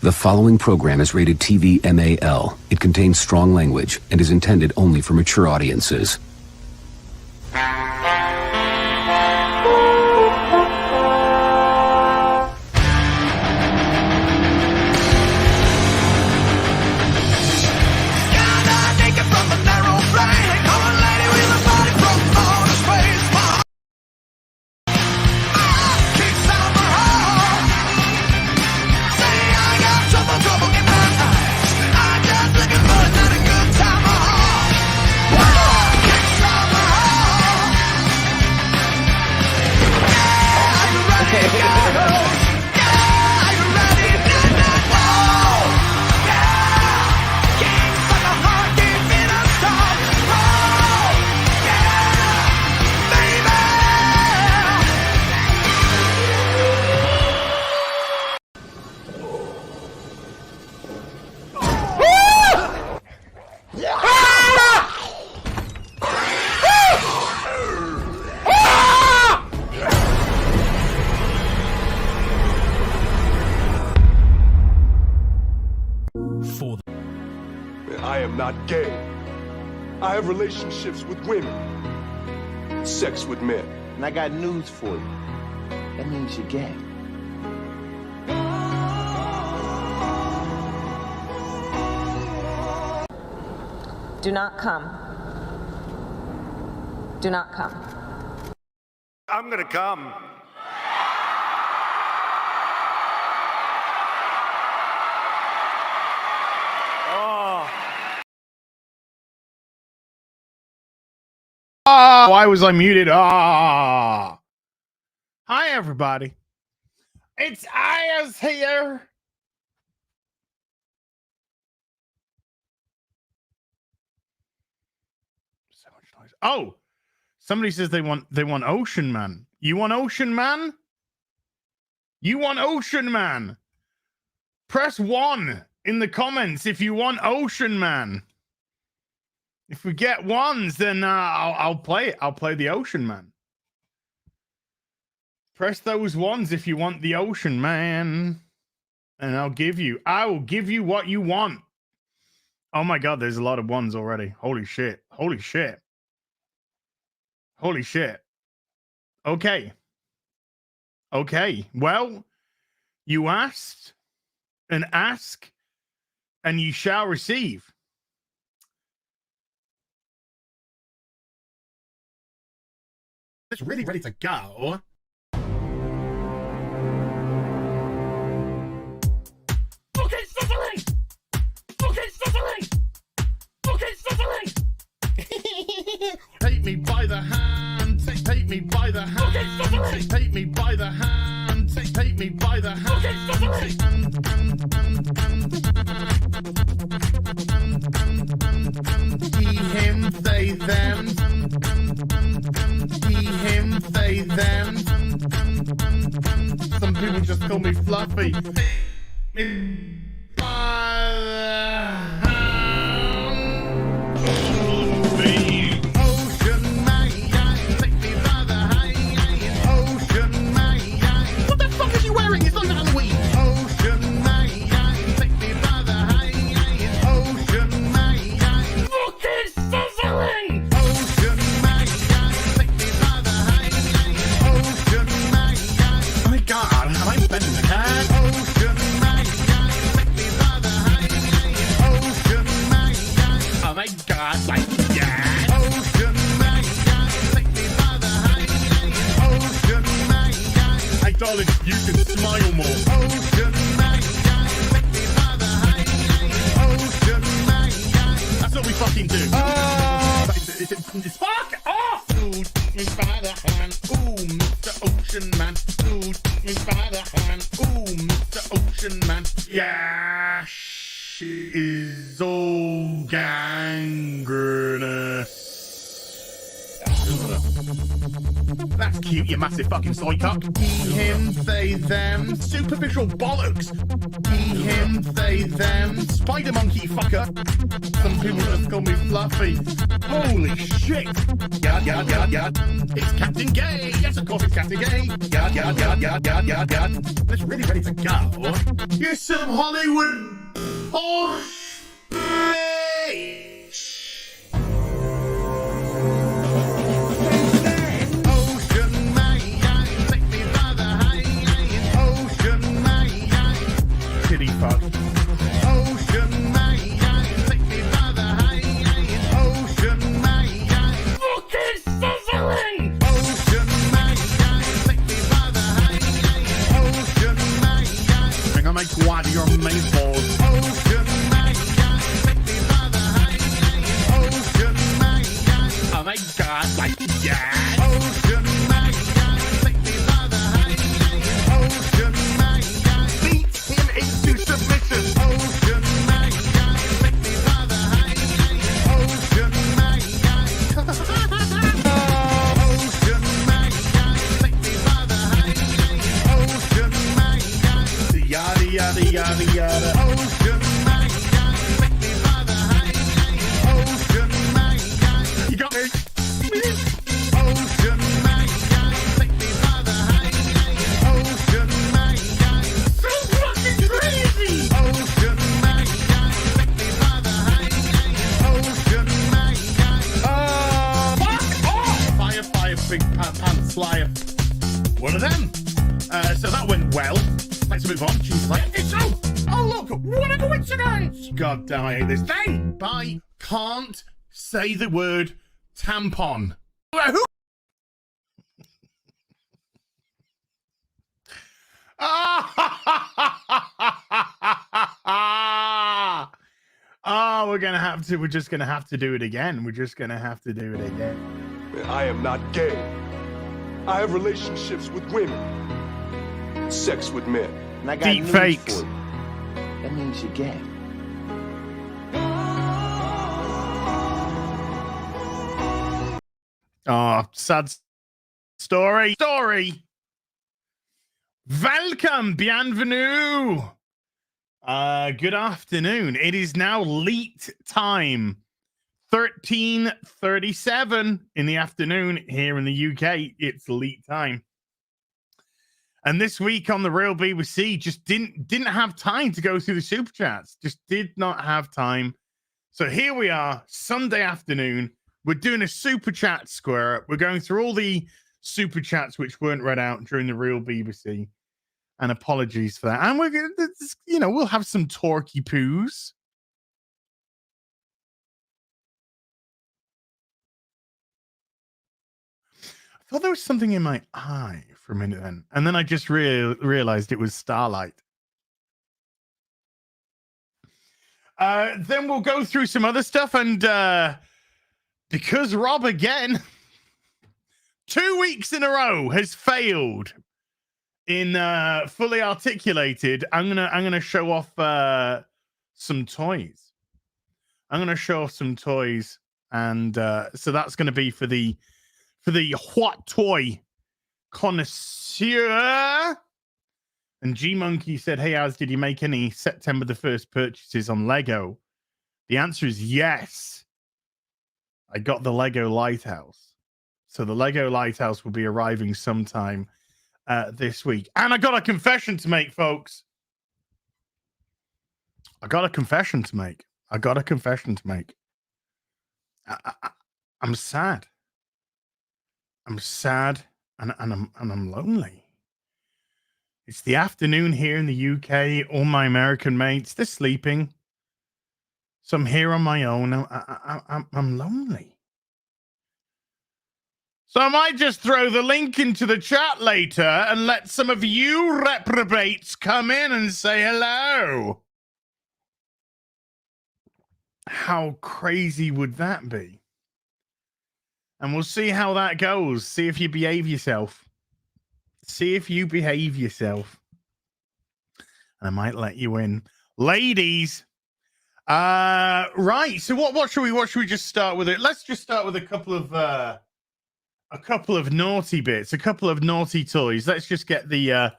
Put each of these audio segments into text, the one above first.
The following program is rated TV MAL. It contains strong language and is intended only for mature audiences. I am not gay. I have relationships with women, sex with men. And I got news for you. That means you're gay. Do not come. Do not come. I'm gonna come. Oh, why was I muted? Ah. Hi, everybody. It's Ayaz here. So much noise. Oh, somebody says they want Ocean Man. You want Ocean Man? You want Ocean Man? Press 1 in the comments if you want Ocean Man. If we get ones, then I'll play it. I'll play the Ocean Man. Press those ones if you want the Ocean Man. And I will give you what you want. Oh my God, there's a lot of ones already. Holy shit. Holy shit. Holy shit. Okay. Okay. Well, you asked and ask and you shall receive. It's really ready to go. Okay, Cicely! Okay, Cicely! Okay, Cicely! Take me by the hand, take me by the hand, okay, Cicely! Take me by the hand, take me by the hand, okay, Cicely! He, him, they, them. He, him, they, them. Some people just call me Fluffy. Ocean Man, take me by the hand. Ocean Man, what the fuck is he wearing? It's not Halloween. Ocean Man, take me by the hand. Ocean Man, look at Cicely. Ocean Man, take me by the hand. Ocean Man, oh my God, am I bending the cat? Ocean Man, take me by the hand. Ocean Man, oh my God, like that. Ocean Man, take me by the hand. Ocean Man, hey darling, you can smile more. Ocean Man, take me by the hand. Ocean Man, that's what we fucking do. Fuck off! Ooh, take me by the hand. Ooh, Mr. Ocean Man. Ooh, take me by the hand. Ooh, Mr. Ocean Man. Yeah, she is all gangrenous. That's cute, you massive fucking soy cuck. He, him, they, them. Superficial bollocks. he, him, they, them, spider monkey fucker. Some people just call me Fluffy. Holy shit. Yard, yard, yard, yard. It's Captain Gay. Yes, of course it's Captain Gay. Yard, yard, yard, yard, yard, yard, yard. It's really ready to go. Here's some Hollywood Porsche. Ocean man, take me by the high. Ocean man, kitty fuck. Ocean man, take me by the high. Ocean man, fucking sizzling. Ocean man, take me by the high. Ocean man, I'm gonna make quad your main balls. Ocean man, take me by the high. Ocean man, oh my god, like yeah. Ocean man, take me by the high. Ocean man, beat him into submission. Ocean man, take me by the high. Ocean man, Ocean man, take me by the high. Ocean man, yada yada yada yada. Ocean man, take me by the high. Ocean man, you got me. Ocean man, take me by the high. Ocean man, so fucking crazy. Ocean man, take me by the high. Ocean man, fuck off. Fire, fire, big pants flyer. One of them. So that went well. Let's move on. She's like, it's oh look, what a coincidence. God damn, I hate this thing. I can't say the word tampon. Who? Oh, we're just gonna have to do it again. We're just gonna have to do it again. I am not gay. I have relationships with women. Sex with men. And I got Deep news fakes. for you. That means you're gay. Oh, sad story. Welcome, bienvenue. Good afternoon. It is now late time. 13:37 in the afternoon here in the UK. It's late time. And this week on the Real BBC, just didn't have time to go through the super chats. Just did not have time. So here we are, Sunday afternoon. We're doing a super chat square up. We're going through all the super chats which weren't read out during the Real BBC. And apologies for that. And we're gonna, we'll have some talky poos. I thought there was something in my eye for a minute then. And then I just realized it was starlight. Then we'll go through some other stuff. And because Rob, again, 2 weeks in a row has failed in fully articulated, I'm gonna show off some toys. I'm gonna show off some toys. And so that's gonna be for the What Toy connoisseur. And G Monkey said, hey, Az, did you make any September the 1st purchases on Lego? The answer is yes. I got the Lego Lighthouse. So the Lego Lighthouse will be arriving sometime this week. And I got a confession to make, folks. I'm sad. I'm sad and I'm lonely. It's the afternoon here in the UK. All my American mates, they're sleeping. So I'm here on my own. I'm lonely. So I might just throw the link into the chat later and let some of you reprobates come in and say hello. How crazy would that be? And we'll see how that goes. See if you behave yourself. And I might let you in. Ladies. Right. So what should we just start with? Let's just start with a couple of naughty bits, a couple of naughty toys. Let's just get the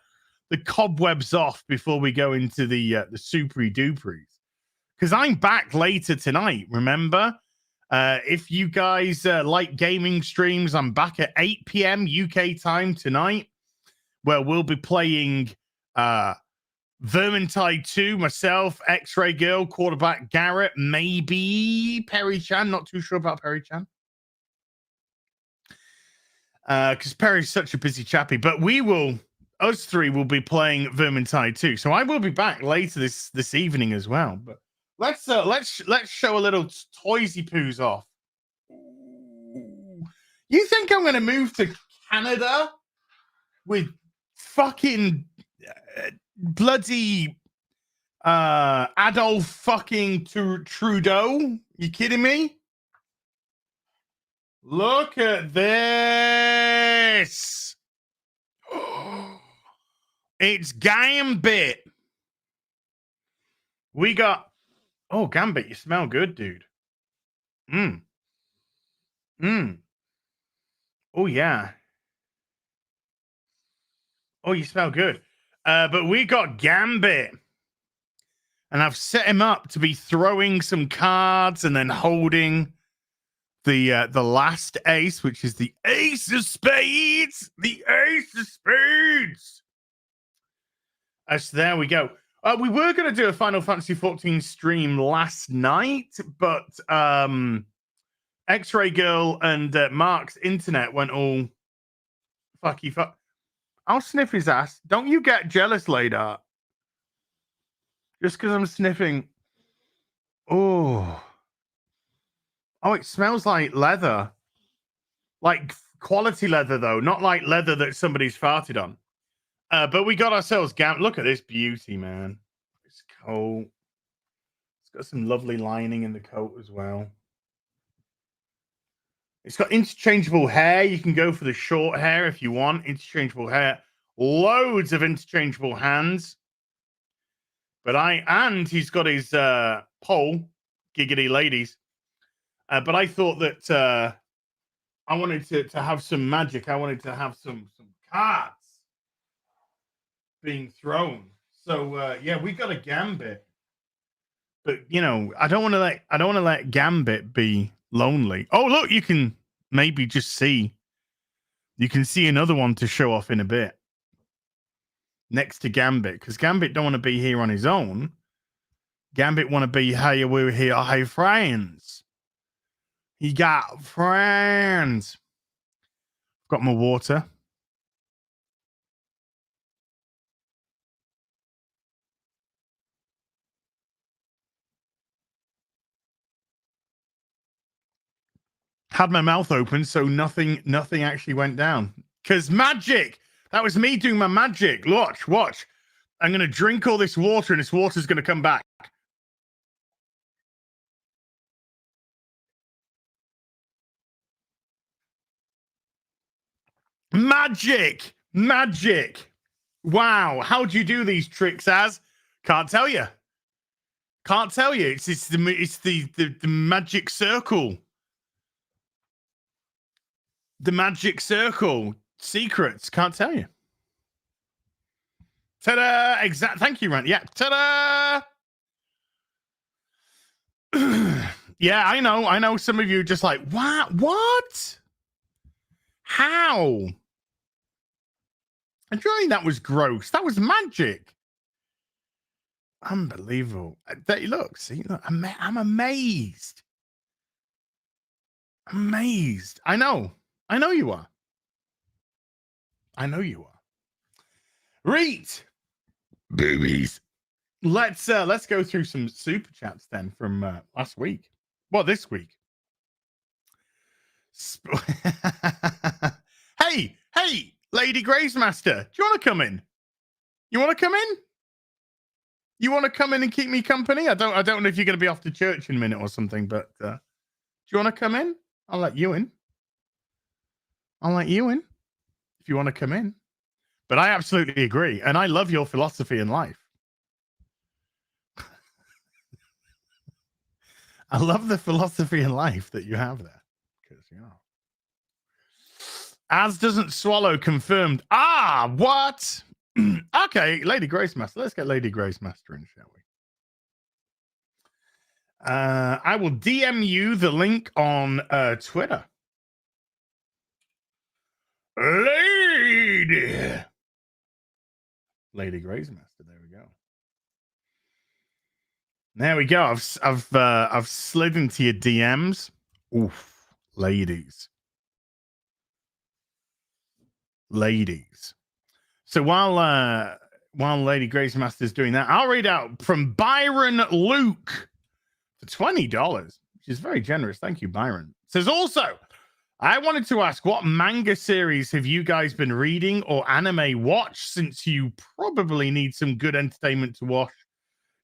the cobwebs off before we go into the supery duperies. Because I'm back later tonight, remember? If you guys like gaming streams, I'm back at 8 p.m. UK time tonight, where we'll be playing Vermintide 2, myself, X-Ray Girl, quarterback Garrett, maybe Perry Chan. Not too sure about Perry Chan. Because Perry's such a busy chappy. But us three will be playing Vermintide 2. So I will be back later this evening as well. But let's show a little toysy poos off. You think I'm gonna move to Canada with fucking bloody Adolf fucking Trudeau? You kidding me? Look at this. It's Gambit. We got Gambit, you smell good, dude. Oh yeah. Oh, you smell good. But we got Gambit. And I've set him up to be throwing some cards and then holding the last ace, which is the ace of spades. The ace of spades. So there we go. We were going to do a Final Fantasy 14 stream last night, but X-Ray Girl and Mark's internet went all fucky fuck. I'll sniff his ass. Don't you get jealous, Ladar. Just because I'm sniffing. Oh, it smells like leather. Like quality leather, though. Not like leather that somebody's farted on. But we got ourselves Look at this beauty, man. It's coat. It's got some lovely lining in the coat as well. It's got interchangeable hair. You can go for the short hair if you want. Interchangeable hair. Loads of interchangeable hands. And he's got his pole. Giggity ladies. But I thought that I wanted to have some magic. I wanted to have some cards being thrown. So yeah, we got a Gambit. But I don't want to let Gambit be lonely. Oh, look, you can maybe just see. You can see another one to show off in a bit. Next to Gambit, because Gambit don't want to be here on his own. Gambit want to be, hey, we're here, hey, friends. He got friends. Got my water. Had my mouth open, so nothing actually went down. Because magic! That was me doing my magic. Watch. I'm going to drink all this water, and this water's going to come back. Magic! Wow. How do you do these tricks, Az? Can't tell you. It's the magic circle. The magic circle. Secrets. Can't tell you. Ta-da! Thank you, Rand. Yeah. Ta-da! Yeah, I know. Some of you are just like, what? How? And really, that was gross. That was magic. Unbelievable. Look, I'm amazed. Amazed. I know you are. Reet. Boobies. Let's go through some super chats then from last week. Well, this week. Hey, Lady Gravesmaster, do you want to come in? You want to come in and keep me company? I don't know if you're going to be off to church in a minute or something, but do you want to come in? I'll let you in. If you want to come in. But I absolutely agree, and I love your philosophy in life. I love the philosophy in life that you have there. Because, Az doesn't swallow confirmed. What? Okay, Lady Grace Master. Let's get Lady Grace Master in, shall we? I will DM you the link on Twitter. Lady Grace Master. There we go. There we go. I've slid into your DMs. Oof, ladies. So while Lady Grace Master's doing that, I'll read out from Byron Luke for $20, which is very generous. Thank you, Byron. It says also, I wanted to ask, what manga series have you guys been reading or anime watched, since you probably need some good entertainment to watch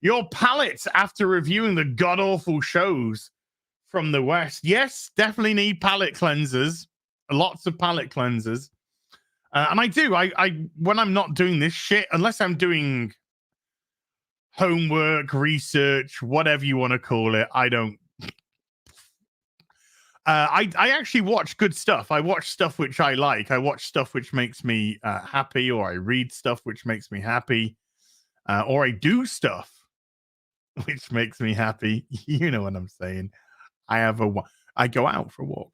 your palate after reviewing the god-awful shows from the West? Yes, definitely need palate cleansers. Lots of palate cleansers. And I do. I when I'm not doing this shit, unless I'm doing homework, research, whatever you want to call it, I don't. I actually watch good stuff. I watch stuff which I like. I watch stuff which makes me happy, or I read stuff which makes me happy, or I do stuff which makes me happy. You know what I'm saying? I go out for a walk.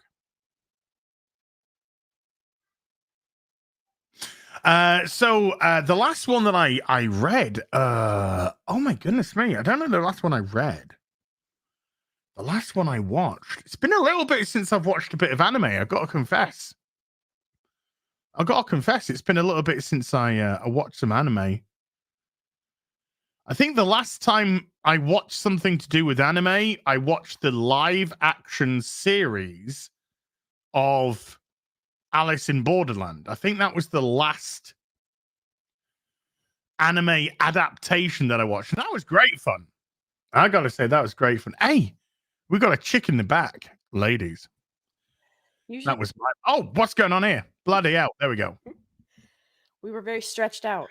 So the last one that I read, oh my goodness me, I don't know the last one I read. The last one I watched, it's been a little bit since I've watched a bit of anime. I've got to confess, it's been a little bit since I watched some anime. I think the last time I watched something to do with anime, I watched the live action series of Alice in Borderland. I think that was the last anime adaptation that I watched, and that was great fun. I gotta say, that was great fun. Hey, we got a chick in the back, ladies. That was my. Oh, what's going on here? Bloody hell! There we go. We were very stretched out.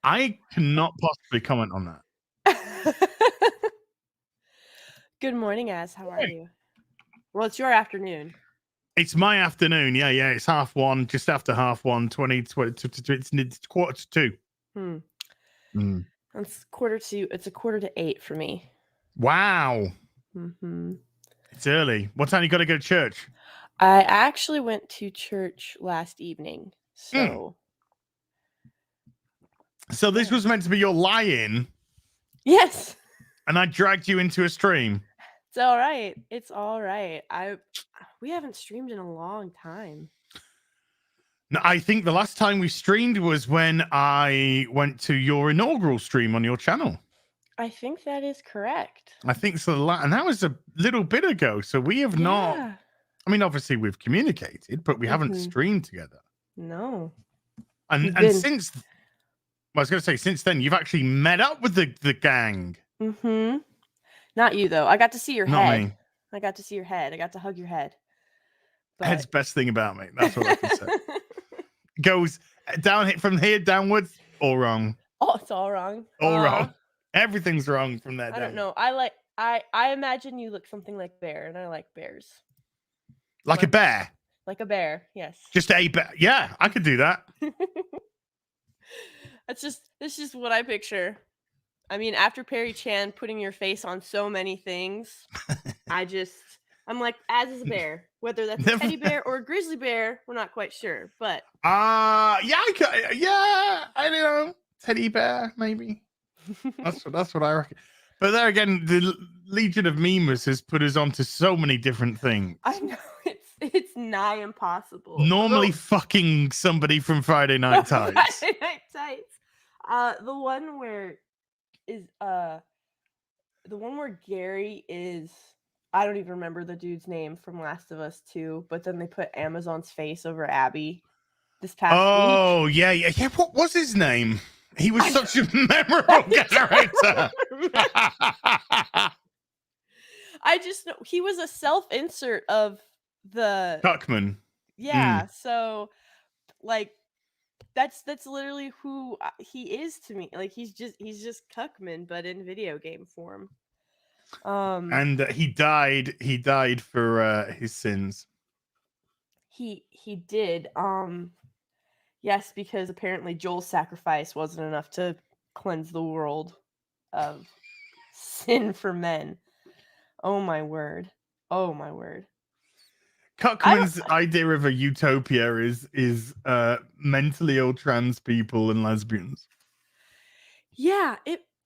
I cannot possibly comment on that. Good morning, Az. How are you? Well, it's your afternoon. It's my afternoon. Yeah. It's 1:30, just after 1:30, 20, it's 1:45. It's 7:45. It's 7:45 for me. Wow. Mm-hmm. It's early. What time you got to go to church? I actually went to church last evening. So this was meant to be your lie-in. Yes. And I dragged you into a stream. It's all right. It's all right. We haven't streamed in a long time. No, I think the last time we streamed was when I went to your inaugural stream on your channel. I think that is correct. I think so. And that was a little bit ago. So we have not. I mean, obviously we've communicated, but we haven't streamed together. No. And since, I was going to say, since then, you've actually met up with the gang. Mm-hmm. Not you, though. I got to see your Not head. me. I got to see your head. I got to hug your head. But... Head's best thing about me. That's what I can say. Goes down from here downwards, all wrong. Oh, it's all wrong. All wrong. Everything's wrong from there. I don't know. I imagine you look something like bear, and I like bears. Like a bear? Like a bear, yes. Just a bear. Yeah, I could do that. That's just what I picture. I mean, after Perry Chan putting your face on so many things, I'm like, Az is a bear. Whether that's a teddy bear or a grizzly bear, we're not quite sure. But I don't know. Teddy bear, maybe. That's what I reckon. But there again, the Legion of Memers has put us onto so many different things. I know it's nigh impossible. Normally fucking somebody from Friday Night Tights. Friday Night Tights. The one where Gary is, I don't even remember the dude's name from Last of Us 2, but then they put Amazon's face over Abby this past week. Oh, yeah. What was his name? He was such a memorable character. I just know he was a self-insert of the Tuckman. Yeah, so like that's literally who he is to me. Like he's just Cuckman, but in video game form. And he died for his sins. he did. Yes, because apparently Joel's sacrifice wasn't enough to cleanse the world of sin for men. Oh my word. Oh my word. Cockman's idea of a utopia is mentally ill trans people and lesbians. Yeah,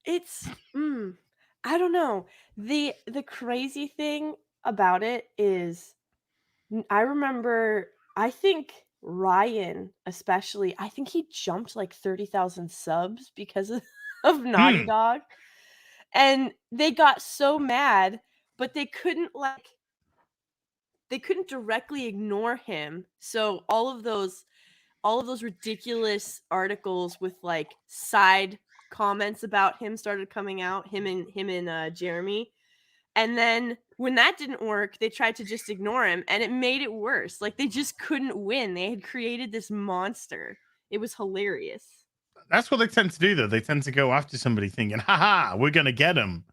it's I don't know. The crazy thing about it is I remember I think Ryan especially, I think he jumped like 30,000 subs because of Naughty Hmm. Dog. And they got so mad, but they couldn't directly ignore him. So all of those ridiculous articles with like side comments about him started coming out, him and Jeremy. And then when that didn't work, they tried to just ignore him, and it made it worse. Like they just couldn't win. They had created this monster. It was hilarious. That's what they tend to do, though. They tend to go after somebody thinking, "Ha, we're gonna get them,"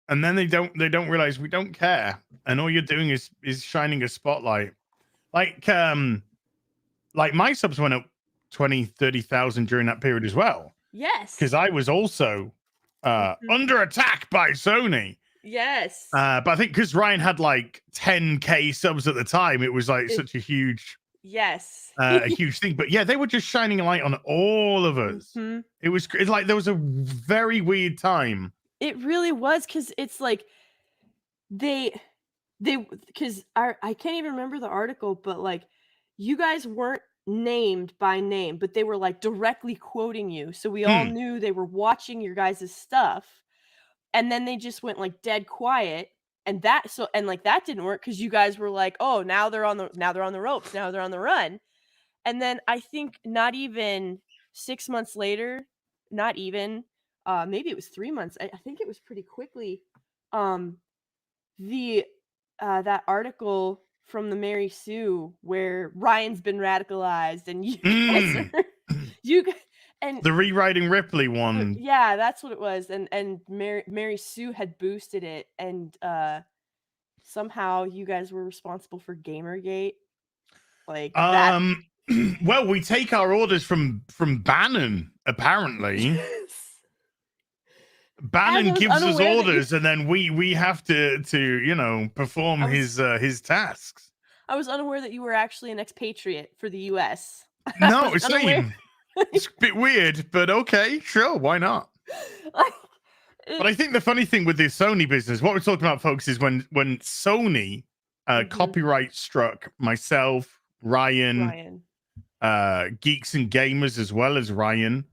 and then they don't realize we don't care, and all you're doing is shining a spotlight. Like my subs went up 20,000-30,000 during that period as well. Yes. Because I was also under attack by Sony. Yes. But I think because Ryan had like 10K subs at the time, it was like such a huge a huge thing. But yeah, they were just shining a light on all of us. Mm-hmm. It's like there was a very weird time. It really was, because it's like because I can't even remember the article, but like you guys weren't named by name, but they were like directly quoting you, so we all knew they were watching your guys' stuff. And then they just went like dead quiet, and that didn't work because you guys were like, oh, now they're on the ropes, now they're on the run. And then I think not even 6 months later, not even maybe it was 3 months, I think it was pretty quickly, that article from the Mary Sue where Ryan's been radicalized and you guys and the rewriting Ripley one. Yeah, that's what it was. And Mary Sue had boosted it, and somehow you guys were responsible for Gamergate. Like that. Well, we take our orders from Bannon, apparently. Bannon gives us orders, and then we have to perform his tasks. I was unaware that you were actually an expatriate for the US. No, same. It's a bit weird, but okay, sure, why not? But I think the funny thing with this Sony business, what we're talking about, folks, is when Sony copyright struck myself, Ryan. Geeks and Gamers, as well as Ryan.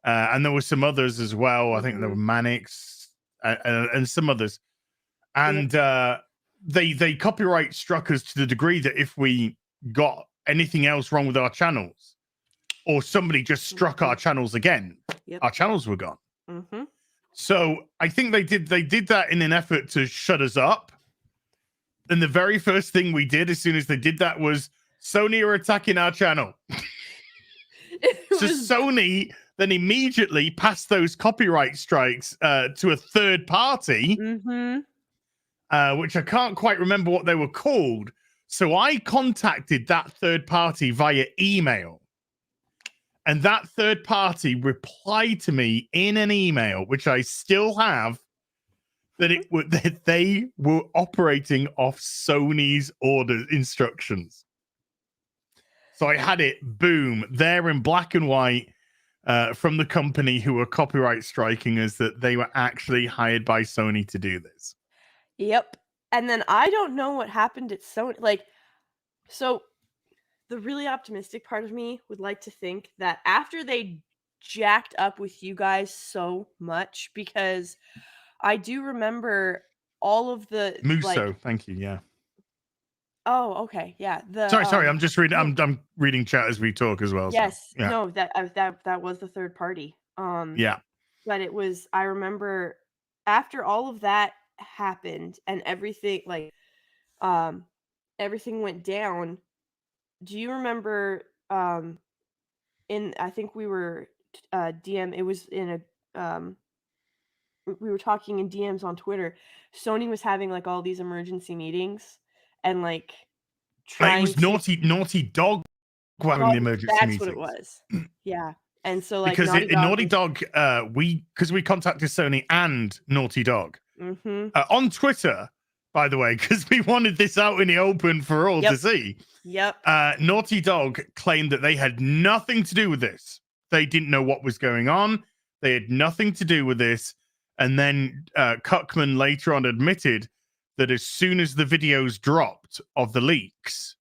And there were some others as well. I think there were Mannix and some others. And they copyright struck us to the degree that if we got anything else wrong with our channels, or somebody just struck our channels again, our channels were gone. So I think they did that in an effort to shut us up. And the very first thing we did as soon as they did that was, Sony are attacking our channel. Sony then immediately passed those copyright strikes to a third party, which I can't quite remember what they were called. So I contacted that third party via email. And that third party replied to me in an email, which I still have, that they were operating off Sony's order instructions. So I had it, boom, there in black and white from the company who were copyright striking us, that they were actually hired by Sony to do this. Yep. And then I don't know what happened at Sony. Like, so the really optimistic part of me would like to think that after they jacked up with you guys so much, because I do remember all of the Muso, thank you, yeah. Oh, okay, yeah. Sorry. I'm just reading. I'm reading chat as we talk as well. Yes, so, yeah. No, that was the third party. Yeah, but it was. I remember after all of that happened and everything, everything went down. Do you remember? I think we were DM. It was in a we were talking in DMs on Twitter. Sony was having like all these emergency meetings and like trying was Naughty Dog were having the emergency that's meetings. what it was. Yeah. And so like because Naughty Dog, we contacted Sony and Naughty Dog on Twitter, by the way, because we wanted this out in the open for all to see. Yep. Naughty Dog claimed that they had nothing to do with this. They didn't know what was going on. They had nothing to do with this. And then Cuckman later on admitted that as soon as the videos dropped of the leaks,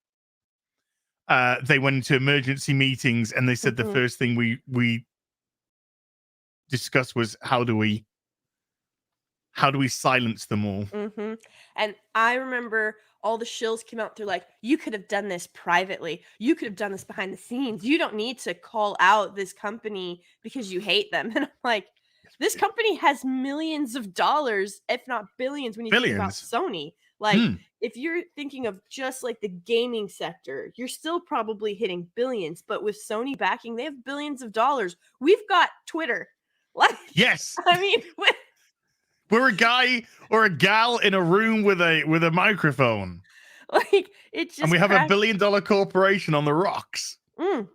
they went into emergency meetings and they said the first thing we discussed was how do we silence them all. And I remember all the shills came out. They're like, you could have done this privately. You could have done this behind the scenes. You don't need to call out this company because you hate them. And I'm like, this company has millions of dollars, if not billions, when you think about Sony. Like, if you're thinking of just like the gaming sector, you're still probably hitting billions. But with Sony backing, they have billions of dollars. We've got Twitter. Like, yes. I mean, we're a guy or a gal in a room with a microphone. Like, it's just, and we have a $1 billion corporation on the rocks. And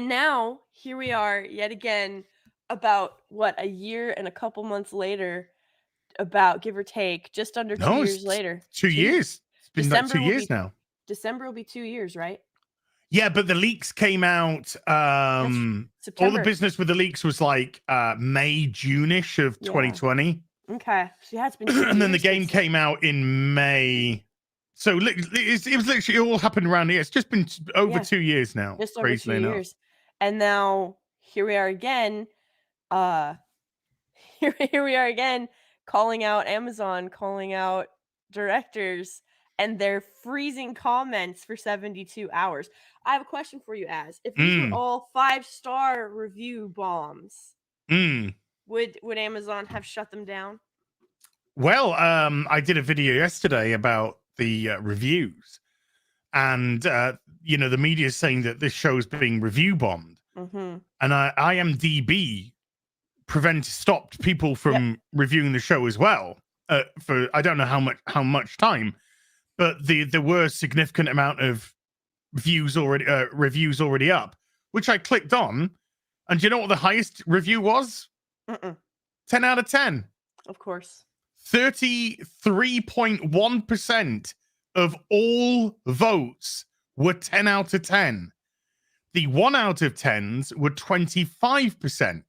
now here we are yet again, about what, a year and a couple months later, about give or take, just under 2 years later. 2 years. It's been like 2 years now. December will be 2 years, right? Yeah, but the leaks came out. September. All the business with the leaks was like May, June-ish of 2020. Okay, so yeah, it's been 2 years. And then the game came out in May. So it was literally, it all happened around here. It's just been over 2 years now. Just over 2 years. And now here we are again. Here we are again, calling out Amazon, calling out directors, and they're freezing comments for 72 hours. I have a question for you, Az. If these were all 5-star review bombs, would Amazon have shut them down? Well, I did a video yesterday about the reviews, and the media is saying that this show's being review bombed, and IMDb stopped people from reviewing the show as well for I don't know how much time, but there were a significant amount of reviews already up, which I clicked on, and do you know what the highest review was? 10 out of 10. Of course. 33.1% of all votes were 10 out of 10. The 1 out of 10s were 25%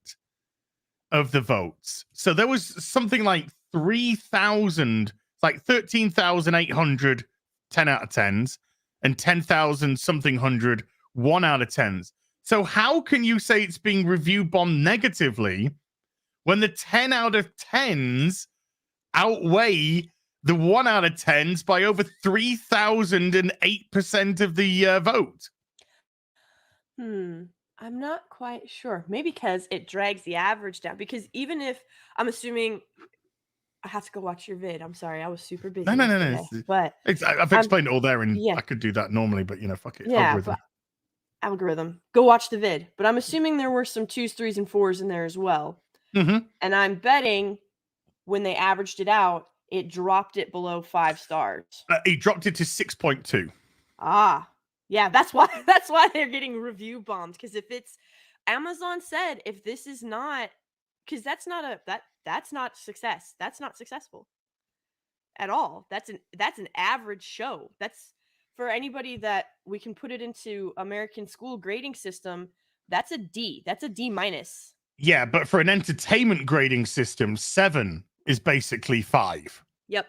of the votes. So there was something like 13,800 10 out of 10s and 10,000 something hundred 1 out of 10s. So how can you say it's being review bombed negatively when the 10 out of 10s outweigh the 1 out of 10s by over 3,008% of the vote? I'm not quite sure. Maybe because it drags the average down. Because even if I'm assuming, I have to go watch your vid. I'm sorry, I was super busy. No. But I've explained it all there, and I could do that normally, but fuck it. Yeah, algorithm. Go watch the vid. But I'm assuming there were some 2s, 3s, and 4s in there as well. And I'm betting when they averaged it out, it dropped it below 5 stars. It dropped it to 6.2. Yeah, that's why they're getting review bombed. Because if it's Amazon said, if this is not, because that's not success. That's not successful at all. That's an average show. That's for anybody that we can put it into American school grading system. That's a D. That's a D-. Yeah, but for an entertainment grading system, 7 is basically 5. Yep.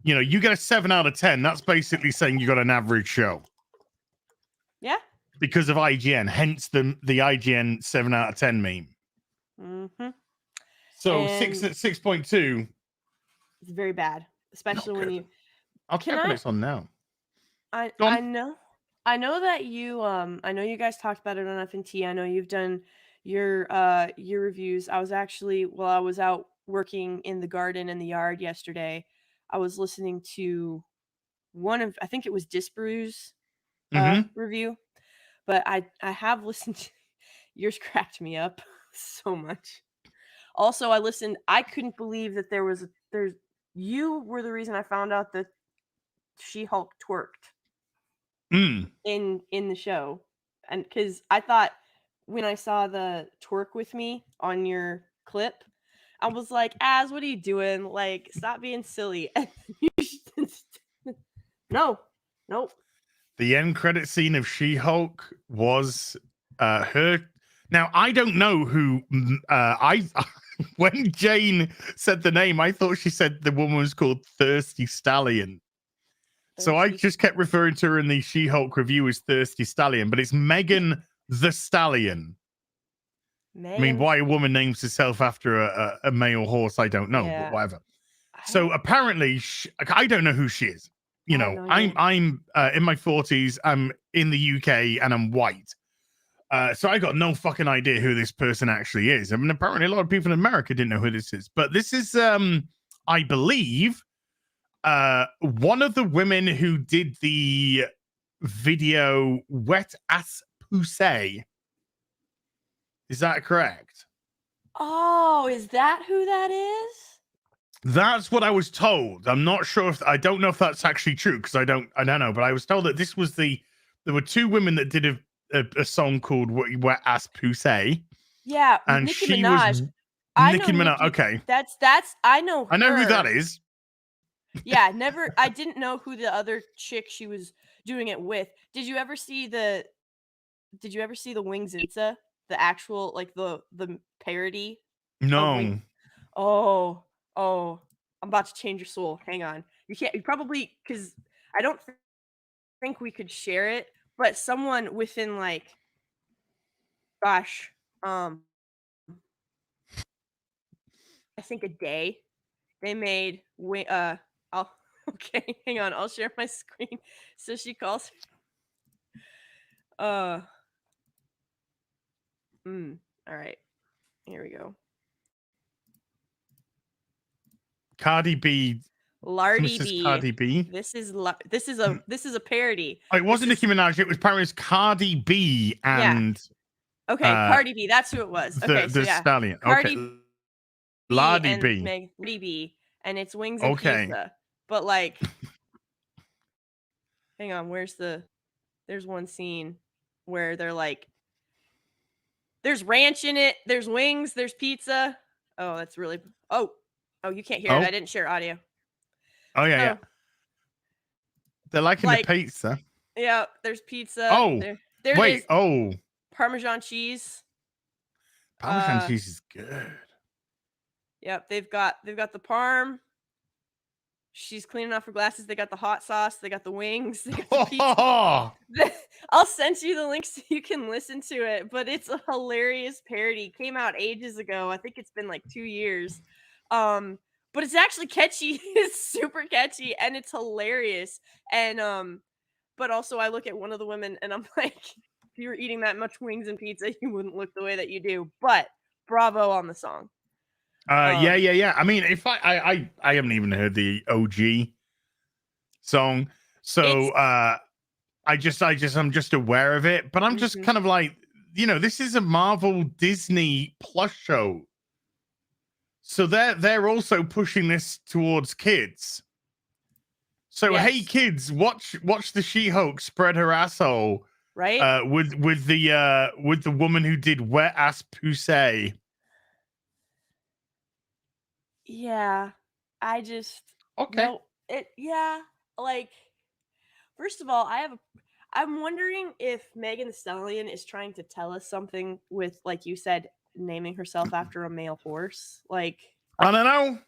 You get a 7 out of 10. That's basically saying you got an average show. Yeah. Because of IGN, hence the IGN 7 out of 10 meme. So 6.2. It's very bad, especially when you. I'll check what it's on now. I know that you I know you guys talked about it on FNT. I know you've done your reviews. I was actually, while I was out working in the garden and the yard yesterday, I was listening to I think it was Disparew's review, but I have listened to yours. Cracked me up so much. Also, I couldn't believe that you were the reason I found out that She-Hulk twerked. in the show. And because I thought when I saw the twerk with me on your clip, I was like, Az, what are you doing? Like, stop being silly. No, nope. The end credit scene of She-Hulk was her. Now, I don't know who when Jane said the name, I thought she said the woman was called Thirsty Stallion. So I just kept referring to her in the She-Hulk review as Thirsty Stallion, but it's Megan the Stallion. I mean, why a woman names herself after a male horse, I don't know, but whatever. So apparently, I don't know who she is. You know, I'm in my 40s. I'm in the UK, and I'm white. So I got no fucking idea who this person actually is. I mean, apparently, a lot of people in America didn't know who this is. But this is, I believe, one of the women who did the video "Wet Ass Pussy." Is that correct? Oh, is that who that is? That's what I was told. I'm not sure if I don't know if that's actually true because I don't know. But I was told that this was there were two women that did a song called "Wet Ass Pussy." Yeah, and Nicki she Minaj. was I Nicki know Minaj. Okay, that's I know. I know who her. that is. Yeah, never. I didn't know who the other chick she was doing it with. Did you ever see the Wings Itza? The actual like the parody? No. Oh, I'm about to change your soul. Hang on. You probably because I don't think we could share it, but someone within like gosh, I think a day they made I'll okay, hang on, I'll share my screen. So she calls all right. Here we go. Cardi B. Lardy B. Cardi B. This is a parody. Oh, it wasn't Nicki Minaj. It was apparently Cardi B and okay, Cardi B. That's who it was. Okay, the Stallion. Cardi okay, Lardy B. Lardy B, and it's Wings and Pizza. But like, hang on. There's one scene where they're like, there's ranch in it. There's wings. There's pizza. Oh, that's really. Oh, you can't hear it. I didn't share audio. Oh yeah. They're liking the pizza. Yeah, there's pizza. Oh, wait. Oh, Parmesan cheese. Parmesan cheese is good. Yep, they've got the parm. She's cleaning off her glasses. They got the hot sauce. They got the wings. They got the pizza. I'll send you the link so you can listen to it. But it's a hilarious parody. Came out ages ago. I think it's been like 2 years. But it's actually catchy. It's super catchy and it's hilarious. And but also I look at one of the women and I'm like, if you were eating that much wings and pizza, you wouldn't look the way that you do. But bravo on the song. Yeah. I mean, if I haven't even heard the OG song, so I'm just aware of it. But I'm just kind of like, this is a Marvel Disney Plus show. So they're also pushing this towards kids. So hey kids, watch the She-Hulk spread her asshole, right? With the woman who did Wet Ass Pussy. Yeah, I just like first of all, I'm wondering if Megan Thee Stallion is trying to tell us something with, like you said, naming herself after a male horse. Like I don't know.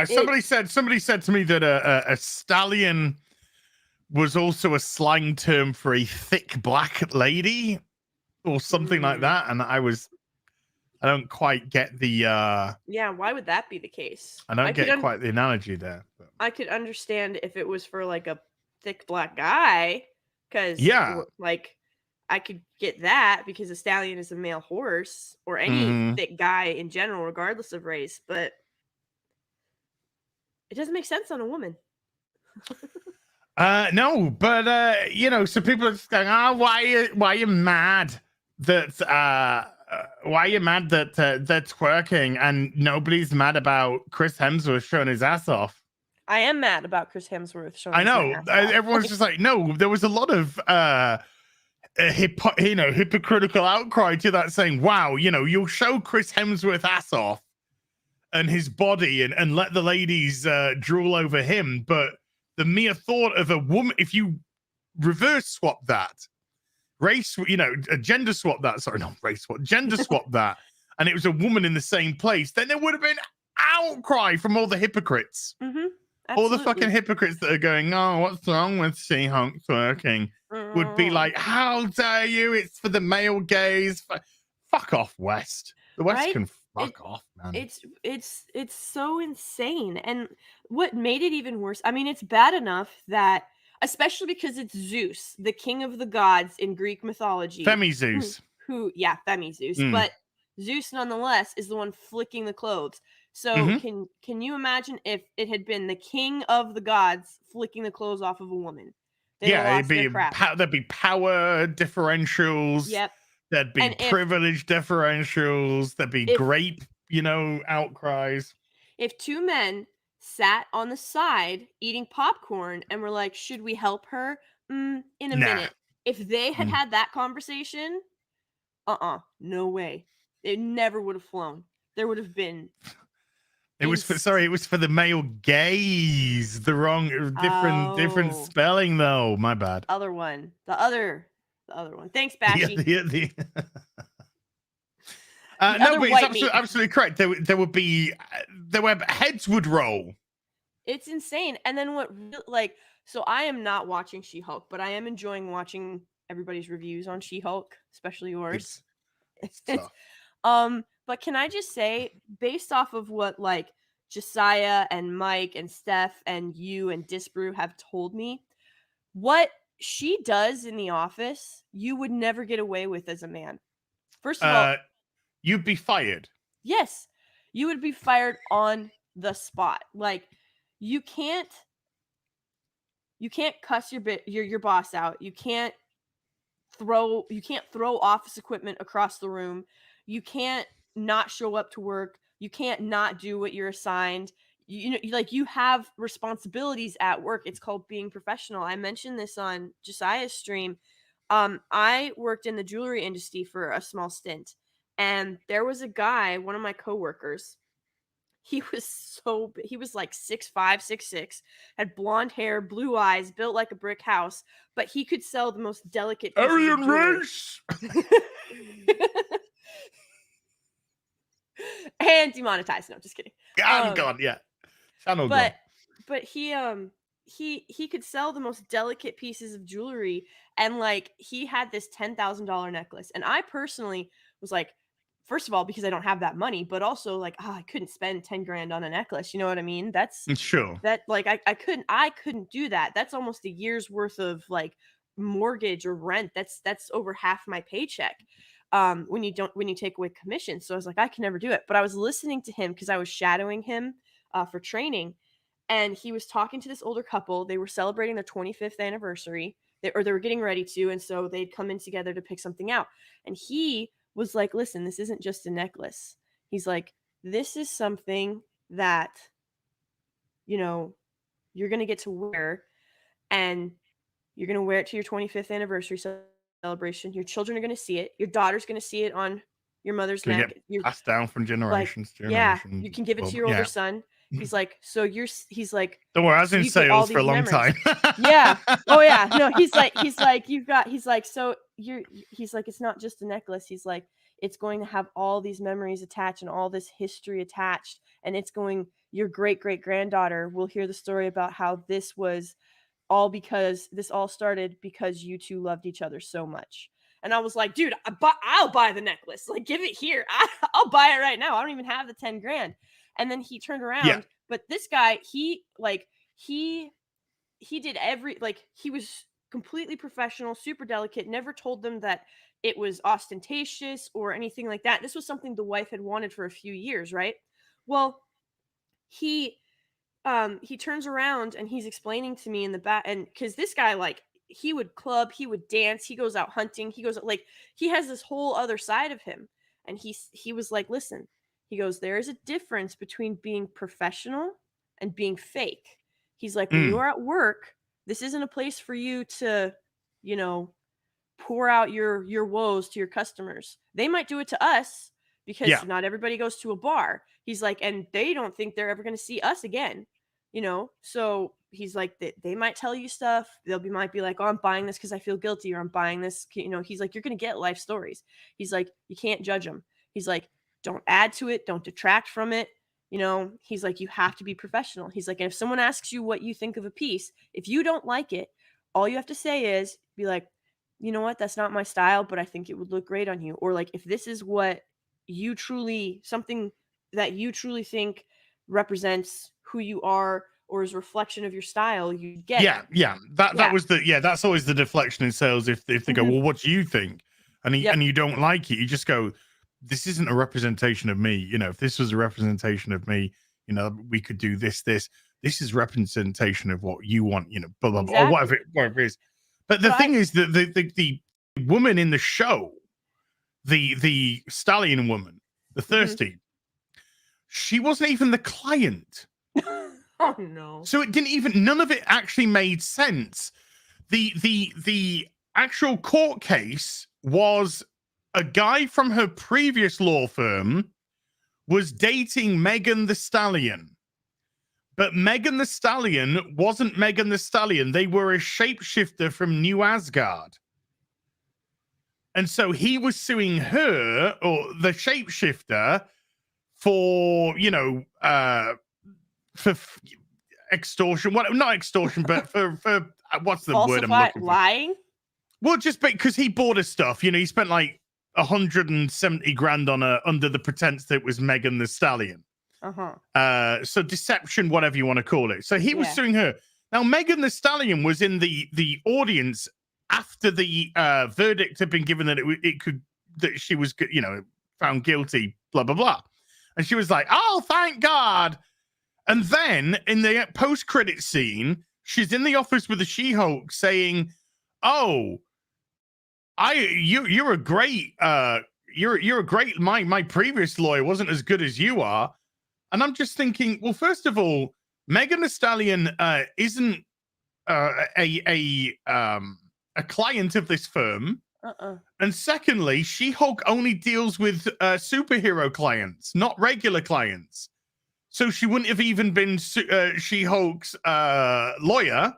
Somebody said to me that a stallion was also a slang term for a thick black lady or something like that, and I don't quite get the why would that be the case? I don't get quite the analogy there. But. I could understand if it was for like a thick black guy, because like I could get that because a stallion is a male horse or any thick guy in general, regardless of race, but it doesn't make sense on a woman. No, but so people are just going, why are you mad that why are you mad that they're twerking and nobody's mad about Chris Hemsworth showing his ass off? I am mad about Chris Hemsworth showing. I his know. ass off. Everyone's just like, no, there was a lot of hypocritical outcry to that, saying, wow, you'll show Chris Hemsworth ass off and his body and let the ladies drool over him, but the mere thought of a woman, if you reverse swap that, gender swap that, sorry, not race swap, gender swap that, and it was a woman in the same place, then there would have been outcry from all the hypocrites. All the fucking hypocrites that are going, oh, what's wrong with She-Hulk twerking? Would be like, how dare you? It's for the male gaze. Fuck off, West. The West can fuck off, man. It's so insane. And what made it even worse, I mean, it's bad enough that, especially because it's Zeus, the king of the gods in Greek mythology. Femi Zeus. Femi Zeus. But Zeus, nonetheless, is the one flicking the clothes. So can you imagine if it had been the king of the gods flicking the clothes off of a woman? There'd be power differentials. Yep. There'd be privilege differentials. There'd be grape, outcries. If two men sat on the side eating popcorn and were like, should we help her? In a minute. If they had had that conversation, no way. It never would have flown. There would have been... It was for the male gaze. The wrong, different spelling though. My bad. The other one. Thanks, Bashy. No, but it's absolutely correct. There would be, heads would roll. It's insane. And then so I am not watching She-Hulk, but I am enjoying watching everybody's reviews on She-Hulk, especially yours. It's tough. But can I just say, based off of what Josiah and Mike and Steph and you and Disbrew have told me, what she does in the office, you would never get away with as a man. First of all, you'd be fired. Yes, you would be fired on the spot. You can't cuss your boss out. You can't throw office equipment across the room. You can't not show up to work. You can't not do what you're assigned. You have responsibilities at work. It's called being professional. I mentioned this on Josiah's stream. I worked in the jewelry industry for a small stint, and there was a guy, one of my coworkers. He was he was like 6'5", 6'6", had blonde hair, blue eyes, built like a brick house, but he could sell the most delicate Aryan race. And demonetized. No, just kidding. I'm gone. Yeah, channel gone. But he could sell the most delicate pieces of jewelry, and he had this $10,000 necklace, and I personally was like, first of all, because I don't have that money, but also I couldn't spend 10 grand on a necklace. You know what I mean? That's sure. That I couldn't do that. That's almost a year's worth of mortgage or rent. That's over half my paycheck. When you take away commission. So I was like, I can never do it. But I was listening to him because I was shadowing him for training, and he was talking to this older couple. They were celebrating their 25th anniversary, they were getting ready to, and so they'd come in together to pick something out. And he was like, listen, this isn't just a necklace. He's like, this is something that, you're going to get to wear, and you're going to wear it to your 25th anniversary celebration. Your children are going to see it. Your daughter's going to see it on your mother's neck. Passed down from generations to generations. Yeah, you can give it to your older son. He's like, he's like, don't worry, I was in sales for a long time. Yeah. Oh yeah. No, he's like, it's not just a necklace. He's like, it's going to have all these memories attached and all this history attached. And your great-great-granddaughter will hear the story about how this was all started because you two loved each other so much. And I was like, dude, I'll buy the necklace. Give it here. I'll buy it right now. I don't even have the 10 grand. And then he turned around. Yeah. But this guy, he did he was completely professional, super delicate, never told them that it was ostentatious or anything like that. This was something the wife had wanted for a few years, right? Well, he turns around and he's explaining to me in the back, and because this guy, he would club, he would dance, he goes out hunting, he has this whole other side of him. And he was like, listen, he goes, there is a difference between being professional and being fake. He's like, when you're at work, this isn't a place for you to, you know, pour out your woes to your customers. They might do it to us because not everybody goes to a bar. He's like, and they don't think they're ever going to see us again, you know? So he's like, they might tell you stuff. Might be like, oh, I'm buying this because I feel guilty, or I'm buying this, you know. He's like, you're going to get life stories. He's like, you can't judge them. He's like, don't add to it. Don't detract from it. You know, he's like, you have to be professional. He's like, and if someone asks you what you think of a piece, if you don't like it, all you have to say is be like, you know what, that's not my style, but I think it would look great on you. Or like, if this is what you truly, something that you truly think represents who you are or is a reflection of your style, you get it. That was that's always the deflection in sales. If they go, well, what do you think? And you don't like it, you just go, this isn't a representation of me. You know, if this was a representation of me, you know, we could do this. This is representation of what you want, you know, blah, blah, blah, or whatever it is. But the thing is that the woman in the show, the stallion woman, the thirsty, she wasn't even the client. Oh no. So it didn't even, none of it actually made sense. The actual court case was a guy from her previous law firm was dating Megan the Stallion. But Megan the Stallion wasn't Megan the Stallion. They were a shapeshifter from New Asgard. And so he was suing her, or the shapeshifter, for, you know, for extortion. What? Not extortion, but for what's the word I'm looking for? Lying? Well, just because he bought her stuff. You know, he spent like 170 grand on her under the pretense that it was Megan the Stallion. So deception, whatever you want to call it. So he was suing her. Now, Megan the Stallion was in the audience after the verdict had been given that that she was, you know, found guilty, blah, blah, blah. And she was like, oh, thank God. And then in the post-credit scene, she's in the office with the She-Hulk saying, oh, you're a great, you're a great, my previous lawyer wasn't as good as you are. And I'm just thinking, well, first of all, Megan the Stallion isn't a client of this firm. And secondly, She-Hulk only deals with superhero clients, not regular clients. So she wouldn't have even been She-Hulk's lawyer.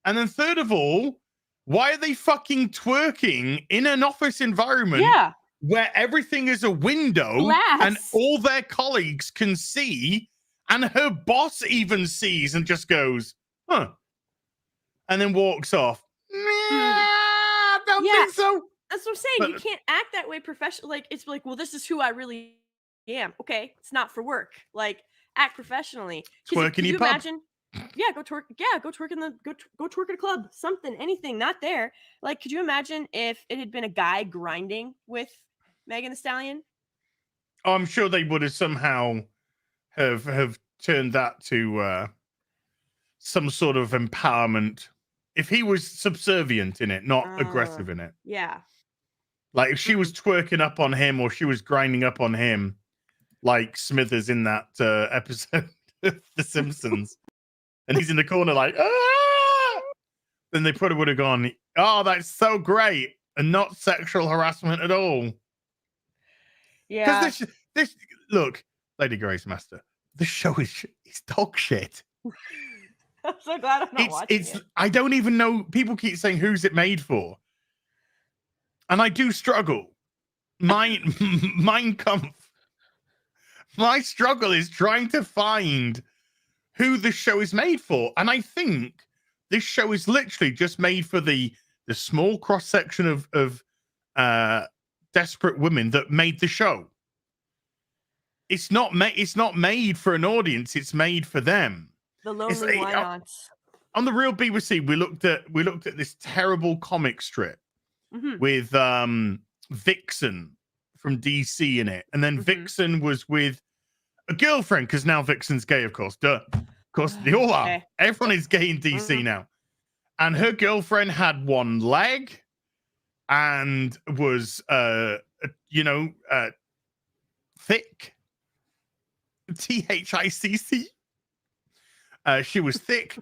And then third of all, why are they fucking twerking in an office environment where everything is a window and all their colleagues can see, and her boss even sees and just goes, huh, and then walks off. I don't think so. That's what I'm saying. You can't act that way professional. Like, it's like, well, this is who I really am. Okay, it's not for work. Like, act professionally. Twerk in your pub. Imagine? Yeah, go twerk. Yeah, go twerk in the go twerk at a club. Something, anything, not there. Like, could you imagine if it had been a guy grinding with Megan the Stallion? Oh, I'm sure they would have somehow have turned that to some sort of empowerment. If he was subservient in it, not aggressive in it. Yeah. Like if she was twerking up on him or she was grinding up on him, like Smithers in that episode of The Simpsons. And he's in the corner like, ah! Then they probably would have gone, oh, that's so great. And not sexual harassment at all. Yeah. Because this look, Lady Grace Master, the show is dog shit. I'm so glad I'm not watching it. I don't even know. People keep saying, who's it made for? And I do struggle. My struggle is trying to find who the show is made for. And I think this show is literally just made for the small cross-section of desperate women that made the show. It's not made for an audience. It's made for them. The lonely why-nots. On the Real BBC, we looked at this terrible comic strip with Vixen from DC in it, and then Vixen was with a girlfriend because now Vixen's gay, of course. Duh. Of course, they all are. Okay. Everyone is gay in DC now. And her girlfriend had one leg and was, thick. THICC. She was thick,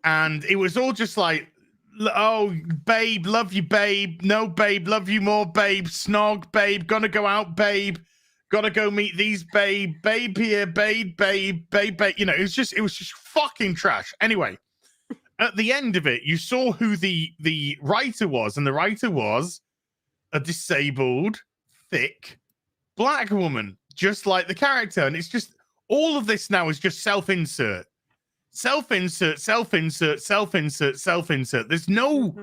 and it was all just like, oh, babe, love you, babe. No, babe, love you more, babe. Snog, babe. Gonna go out, babe. Gotta go meet these, babe. Babe here, babe, babe, babe, babe. You know, it was just fucking trash. Anyway, at the end of it, you saw who the writer was, and the writer was a disabled, thick black woman, just like the character. And it's just all of this now is just self-insert. Self-insert, self-insert, self-insert, self-insert. There's no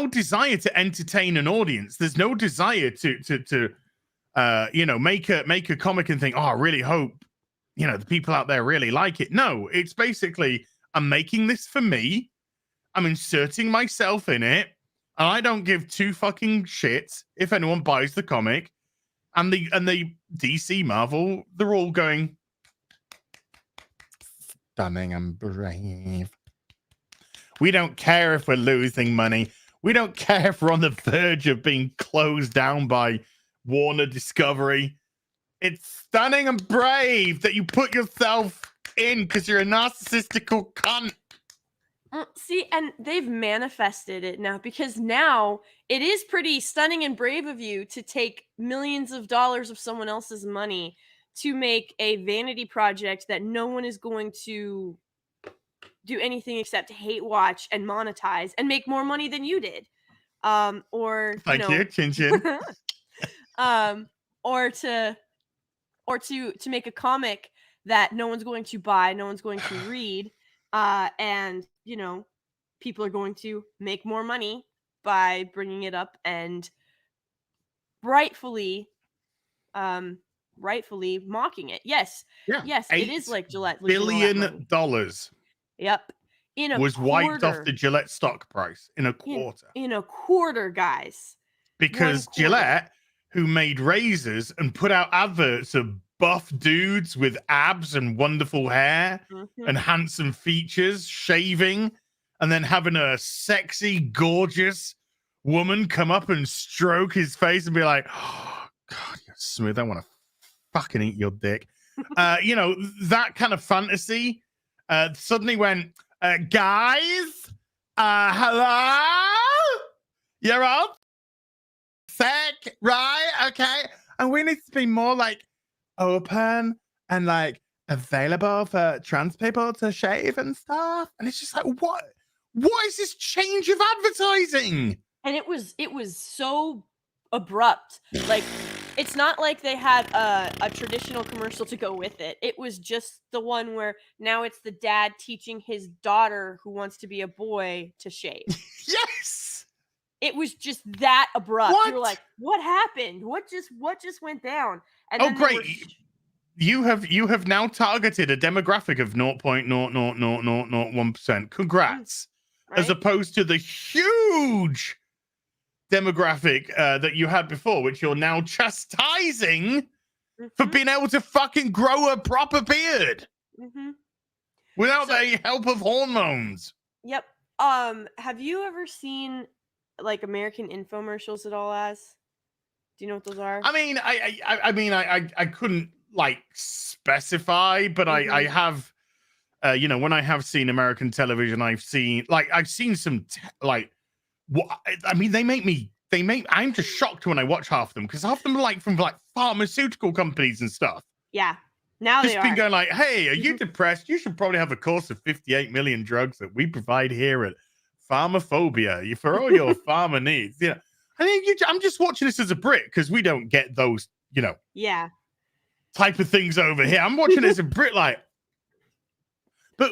desire to entertain an audience. There's no desire to make a comic and think, oh, I really hope, the people out there really like it. No, it's basically, I'm making this for me. I'm inserting myself in it, and I don't give two fucking shits if anyone buys the comic. And the DC Marvel, they're all going, stunning and brave. We don't care if we're losing money. We don't care if we're on the verge of being closed down by Warner Discovery. It's stunning and brave that you put yourself in because you're a narcissistical cunt. See, and they've manifested it now, because now it is pretty stunning and brave of you to take millions of dollars of someone else's money to make a vanity project that no one is going to do anything except hate watch and monetize and make more money than you did. Or thank you, Chin Chin. Or to make a comic that no one's going to buy, no one's going to read, and people are going to make more money by bringing it up and rightfully mocking it. Yes, it is like Gillette losing $8 billion. Yep, was wiped off the Gillette stock price in a quarter. In a quarter, guys. Because Gillette, who made razors and put out adverts of buff dudes with abs and wonderful hair and handsome features, shaving, and then having a sexy, gorgeous woman come up and stroke his face and be like, oh, God, you're smooth. I want to fucking eat your dick. That kind of fantasy suddenly went, guys, hello? You're all sick, right? Okay. And we need to be more like open and like available for trans people to shave and stuff. And it's just like, what is this change of advertising? And it was so abrupt. Like, it's not like they had a traditional commercial to go with it. It was just the one where now it's the dad teaching his daughter who wants to be a boy to shave. Yes. It was just that abrupt. What? You were like, what happened? What just went down? And oh, great. You have now targeted a demographic of 0.00001%. Congrats. Right? As opposed to the huge demographic that you had before, which you're now chastising for being able to fucking grow a proper beard without the help of hormones. Yep. Have you ever seen like American infomercials at all? Do you know what those are? I mean, I couldn't like specify, but I have, when I have seen American television, I've seen some I'm just shocked when I watch half of them, because half of them are from pharmaceutical companies and stuff. Yeah. Now just been going like, hey, are you depressed? You should probably have a course of 58 million drugs that we provide here at Pharmaphobia for all your pharma needs. Yeah. I mean, I'm just watching this as a Brit because we don't get those, type of things over here. I'm watching it as a Brit, but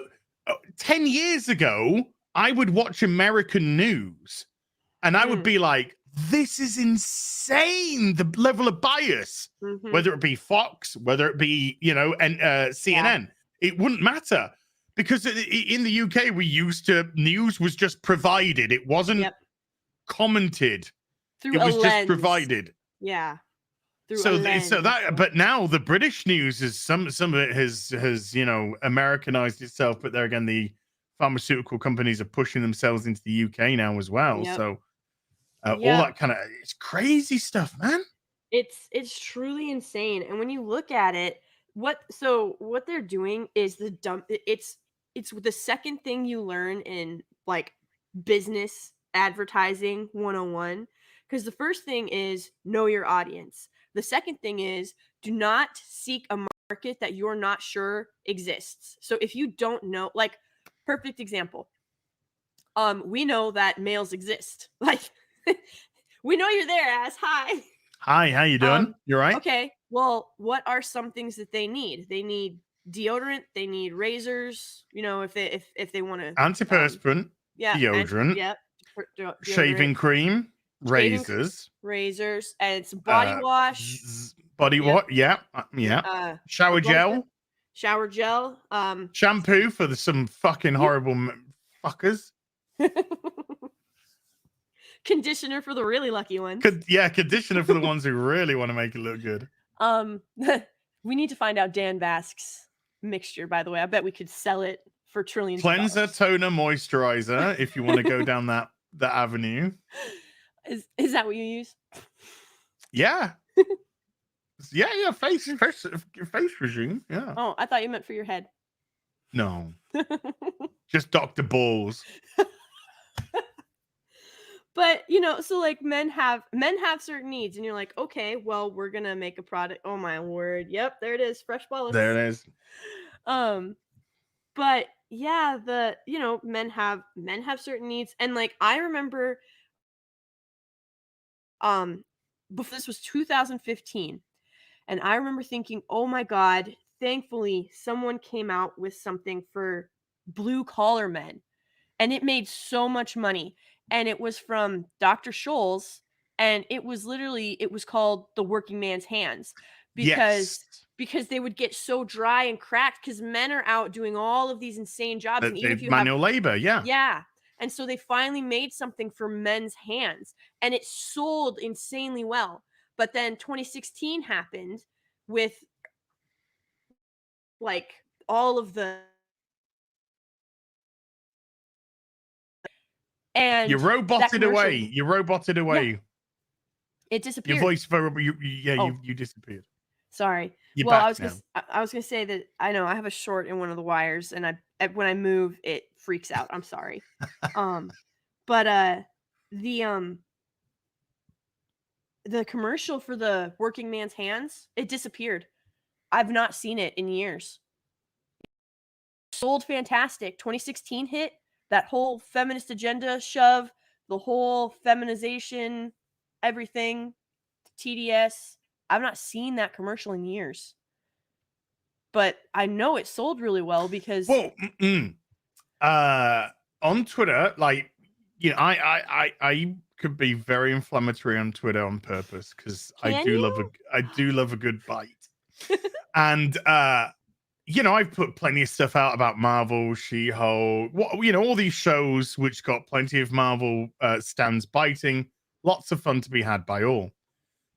10 years ago, I would watch American news and I would be like, this is insane, the level of bias, whether it be Fox, whether it be, CNN, it wouldn't matter, because in the UK, news was just provided. It wasn't commented. Through it was just lens. Provided. Yeah. But now the British news is some of it has Americanized itself, but there again, the pharmaceutical companies are pushing themselves into the UK now as well. So all that kind of, it's crazy stuff, man. It's truly insane. And when you look at it, what they're doing is it's it's the second thing you learn in like business advertising 101, because the first thing is know your audience. The second thing is do not seek a market that you're not sure exists. So if you don't know, like perfect example, we know that males exist. Like we know you're there, ass. Hi. Hi, how you doing? You right? Okay. Well, what are some things that they need? They need deodorant. They need razors. You know, if they want to Antiperspirant, yeah, deodorant, deodorant, shaving cream, shaving razors, razors, and some body wash. Body Yep. wash, yeah. Shower gel, shower gel, shampoo for some fucking horrible fuckers. Conditioner for the really lucky ones. Conditioner for the ones who really want to make it look good. We need to find out Dan Vasque's mixture, by the way. I bet we could sell it for trillions Cleanser, of dollars. toner, moisturizer, if you want to go down that avenue. Is that what you use? Yeah. Yeah, face regime. Yeah. Oh, I thought you meant for your head. No. Just Dr. Balls. But you know, so like men have certain needs, and you're like, okay, well, we're gonna make a product. Oh my word! Yep, there it is, fresh bollocks. There it is. But yeah, men have certain needs, and like I remember, before this was 2015, and I remember thinking, oh my god, thankfully someone came out with something for blue collar men, and it made so much money. And it was from Dr. Scholl's, and it was called the working man's hands, because they would get so dry and cracked because men are out doing all of these insane jobs, and even if you manual labor, yeah. And so they finally made something for men's hands, and it sold insanely well. But then 2016 happened with like all of the and you roboted away. You roboted away. Yeah. It disappeared. Your voice you disappeared. Sorry. You're well, back I was gonna say that I know I have a short in one of the wires, and when I move, it freaks out. I'm sorry. But the commercial for the working man's hands, it disappeared. I've not seen it in years. Sold fantastic. 2016 hit. That whole feminist agenda shove, the whole feminization, everything, TDS. I've not seen that commercial in years. But I know it sold really well because on Twitter, like, you know, I could be very inflammatory on Twitter on purpose because I do love a good bite. And you know, I've put plenty of stuff out about Marvel, She-Hulk, all these shows which got plenty of Marvel stands biting. Lots of fun to be had by all.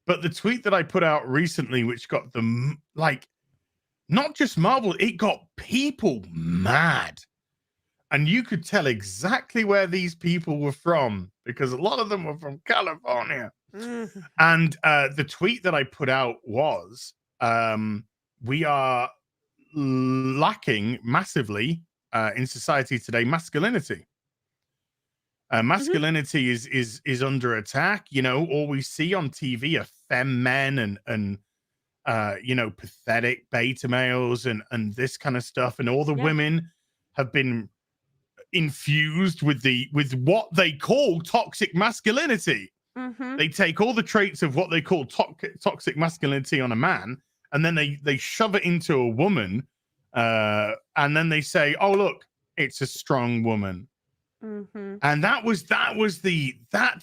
But the tweet that I put out recently, which got them, like, not just Marvel, it got people mad. And you could tell exactly where these people were from, because a lot of them were from California. And the tweet that I put out was, we are lacking massively in society today masculinity. Masculinity is under attack. You know, all we see on TV are femme men and you know, pathetic beta males and this kind of stuff, and all the women have been infused with what they call toxic masculinity. They take all the traits of what they call toxic masculinity on a man, and then they shove it into a woman, and then they say, "Oh, look, it's a strong woman." And that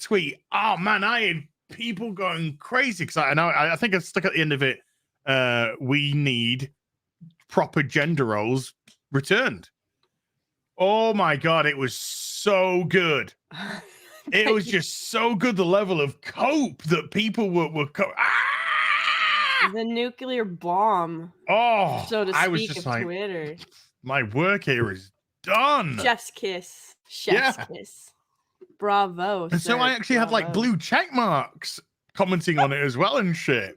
tweet. Oh man, I had people going crazy because I think I stuck at the end of it. We need proper gender roles returned. Oh my god, it was so good. It was just so good. The level of cope that people were the nuclear bomb. Oh, so to speak, I was just like, Twitter. My work here is done. Chef's kiss. Chef's kiss. Bravo. And so I actually had like blue check marks commenting on it as well and shit.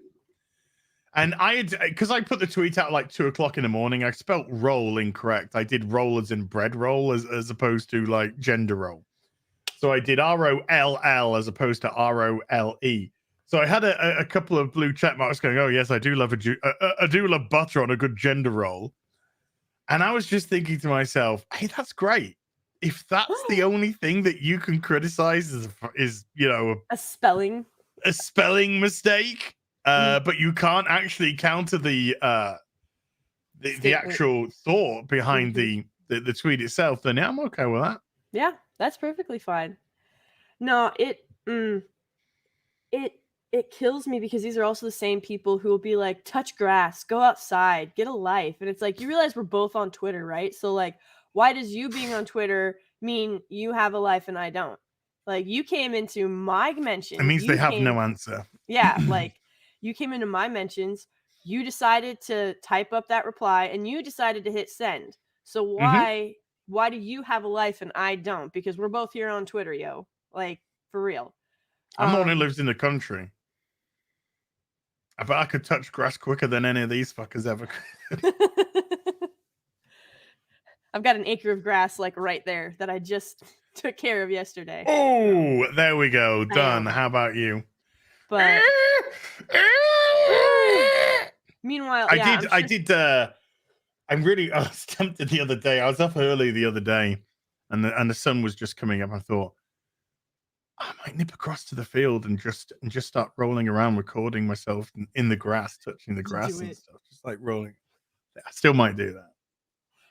And I had, because I put the tweet out like 2:00 in the morning, I spelt roll incorrect. I did roll as in bread roll as opposed to like gender roll. So I did ROLL as opposed to ROLE. So I had a couple of blue check marks going, oh, yes, I do love I do love butter on a good gender roll. And I was just thinking to myself, hey, that's great. If that's the only thing that you can criticize is you know, A spelling mistake, but you can't actually counter the actual thought behind the tweet itself, then yeah, I'm okay with that. Yeah, that's perfectly fine. No, it kills me because these are also the same people who will be like, touch grass, go outside, get a life. And it's like, you realize we're both on Twitter, right? So like, why does you being on Twitter mean you have a life and I don't? Like, you came into my mentions. It means they have no answer. Yeah, like you came into my mentions, you decided to type up that reply, and you decided to hit send. So why do you have a life and I don't? Because we're both here on Twitter, yo. Like, for real. I'm the one who lives in the country. I bet I could touch grass quicker than any of these fuckers ever could. I've got an acre of grass like right there that I just took care of yesterday. Oh, there we go. Done. How about you? But meanwhile, I was tempted the other day. I was up early the other day and the sun was just coming up. I thought, I might nip across to the field and just start rolling around, recording myself in the grass, touching the grass and stuff, just like rolling. I still might do that.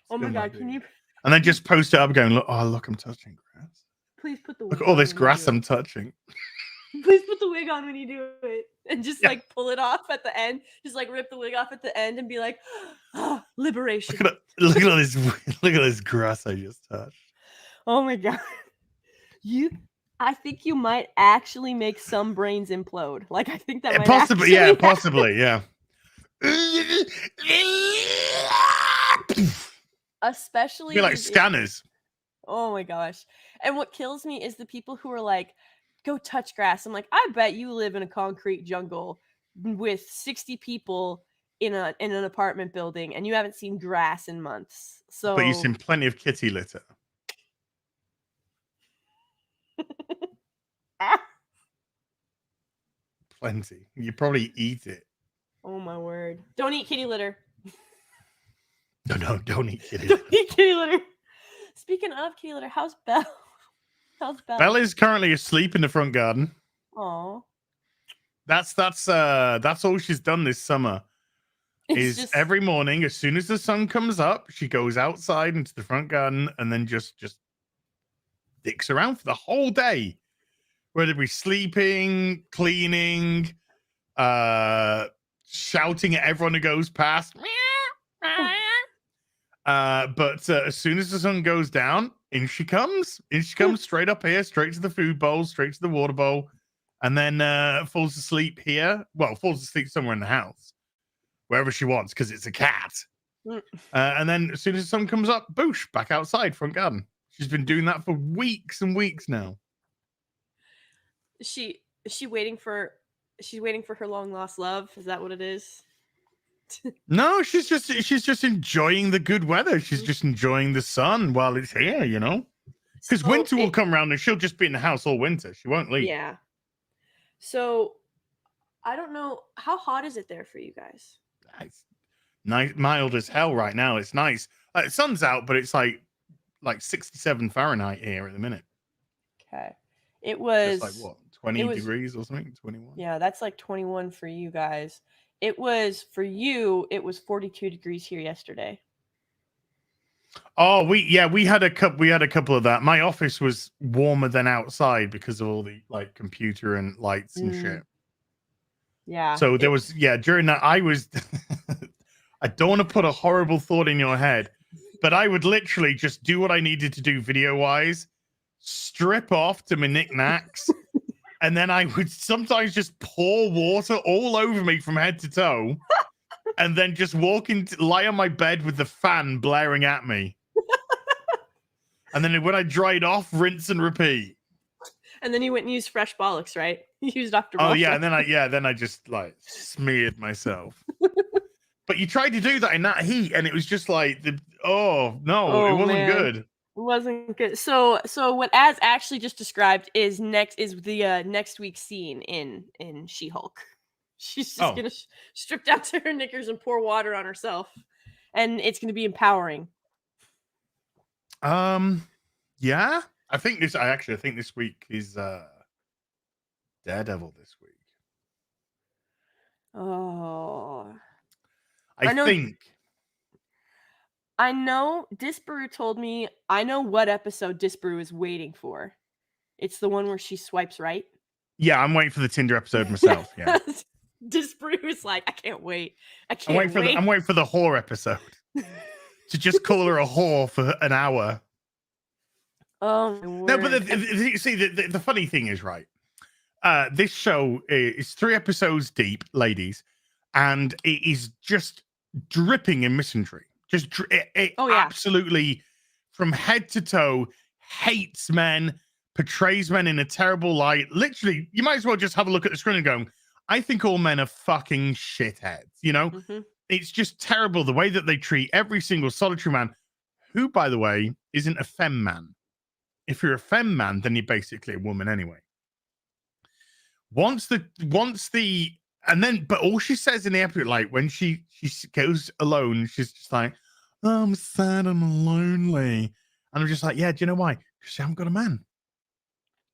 Oh my god, can you? And then just post it up, going, look, I'm touching grass. Please put the look at all this grass I'm touching. Please put the wig on when you do it, and just like pull it off at the end. Just like rip the wig off at the end and be like, oh, liberation. Look at this grass I just touched. Oh my god, I think you might actually make some brains implode. Like, I think that might possibly, yeah. Especially like scanners. Oh my gosh. And what kills me is the people who are like, go touch grass. I'm like, I bet you live in a concrete jungle with 60 people in an apartment building and you haven't seen grass in months. So, but you've seen plenty of kitty litter. Plenty. You probably eat it. Oh my word. Don't eat kitty litter. No, don't eat kitty litter. Don't eat kitty litter. Speaking of kitty litter, how's Belle? How's Belle? Belle is currently asleep in the front garden. Aw. That's all she's done this summer. Every morning, as soon as the sun comes up, she goes outside into the front garden and then just dicks around for the whole day. Whether it be sleeping, cleaning, shouting at everyone who goes past. But as soon as the sun goes down, in she comes. In she comes straight up here, straight to the food bowl, straight to the water bowl, and then falls asleep here. Well, falls asleep somewhere in the house, wherever she wants, because it's a cat. And then as soon as the sun comes up, boosh, back outside, front garden. She's been doing that for weeks and weeks now. Is she waiting for her long lost love? Is that what it is? No, she's just enjoying the good weather. She's just enjoying the sun while it's here, you know. Because winter will come around and she'll just be in the house all winter. She won't leave. Yeah. So I don't know, how hot is it there for you guys? It's nice, mild as hell right now. It's nice. The sun's out, but it's like 67 Fahrenheit here at the minute. Okay. It was like what, 20 degrees or something? 21. Yeah, that's like 21 for you guys. It was 42 degrees here yesterday. Oh, we had a couple of that. My office was warmer than outside because of all the like computer and lights and shit. Yeah. So there was during that I was I don't want to put a horrible thought in your head, but I would literally just do what I needed to do video wise, strip off to my knickknacks. And then I would sometimes just pour water all over me from head to toe, and then just lie on my bed with the fan blaring at me. And then when I dried off, rinse and repeat. And then he went and used fresh bollocks, right? He used Dr. Oh Ball yeah, Fresh. and then I just like smeared myself. But you tried to do that in that heat, and it was just like it wasn't man. good. It wasn't good. So what Az actually just described is the next week's scene in She-Hulk. She's just gonna strip down to her knickers and pour water on herself, and it's gonna be empowering. Yeah, I think this week is Daredevil this week. Oh, I know Disparu told me. I know what episode Disparu is waiting for. It's the one where she swipes right. Yeah, I'm waiting for the Tinder episode myself. Yeah, Disparu is like, I can't wait. I'm waiting for the whore episode to just call her a whore for an hour. Oh no, but the funny thing is, right? This show is 3 episodes deep, ladies, and it is just dripping in misandry. Just absolutely, from head to toe, hates men, portrays men in a terrible light. Literally, you might as well just have a look at the screen and go, I think all men are fucking shitheads. You know, It's just terrible the way that they treat every single solitary man, who, by the way, isn't a femme man. If you're a femme man, then you're basically a woman anyway. But all she says in the episode, like when she goes alone, she's just like, oh, I'm sad and lonely. And I'm just like, yeah, do you know why? Because you haven't got a man.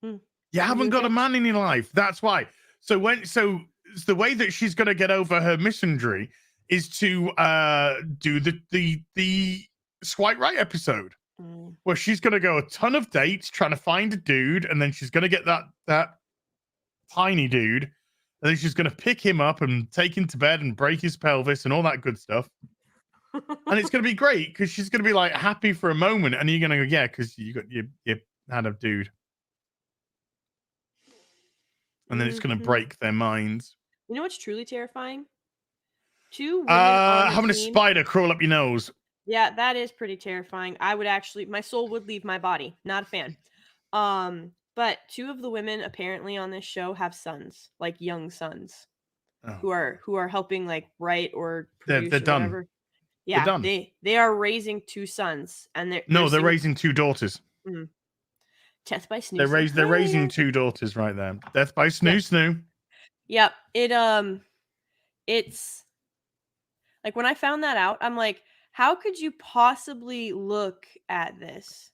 You haven't got a man in your life. That's why. So the way that she's gonna get over her misandry is to do the swipe right episode. Where she's gonna go a ton of dates trying to find a dude, and then she's gonna get that tiny dude, and then she's gonna pick him up and take him to bed and break his pelvis and all that good stuff. And it's gonna be great because she's gonna be like happy for a moment, and you're gonna go, yeah, because you had a dude, and then it's gonna break their minds. You know what's truly terrifying? 2 women on having a spider crawl up your nose. Yeah, that is pretty terrifying. My soul would leave my body. Not a fan. But 2 of the women apparently on this show have sons, like young sons, who are helping like write or produce they're or done. Whatever. Yeah, they're done. They are raising 2 sons, and they're raising 2 daughters. Death by Snoo. They're raising 2 daughters right there. Death by Snoo. Yep. It's like when I found that out, I'm like, how could you possibly look at this?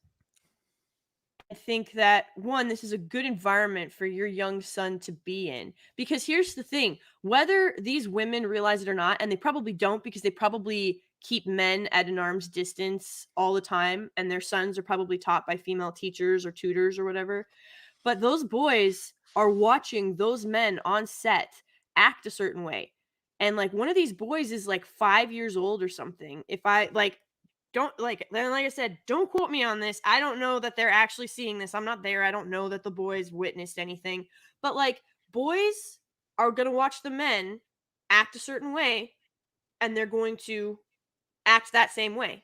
I think that, one, this is a good environment for your young son to be in. Because here's the thing, whether these women realize it or not, and they probably don't because they probably keep men at an arm's distance all the time, and their sons are probably taught by female teachers or tutors or whatever. But those boys are watching those men on set act a certain way. And like one of these boys is like 5 years old or something. If I like I said, don't quote me on this. I don't know that they're actually seeing this. I'm not there. I don't know that the boys witnessed anything. But like boys are going to watch the men act a certain way, and they're going to act that same way.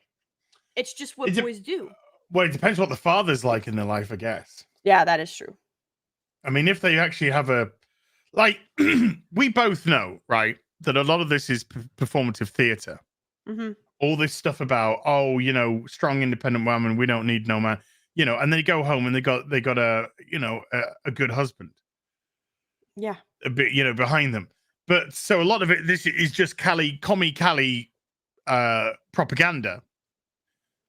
It's just what boys do. Well, it depends what the father's like in their life, I guess. Yeah, that is true. I mean, if they actually have we both know, right, that a lot of this is performative theater. All this stuff about, strong, independent woman, we don't need no man, and they go home and they got a good husband. Yeah. A bit, behind them. But so a lot of this is just commie Callie propaganda.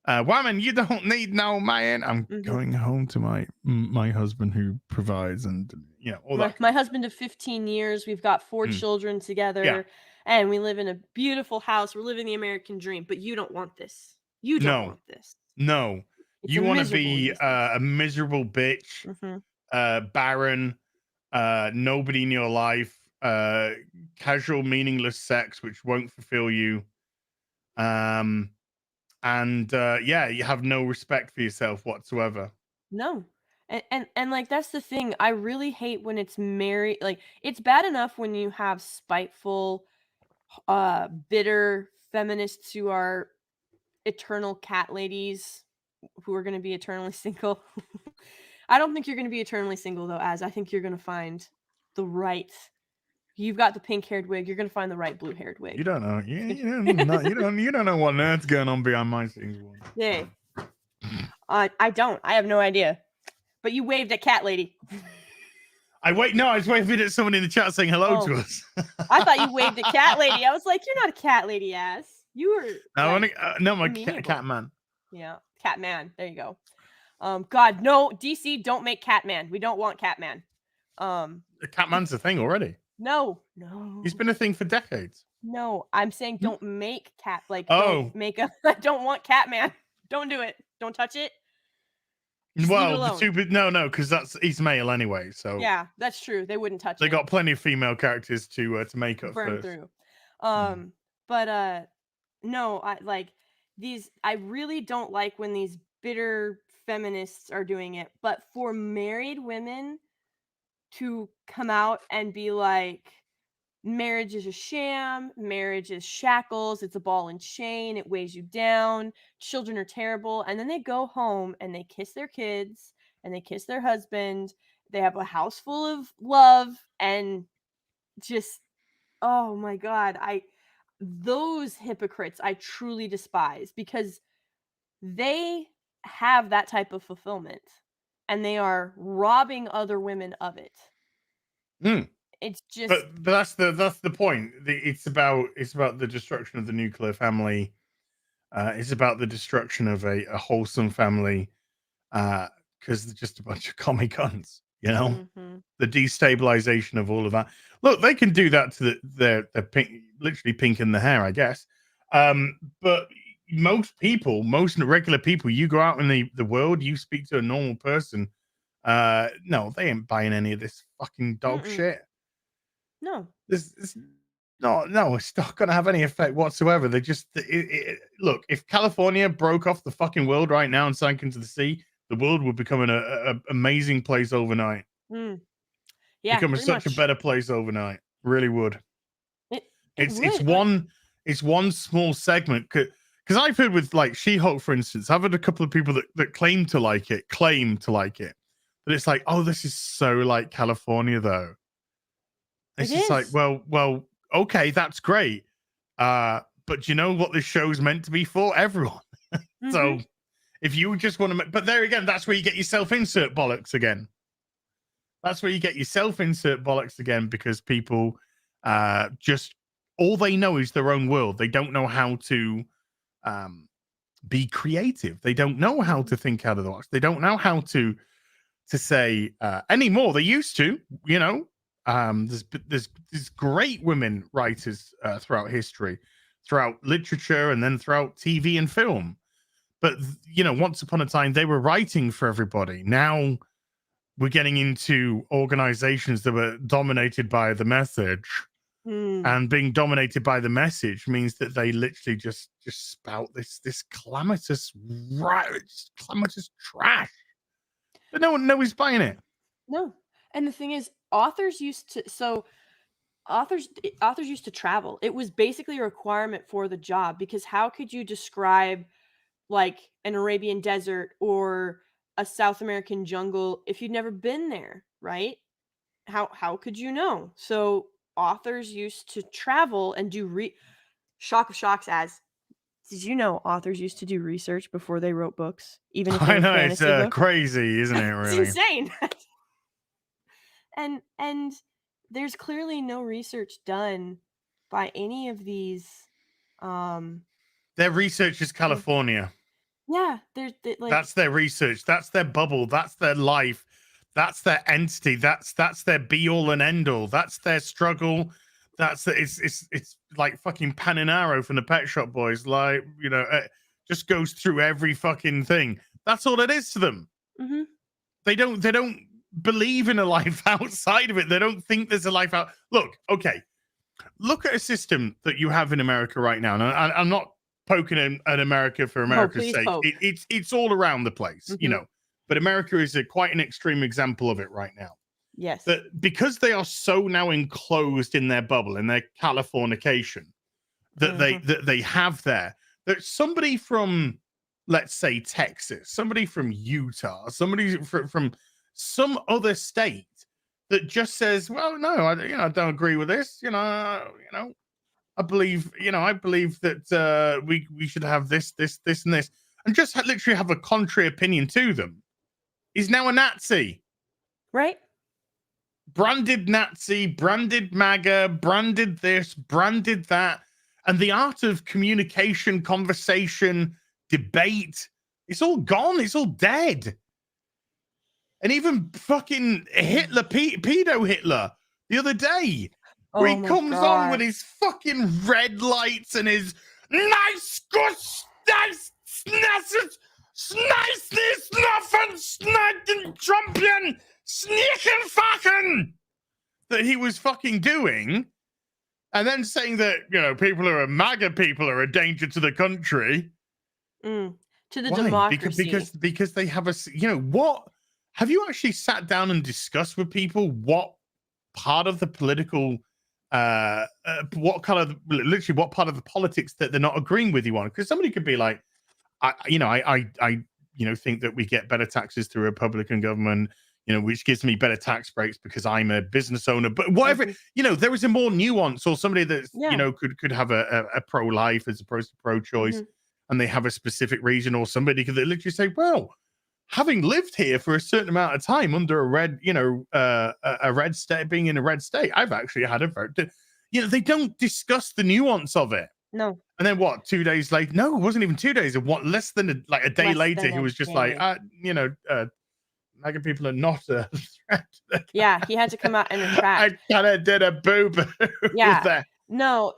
Woman, you don't need no man. I'm going home to my husband who provides, and all that. My husband of 15 years. We've got 4 children together, and we live in a beautiful house. We're living the American dream. But you don't want this. You don't want this. No, you want to be a miserable bitch, barren, nobody in your life, casual, meaningless sex which won't fulfill you. You have no respect for yourself whatsoever. No. And like that's the thing. I really hate when it's married. Like it's bad enough when you have spiteful, bitter feminists who are eternal cat ladies who are going to be eternally single. I don't think you're going to be eternally single though, I think you're going to find the right. You've got the pink-haired wig. You're going to find the right blue-haired wig. You don't know. You don't know what nerd's going on behind my scenes. Yeah. I don't. I have no idea. But you waved at cat lady. I was waving at someone in the chat saying hello to us. I thought you waved at cat lady. I was like, you're not a cat lady ass. You were. No, my cat man. Yeah, cat man. There you go. God, no, DC, don't make Catman. We don't want Catman. Catman's a thing already. No. He's been a thing for decades. No, I'm saying don't make cat. Like, don't make a. I don't want Catman. Don't do it. Don't touch it. Well, no, because he's male anyway. So yeah, that's true. They wouldn't touch. They got plenty of female characters to make up burn first. through. But no, I like these. I really don't like when these bitter feminists are doing it. But for married women to come out and be like, marriage is a sham, marriage is shackles, it's a ball and chain, it weighs you down, children are terrible, and then they go home and they kiss their kids and they kiss their husband, they have a house full of love, and just, oh my God, those hypocrites I truly despise, because they have that type of fulfillment and they are robbing other women of it. It's just, but that's the point. It's about the destruction of the nuclear family. It's about the destruction of a wholesome family, because they're just a bunch of commie cunts, you know. The destabilization of all of that. Look, they can do that to their pink, literally pink in the hair, I guess. But most regular people, you go out in the world, you speak to a normal person, no, they ain't buying any of this fucking dog shit. No. It's not going to have any effect whatsoever. They just look. If California broke off the fucking world right now and sank into the sea, the world would become an amazing place overnight. Yeah, become such a better place overnight. Really would. It's one small segment, because I've heard with like She-Hulk, for instance. I've had a couple of people that claim to like it, but it's like, oh, this is so like California though. It's just like, well, okay, that's great. But you know what this show's meant to be for? Everyone. So if you just want to, but there again, that's where you get your self-insert bollocks again. Because people just, all they know is their own world. They don't know how to be creative. They don't know how to think out of the box. They don't know how to say anymore. They used to, you know. There's great women writers throughout history, throughout literature, and then throughout TV and film. But you know, once upon a time they were writing for everybody. Now we're getting into organizations that were dominated by the message, and being dominated by the message means that they literally just spout this calamitous trash. But nobody's buying it. No. And the thing is, authors used to travel. It was basically a requirement for the job, because how could you describe like an Arabian desert or a South American jungle if you'd never been there, right? How could you know? So authors used to travel and do shock of shocks. Did you know authors used to do research before they wrote books? Even if I know, it's crazy, isn't it? Really, it's insane. And there's clearly no research done by any of these. Their research is California. Yeah, like, that's their research. That's their bubble. That's their life. That's their entity. That's their be all and end all. That's their struggle. It's like fucking Paninaro from the Pet Shop Boys. Like, you know, just goes through every fucking thing. That's all it is to them. They don't believe in a life outside of it. They don't think there's a life out. Look at a system that you have in America right now. And I'm not poking at America for America's sake. It's all around the place, you know. But America is quite an extreme example of it right now. Yes. That because they are so now enclosed in their bubble, in their Californication, that they have there, that somebody from, let's say, Texas, somebody from Utah, somebody from some other state that just says, well, no, I don't agree with this. I believe that we should have this, and this, and just literally have a contrary opinion to them, is now a Nazi. Right? Branded Nazi, branded MAGA, branded this, branded that. And the art of communication, conversation, debate, it's all gone. It's all dead. And even fucking Hitler, pedo Hitler, the other day, where he comes on with his fucking red lights and his nice, niceness, nothing, snagging, champion, sneaking fucking that he was fucking doing, and then saying that, people who are MAGA people are a danger to the country. To the Why? democracy. Because they have what? Have you actually sat down and discussed with people what part of the political, what part of the politics that they're not agreeing with you on? Because somebody could be like, I think that we get better taxes through a Republican government, which gives me better tax breaks because I'm a business owner. But whatever, there is a more nuance, or somebody that's, could have a pro-life as opposed to pro-choice, and they have a specific reason, or somebody could literally say, well, having lived here for a certain amount of time under a red, a red state, being in a red state, I've actually had a vote. They don't discuss the nuance of it. No. And then what? 2 days later? No, it wasn't even 2 days. And what? Less than a day later, he was just like, MAGA people are not a threat. Yeah, he had to come out and retract. I kind of did a boo-boo. Yeah. With that. No,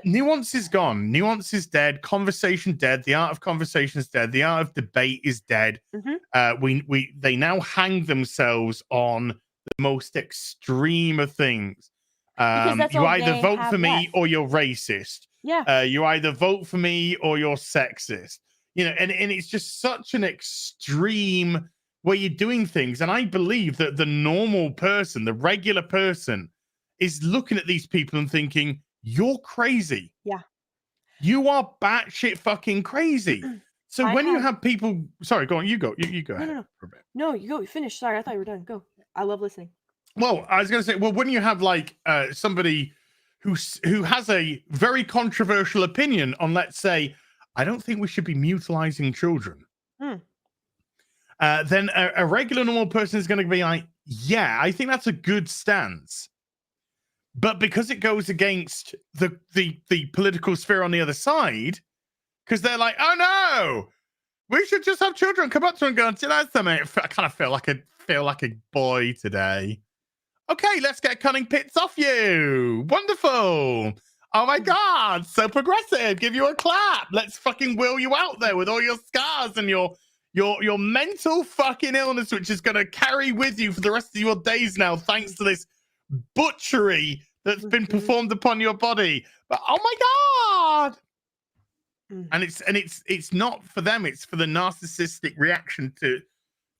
nuance is gone. Nuance is dead. Conversation dead. The art of conversation is dead. The art of debate is dead. They now hang themselves on the most extreme of things. You either vote for me or you're racist. Yeah. You either vote for me or you're sexist. And it's just such an extreme way you're doing things. And I believe that the normal person, the regular person, is looking at these people and thinking, you're crazy. Yeah. You are batshit fucking crazy. So you have people, sorry, go on, you go ahead. No, you go, finish. Sorry, I thought you were done. Go. I love listening. Well, I was going to say, when you have like somebody who has a very controversial opinion on, let's say, I don't think we should be mutilizing children. Then a regular normal person is going to be like, yeah, I think that's a good stance. But because it goes against the political sphere on the other side, because they're like, oh no, we should just have children come up to and go, do you know something? I kind of feel like a boy today. Okay, let's get cunning pits off you. Wonderful. Oh my God, so progressive. Give you a clap. Let's fucking wheel you out there with all your scars and your mental fucking illness, which is going to carry with you for the rest of your days now, thanks to this butchery that's been performed upon your body. But oh my God. And it's not for them, it's for the narcissistic reaction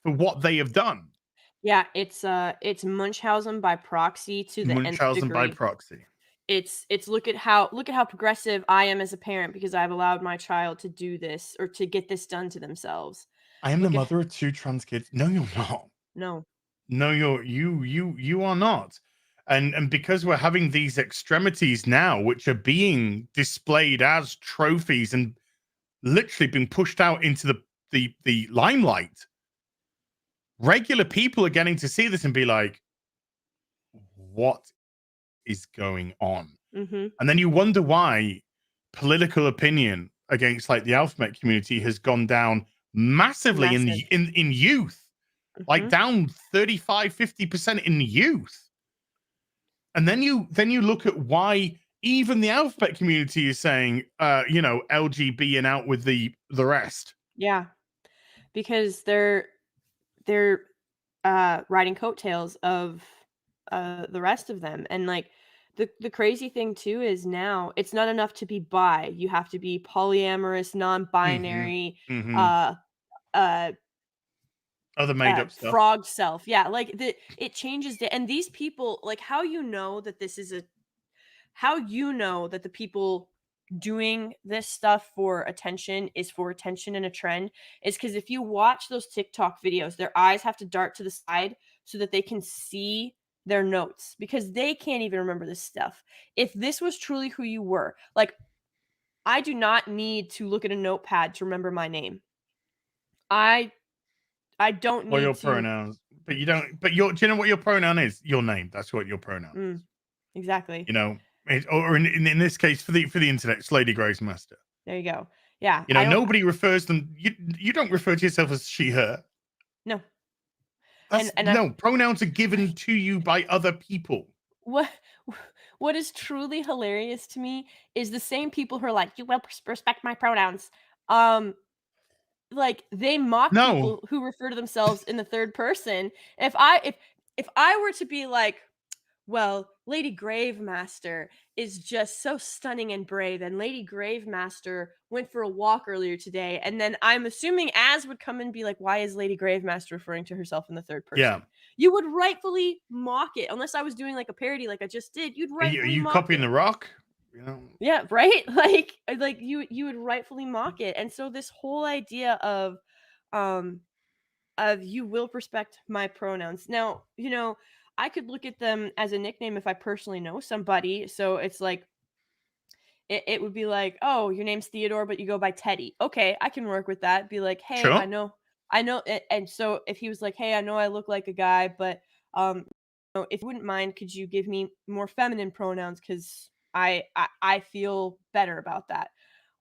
for what they have done. Yeah, it's Munchausen by proxy to the nth degree. Munchausen by proxy. It's look at how progressive I am as a parent because I've allowed my child to do this or to get this done to themselves. I am the mother of 2 trans kids. No, you're not. No, you are not. And because we're having these extremities now, which are being displayed as trophies and literally being pushed out into the limelight, regular people are getting to see this and be like, what is going on? And then you wonder why political opinion against like the alphabet community has gone down massively in youth, like down 35-50% in youth. And then you look at why even the alphabet community is saying, LGB and out with the rest. Yeah, because they're riding coattails of the rest of them. And like the crazy thing too is now it's not enough to be bi. You have to be polyamorous, non-binary, other made up stuff. Frog self. Yeah, like it changes and these people, like how you know that the people doing this stuff for attention is for attention and a trend is because if you watch those TikTok videos, their eyes have to dart to the side so that they can see their notes because they can't even remember this stuff. If this was truly who you were, like I do not need to look at a notepad to remember my name. I don't Or your need to. pronouns, but you don't. But do you know what your pronoun is? Your name. That's what your pronoun is. Exactly. You know, or in this case for the internet, it's Lady Grace Master. There you go. Yeah. You know, nobody refers them. You don't refer to yourself as she, her. No. That's, no, pronouns are given to you by other people. What is truly hilarious to me is the same people who are like, you will respect my pronouns. Like they mock people who refer to themselves in the third person. If I were to be like, well, Lady Gravemaster is just so stunning and brave, and Lady Gravemaster went for a walk earlier today, and then I'm assuming Az would come and be like, why is Lady Gravemaster referring to herself in the third person? Yeah. You would rightfully mock it, unless I was doing like a parody like I just did. You'd rightfully Are you mock copying it. The Rock? You know? Yeah, right? Like you would rightfully mock it. And so this whole idea of you will respect my pronouns. Now, you know, I could look at them as a nickname if I personally know somebody. So it's like it would be like, oh, your name's Theodore, but you go by Teddy. Okay, I can work with that. Be like, hey, Sure. I know. And so if he was like, hey, I know I look like a guy, but if you wouldn't mind, could you give me more feminine pronouns? Because I feel better about that.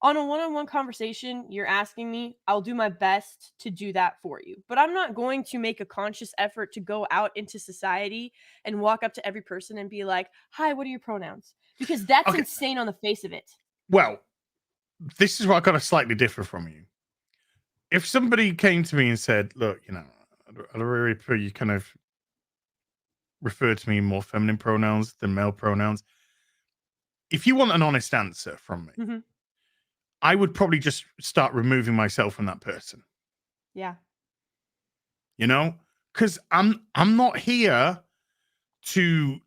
On a one-on-one conversation, you're asking me, I'll do my best to do that for you. But I'm not going to make a conscious effort to go out into society and walk up to every person and be like, hi, what are your pronouns? Because that's insane on the face of it. Well, this is where I got to slightly differ from you. If somebody came to me and said, look, you know, I'd really prefer you kind of refer to me in more feminine pronouns than male pronouns. If you want an honest answer from me, I would probably just start removing myself from that person. Yeah. You know, because I'm not here to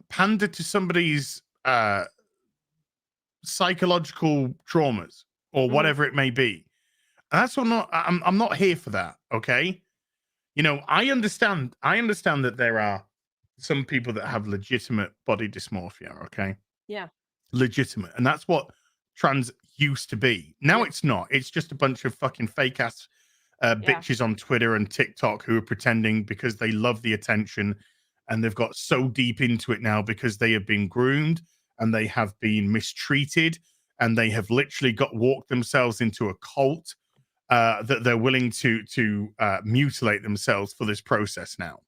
pander to somebody's psychological traumas or whatever it may be. And that's what I'm not here for that. Okay. You know, I understand that there are some people that have legitimate body dysmorphia. Okay. Yeah. Legitimate. And that's what trans used to be. Now it's not. It's just a bunch of fucking fake ass bitches on Twitter and TikTok who are pretending because they love the attention, and they've got so deep into it now because they have been groomed and they have been mistreated and they have literally walked themselves into a cult that they're willing to mutilate themselves for this process now.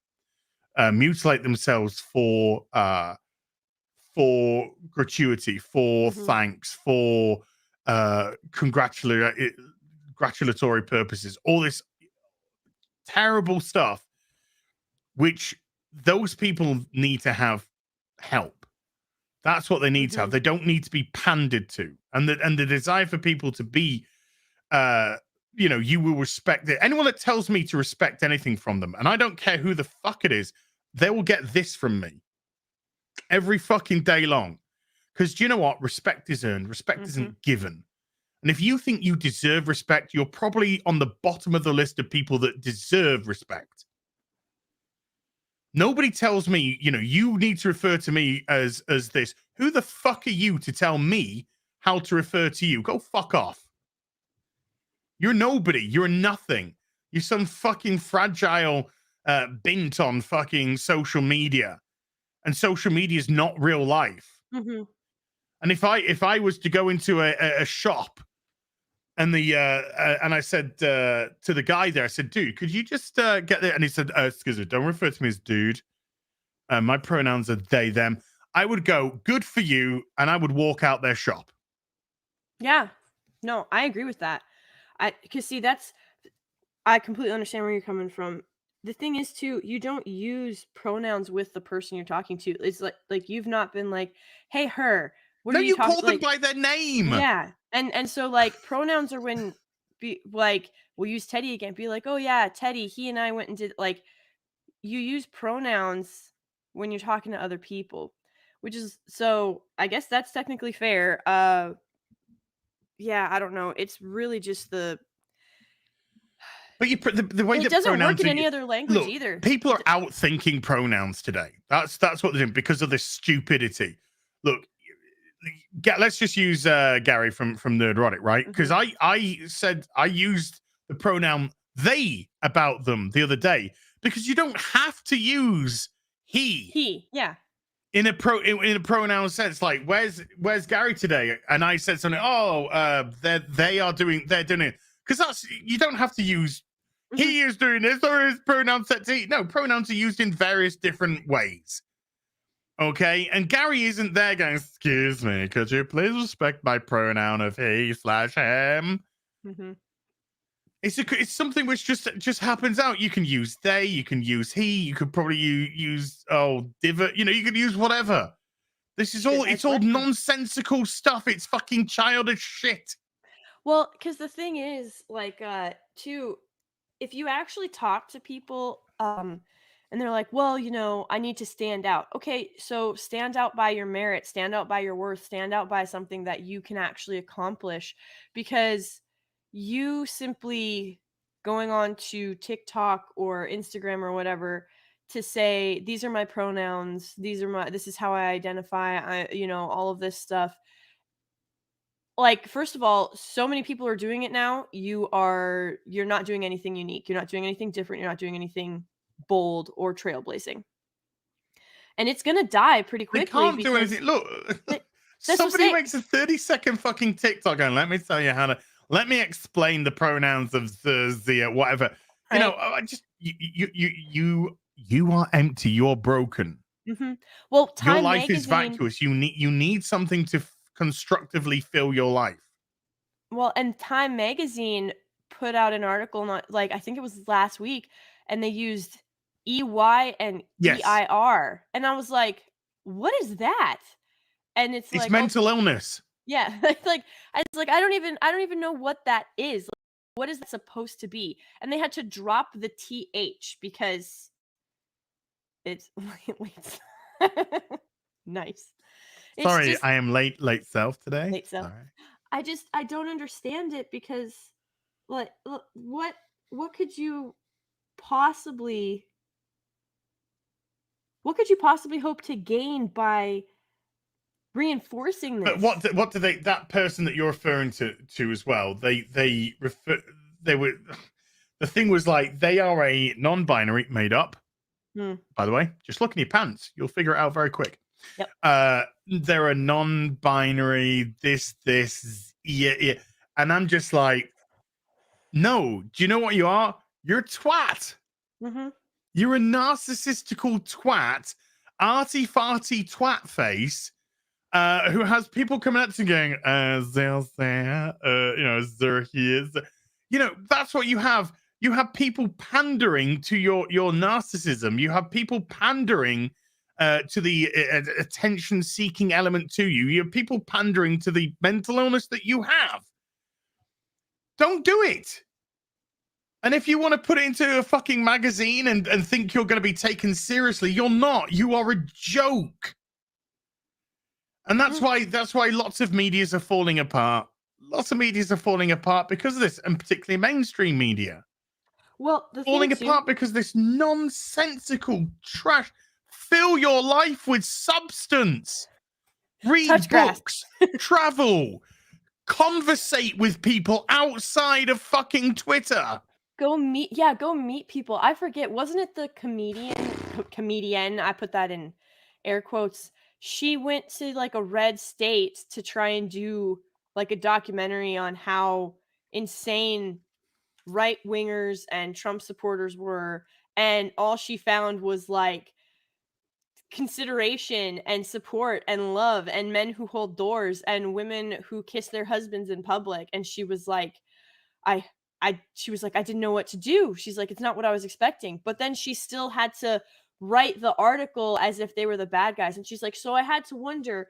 Mutilate themselves for gratuity, for thanks, for congratulatory purposes, all this terrible stuff, which those people need to have help. That's what they need to have. They don't need to be pandered to. And the desire for people to be, you know, you will respect it. Anyone that tells me to respect anything from them, and I don't care who the fuck it is, they will get this from me every fucking day long. Because do you know what? Respect is earned. Respect isn't given. And if you think you deserve respect, you're probably on the bottom of the list of people that deserve respect. Nobody tells me, you know, you need to refer to me as this. Who the fuck are you to tell me how to refer to you? Go fuck off. You're nobody. You're nothing. You're some fucking fragile bint on fucking social media. And social media is not real life. And if I was to go into a shop and and I said to the guy there, I said, dude, could you just get there? And he said, excuse me, don't refer to me as dude. My pronouns are they, them. I would go, good for you. And I would walk out their shop. Yeah. No, I agree with that. Because see, I completely understand where you're coming from. The thing is too, you don't use pronouns with the person you're talking to. It's like you've not been like, hey, her. What no, are you call them by their name. Yeah. And so like pronouns are when we'll use Teddy again. Be like, oh yeah, Teddy, he and I went and did, like, you use pronouns when you're talking to other people. which is so I guess that's technically fair. Yeah, I don't know. It's really just But the way it that doesn't work pronouns in are any other language look, either. people are out thinking pronouns today. That's what they're doing because of this stupidity. Look, let's just use Gary from Nerdrotic, right? Because I said I used the pronoun they about them the other day because you don't have to use he Yeah. in a pronoun sense. Like where's Gary today? And I said something. Oh, they're doing it because that's you don't have to use he is doing this or his pronoun set to he. No, pronouns are used in various different ways. Okay, and Gary isn't there going, excuse me, could you please respect my pronoun of he/him? It's something which just happens out. You can use they, you can use he, you could probably use divot, you could use whatever. This is all nonsensical stuff. It's fucking childish shit. Well, because the thing is, like, too, if you actually talk to people, and they're like, well, I need to stand out. Okay, so stand out by your merit, stand out by your worth, stand out by something that you can actually accomplish, because you simply going on to TikTok or Instagram or whatever to say these are my pronouns, this is how I identify, all of this stuff. Like, first of all, so many people are doing it now. You're not doing anything unique. You're not doing anything different. You're not doing anything bold or trailblazing. And it's gonna die pretty They quickly can't do because anything. Look, that's what somebody makes a 30-second fucking TikTok and let me tell you let me explain the pronouns of the whatever. You know, I just you are empty. You're broken. Well, Your Time life is Magazine, vacuous. You need something to constructively fill your life. well, and Time Magazine put out an article, not like I think it was last week, and they used EY and Yes. EIR, and I was like, "What is that?" And it's It's like mental illness. yeah, I don't even know what that is. Like, what is that supposed to be? And they had to drop the TH because it's wait. Nice. It's Sorry, just I am late self today. late self. Sorry. I don't understand it because like what could you possibly hope to gain by reinforcing this? But what do they? That person that you're referring to as well. They were. The thing was like they are a non-binary made up. By the way, just look in your pants. You'll figure it out very quick. Yep. They're a non-binary. This yeah. And I'm just like, no. Do you know what you are? You're a twat. You're a narcissistical twat, arty-farty twat face. Who has people coming up to going, there, he is. That's what you have. You have people pandering to your narcissism. You have people pandering to the attention-seeking element to you. You have people pandering to the mental illness that you have. Don't do it. And if you want to put it into a fucking magazine and think you're going to be taken seriously, you're not. You are a joke. And that's why lots of medias are falling apart. Lots of medias are falling apart because of this, and particularly mainstream media. Well, falling apart because this nonsensical trash. Fill your life with substance. Read books, travel, conversate with people outside of fucking Twitter. Go meet people. I forget, wasn't it the comedian? I put that in air quotes. She went to like a red state to try and do like a documentary on how insane right wingers and Trump supporters were, and all she found was like consideration and support and love and men who hold doors and women who kiss their husbands in public. And she was like, I didn't know what to do. She's like, it's not what I was expecting. But then she still had to write the article as if they were the bad guys. And she's like, so I had to wonder,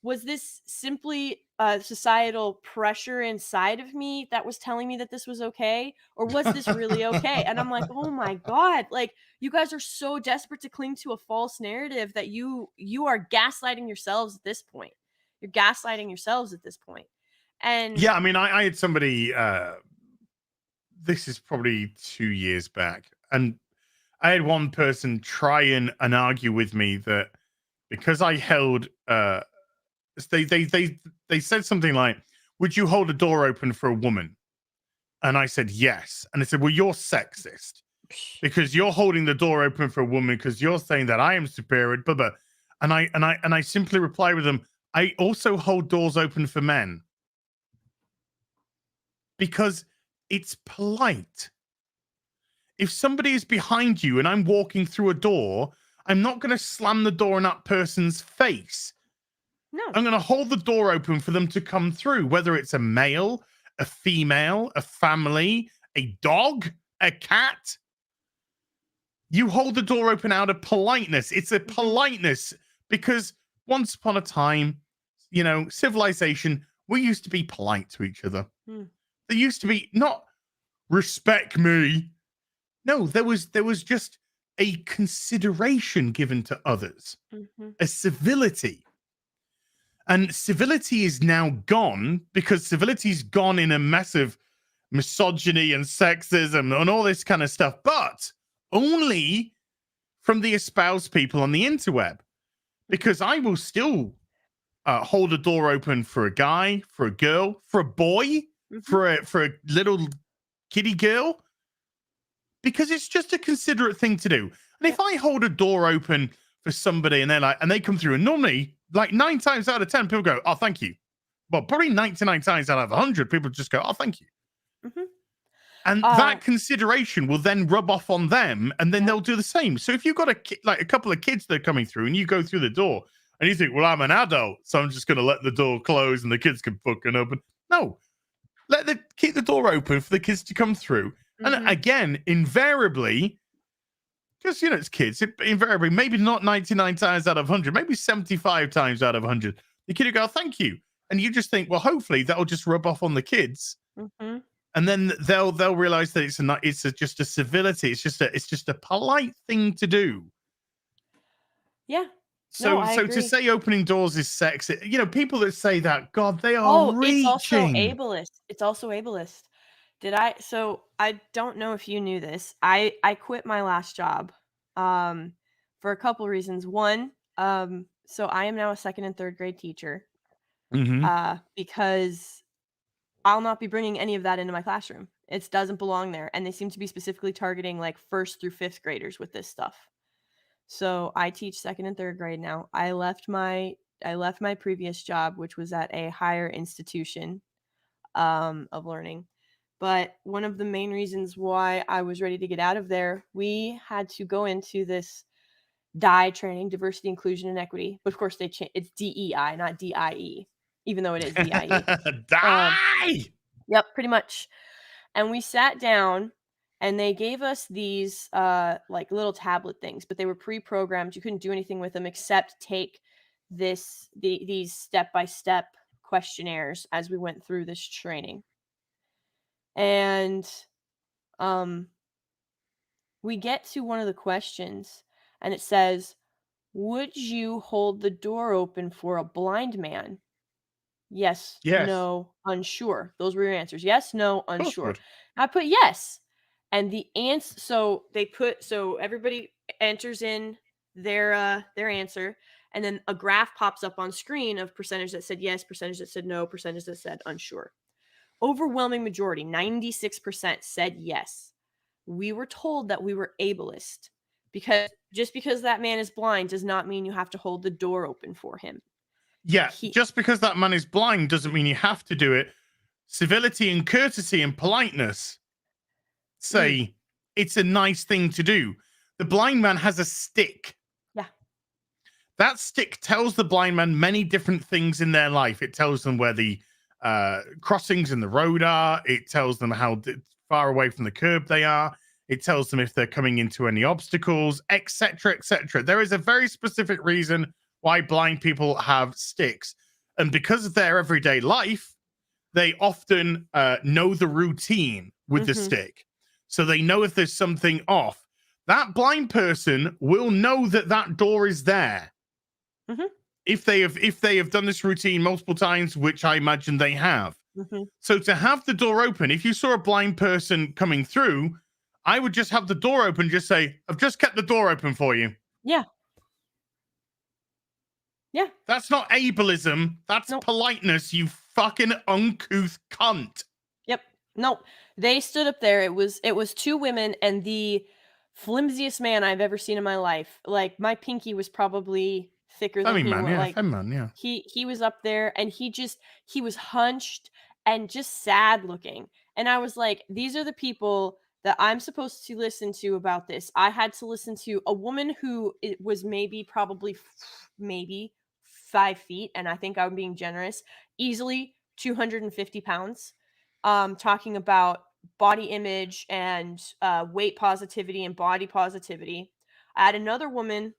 was this simply societal pressure inside of me that was telling me that this was okay, or was this really okay? And I'm like, oh my god, like you guys are so desperate to cling to a false narrative that you are gaslighting yourselves at this point. You're gaslighting yourselves at this point. And Yeah, I mean, I had somebody. This is probably 2 years back, and I had one person try and argue with me that because I held they said something like, "Would you hold a door open for a woman?" And I said yes. And they said, "Well, you're sexist because you're holding the door open for a woman because you're saying that I am superior." Blah, blah. And I simply reply with them, "I also hold doors open for men because it's polite. If somebody is behind you and I'm walking through a door, I'm not going to slam the door in that person's face. no. I'm going to hold the door open for them to come through, whether it's a male, a female, a family, a dog, a cat. You hold the door open out of politeness. It's a politeness because once upon a time, you know, civilization, we used to be polite to each other. There used to be not respect me. No, there was just a consideration given to others, a civility. And civility is now gone because civility's gone in a massive misogyny and sexism and all this kind of stuff, but only from the espoused people on the interweb. Because I will still hold a door open for a guy, for a girl, for a boy, for a little kiddie girl, because it's just a considerate thing to do. And if I hold a door open for somebody and they're like, and they come through, and normally, like 9 times out of 10, people go, "Oh, thank you." Well, probably 99 times out of 100, people just go, "Oh, thank you." And that consideration will then rub off on them, and then they'll do the same. So if you've got a couple of kids that are coming through, and you go through the door, and you think, "Well, I'm an adult, so I'm just going to let the door close, and the kids can fucking open." No, keep the door open for the kids to come through. And again, invariably, because, you know, it's kids, invariably, maybe not 99 times out of 100, maybe 75 times out of 100, the kid will go, "Thank you." And you just think, well, hopefully that'll just rub off on the kids. And then they'll realize that it's just a civility. It's just a polite thing to do. Yeah. So to say opening doors is sexy, you know, people that say that, God, they are reaching. It's also ableist. So I don't know if you knew this. I quit my last job for a couple reasons. One, so I am now a 2nd and 3rd grade teacher because I'll not be bringing any of that into my classroom. It doesn't belong there. And they seem to be specifically targeting like 1st through 5th graders with this stuff. So I teach 2nd and 3rd grade now. I left my previous job, which was at a higher institution of learning. But one of the main reasons why I was ready to get out of there, we had to go into this DIE training, diversity, inclusion, and equity. But of course, it's DEI, not DIE, even though it is DIE. Die! Yep, pretty much. And we sat down, and they gave us these like little tablet things, but they were pre-programmed. You couldn't do anything with them except take these step-by-step questionnaires as we went through this training. And we get to one of the questions, and it says, "Would you hold the door open for a blind man?" Yes, no, unsure. Those were your answers. Yes, no, unsure. I put yes. And the answer, so everybody enters in their answer, and then a graph pops up on screen of percentage that said yes, percentage that said no, percentage that said unsure. Overwhelming majority, 96% said yes. We were told that we were ableist because just because that man is blind does not mean you have to hold the door open for him. Yeah, just because that man is blind doesn't mean you have to do it. Civility and courtesy and politeness say it's a nice thing to do. The blind man has a stick. Yeah. That stick tells the blind man many different things in their life. It tells them where the crossings in the road are. It tells them how far away from the curb they are. It tells them if they're coming into any obstacles, etc., etc. There is a very specific reason why blind people have sticks. And because of their everyday life, they often know the routine with the stick. So they know if there's something off. That blind person will know that that door is there. If they have done this routine multiple times, which I imagine they have. So to have the door open, if you saw a blind person coming through, I would just have the door open, just say, I've just kept the door open for you. Yeah. Yeah. That's not ableism. That's politeness, you fucking uncouth cunt. Yep. No, they stood up there. It was 2 women and the flimsiest man I've ever seen in my life. Like, my pinky was probably thicker than yeah. He was up there and he was hunched and just sad looking. And I was like, these are the people that I'm supposed to listen to about this. I had to listen to a woman who it was maybe 5 feet, and I think I'm being generous, easily 250 pounds, talking about body image and weight positivity and body positivity. I had another woman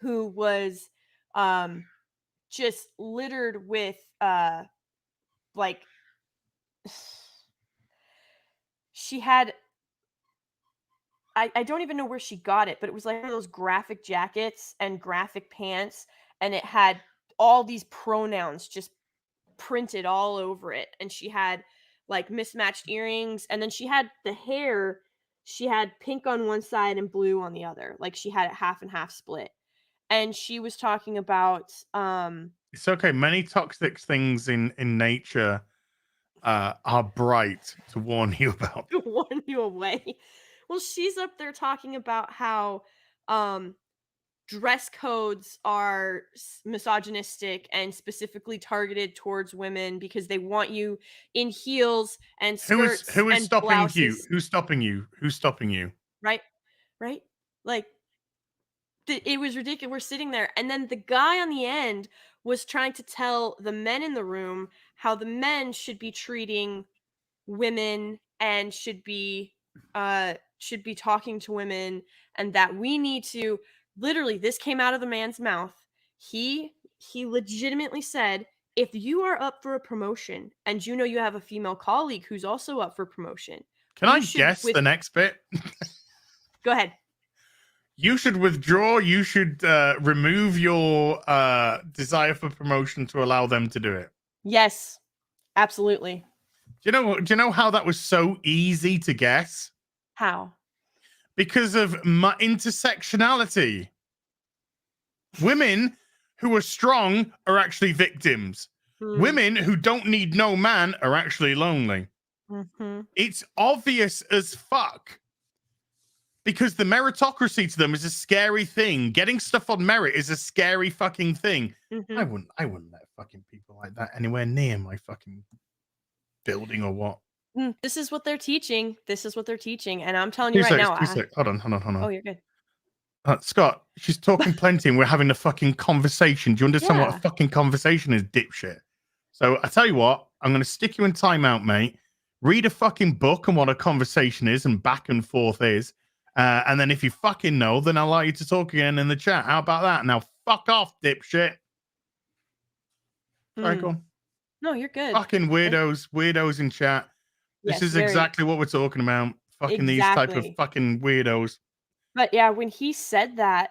who was just littered with like she had I don't even know where she got it, but it was like one of those graphic jackets and graphic pants, and it had all these pronouns just printed all over it. And she had like mismatched earrings, and then she had the hair, she had pink on one side and blue on the other. Like she had it half and half split. And she was talking about it's okay. Many toxic things in nature are bright to warn you about. To warn you away. Well, she's up there talking about how dress codes are misogynistic and specifically targeted towards women because they want you in heels and skirts. Who is and stopping blouses. you? Who's stopping you? Who's stopping you? Right? Like, it was ridiculous. We're sitting there, and then the guy on the end was trying to tell the men in the room how the men should be treating women and should be talking to women, and that we need to literally, this came out of the man's mouth. He legitimately said, if you are up for a promotion and you know you have a female colleague who's also up for promotion, can I guess the next bit? Go ahead. You should withdraw. You should remove your desire for promotion to allow them to do it. Yes, absolutely. Do you know how that was so easy to guess? How? Because of my intersectionality. Women who are strong are actually victims. Women who don't need no man are actually lonely. It's obvious as fuck. Because the meritocracy to them is a scary thing. Getting stuff on merit is a scary fucking thing. I wouldn't let fucking people like that anywhere near my fucking building or what. This is what they're teaching. And I'm telling you right now. Hold on. Oh, you're good. Scott, she's talking plenty and we're having a fucking conversation. Do you understand what a Yeah. fucking conversation is, dipshit? So I tell you what, I'm going to stick you in timeout, mate. Read a fucking book on what a conversation is and back and forth is. And then if you fucking know, then I'll allow you to talk again in the chat. How about that? Now fuck off, dipshit. Sorry, go on. No, you're good. Fucking weirdos in chat. This is exactly what we're talking about. Fucking these type of fucking weirdos. But yeah, when he said that,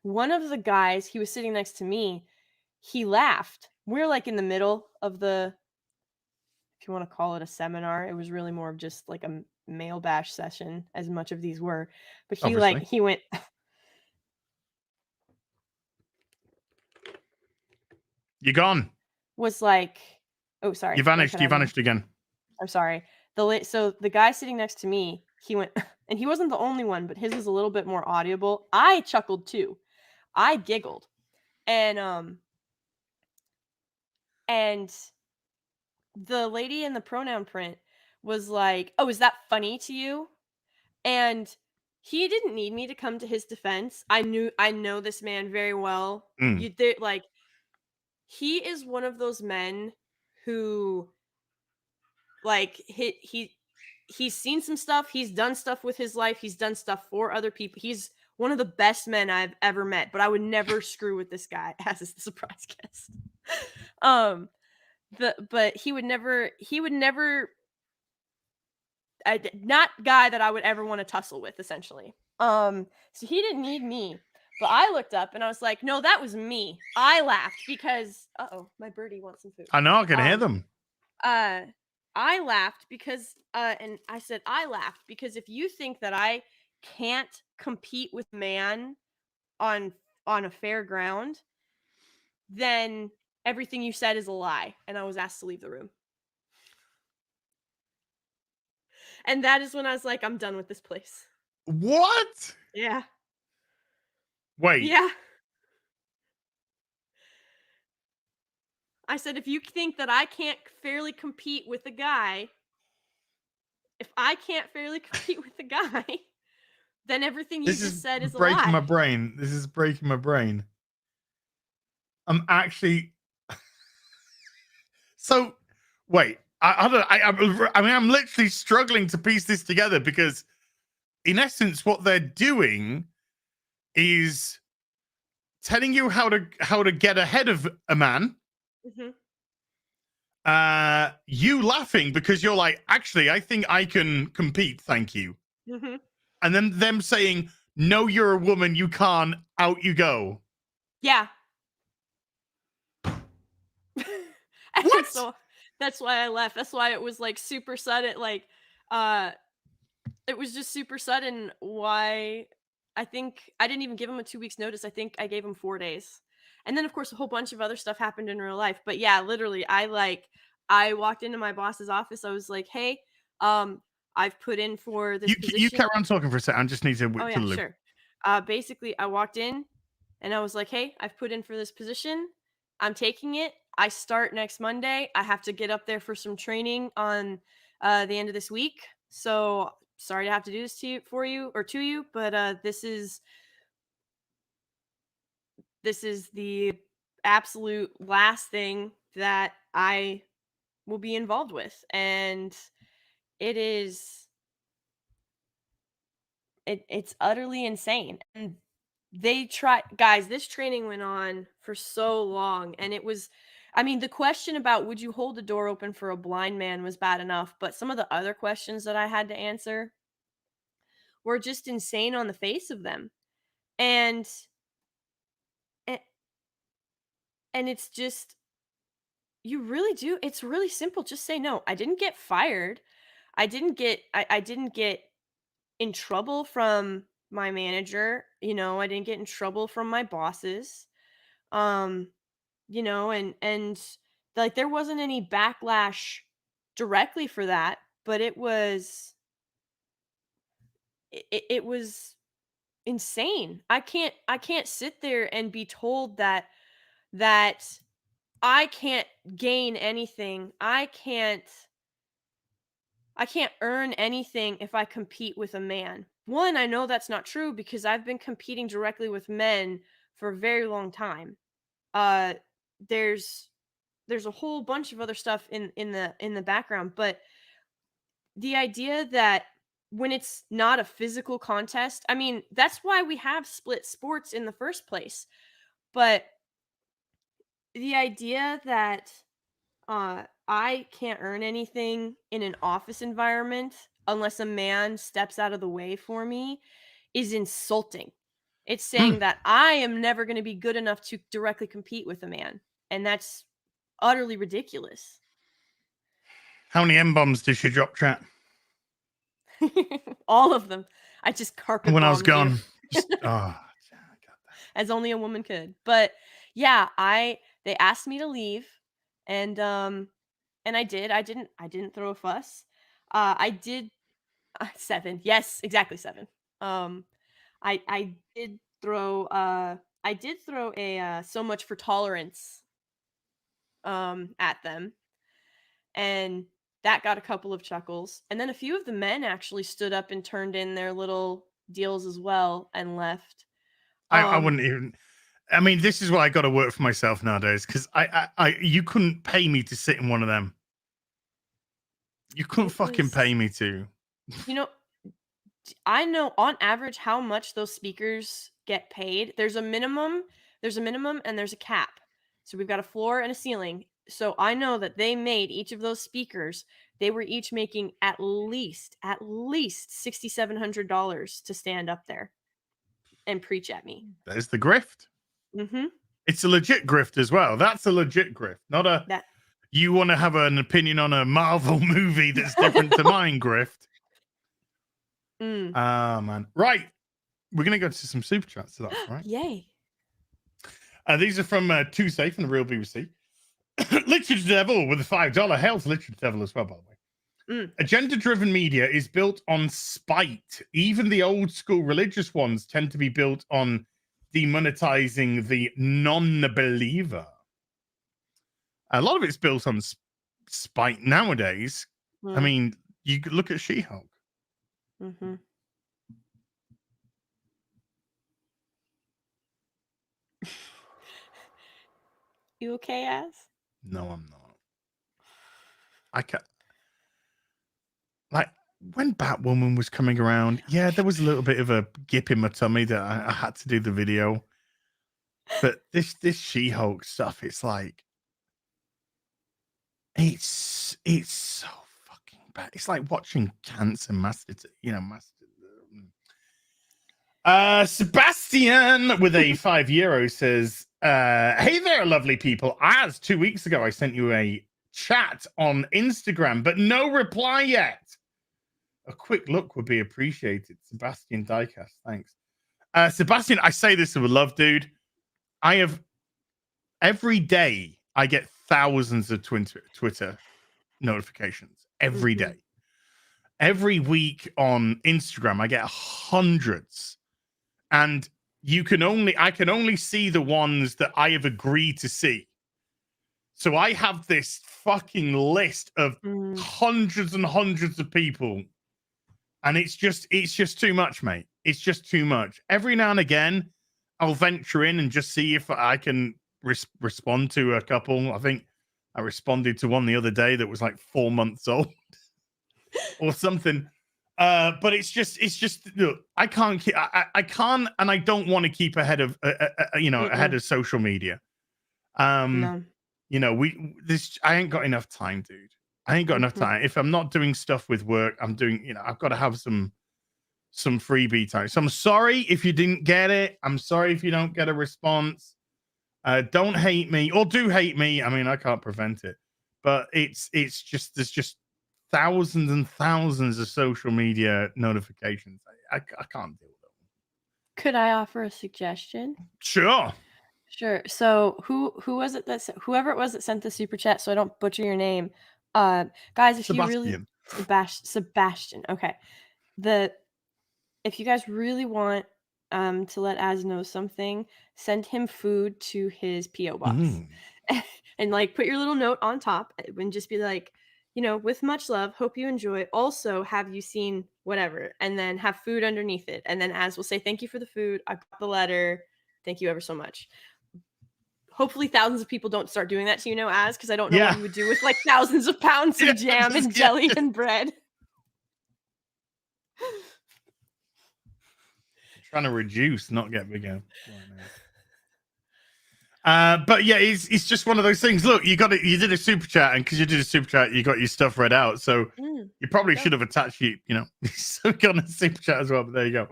one of the guys, he was sitting next to me, he laughed. We're like in the middle of the, if you want to call it a seminar, it was really more of just like a male bash session, as much of these were. But he went, You're gone. Was like, oh, sorry. You vanished again. I'm sorry. So the guy sitting next to me, he went, and he wasn't the only one, but his was a little bit more audible. I chuckled too. I giggled. And the lady in the pronoun print was like, "Oh, is that funny to you?" And he didn't need me to come to his defense. I know this man very well. Like, he is one of those men who, like, he's seen some stuff. He's done stuff with his life. He's done stuff for other people. He's one of the best men I've ever met, but I would never screw with this guy as a surprise guest. But he would never not guy that I would ever want to tussle with, essentially. So he didn't need me. But I looked up and I was like, no, that was me. I laughed because my birdie wants some food. I know, I can hear them. I laughed because and I said I laughed because if you think that I can't compete with man on a fair ground, then everything you said is a lie. And I was asked to leave the room. And that is when I was like, I'm done with this place. What? Yeah. Wait. Yeah. I said, if you think that I can't fairly compete with a guy, if I can't fairly compete with a guy, then everything you This just is said is a breaking lie. my brain. This is breaking my brain. I'm actually. So, wait. I mean, I'm literally struggling to piece this together because, in essence, what they're doing is telling you how to get ahead of a man. Mm-hmm. You laughing because you're like, actually, I think I can compete. Thank you. Mm-hmm. And then them saying, no, you're a woman. You can't. Out you go. Yeah. What? So that's why I left. That's why it was like super sudden. Like, it was just super sudden. Why? I think I didn't even give him a 2 weeks notice. I think I gave him 4 days. And then of course a whole bunch of other stuff happened in real life. But yeah, literally I walked into my boss's office. I was like, "Hey, I've put in for this position." You carry on talking for a second. I just need to whip Oh to yeah, the loop. sure. Basically I walked in and I was like, "Hey, I've put in for this position. I'm taking it. I start next Monday. I have to get up there for some training on the end of this week. So sorry to have to do this to you, but this is the absolute last thing that I will be involved with." And it's utterly insane. And guys, this training went on for so long, and it was, I mean, the question about would you hold the door open for a blind man was bad enough, but some of the other questions that I had to answer were just insane on the face of them. And a- and it's just, you really do, it's really simple. Just say no. I didn't get fired. I didn't get in trouble from my manager, I didn't get in trouble from my bosses. Um and like there wasn't any backlash directly for that, but it was insane. I can't sit there and be told that I can't gain anything. I can't earn anything if I compete with a man. One, I know that's not true because I've been competing directly with men for a very long time. Uh there's there's a whole bunch of other stuff in the background, but the idea that when it's not a physical contest, I mean, that's why we have split sports in the first place. But the idea that I can't earn anything in an office environment unless a man steps out of the way for me is insulting. It's saying that I am never going to be good enough to directly compete with a man, and that's utterly ridiculous. How many M-bombs did she drop, chat? All of them. I just carpet When I was bombed you. gone. Just, oh, As only a woman could. But yeah, they asked me to leave, and I did. I didn't throw a fuss. I did 7. Yes, exactly 7. I did throw a so much for tolerance at them, and that got a couple of chuckles. And then a few of the men actually stood up and turned in their little deals as well and left. I wouldn't even. I mean, this is why I got to work for myself nowadays because you couldn't pay me to sit in one of them. You couldn't fucking pay me to. You know, I know on average how much those speakers get paid. There's a minimum and there's a cap. So we've got a floor and a ceiling. So I know that they made each of those speakers. They were each making at least $6,700 to stand up there and preach at me. There's the grift. Mm-hmm. It's a legit grift as well. That's a legit grift, not a That you want to have an opinion on a Marvel movie that's different to mine grift. Ah, man. Right. We're going to go to some super chats to that, right? Yay. These are from Too Safe and the Real BBC. Literature Devil with a $5. Hail to Literature Devil as well, by the way. Agenda-driven media is built on spite. Even the old school religious ones tend to be built on demonetizing the non-believer. A lot of it's built on spite nowadays. I mean, you could look at She-Hulk. Mm-hmm. You okay, Az? No, I'm not. I can't. Like, when Batwoman was coming around, yeah, there was a little bit of a gip in my tummy that I had to do the video. But this She-Hulk stuff, it's like, it's so fucking bad. It's like watching cancer master. Sebastian with a €5 says, hey there, lovely people. As 2 weeks ago, I sent you a chat on Instagram, but no reply yet. A quick look would be appreciated. Sebastian Diecast, thanks. Sebastian, I say this with love, dude. Every day I get thousands of Twitter notifications every day. Every week on Instagram, I get hundreds. And I can only see the ones that I have agreed to see. So I have this fucking list of hundreds and hundreds of people. And it's just too much, mate. It's just too much. Every now and again, I'll venture in and just see if I can respond to a couple. I think I responded to one the other day that was like 4 months old or something. But it's just look, I can't and I don't want to keep ahead of ahead of social media. No. You know, I ain't got enough time, dude. I ain't got enough time. If I'm not doing stuff with work, I'm doing, I've got to have some freebie time. So I'm sorry if you didn't get it. I'm sorry if you don't get a response. Don't hate me, or do hate me. I mean, I can't prevent it. But it's just, there's just thousands and thousands of social media notifications. I can't deal with them. Could I offer a suggestion? Sure. So who was it whoever it was that sent the super chat, so I don't butcher your name. Guys, if Sebastian. you really Sebastian, okay. If you guys really want to let Az know something, send him food to his P.O. box. And like put your little note on top and just be like, with much love, hope you enjoy. Also, have you seen whatever? And then have food underneath it. And then Az will say, thank you for the food. I got the letter. Thank you ever so much. Hopefully thousands of people don't start doing that to Az, because I don't know what you would do with like thousands of pounds of jam and jelly and bread. Trying to reduce, not get bigger. But yeah, it's just one of those things. Look, you did a super chat, and because you did a super chat, you got your stuff read out. So you probably should have attached so got a super chat as well. But there you go.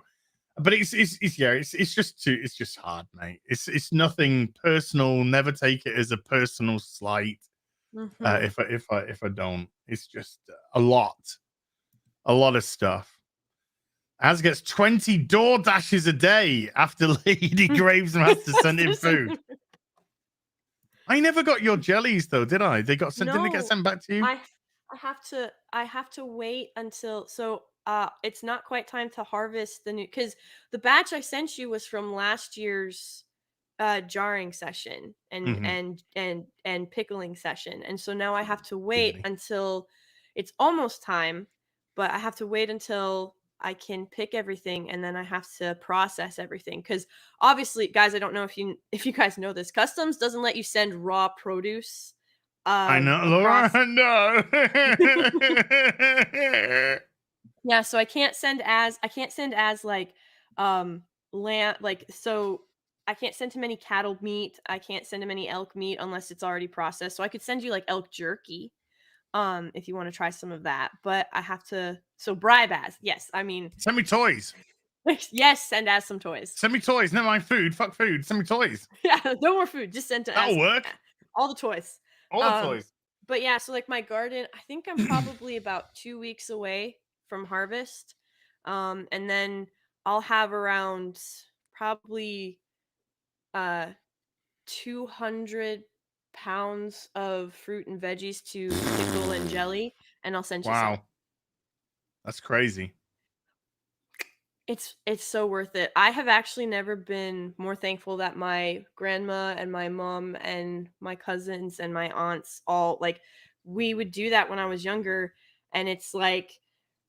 But it's just hard, mate. It's nothing personal. Never take it as a personal slight. If I don't, it's just a lot of stuff. Az gets 20 door dashes a day after Lady Gravesman has to send him food. I never got your jellies though, did I? They got sent. Didn't they get sent back to you? I have to wait until it's not quite time to harvest the new, because the batch I sent you was from last year's jarring session and pickling session, and so now I have to wait until it's almost time, but I have to wait until I can pick everything, and then I have to process everything, because obviously, guys, I don't know if you guys know this, Customs doesn't let you send raw produce. I know, Laura. No. Yeah, so I can't send as like lamb, like, so I can't send him any cattle meat. I can't send him any elk meat unless it's already processed. So I could send you like elk jerky, if you want to try some of that. But I have to. So bribe as, yes. I mean, Send me toys. yes, send as some toys. Send me toys. Never mind food. Fuck food. Send me toys. Yeah, no more food. Just send to That'll as work. all the toys. All the toys. But yeah, so like my garden, I think I'm probably about 2 weeks away from harvest. And then I'll have around probably 200 pounds of fruit and veggies to pickle and jelly, and I'll send you some. Wow. That's crazy. It's so worth it. I have actually never been more thankful that my grandma and my mom and my cousins and my aunts all like we would do that when I was younger, and it's like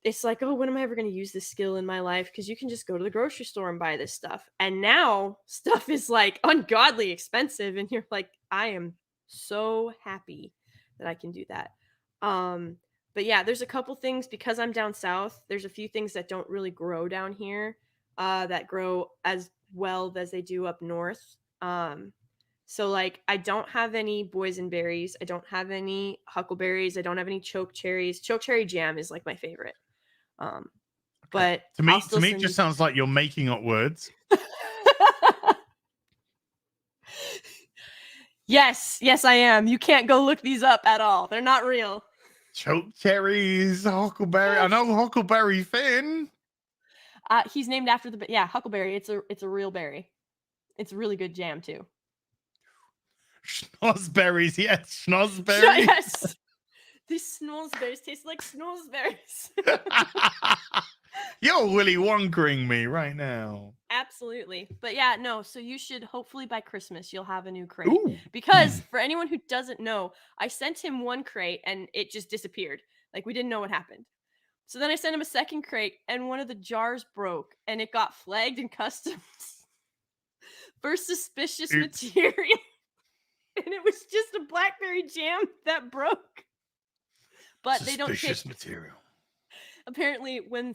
oh, when am I ever going to use this skill in my life, because you can just go to the grocery store and buy this stuff. And now stuff is like ungodly expensive, and you're like, I am so happy that I can do that. But yeah, there's a couple things because I'm down south. There's a few things that don't really grow down here, that grow as well as they do up north. So like I don't have any boysenberries. I don't have any huckleberries. I don't have any choke cherries. Choke cherry jam is like my favorite. But To me, it just sounds like you're making up words. Yes, I am. You can't go look these up at all. They're not real. Choke cherries, huckleberry. I know Huckleberry Finn. He's named after huckleberry. It's a real berry. It's really good jam too. Schnozberries, yes, schnozberries. Yes. These schnozberries taste like schnozberries. You're Willy Wonkering me right now. Absolutely. But yeah, no, so you should hopefully by Christmas you'll have a new crate. Ooh. Because for anyone who doesn't know, I sent him one crate and it just disappeared. Like we didn't know what happened. So then I sent him a second crate and one of the jars broke and it got flagged in customs for suspicious material. And it was just a blackberry jam that broke. But they don't take material. Apparently when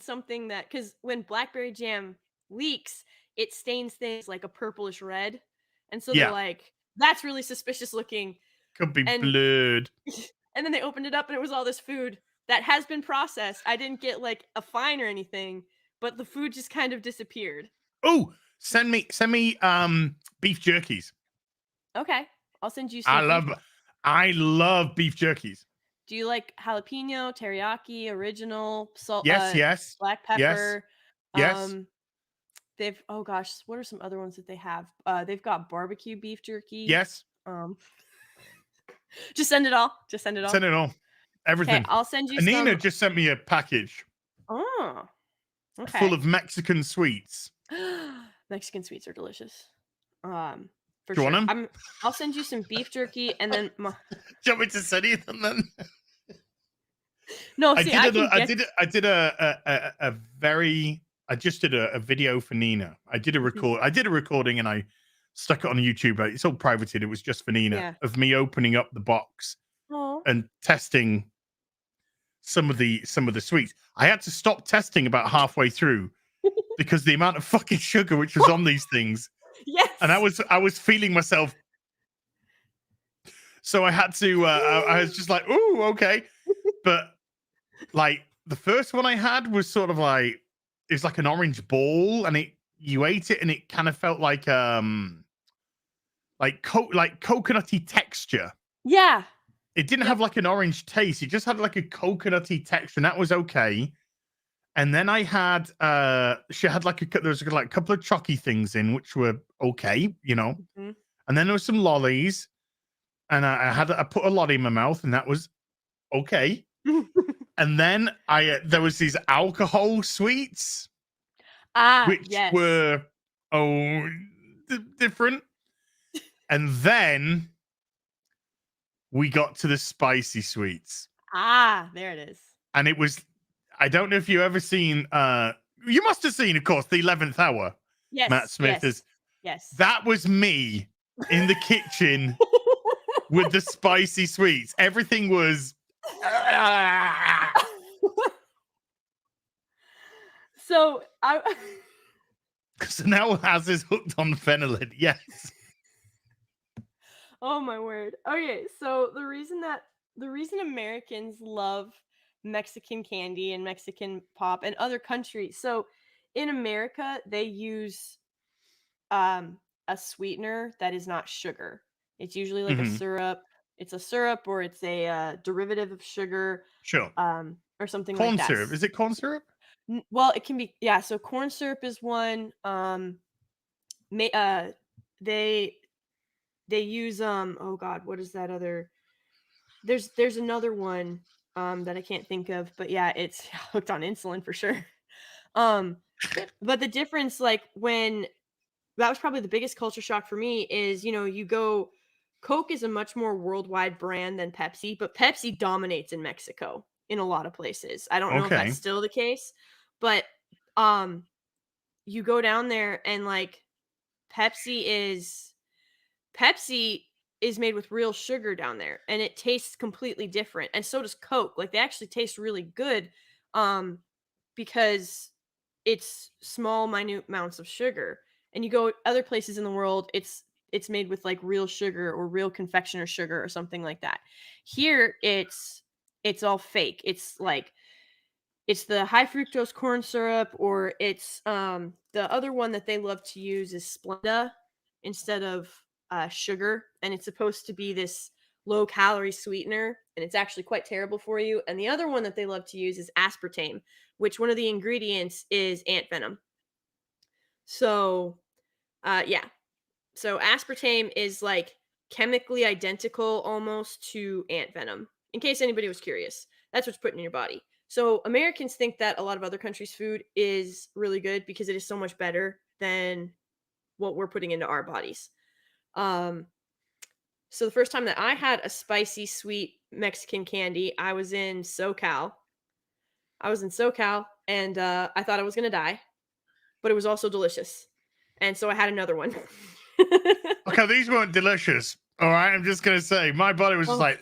when blackberry jam leaks, it stains things like a purplish red. And so they're like, that's really suspicious looking. Could be blood. And then they opened it up and it was all this food that has been processed. I didn't get like a fine or anything, but the food just kind of disappeared. Oh, send me beef jerkies. Okay. I'll send you some. I love beef jerkies. Do you like jalapeno, teriyaki, original, salt? Yes. Black pepper. Yes. Oh gosh, what are some other ones that they have? They've got barbecue beef jerky. Yes. Just send it all. Send it all. Everything. Okay, I'll send you. Anina just sent me a package. Oh. Okay. Full of Mexican sweets. Mexican sweets are delicious. Do you want them? I'll send you some beef jerky and then. Do you want me to send you them then? No, I did a video for Nina. I did a recording and I stuck it on YouTube. It's all privated. It was just for Nina of me opening up the box and testing some of the sweets. I had to stop testing about halfway through because the amount of fucking sugar which was on these things. Yes. And I was feeling myself. So I had to I was just like, ooh, okay. But like the first one I had was sort of like it was like an orange ball, and you ate it and it kind of felt like coconutty texture. Yeah. It didn't have like an orange taste. It just had like a coconutty texture, and that was okay. And then I had she had there was like a couple of chalky things in which were okay, you know. Mm-hmm. And then there was some lollies, and I put a lolly in my mouth, and that was okay. And then there was these alcohol sweets, which were different. And then we got to the spicy sweets. There it is. And it was. I don't know if you've ever seen, you must have seen, of course, the 11th Hour. Yes. Matt Smith is. Yes. That was me in the kitchen with the spicy sweets. Everything was. So So now Az is hooked on phenolid. Yes. Oh my word. Okay, so the reason Americans love Mexican candy and Mexican pop and other countries. So in America, they use a sweetener that is not sugar. It's usually like a Mhm. syrup. It's a syrup or it's a derivative of sugar, Sure. or something like Corn that. syrup. Is it corn syrup? Well, it can be, yeah. So corn syrup is one. Ma- uh, they they use oh god, what is that other? There's another one that I can't think of, but yeah, it's hooked on insulin for sure. Um, but the difference, like when that was probably the biggest culture shock for me is, you go Coke is a much more worldwide brand than Pepsi, but Pepsi dominates in Mexico in a lot of places. I don't know if that's Okay. still the case, but um you go down there and like Pepsi is Pepsi is made with real sugar down there and it tastes completely different. And so does Coke. Like they actually taste really good um because it's small minute amounts of sugar. And you go other places in the world, it's made with like real sugar or real confectioner sugar or something like that. Here it's all fake. It's the high fructose corn syrup, or it's the other one that they love to use is Splenda instead of sugar, and it's supposed to be this low calorie sweetener, and it's actually quite terrible for you. And the other one that they love to use is aspartame, which one of the ingredients is ant venom. So yeah, so aspartame is like chemically identical almost to ant venom. In case anybody was curious, that's what's put in your body. So Americans think that a lot of other countries' food is really good because it is so much better than what we're putting into our bodies. Um, so the first time that I had a spicy sweet Mexican candy, I was in SoCal. And I thought I was gonna die, but it was also delicious, and so I had another one. Okay, these weren't delicious. All right, I'm just gonna say my body was just Oh. like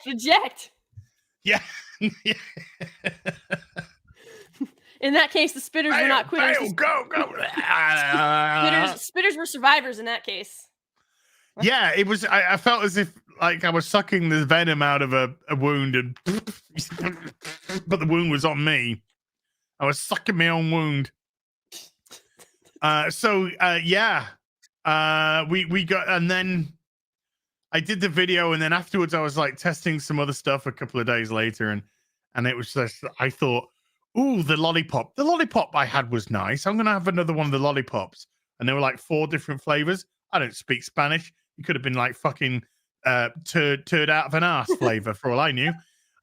Reject. yeah. In that case, the spitters were not quitters. Fail, go. Spitters were survivors in that case. Yeah, it was. I felt as if like I was sucking the venom out of a wound, and but the wound was on me. I was sucking my own wound. Yeah, we got, and then I did the video, and then afterwards I was like testing some other stuff a couple of days later, and it was just, I thought, ooh, the lollipop. The lollipop I had was nice. I'm gonna have another one of the lollipops, and there were like 4 different flavors. I don't speak Spanish. It could have been like fucking turd out of an ass flavor for all I knew.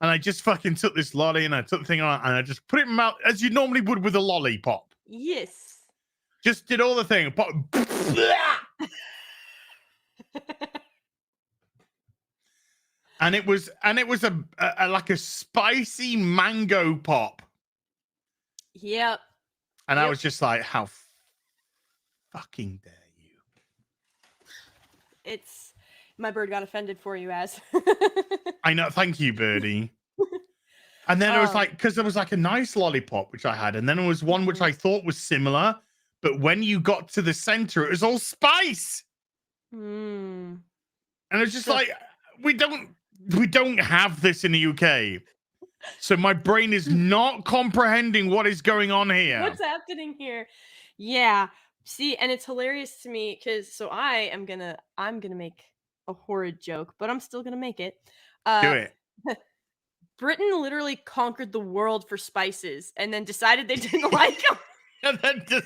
And I just fucking took this lolly and I took the thing on and I just put it in my mouth as you normally would with a lollipop. Yes. Just did all the thing. and it was a like a spicy mango pop. Yep. And I was just like, how fucking dare you? It's my bird got offended for you, as I know. Thank you, Birdie. And then it was like, because there was like a nice lollipop which I had, and then there was one which I thought was similar, but when you got to the center, it was all spice. And it's just like, we don't have this in the UK, so my brain is not comprehending what is going on here. What's happening here? Yeah. See, and it's hilarious to me because I'm gonna make a horrid joke, but I'm still gonna make it. Do it. Britain literally conquered the world for spices and then decided they didn't like them. And then just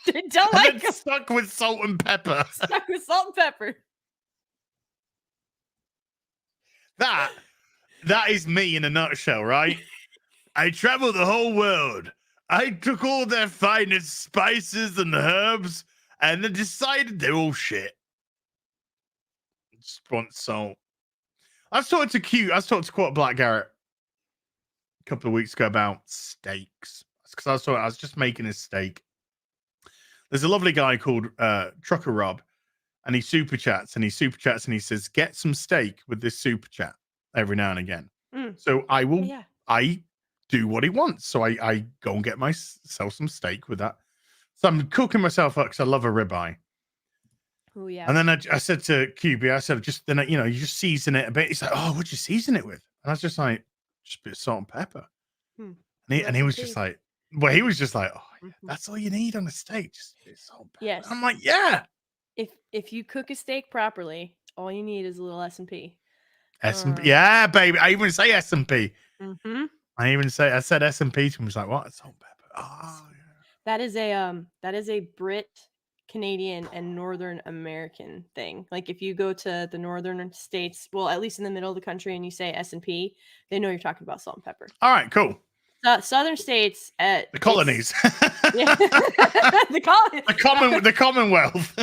They don't like them. Stuck with salt and pepper. Stuck with salt and pepper. That is me in a nutshell, right? I traveled the whole world. I took all their finest spices and herbs and then decided they're all shit. Just want salt. I was talking to Quote Black Garrett a couple of weeks ago about steaks. Because I was just making a steak. There's a lovely guy called Trucker Rob, and he super chats and he says, get some steak with this super chat every now and again. So I will. Yeah. I do what he wants. So I go and get myself some steak with that. So I'm cooking myself up because I love a ribeye. Oh yeah. And then I said to QB, I said, just then, you just season it a bit. He's like, oh, what'd you season it with? And I was just like, just a bit of salt and pepper. And he was just like, well, he was just like, oh, yeah, that's all you need on a steak. Just a bit of salt and pepper. Yes. I'm like, yeah. If you cook a steak properly, all you need is a little S&P. S&P, yeah, baby. I even say S&P. Mm-hmm. I said S&P to him. He's like, what? Salt and pepper. Oh, yeah. That is a Brit, Canadian, and Northern American thing. Like if you go to the northern states, well, at least in the middle of the country, and you say S&P, they know you're talking about salt and pepper. All right, cool. Southern states, the colonies, yeah. the Commonwealth.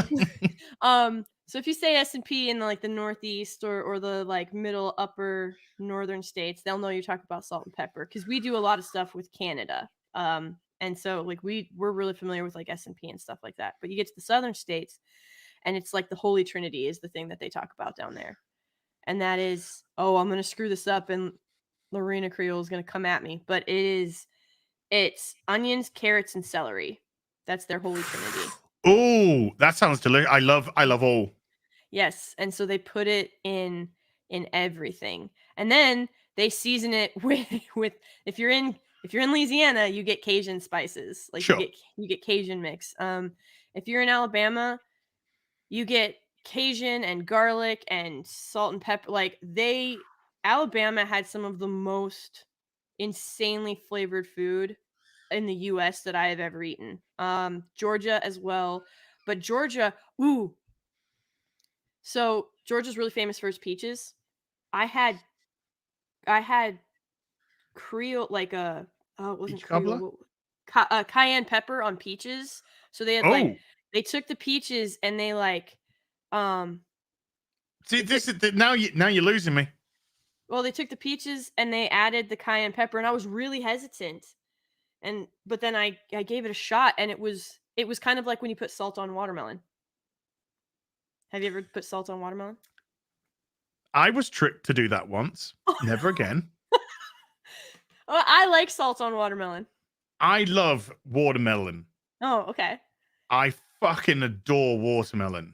So if you say S&P in like the Northeast or the like middle upper northern states, they'll know you're talking about salt and pepper because we do a lot of stuff with Canada. And so like we're really familiar with like S&P and stuff like that. But you get to the southern states, and it's like the Holy Trinity is the thing that they talk about down there, and that is, oh, I'm gonna screw this up, and Lorena Creole is gonna come at me, but it's onions, carrots, and celery. That's their Holy Trinity. Oh, that sounds delicious. I love all. Yes, and so they put it in everything, and then they season it with if you're in Louisiana, you get Cajun spices, like sure. you get Cajun mix. If you're in Alabama, you get Cajun and garlic and salt and pepper. Like Alabama had some of the most insanely flavored food in the US that I have ever eaten. Georgia as well, but Georgia, ooh. So Georgia's really famous for its peaches. I had Creole, like it wasn't Peach Creole, cayenne pepper on peaches. So they had they took the peaches and they see this is now you're losing me. Well, they took the peaches and they added the cayenne pepper, and I was really hesitant. But then I gave it a shot, and it was kind of like when you put salt on watermelon. Have you ever put salt on watermelon? I was tricked to do that once. Never again. Well, I like salt on watermelon. I love watermelon. Oh, okay. I fucking adore watermelon.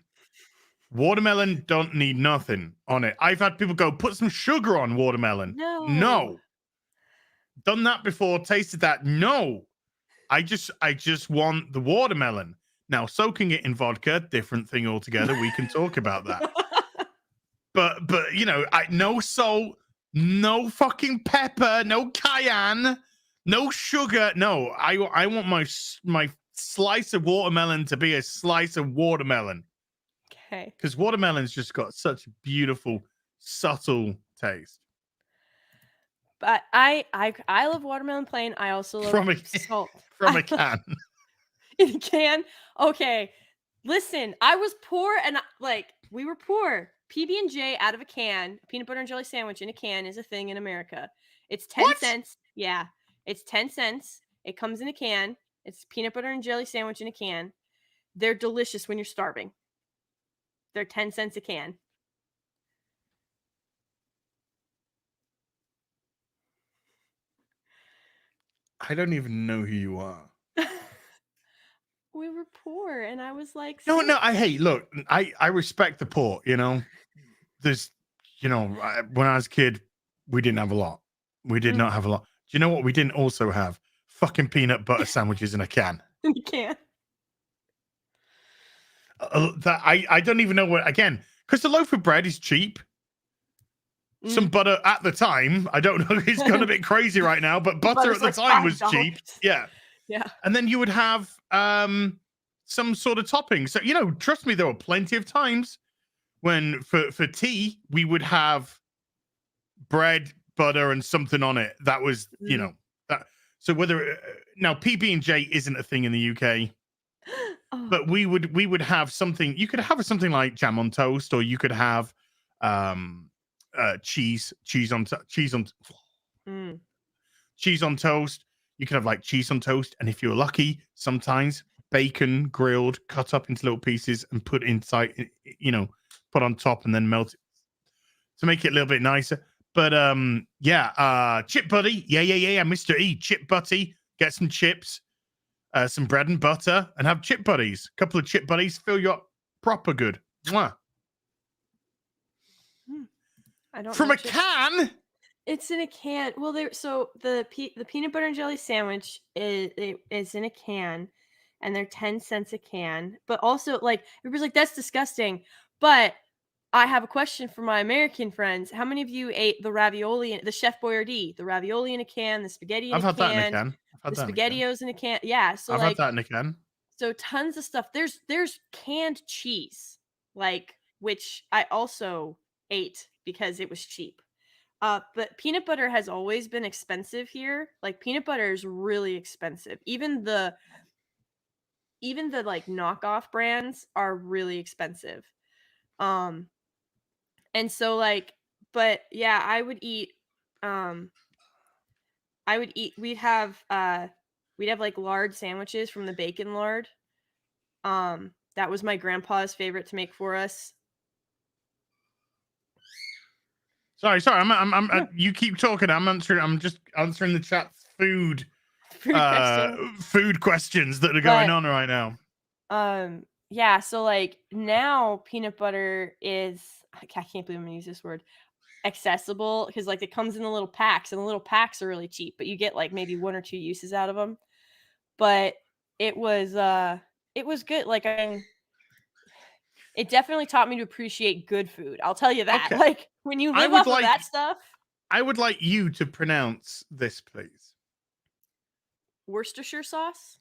Watermelon don't need nothing on it. I've had people go, put some sugar on watermelon. No. Done that before, tasted that. No. I just want the watermelon. Now, soaking it in vodka, different thing altogether. We can talk about that. But no salt, no fucking pepper, no cayenne, no sugar. No, I want my slice of watermelon to be a slice of watermelon. Okay. Because watermelon's just got such a beautiful, subtle taste. But I love watermelon plain. I also love salt. From a can. In a can? Okay. Listen, I was poor, and we were poor. PB&J out of a can, peanut butter and jelly sandwich in a can is a thing in America. It's 10 cents. Yeah. It's 10 cents. It comes in a can. It's peanut butter and jelly sandwich in a can. They're delicious when you're starving. They're 10 cents a can. I don't even know who you are. We were poor, and I was like, no. Look, I respect the poor. There's, when I was a kid, we didn't have a lot. We did not have a lot. Do you know what we didn't also have? Fucking peanut butter sandwiches in a can. In a can. That I don't even know what, again, because the loaf of bread is cheap. Some butter at the time, I don't know, it's gone a bit crazy right now, but butter at the time was cheap. Yeah. And then you would have some sort of topping. So, trust me, there were plenty of times when for tea we would have bread, butter, and something on it. That was, that. So whether now PB&J isn't a thing in the UK. But we would have something. You could have something like jam on toast, or you could have cheese on toast. You could have like cheese on toast, and if you're lucky, sometimes bacon grilled, cut up into little pieces, and put inside. Put on top, and then melt it to make it a little bit nicer. But yeah, Chip Buddy. Yeah, Mr. E. Chip Buddy. Get some chips, some bread and butter, and have Chip Buddies. A couple of Chip Buddies fill you up proper good. Mwah. I don't From know a chips. can. It's in a can. Well, so the peanut butter and jelly sandwich is in a can, and they're 10 cents a can. But also, like, everybody's like, that's disgusting. But I have a question for my American friends. How many of you ate the ravioli, the Chef Boyardee, the ravioli in a can, the spaghetti in I've a had can, that in a can. I've the had that in a can. SpaghettiOs in a can? Yeah. So I've like, had that in a can. so tons of stuff. There's canned cheese, like, which I also ate because it was cheap. But peanut butter has always been expensive here. Like, peanut butter is really expensive. Even the like knockoff brands are really expensive. And so like, but yeah, I would eat we'd have like lard sandwiches from the Bacon Lard. That was my grandpa's favorite to make for us. Sorry. You keep talking. I'm just answering the chat's food questions that are going on right now. Yeah, so like now peanut butter is, I can't believe I'm gonna use this word, accessible, because like it comes in the little packs, and the little packs are really cheap, but you get like maybe 1 or 2 uses out of them. But it was good. Like, it definitely taught me to appreciate good food. I'll tell you that. Okay. Like, when you live off of that stuff. I would like you to pronounce this, please. Worcestershire sauce.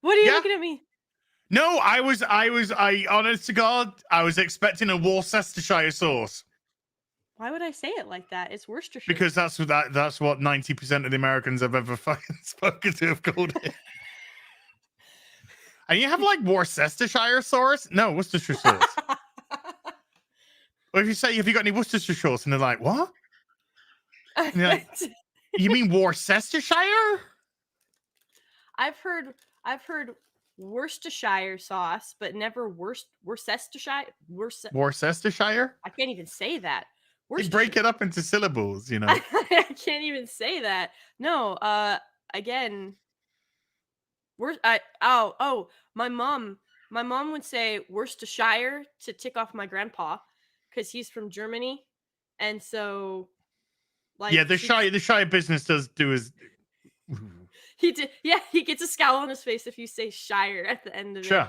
What are you looking at me? No, I honest to God, I was expecting a Worcestershire sauce. Why would I say it like that? It's Worcestershire. Because that's what 90% of the Americans I've ever fucking spoken to have called it. And you have like Worcestershire sauce? No, Worcestershire sauce. Or if you say, have you got any Worcestershire sauce? And they're like, what? And you're like, you mean Worcestershire? I've heard Worcestershire sauce, but never Worcestershire. Worcestershire? I can't even say that. They break it up into syllables, you know. I can't even say that. No, again, my mom would say Worcestershire to tick off my grandpa because he's from Germany, and so like, yeah, the Shire business does do his. He did, yeah. He gets a scowl on his face if you say Shire at the end of it.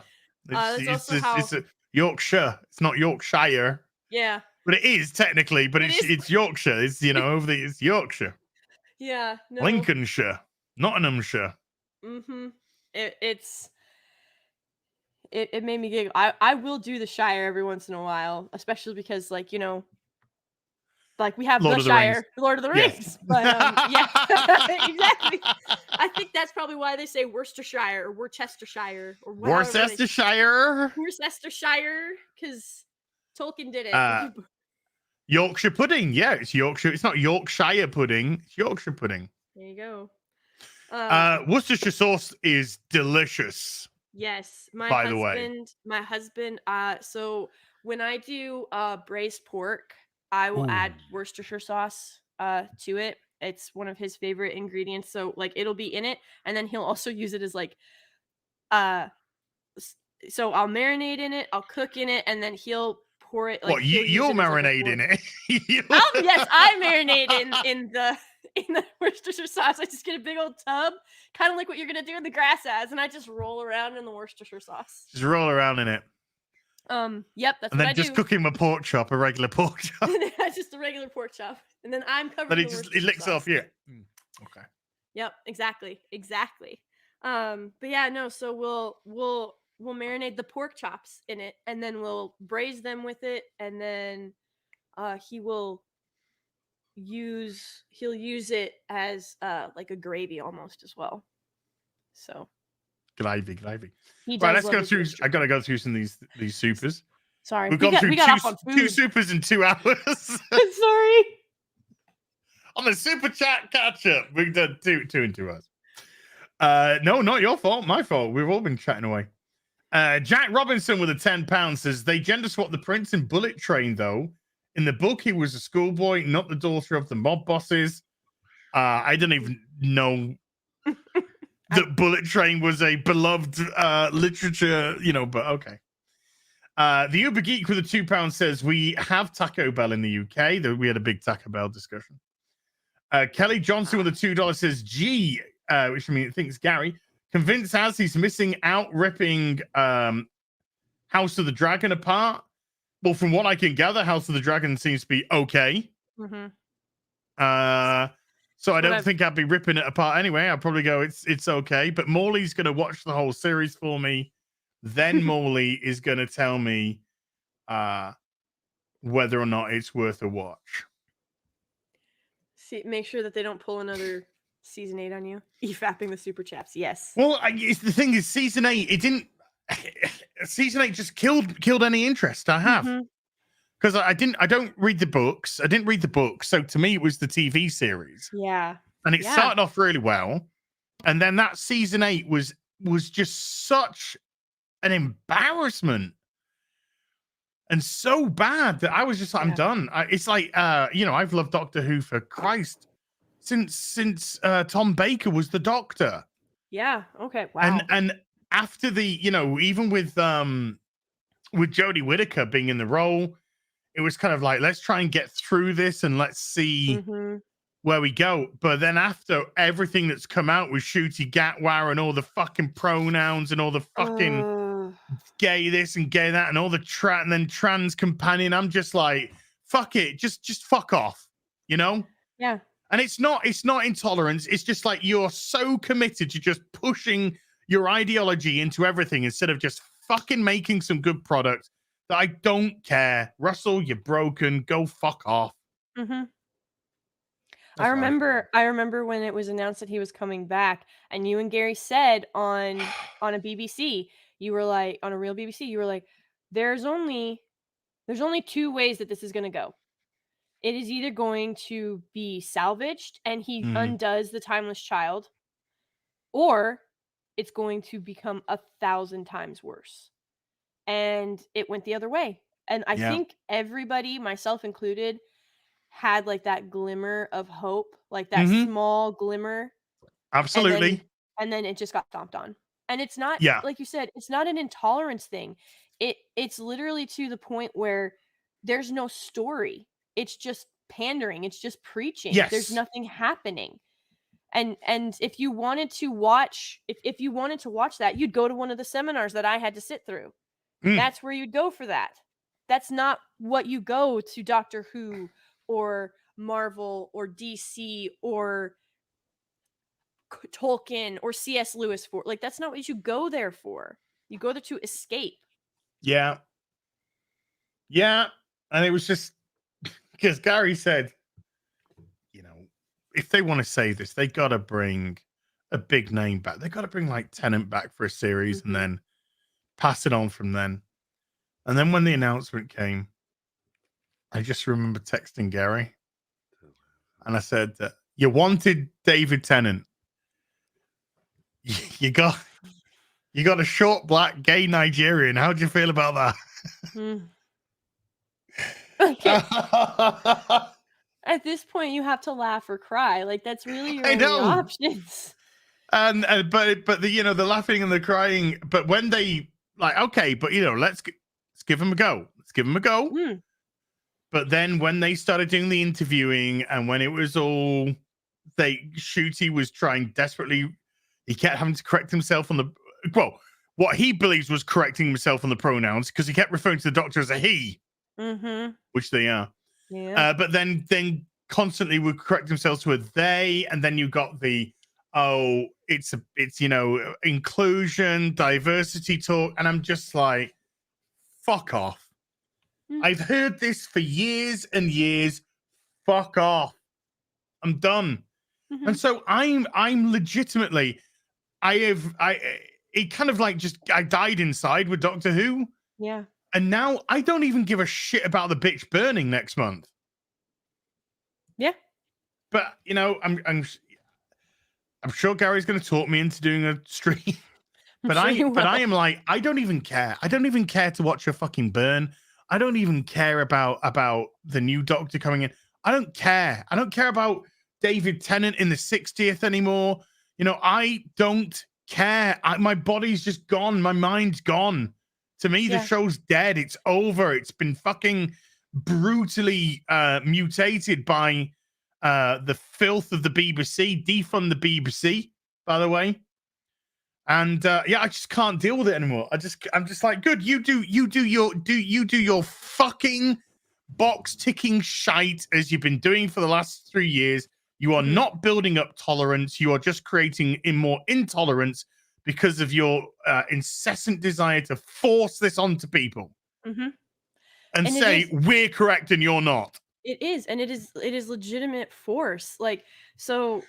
It's a Yorkshire. It's not Yorkshire. Yeah, but it is technically. But it's Yorkshire. It's it's Yorkshire. Yeah, no. Lincolnshire, Nottinghamshire. Mm-hmm. It made me giggle. I will do the Shire every once in a while, especially because like like we have Lord of the Rings. Yes. But yeah, exactly. I think that's probably why they say Worcestershire or Worcestershire or Worcestershire, because Tolkien did it. Yorkshire pudding, yeah, it's Yorkshire. It's not Yorkshire pudding. It's Yorkshire pudding. There you go. Worcestershire sauce is delicious. Yes, my husband. So when I do braised pork, I will add Worcestershire sauce to it. It's one of his favorite ingredients. So like it'll be in it, and then he'll also use it as like so I'll marinate in it, I'll cook in it, and then he'll pour it. Like, you'll marinate in it? Yes, I marinate in the Worcestershire sauce. I just get a big old tub, kind of like what you're gonna do in the grass ads, and I just roll around in the Worcestershire sauce. Just roll around in it. Yep, that's and what I do. And then just cooking my pork chop, a regular pork chop. Just a regular pork chop, and then I'm covered. But it licks off, yeah. Okay. Yep, exactly. But yeah, no. So we'll marinate the pork chops in it, and then we'll braise them with it, and then he'll use it as like a gravy almost as well. So gravy. Right, let's go through. I gotta go through some of these supers. Sorry, we got off on food. 2 supers in 2 hours. Sorry. On the super chat catch up, we've done 2 in 2 hours. No, not your fault. My fault. We've all been chatting away. Jack Robinson with a £10 says they gender swapped the prince in Bullet Train, though. In the book, he was a schoolboy, not the daughter of the mob bosses. I didn't even know that Bullet Train was a beloved literature, but okay. The Uber Geek with a £2 says we have Taco Bell in the UK. We had a big Taco Bell discussion. Kelly Johnson with a $2 says G, which I mean it thinks Gary. Convinced as he's missing out ripping House of the Dragon apart. Well, from what I can gather, House of the Dragon seems to be okay. Mm-hmm. So I don't think I'd be ripping it apart anyway. I'll probably go, it's okay. But Morley's going to watch the whole series for me. Then Morley is going to tell me whether or not it's worth a watch. See, make sure that they don't pull another season 8 on you. EFAPing the super chaps. Yes. Well, the thing is, season 8, it didn't. Season 8 just killed any interest I have. Because I don't read the books. I didn't read the books. So to me, it was the TV series. Yeah. And it started off really well. And then that season 8 was just such an embarrassment. And so bad that I was just like, I'm done. It's like, I've loved Doctor Who for Christ since Tom Baker was the Doctor. Yeah. Okay. Wow. And after the, even with Jodie Whittaker being in the role, it was kind of like, let's try and get through this and let's see where we go. But then after everything that's come out with Shooty Gatwa and all the fucking pronouns and all the fucking gay this and gay that and all the trans companion, I'm just like, fuck it, just fuck off, Yeah. And it's not intolerance. It's just like you're so committed to just pushing your ideology into everything instead of just fucking making some good product that I don't care. Russell, you're broken. Go fuck off. I remember when it was announced that he was coming back, and you and Gary said on a BBC, you were like, on a real BBC, you were like, there's only 2 ways that this is going to go. It is either going to be salvaged and he undoes the Timeless Child, or it's going to become 1,000 times worse. And it went the other way. And I think everybody, myself included, had like that glimmer of hope, like that small glimmer. Absolutely. And then it just got stomped on. And it's not, like you said, it's not an intolerance thing. It's literally to the point where there's no story. It's just pandering. It's just preaching. Yes. There's nothing happening. And if you wanted to watch, if you wanted to watch that, you'd go to one of the seminars that I had to sit through. That's where you'd go for that. That's not what you go to Doctor Who or Marvel or DC or Tolkien or C.S. Lewis for. Like, that's not what you go there for. You go there to escape. Yeah. And it was just because Gary said, if they want to save this, they got to bring a big name back. They got to bring like Tennant back for a series and then pass it on from then. And then when the announcement came, I just remember texting Gary and I said that you wanted David Tennant. You got a short, black, gay Nigerian. How do you feel about that? Okay. At this point, you have to laugh or cry. Like, that's really your only options. And but the laughing and the crying. But when they like, okay, but let's give them a go. Let's give them a go. But then when they started doing the interviewing and when it was all Shooty was trying desperately, he kept having to correct himself on what he believes was correcting himself on the pronouns because he kept referring to the Doctor as a he, which they are. Yeah. But then constantly would correct themselves to a they, and then you got the it's inclusion, diversity talk, and I'm just like, fuck off. I've heard this for years and years. Fuck off. I'm done. And so I'm legitimately, it kind of like I died inside with Doctor Who. Yeah. And now I don't even give a shit about the bitch burning next month. Yeah. But I'm sure Gary's going to talk me into doing a stream. But sure you I will. am like, I don't even care. I don't even care to watch her fucking burn. I don't even care about the new Doctor coming in. I don't care. I don't care about David Tennant in the 60th anymore. You know, I don't care. My body's just gone. My mind's gone. To me, the Yeah. show's dead. It's over. It's been fucking brutally mutated by the filth of the BBC. Defund the BBC, by the way. And yeah, I just can't deal with it anymore. I'm just like, good, you do your fucking box ticking shite as you've been doing for the last 3 years. You are not building up tolerance. You are just creating more intolerance because of your incessant desire to force this onto people and say we're correct and you're not. It is, and it is legitimate force. Like, so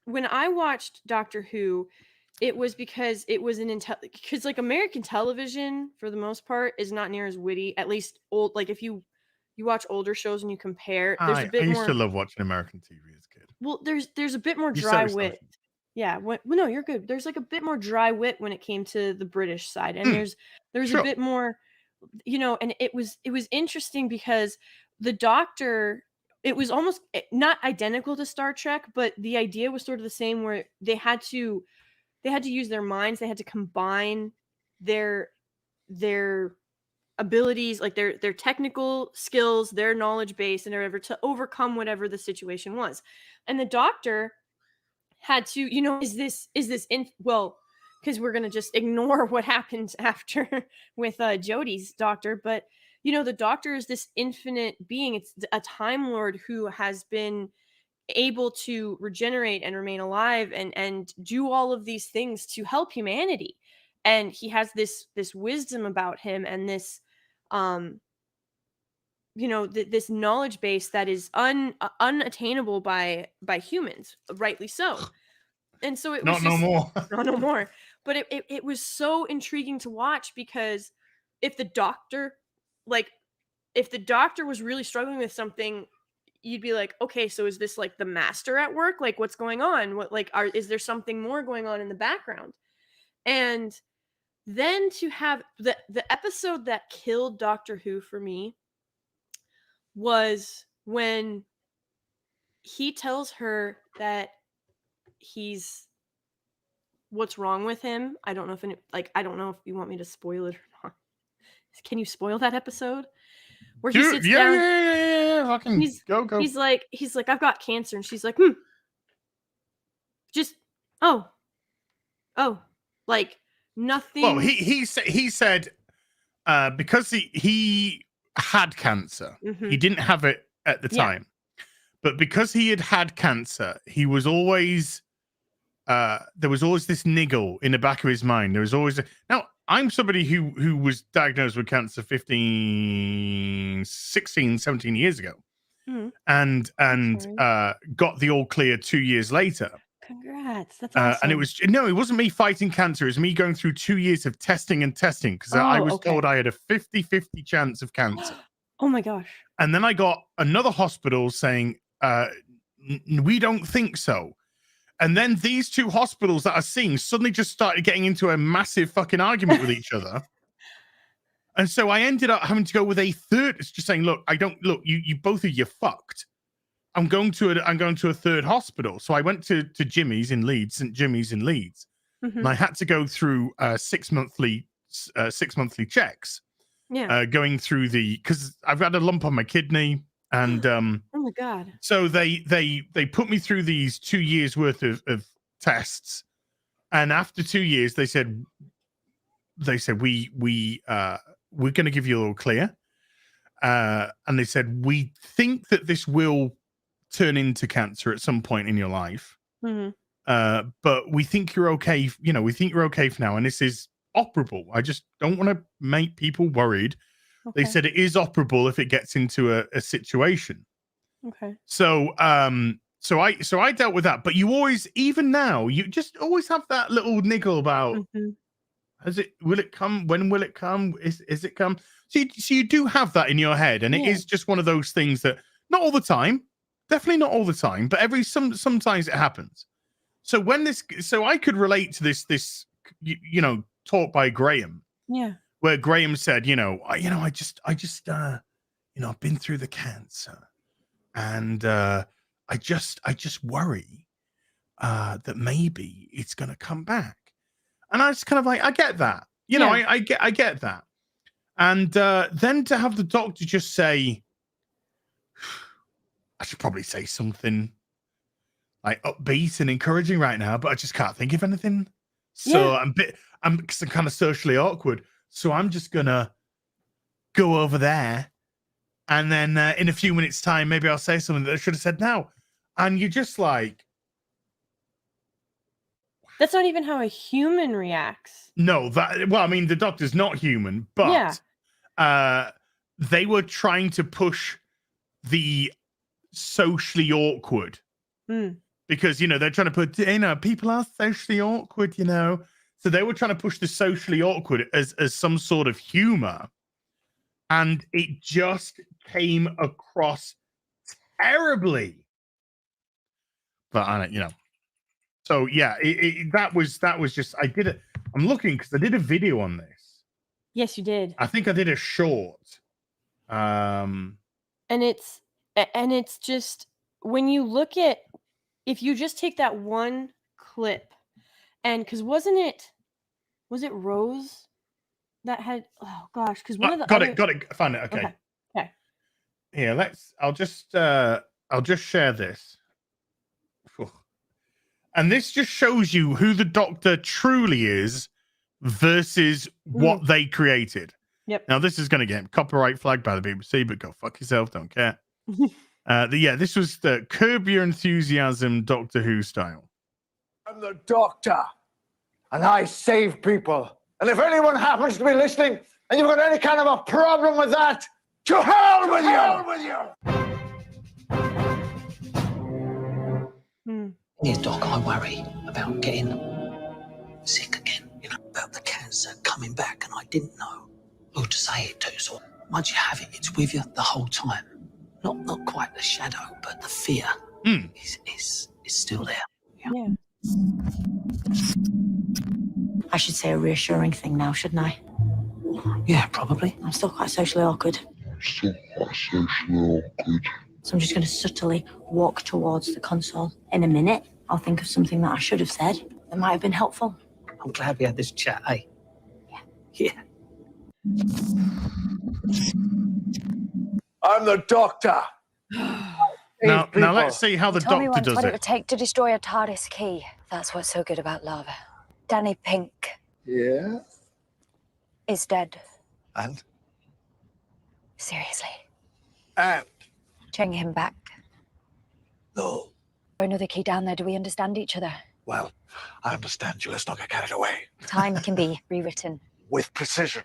when I watched Doctor Who, it was because it was because like American television for the most part is not near as witty. At least old, like if you watch older shows and you compare, there's a bit I used more. to love watching American TV as a kid. Well, there's a bit more dry wit. Yeah, well, no, you're good. There's like a bit more dry wit when it came to the British side, and there's a bit more, you know, and it was interesting because the Doctor, it was almost not identical to Star Trek, but the idea was sort of the same, where they had to use their minds, they had to combine their abilities, like their technical skills, their knowledge base, and whatever, to overcome whatever the situation was. And the Doctor had to, you know, is this well, because we're gonna just ignore what happens after with Jodie's Doctor, but you know, the Doctor is this infinite being. It's a Time Lord who has been able to regenerate and remain alive and do all of these things to help humanity. And he has this wisdom about him, and this you know, this knowledge base that is unattainable by humans, rightly so. And so it was no more. not no more. But it was so intriguing to watch, because if the Doctor was really struggling with something, you'd be like, okay, so is this like the Master at work? Like, what's going on? What, like, is there something more going on in the background? And then to have the episode that killed Doctor Who for me was when he tells her that what's wrong with him. I don't know if you want me to spoil it or not. Can you spoil that episode? Where he sits down. Yeah. Fucking go. He's like, I've got cancer, and she's like, just like nothing. Well, he said because he had cancer, he didn't have it at the time, but because he had cancer, he was always there was always this niggle in the back of his mind. There was always now. I'm somebody who was diagnosed with cancer 16, 17 years ago, and got the all clear 2 years later. Congrats, that's awesome. And it wasn't me fighting cancer. It was me going through 2 years of testing because I was told I had a 50-50 chance of cancer. Oh my gosh. And then I got another hospital saying, we don't think so. And then these two hospitals that I seeing suddenly just started getting into a massive fucking argument with each other. And so I ended up having to go with a third. It's just saying, look, you both of you fucked. I'm going to a third hospital. So I went to Jimmy's in Leeds, St. Jimmy's in Leeds. And I had to go through 6 monthly checks. Yeah. Going through because I've got a lump on my kidney. And oh my god! So they put me through these 2 years worth of tests, and after 2 years, they said we're going to give you a little clear, and they said we think that this will turn into cancer at some point in your life, but we think you're okay. You know, we think you're okay for now, and this is operable. I just don't want to make people worried. Okay. They said it is operable if it gets into a situation. Okay. So I dealt with that. But you always, even now, you just always have that little niggle about will it come? When will it come? Is it come? So you do have that in your head, and it is just one of those things that not all the time, definitely not all the time, but sometimes it happens. So I could relate to this talk by Graham. Yeah. Where Graham said, I just I've been through the cancer, and I just worry that maybe it's gonna come back. And I was kind of like, I get that. I get that. And then to have the doctor just say, I should probably say something like upbeat and encouraging right now, but I just can't think of anything. So I'm kind of socially awkward. So I'm just gonna go over there, and then in a few minutes' time, maybe I'll say something that I should have said now. And you're just like, that's not even how a human reacts. No, the doctor's not human, but they were trying to push the socially awkward because they're trying to put people are socially awkward, so they were trying to push the socially awkward as some sort of humor, and it just came across terribly. But so yeah, that was just I'm looking because I did a video on this. Yes, you did. I think I did a short. And it's just, when you look at, if you just take that one clip, and because was it Rose that had, oh gosh, because one of the got it, found it. Okay. Here, I'll just share this. And this just shows you who the doctor truly is versus what they created. Yep. Now, this is going to get copyright flagged by the BBC, but go fuck yourself, don't care. This was the Curb Your Enthusiasm Doctor Who style. I'm the doctor, and I save people. And if anyone happens to be listening, and you've got any kind of a problem with that, to hell with you! Yeah, Doc, I worry about getting sick again, about the cancer coming back, and I didn't know who to say it to. So once you have it, it's with you the whole time. Not quite the shadow, but the fear is still there. Yeah. I should say a reassuring thing now, shouldn't I? Yeah, probably. I'm still quite socially awkward. So I'm just going to subtly walk towards the console. In a minute, I'll think of something that I should have said that might have been helpful. I'm glad we had this chat, eh? Yeah. I'm the doctor. Now let's see how the Told me doctor once does what it it. would take to destroy a TARDIS key. That's what's so good about lava. Danny Pink Yeah? is dead. And? Seriously. And? Bring him back. No. Another key down there. Do we understand each other? Well, I understand you. Let's not get carried away. Time can be rewritten. With precision.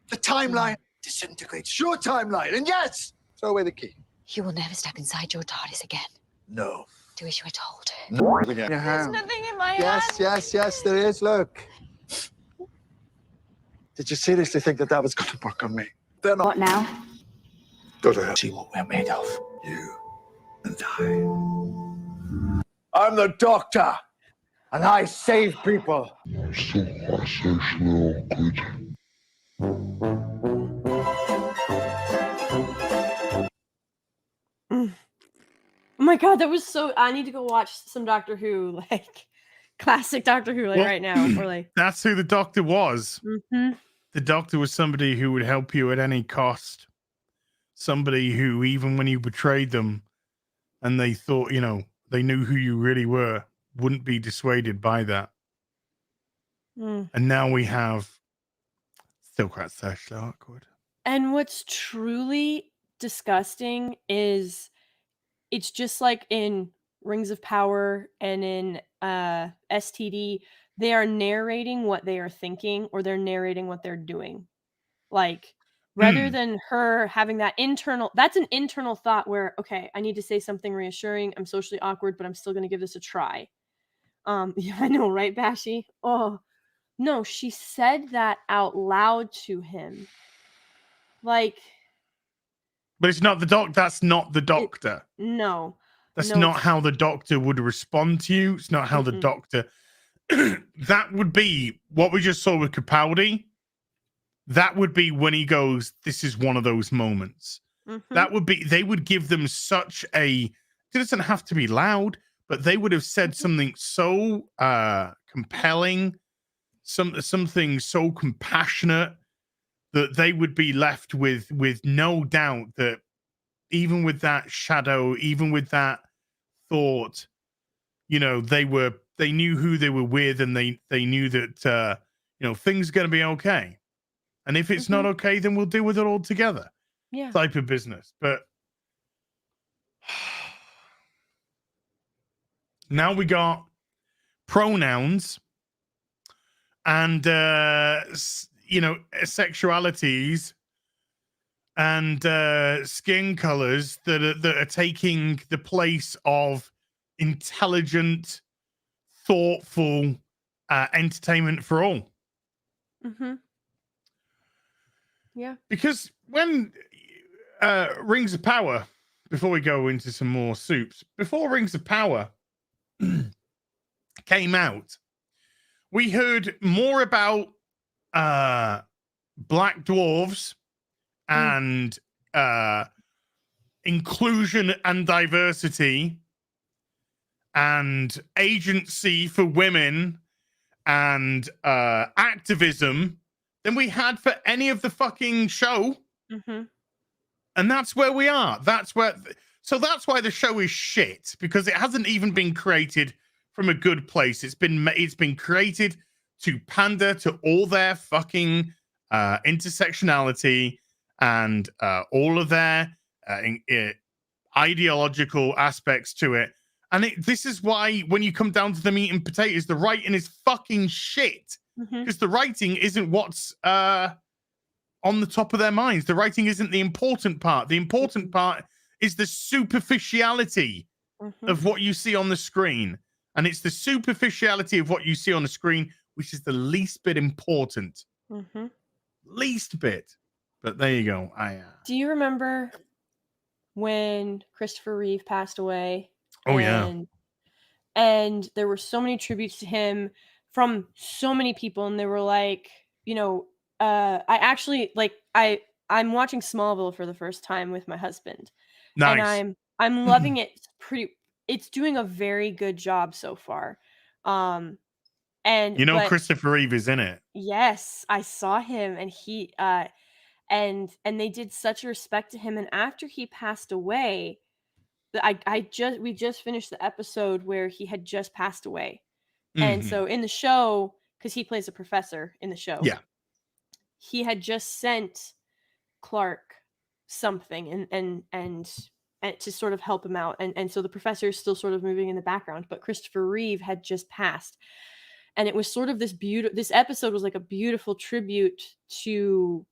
The timeline disintegrates. Your timeline. And yes, throw away the key. You will never step inside your TARDIS again. No. Do as you were told. No. There's nothing in my hand. Yes, there is. Look. Did you seriously think that was going to work on me? Then What now? go to hell. See what we're made of. You and I. I'm the doctor, and I save people. Oh my god, that was so. I need to go watch some Doctor Who, like classic Doctor Who, Well, right now, or like. That's who the doctor was. Mm-hmm. The doctor was somebody who would help you at any cost. Somebody who, even when you betrayed them and they thought, they knew who you really were, wouldn't be dissuaded by that. And now we have still quite socially awkward. And what's truly disgusting is it's just like in Rings of Power and in STD, they are narrating what they are thinking, or they're narrating what they're doing. Like, rather than her having that that's an internal thought where, okay, I need to say something reassuring. I'm socially awkward, but I'm still going to give this a try. Yeah, I know, right, Bashi? Oh, no, she said that out loud to him. Like, But it's not the doc. That's not the doctor. no. That's No, not how the Doctor would respond to you. It's not how the Doctor. That would be what we just saw with Capaldi. That would be when he goes, "This is one of those moments." That would be. They would give them such a. It doesn't have to be loud, but they would have said something so compelling, something so compassionate that they would be left with no doubt that even with that shadow, even with that thought, you know, they knew who they were with, and they knew that you know, things are going to be okay, and if it's not okay, then we'll deal with it all together. Yeah. Type of business. But now we got pronouns and you know, sexualities and skin colors that are taking the place of intelligent, thoughtful entertainment for all. Yeah. Because when Rings of Power, before we go into some more soups, before Rings of Power came out, we heard more about black dwarves and inclusion and diversity and agency for women and activism than we had for any of the fucking show. And that's where we are. That's where. So that's why the show is shit, because it hasn't even been created from a good place. It's been created to pander to all their fucking intersectionality and all of their ideological aspects to it. And this is why, when you come down to the meat and potatoes, the writing is fucking shit. Because the writing isn't what's on the top of their minds. The writing isn't the important part. The important part is the superficiality of what you see on the screen. And it's the superficiality of what you see on the screen which is the least bit important. Least bit. But there you go. Do you remember when Christopher Reeve passed away? Oh, yeah. And there were so many tributes to him from so many people, and they were like, you know, I actually I'm watching Smallville for the first time with my husband. Nice. And I'm loving it. It's doing a very good job so far. And you know, Christopher Reeve is in it. Yes, I saw him, and he and they did such a respect to him. And after he passed away, we just finished the episode where he had just passed away. And so in the show, because he plays a professor in the show, he had just sent Clark something and to sort of help him out, and so the professor is still sort of moving in the background, but Christopher Reeve had just passed, and it was sort of this episode was like a beautiful tribute to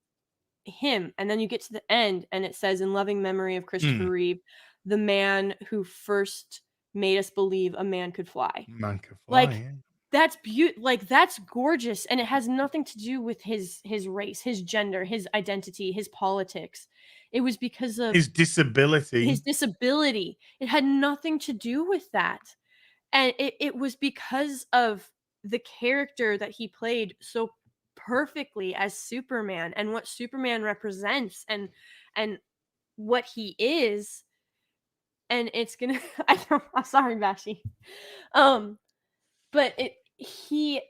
him. And then you get to the end, and it says, "In loving memory of Christopher Reeve, the man who first made us believe a man could fly." Man could fly. Like, that's beautiful. Like, that's gorgeous, and it has nothing to do with his race, his gender, his identity, his politics. It was because of his disability. It had nothing to do with that, and it was because of the character that he played so perfectly as Superman, and what Superman represents, and what he is. And it's gonna I'm sorry, Bashi. But he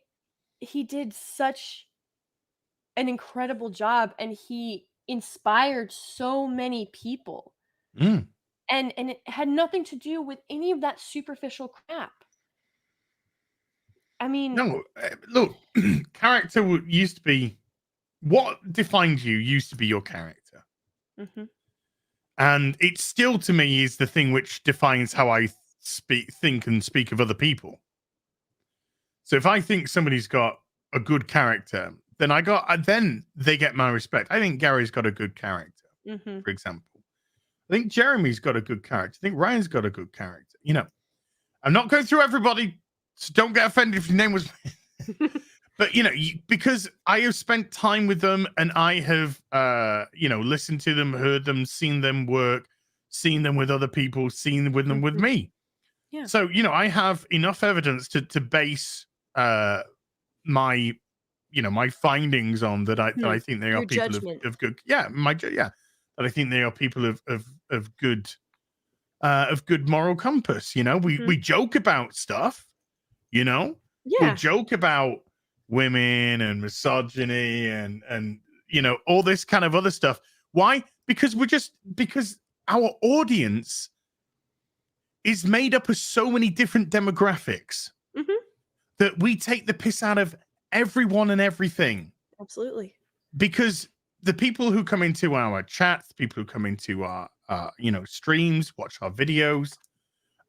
did such an incredible job, and he inspired so many people. And it had nothing to do with any of that superficial crap. I mean, no, look, character used to be what defined you. Used to be your character. And it still, to me, is the thing which defines how I think and speak of other people. So if I think somebody's got a good character, then they get my respect. I think Gary's got a good character, for example. I think Jeremy's got a good character. I think Ryan's got a good character. You know, I'm not going through everybody, so don't get offended if your name was... But, you know, because I have spent time with them, and I have, you know, listened to them, heard them, seen them work. seen them with other people, seen them with me. Yeah. So, you know, I have enough evidence to base my my findings on that I think they are Your people judgment. of good that I think they are people of good moral compass. You know, we joke about stuff, you know, we Yeah. joke about women and misogyny and you know, all this kind of other stuff. Why? Because because our audience is made up of so many different demographics that we take the piss out of everyone and everything. Absolutely. Because the people who come into our chats, people who come into our streams, watch our videos,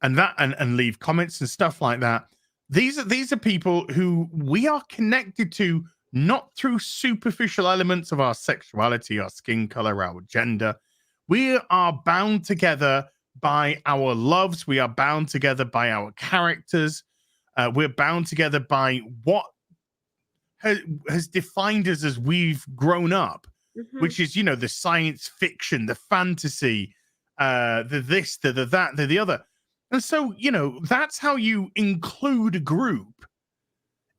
and leave comments and stuff like that. These are people who we are connected to, not through superficial elements of our sexuality, our skin color, our gender. We are bound together by our loves. We are bound together by our characters. We're bound together by what has defined us as we've grown up, which is, you know, the science fiction, the fantasy, the this, the that, the other. And so, you know, that's how you include a group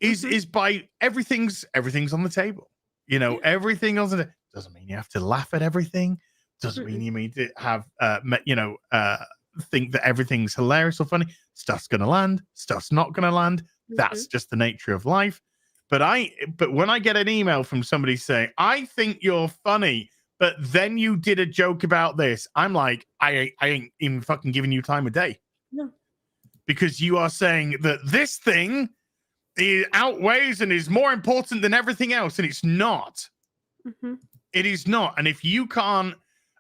is by everything's on the table. You know, everything else doesn't mean you have to laugh at everything. Doesn't mean you need to have think that everything's hilarious or funny. Stuff's gonna land, stuff's not gonna land. That's just the nature of life. But when I get an email from somebody saying, I think you're funny, but then you did a joke about this, I'm like, I ain't even fucking giving you time of day. No. Because you are saying that this thing outweighs and is more important than everything else, and it's not. It is not. And if you can't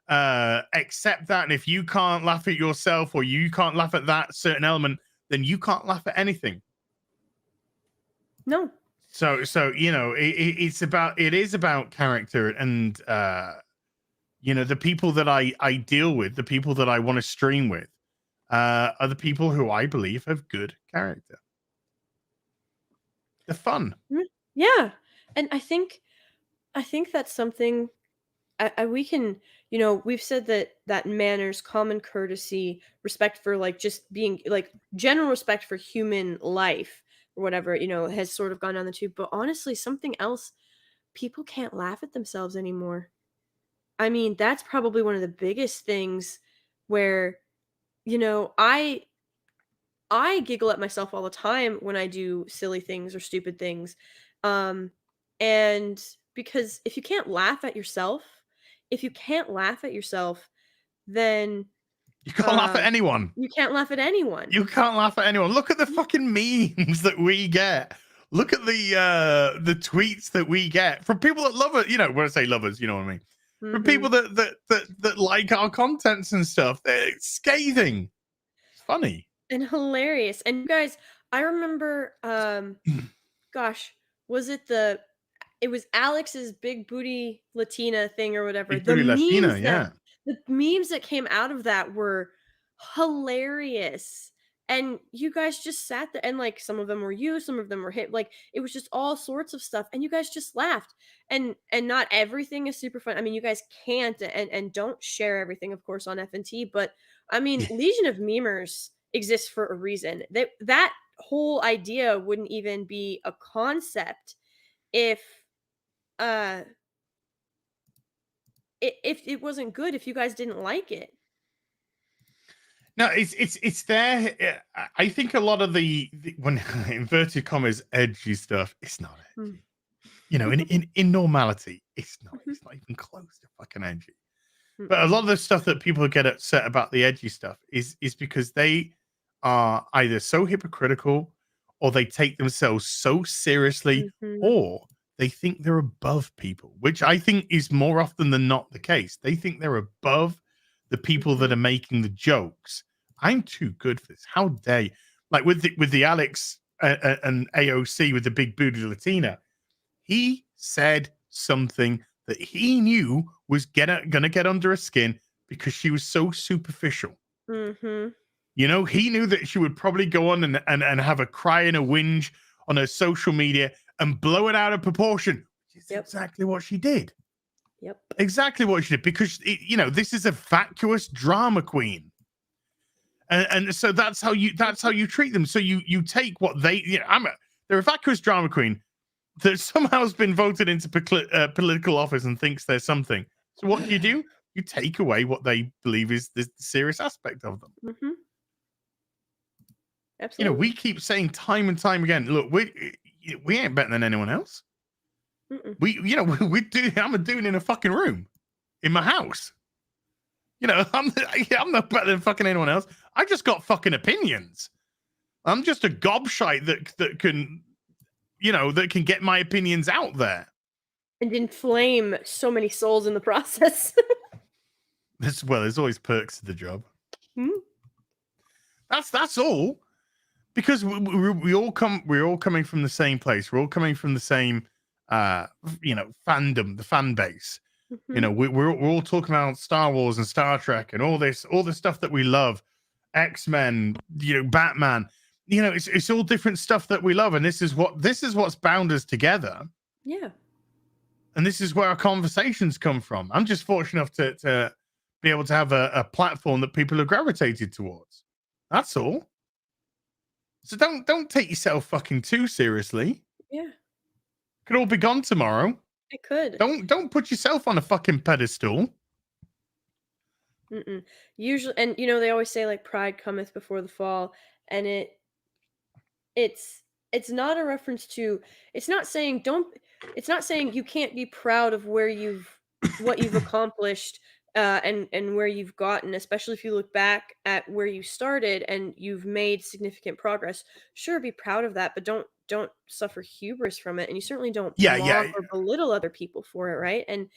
accept that, and if you can't laugh at yourself, or you can't laugh at that certain element, then you can't laugh at anything. No. So you know, it is about character, and you know, the people that I deal with, the people that I want to stream with, are the people who I believe have good character. They're fun. Yeah, and I think that's something we can, you know, we've said that manners, common courtesy, respect for like just being like general respect for human life or whatever, you know, has sort of gone down the tube. But honestly, something else, people can't laugh at themselves anymore. I mean, that's probably one of the biggest things where, you know, I giggle at myself all the time when I do silly things or stupid things. And because if you can't laugh at yourself, then You can't laugh at anyone. you can't laugh at anyone. You can't laugh at anyone. Look at the fucking memes that we get. Look at the tweets that we get from people that love it. You know, when I say lovers, you know what I mean. From people that like our contents and stuff. They're scathing. It's funny And hilarious. And you guys, I remember gosh, it was Alex's big booty Latina thing or whatever. Big Booty Latina, yeah. The memes that came out of that were hilarious. And you guys just sat there, and like some of them were you, some of them were hit. Like it was just all sorts of stuff, and you guys just laughed. And not everything is super fun. I mean, you guys can't and don't share everything, of course, on FNT. But I mean, Legion of Memers exists for a reason. That whole idea wouldn't even be a concept if it wasn't good, if you guys didn't like it. No, it's there. I think a lot of the when inverted commas edgy stuff, it's not edgy. You know, in normality, it's not even close to fucking edgy. But a lot of the stuff that people get upset about the edgy stuff is because they are either so hypocritical, or they take themselves so seriously, or they think they're above people, which I think is more often than not the case. They think they're above the people that are making the jokes. I'm too good for this. How dare you? Like with the Alex and AOC with the big booty Latina, he said something that he knew was gonna get under her skin because she was so superficial. You know, he knew that she would probably go on and have a cry and a whinge on her social media and blow it out of proportion, which is exactly what she did. Yep. Exactly what she did, because this is a vacuous drama queen, and so that's how you treat them. So you take what they, they're a vacuous drama queen that somehow has been voted into political office and thinks they're something. So what do? You take away what they believe is the serious aspect of them. Mm-hmm. Absolutely. We keep saying time and time again, look, we ain't better than anyone else. Mm-mm. I'm a dude in a fucking room in my house. I'm not better than fucking anyone else. I just got fucking opinions. I'm just a gobshite that can, that can get my opinions out there. And inflame so many souls in the process. There's always perks to the job. Hmm? That's all. Because we're all coming from the same place. We're all coming from the same fandom, the fan base. Mm-hmm. We're all talking about Star Wars and Star Trek and all the stuff that we love. X-Men, Batman. It's all different stuff that we love, and this is what's bound us together. Yeah. And this is where our conversations come from. I'm just fortunate enough to be able to have a platform that people have gravitated towards. That's all. So don't take yourself fucking too seriously. Yeah. Could all be gone tomorrow. It could. Don't put yourself on a fucking pedestal. Mm-mm. Usually, and they always say like pride cometh before the fall, and it's not a reference to. It's not saying you can't be proud of what you've accomplished. And where you've gotten, especially if you look back at where you started and you've made significant progress. Sure, be proud of that, but don't suffer hubris from it, and you certainly don't mock or belittle other people for it, right? And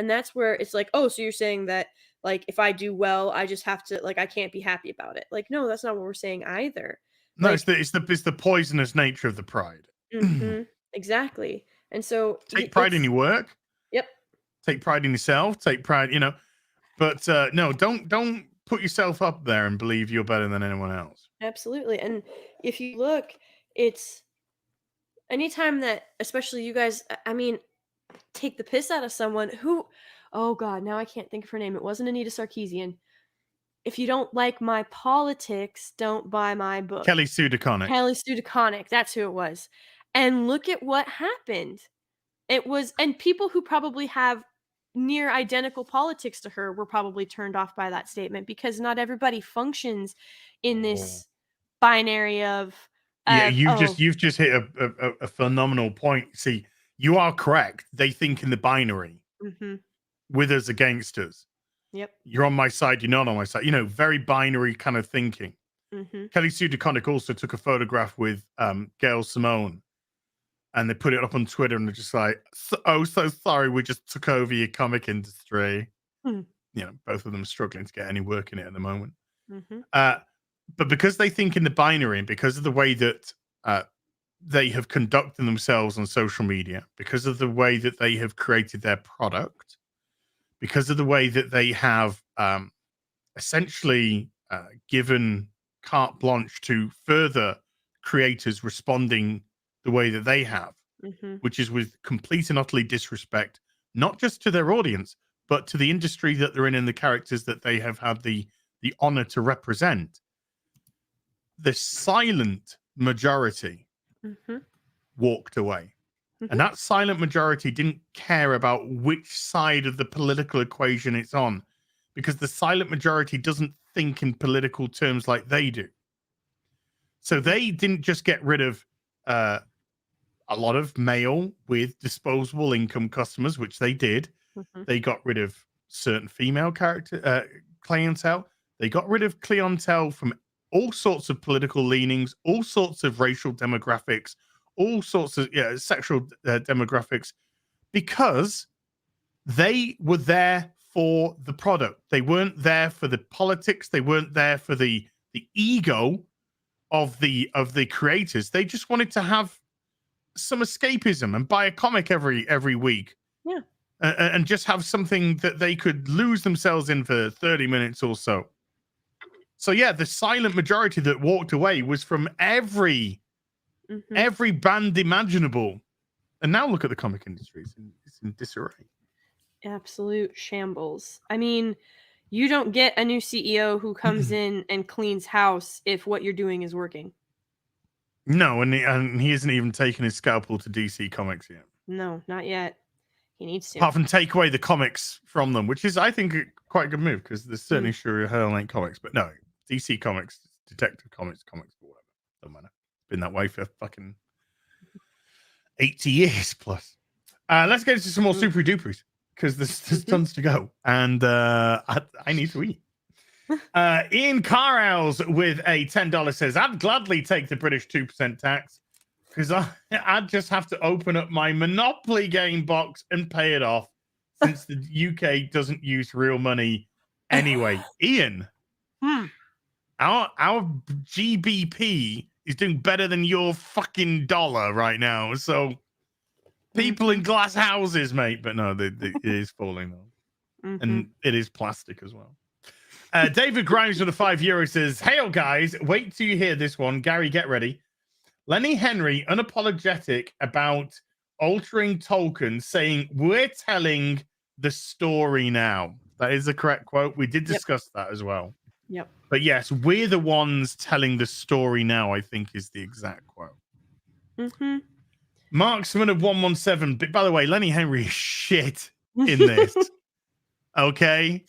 that's where it's like, oh, so you're saying that like if I do well, I just have to I can't be happy about it. Like, no, that's not what we're saying either. No, like, it's the poisonous nature of the pride. Mm-hmm, exactly. And so take pride in your work. Yep. Take pride in yourself. Take pride, But no, don't put yourself up there and believe you're better than anyone else. Absolutely. And if you look, it's anytime that, especially you guys, take the piss out of someone who, oh God, now I can't think of her name. It wasn't Anita Sarkeesian. If you don't like my politics, don't buy my book. Kelly Sue DeConnick. That's who it was. And look at what happened. It was, and people who probably have near identical politics to her were probably turned off by that statement, because not everybody functions in this binary of you've just hit a phenomenal point. See, you are correct. They think in the binary. Mm-hmm. With us against us. Yep. You're on my side, you're not on my side. Very binary kind of thinking. Mm-hmm. Kelly Sue DeConnick also took a photograph with Gail Simone, and they put it up on Twitter, and they're just like, so sorry, we just took over your comic industry. Both of them struggling to get any work in it at the moment. Mm-hmm. But because they think in the binary, and because of the way that they have conducted themselves on social media, because of the way that they have created their product, because of the way that they have essentially given carte blanche to further creators responding the way that they have, which is with complete and utterly disrespect, not just to their audience, but to the industry that they're in and the characters that they have had the honor to represent. The silent majority walked away. And that silent majority didn't care about which side of the political equation it's on, because the silent majority doesn't think in political terms like they do. So they didn't just get rid of a lot of male with disposable income customers, which they did. They got rid of certain female clientele. They got rid of clientele from all sorts of political leanings, all sorts of racial demographics, all sorts of sexual demographics, because they were there for the product. They weren't there for the politics. They weren't there for the ego of the creators. They just wanted to have some escapism and buy a comic every week. Yeah. And just have something that they could lose themselves in for 30 minutes or so. So yeah, the silent majority that walked away was from every band imaginable. And now look at the comic industry. It's in disarray. absolute shambles. I mean, you don't get a new CEO who comes in and cleans house if what you're doing is working. No, and he isn't even taking his scalpel to DC Comics yet. No, not yet. He needs to. Apart from take away the comics from them, which is, I think, quite a good move because there's certainly sure hell ain't comics, but no, DC Comics, Detective Comics, or whatever. Don't matter. It's been that way for fucking 80 years plus. Let's get into some more super dupers because there's tons to go, and I need to eat. Ian Carrows with a $10 says, I'd gladly take the British 2% tax because I'd just have to open up my Monopoly game box and pay it off since the UK doesn't use real money anyway. Ian, our GBP is doing better than your fucking dollar right now. So people in glass houses, mate. But no, it is falling though. And it is plastic as well. David Grimes with a €5 says, "Hail guys, wait till you hear this one. Gary, get ready. Lenny Henry unapologetic about altering Tolkien, saying we're telling the story now." That is the correct quote. We did discuss that as well. Yep. But yes, we're the ones telling the story now, I think is the exact quote. Marksman of 117. But by the way, Lenny Henry is shit in this. Okay.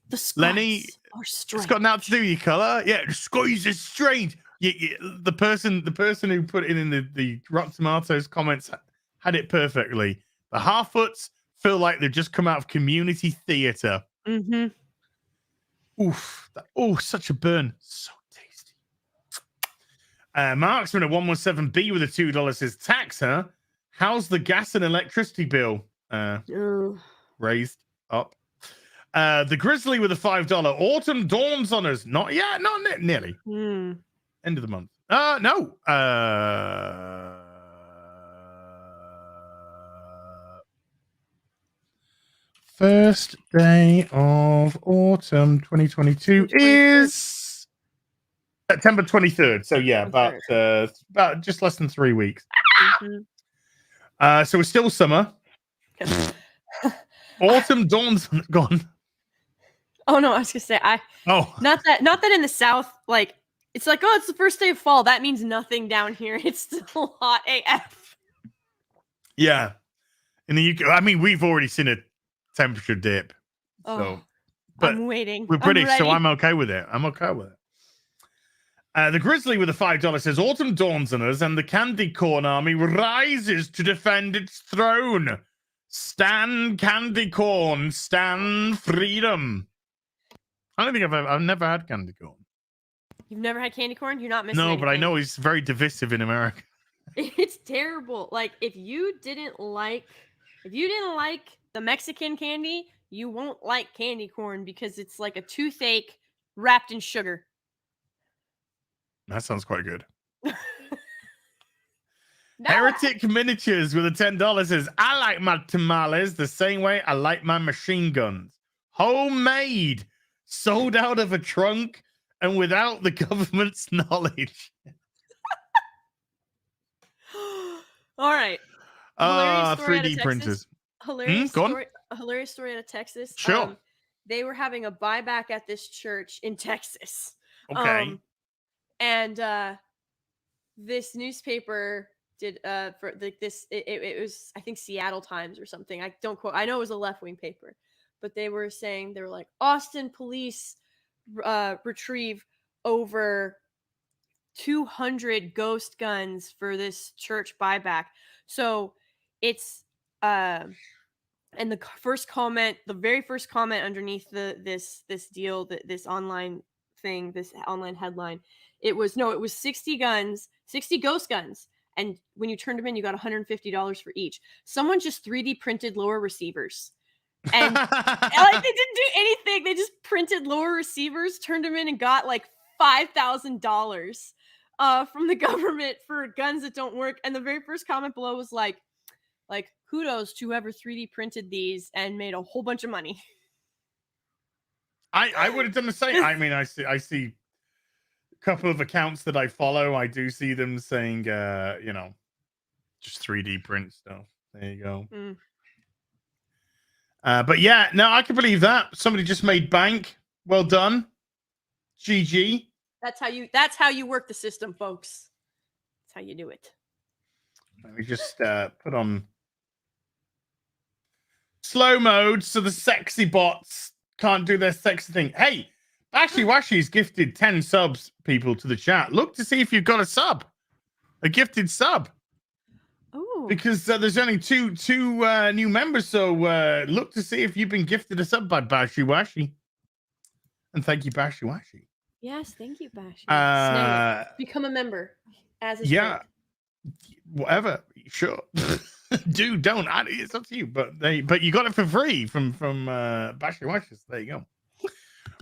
The skies Lenny, are strange. it's got nothing to do with your color. Yeah, the skies are strange. The person who put it in the Rotten Tomatoes comments had it perfectly. The Harfoots feel like they've just come out of community theater. Oof. Such a burn. So tasty. Marksman at 117B with a $2 says, tax, huh? How's the gas and electricity bill? Raised up. The Grizzly with a $5. Autumn dawns on us. Not yet. Not nearly. End of the month. No. First day of autumn 2022 is September 23rd. So yeah, about just less than 3 weeks. So it's still summer. Autumn dawns gone. Oh no, I was gonna say not that in the South, like it's like, oh, it's the first day of fall. That means nothing down here. It's still hot AF. Yeah. In the UK, I mean, we've already seen a temperature dip. So but I'm waiting. We're British, so I'm okay with it. The Grizzly with a $5 says, autumn dawns on us and the candy corn army rises to defend its throne. Stand candy corn, stand freedom. I don't think I've never had candy corn. You've never had candy corn? You're not missing anything. But I know it's very divisive in America. It's terrible. Like if you didn't like the Mexican candy, you won't like candy corn because it's like a toothache wrapped in sugar. That sounds quite good. Heretic Miniatures with a $10 says, I like my tamales the same way I like my machine guns. Homemade, sold out of a trunk, and without the government's knowledge. All right. 3D printers. Hilarious story out of Texas. Sure. They were having a buyback at this church in Texas. Okay. And this newspaper did for this. It was, I think, Seattle Times or something. I don't quote. I know it was a left-wing paper, but they were saying, they were like, Austin police retrieve over 200 ghost guns for this church buyback. So it's and the very first comment underneath this deal, this online thing, this online headline, it was 60 guns, 60 ghost guns, and when you turned them in, you got $150 for each. Someone just 3D printed lower receivers. And like they didn't do anything. They just printed lower receivers, turned them in, and got like $5,000 from the government for guns that don't work. And the very first comment below was like kudos to whoever 3D printed these and made a whole bunch of money. I would have done the same. I mean, I see a couple of accounts that I follow. I do see them saying, just 3D print stuff. There you go. But yeah, no, I can believe that. Somebody just made bank. Well done. GG. That's how you work the system, folks. That's how you do it. Let me just put on slow mode so the sexy bots can't do their sexy thing. Hey, Bashy Washy's gifted 10 subs, people, to the chat. Look to see if you've got a gifted sub. Ooh. Because there's only two new members, so look to see if you've been gifted a sub by Bashy Washy. And thank you, Bashy Washy. Yes, thank you, Bashy. Become a member. As is yeah, right. Whatever. Sure. Dude, don't. It's up to you. But you got it for free from Bashy Washy. So there you go.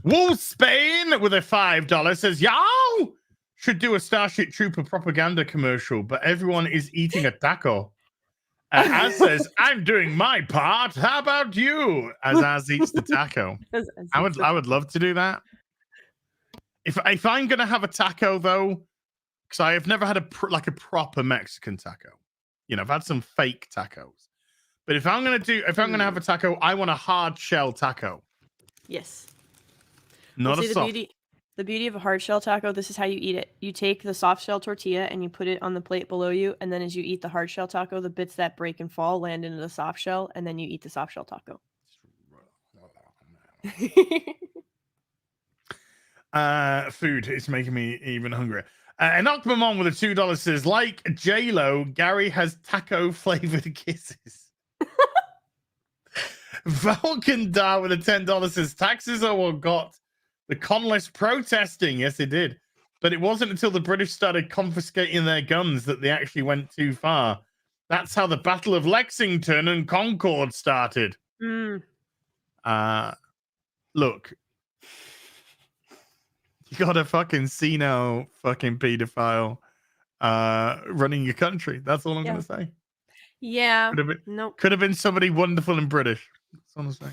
Wolf Spain with a $5 says, y'all should do a Starship Trooper propaganda commercial, but everyone is eating a taco. Az says, I'm doing my part. How about you? As Az eats the taco. I would love to do that. If I'm gonna have a taco though, because I have never had a proper Mexican taco. You know, I've had some fake tacos. But if I'm gonna have a taco, I want a hard shell taco. Yes. Not a soft. The beauty of a hard shell taco, this is how you eat it. You take the soft shell tortilla and you put it on the plate below you, and then as you eat the hard shell taco, the bits that break and fall land into the soft shell, and then you eat the soft shell taco. Food is making me even hungrier. And Okmamon with a $2 says, like J-Lo, Gary has taco flavored kisses. Vulcan Dar with a $10 says, taxes are what got the conless protesting. Yes, it did. But it wasn't until the British started confiscating their guns that they actually went too far. That's how the Battle of Lexington and Concord started. Look, you got a fucking senile fucking pedophile running your country. That's all I'm going to say. Yeah. Could have been somebody wonderful and British. That's all I'm saying.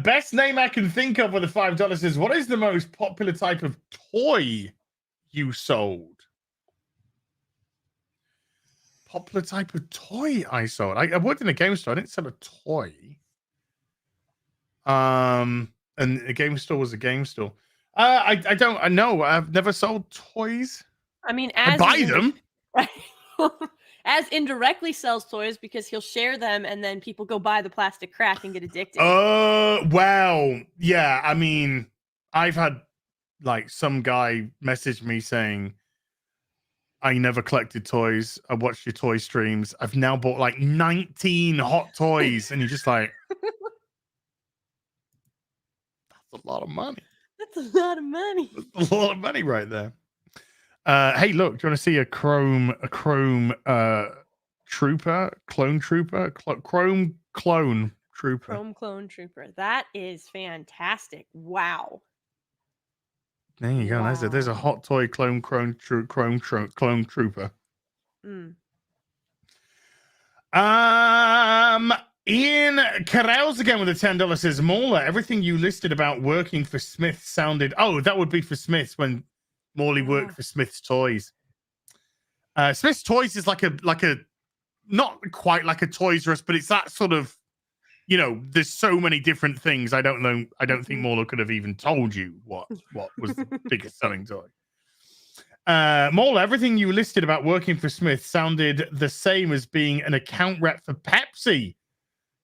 Best name I can think of with the $5 is, what is the most popular type of toy you sold? Popular type of toy I sold. I worked in a game store. I didn't sell a toy. And a game store was a game store. I don't know. I've never sold toys. I mean, I buy them. As indirectly sells toys because he'll share them and then people go buy the plastic crack and get addicted. Well, yeah. I mean, I've had like some guy message me saying, I never collected toys. I watched your toy streams. I've now bought like 19 hot toys. And you're just like, that's a lot of money. That's a lot of money. That's a lot of money right there. Hey, look, do you want to see a chrome trooper, clone trooper, chrome clone trooper? Chrome clone trooper. That is fantastic. Wow. There you go. Wow. There's a hot toy clone trooper. Ian Carell's again with a $10 says, Mauler, everything you listed about working for Smith sounded. Oh, that would be for Smith's when Morley worked for Smith's Toys. Smith's Toys is like a not quite like a Toys R Us, but it's that sort of, you know, there's so many different things. I don't know. I don't think Mauler could have even told you what was the biggest selling toy. Mauler, everything you listed about working for Smith sounded the same as being an account rep for Pepsi.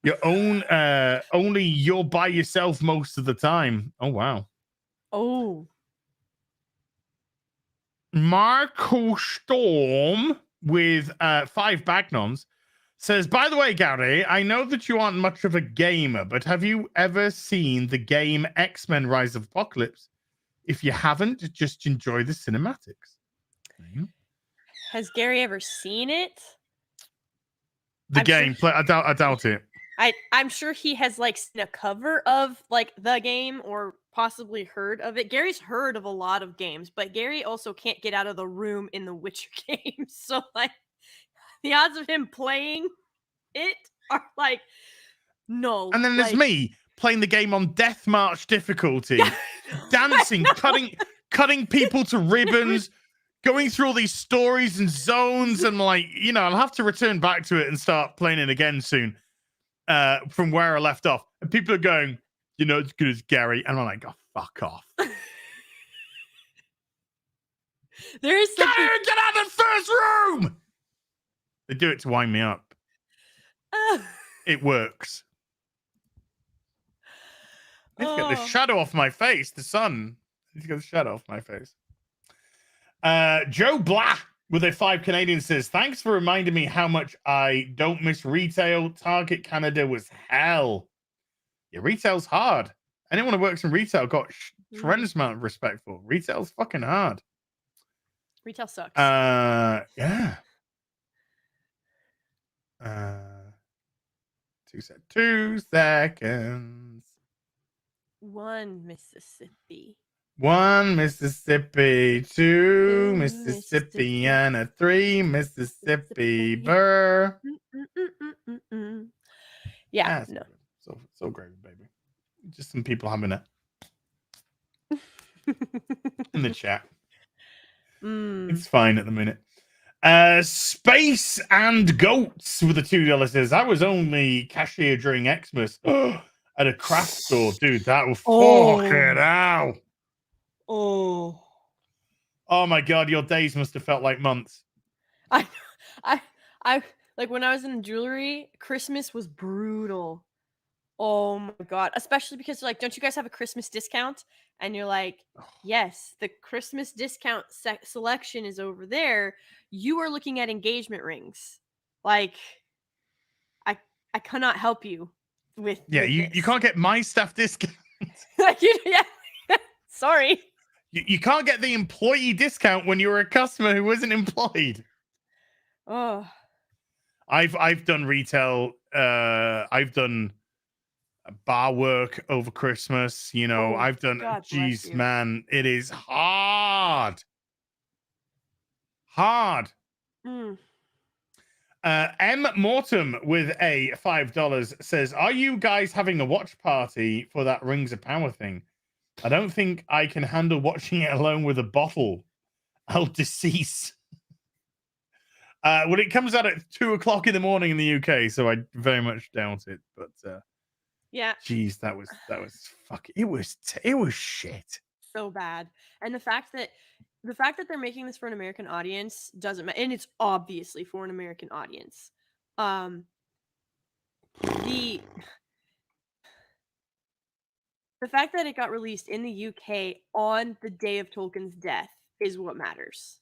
Your own, only you're by yourself most of the time. Oh, wow. Oh. Marco Storm with 5 Bagnons says, by the way, Gary, I know that you aren't much of a gamer, but have you ever seen the game X-Men Rise of Apocalypse? If you haven't, just enjoy the cinematics. Has Gary ever seen it? The gameplay? I doubt it. I'm sure he has like seen a cover of like the game or possibly heard of it. Gary's heard of a lot of games, but Gary also can't get out of the room in the Witcher games. So like the odds of him playing it are like no. And then there's me playing the game on Death March difficulty, dancing, cutting people to ribbons, going through all these stories and zones, and like, you know, I'll have to return back to it and start playing it again soon. from where I left off. And people are going, you're not as good as Gary. And I'm like, oh, fuck off. There is something. Gary, get out of the first room! They do it to wind me up. It works. I need to get the shadow off my face. The sun. I need to get the shadow off my face. Joe Blah with a 5 Canadian says, thanks for reminding me how much I don't miss retail. Target Canada was hell. Yeah, retail's hard. Anyone who works in retail got tremendous amount of respect for. Retail's fucking hard. Retail sucks. Yeah. 2 seconds. 1 Mississippi. 1 Mississippi, 2 Mississippi, and a 3 Mississippi burr. Yeah, no. So great, baby. Just some people having it in the chat. It's fine at the minute. Space and Goats with a $2 says, I was only cashier during Xmas at a craft store. Dude, that was fucking hell. Oh my God, your days must have felt like months. I like when I was in jewelry, Christmas was brutal. Oh my God. Especially because like, don't you guys have a Christmas discount? And you're like, yes, the Christmas discount selection is over there. You are looking at engagement rings. Like, I cannot help you with. Yeah, you can't get my stuff discount. Yeah. Sorry. You can't get the employee discount when you're a customer who isn't employed. Oh. I've done retail. I've done bar work over Christmas. You know, I've done. Jeez, man, it is hard. Hard. M. Mortem with a $5 says, are you guys having a watch party for that Rings of Power thing? I don't think I can handle watching it alone with a bottle. I'll decease. Well, it comes out at 2 o'clock in the morning in the UK, so I very much doubt it. But yeah, geez, that was fucking. It was shit. So bad, and the fact that they're making this for an American audience doesn't matter, and it's obviously for an American audience. The fact that it got released in the UK on the day of Tolkien's death is what matters.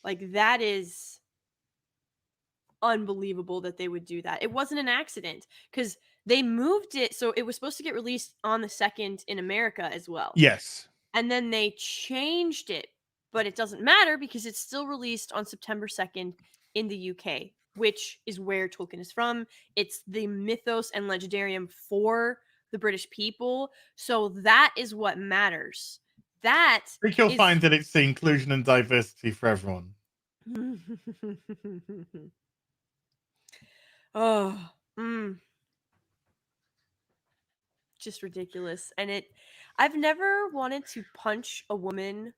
Like, that is unbelievable that they would do that. It wasn't an accident because they moved it. So it was supposed to get released on the 2nd in America as well. Yes. And then they changed it, but it doesn't matter because it's still released on September 2nd in the UK, which is where Tolkien is from. It's the mythos and legendarium for the British people. So that is what matters. That I think you'll find that it's the inclusion and diversity for everyone. Just ridiculous. And I've never wanted to punch a woman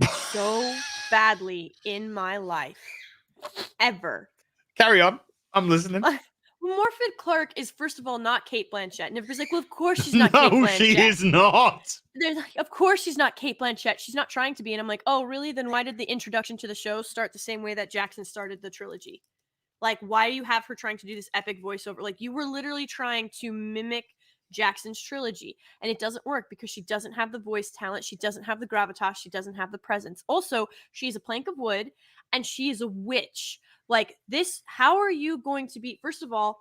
so badly in my life. Ever. Carry on. I'm listening. Morfydd Clark is, first of all, not Cate Blanchett. And everybody's like, well, of course she's not Cate Blanchett. No, she is not. They're like, of course she's not Cate Blanchett. She's not trying to be. And I'm like, oh, really? Then why did the introduction to the show start the same way that Jackson started the trilogy? Like, why do you have her trying to do this epic voiceover? Like, you were literally trying to mimic Jackson's trilogy. And it doesn't work because she doesn't have the voice talent. She doesn't have the gravitas. She doesn't have the presence. Also, she's a plank of wood and she is a witch. Like, this, how are you going to be? First of all,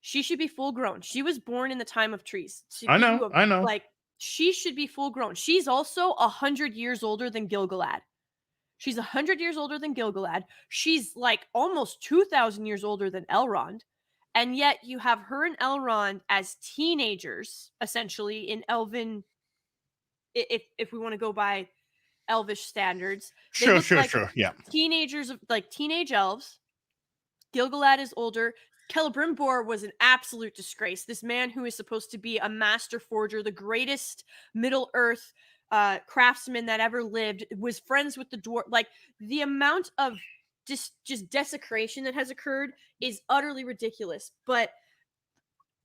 she should be full grown. She was born in the time of trees. I know. Like, she should be full grown. She's also 100 years older than Gil-galad. She's 100 years older than Gil-galad. She's like almost 2,000 years older than Elrond. And yet you have her and Elrond as teenagers, essentially, in Elven, if we want to go by Elvish standards. Sure. Yeah. Teenagers, like teenage elves. Gil-galad is older. Celebrimbor was an absolute disgrace. This man who is supposed to be a master forger, the greatest Middle-earth craftsman that ever lived, was friends with the dwarf. Like, the amount of just desecration that has occurred is utterly ridiculous. But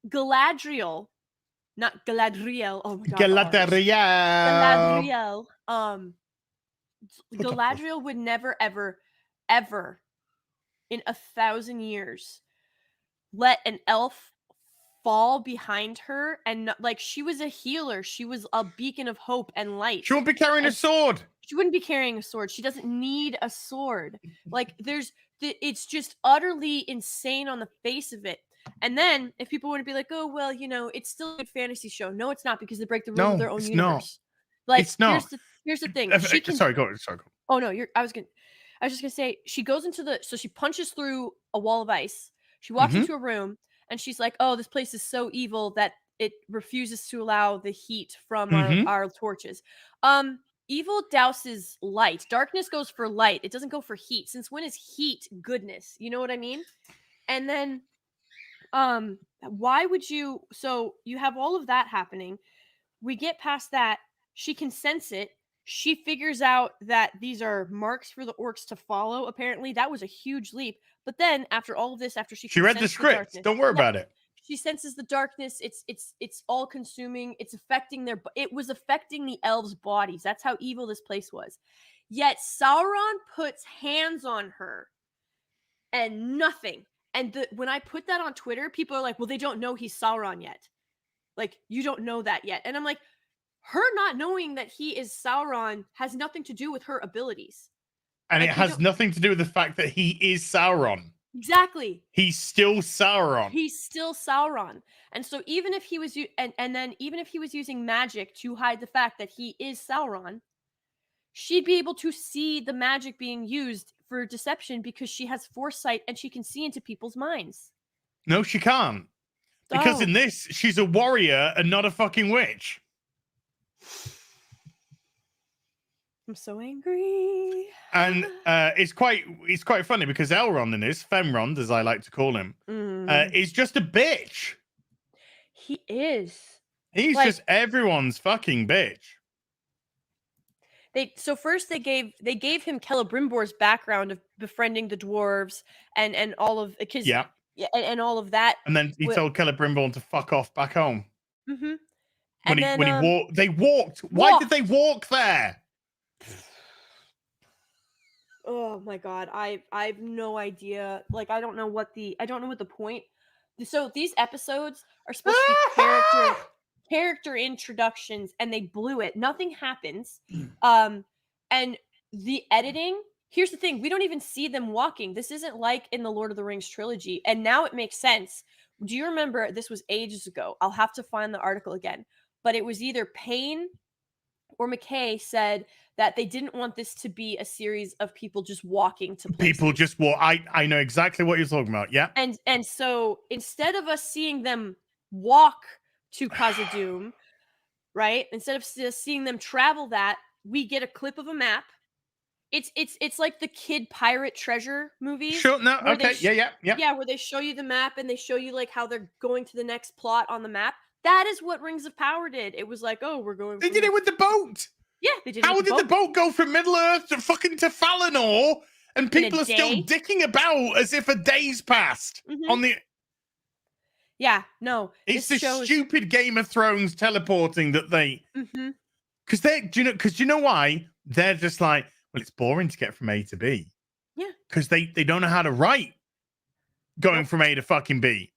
Galadriel, not Galadriel. Oh my god. Galadriel. Galadriel. Galadriel would never, ever, ever in 1,000 years let an elf fall behind her, and like, she was a healer, she was a beacon of hope and light. She won't be carrying a sword. She wouldn't be carrying a sword. She doesn't need a sword. Like, it's just utterly insane on the face of it. And then if people want to be like, oh well, you know, it's still a good fantasy show. No, it's not, because they break the rules of their own universe. Like, it's not. Here's the thing. Sorry, go on. Oh no, I was just gonna say, she goes into so she punches through a wall of ice. She walks into a room, and she's like, oh, this place is so evil that it refuses to allow the heat from our torches. Evil douses light. Darkness goes for light. It doesn't go for heat. Since when is heat goodness? You know what I mean? And then, why would you? So you have all of that happening. We get past that. She can sense it. She figures out that these are marks for the orcs to follow. Apparently, that was a huge leap. But then, after all of this, after she read the script. Don't worry about it. She senses the darkness. It's all consuming. It's affecting it was affecting the elves' bodies. That's how evil this place was. Yet Sauron puts hands on her, and nothing. And when I put that on Twitter, people are like, "Well, they don't know he's Sauron yet. Like, you don't know that yet." And I'm like, her not knowing that he is Sauron has nothing to do with her abilities. And it has nothing to do with the fact that he is Sauron. Exactly. He's still Sauron. He's still Sauron. And so even if he was even if he was using magic to hide the fact that he is Sauron, she'd be able to see the magic being used for deception, because she has foresight and she can see into people's minds. No, she can't. Because in this, she's a warrior and not a fucking witch. I'm so angry. And it's quite funny, because Elrond in this, Femrond, as I like to call him, is just a bitch. He is. He's just everyone's fucking bitch. First they gave him Celebrimbor's background of befriending the dwarves and all of and all of that. And then he told Celebrimbor to fuck off back home. Mm-hmm. When he walked, they walked. Why did they walk there? Oh my god, I have no idea. Like, I don't know what the point. So these episodes are supposed to be character introductions, and they blew it. Nothing happens. And the editing, here's the thing, we don't even see them walking. This isn't like in the Lord of the Rings trilogy, and now it makes sense. Do you remember, this was ages ago, I'll have to find the article again, but it was either Payne or McKay said that they didn't want this to be a series of people just walking to places. People just walk. I know exactly what you're talking about. Yeah. And so instead of us seeing them walk to Khazad-dûm, right? Instead of seeing them travel that, we get a clip of a map. It's like the kid pirate treasure movies. Sure. No. Okay. Yeah. Yeah, where they show you the map and they show you like how they're going to the next plot on the map. That is what Rings of Power did. It was like, oh, we're going. They did it with the boat. Yeah, they did. How did the boat go from Middle Earth to fucking to Valinor, and people are still dicking about as if a day's passed on the? Yeah, no. It's the stupid Game of Thrones teleporting that they. Because do you know why? They're just like, well, it's boring to get from A to B. Yeah. Because they don't know how to write going from A to fucking B.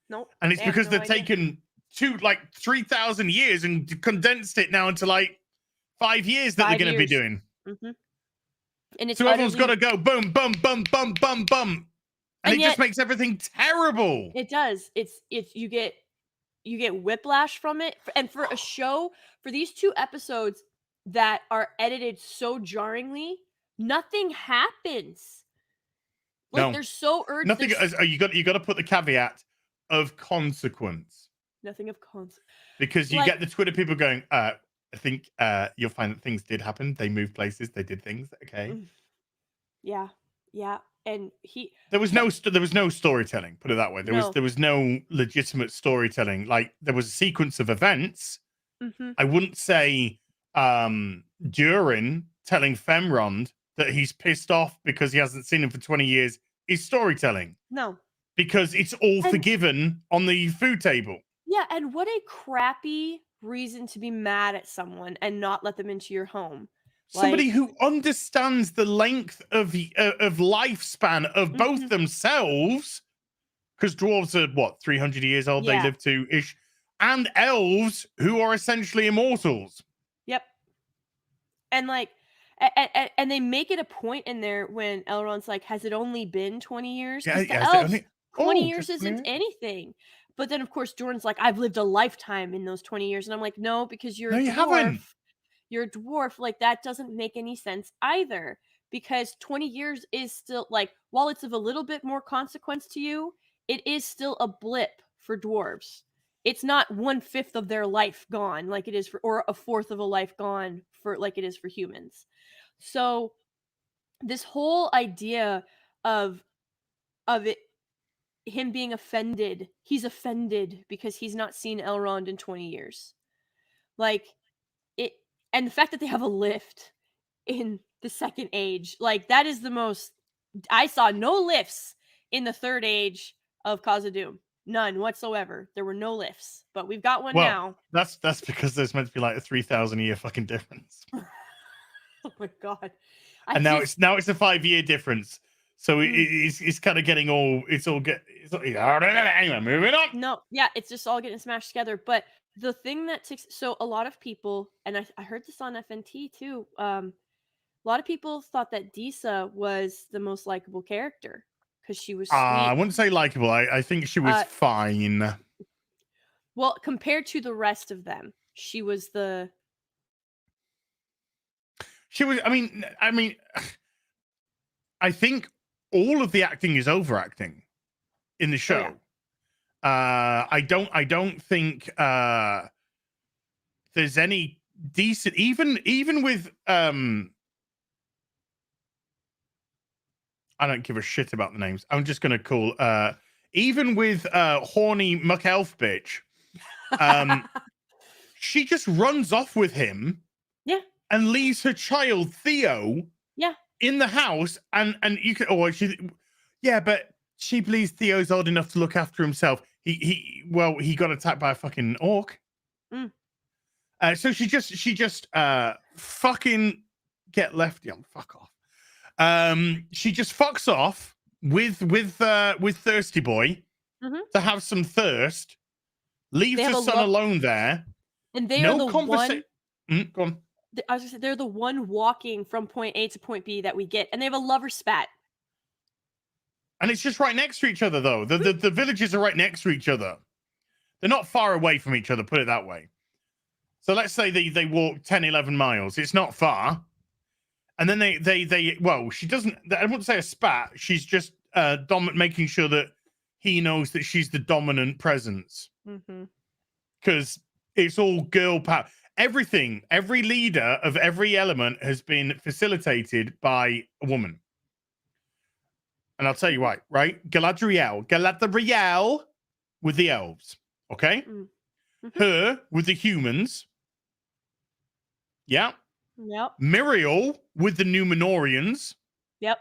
Nope. And it's because they've taken 3,000 years and condensed it now into like 5 years that they're going to be doing. And it's so everyone's got to go boom, boom, boom, boom, boom, boom, and it just makes everything terrible. It does. It's you get whiplash from it, and for a show, for these 2 episodes that are edited so jarringly, nothing happens. Like, they're so urgent. Nothing. You got to put the caveat of consequence. Nothing of consequence. Because you get the Twitter people going, I think you'll find that things did happen. They moved places. They did things. Okay. Yeah. And there was no storytelling. Put it that way. There was no legitimate storytelling. Like, there was a sequence of events. I wouldn't say Durin telling Femrond that he's pissed off because he hasn't seen him for 20 years is storytelling. No. because it's all forgiven on the food table. Yeah, and what a crappy reason to be mad at someone and not let them into your home. Somebody Like, who understands the length of lifespan of both themselves, because dwarves are what 300 years old, they Yeah. live to ish, and elves who are essentially immortals. Yep. And like, and they make it a point in there when Elrond's like, "Has it only been 20 years?" Yeah, Because to has it elves, only- 20 oh, years just 20 isn't years? anything. But then, of course, Jordan's like, "I've lived a lifetime in those 20 years," and I'm like, "No, because you're No, a you dwarf. haven't. You're a dwarf. Like that doesn't make any sense either. Because 20 years is still like, while it's of a little bit more consequence to you, it is still a blip for dwarves. It's not 1/5 of their life gone like it is for, or 1/4 of a life gone for like it is for humans. So this whole idea of it, him being offended, he's offended because he's not seen Elrond in 20 years. Like it, and the fact that they have a lift in the second age, like that is the most. I saw no lifts in the third age of Khazad-dûm. None whatsoever. There were no lifts, but we've got one Well, now. that's because there's meant to be like a 3,000 year fucking difference. Oh my god! And now it's a 5-year difference. So it's kind of getting all anyway, moving on. No, yeah, it's just all getting smashed together. But the thing that takes, so a lot of people, and I heard this on FNT too. A lot of people thought that Disa was the most likable character because she was sweet. I wouldn't say likable. I think she was fine. Well, compared to the rest of them, she was the. She was. I mean, I think all of the acting is overacting in the show. Oh, yeah. I don't think there's any decent, even with I don't give a shit about the names. I'm just gonna call even with horny muck elf bitch. She just runs off with him. Yeah. And leaves her child Theo. Yeah. In the house, and you can. Oh, but she believes Theo's old enough to look after himself. He got attacked by a fucking orc. So she just fucking get left. Yeah, fuck off. She just fucks off with Thirsty Boy to have some thirst. Leaves her son alone there. And they are the one. Go on. I was gonna say they're the one walking from point A to point B that we get, and they have a lover spat. And it's just right next to each other, though. The villages are right next to each other. They're not far away from each other, put it that way. So let's say they walk 10, 11 miles. It's not far. And then she doesn't, I wouldn't say a spat. She's just making sure that he knows that she's the dominant presence. Because it's all girl power. Everything, every leader of every element has been facilitated by a woman. And I'll tell you why, right? Galadriel with the elves, okay? Her with the humans. Yeah. Yep. Miriel with the Numenorians. Yep.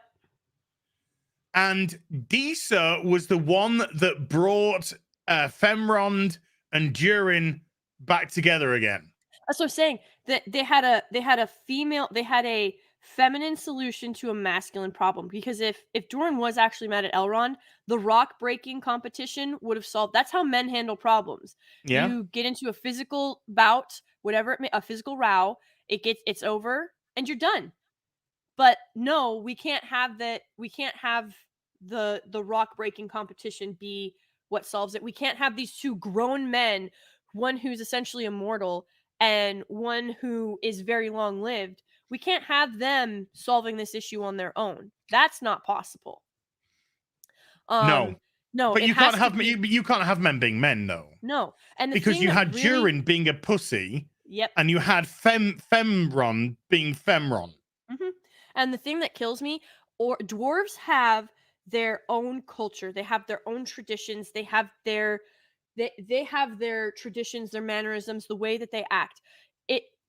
And Disa was the one that brought Femrond and Durin back together again. That's what I'm saying. That they had a feminine solution to a masculine problem. Because if Durin was actually mad at Elrond, the rock breaking competition would have solved. That's how men handle problems. Yeah. You get into a physical bout, whatever it may, a physical row. It's over and you're done. But no, we can't have that. We can't have the rock breaking competition be what solves it. We can't have these two grown men, one who's essentially immortal and one who is very long lived. We can't have them solving this issue on their own. That's not possible. No, but you can't have you can't have men being men, though. No, and because you had Durin being a pussy. Yep. And you had Femron being Femron. And the thing that kills me, dwarves have their own culture. They have their own traditions. They have their traditions, their mannerisms, the way that they act.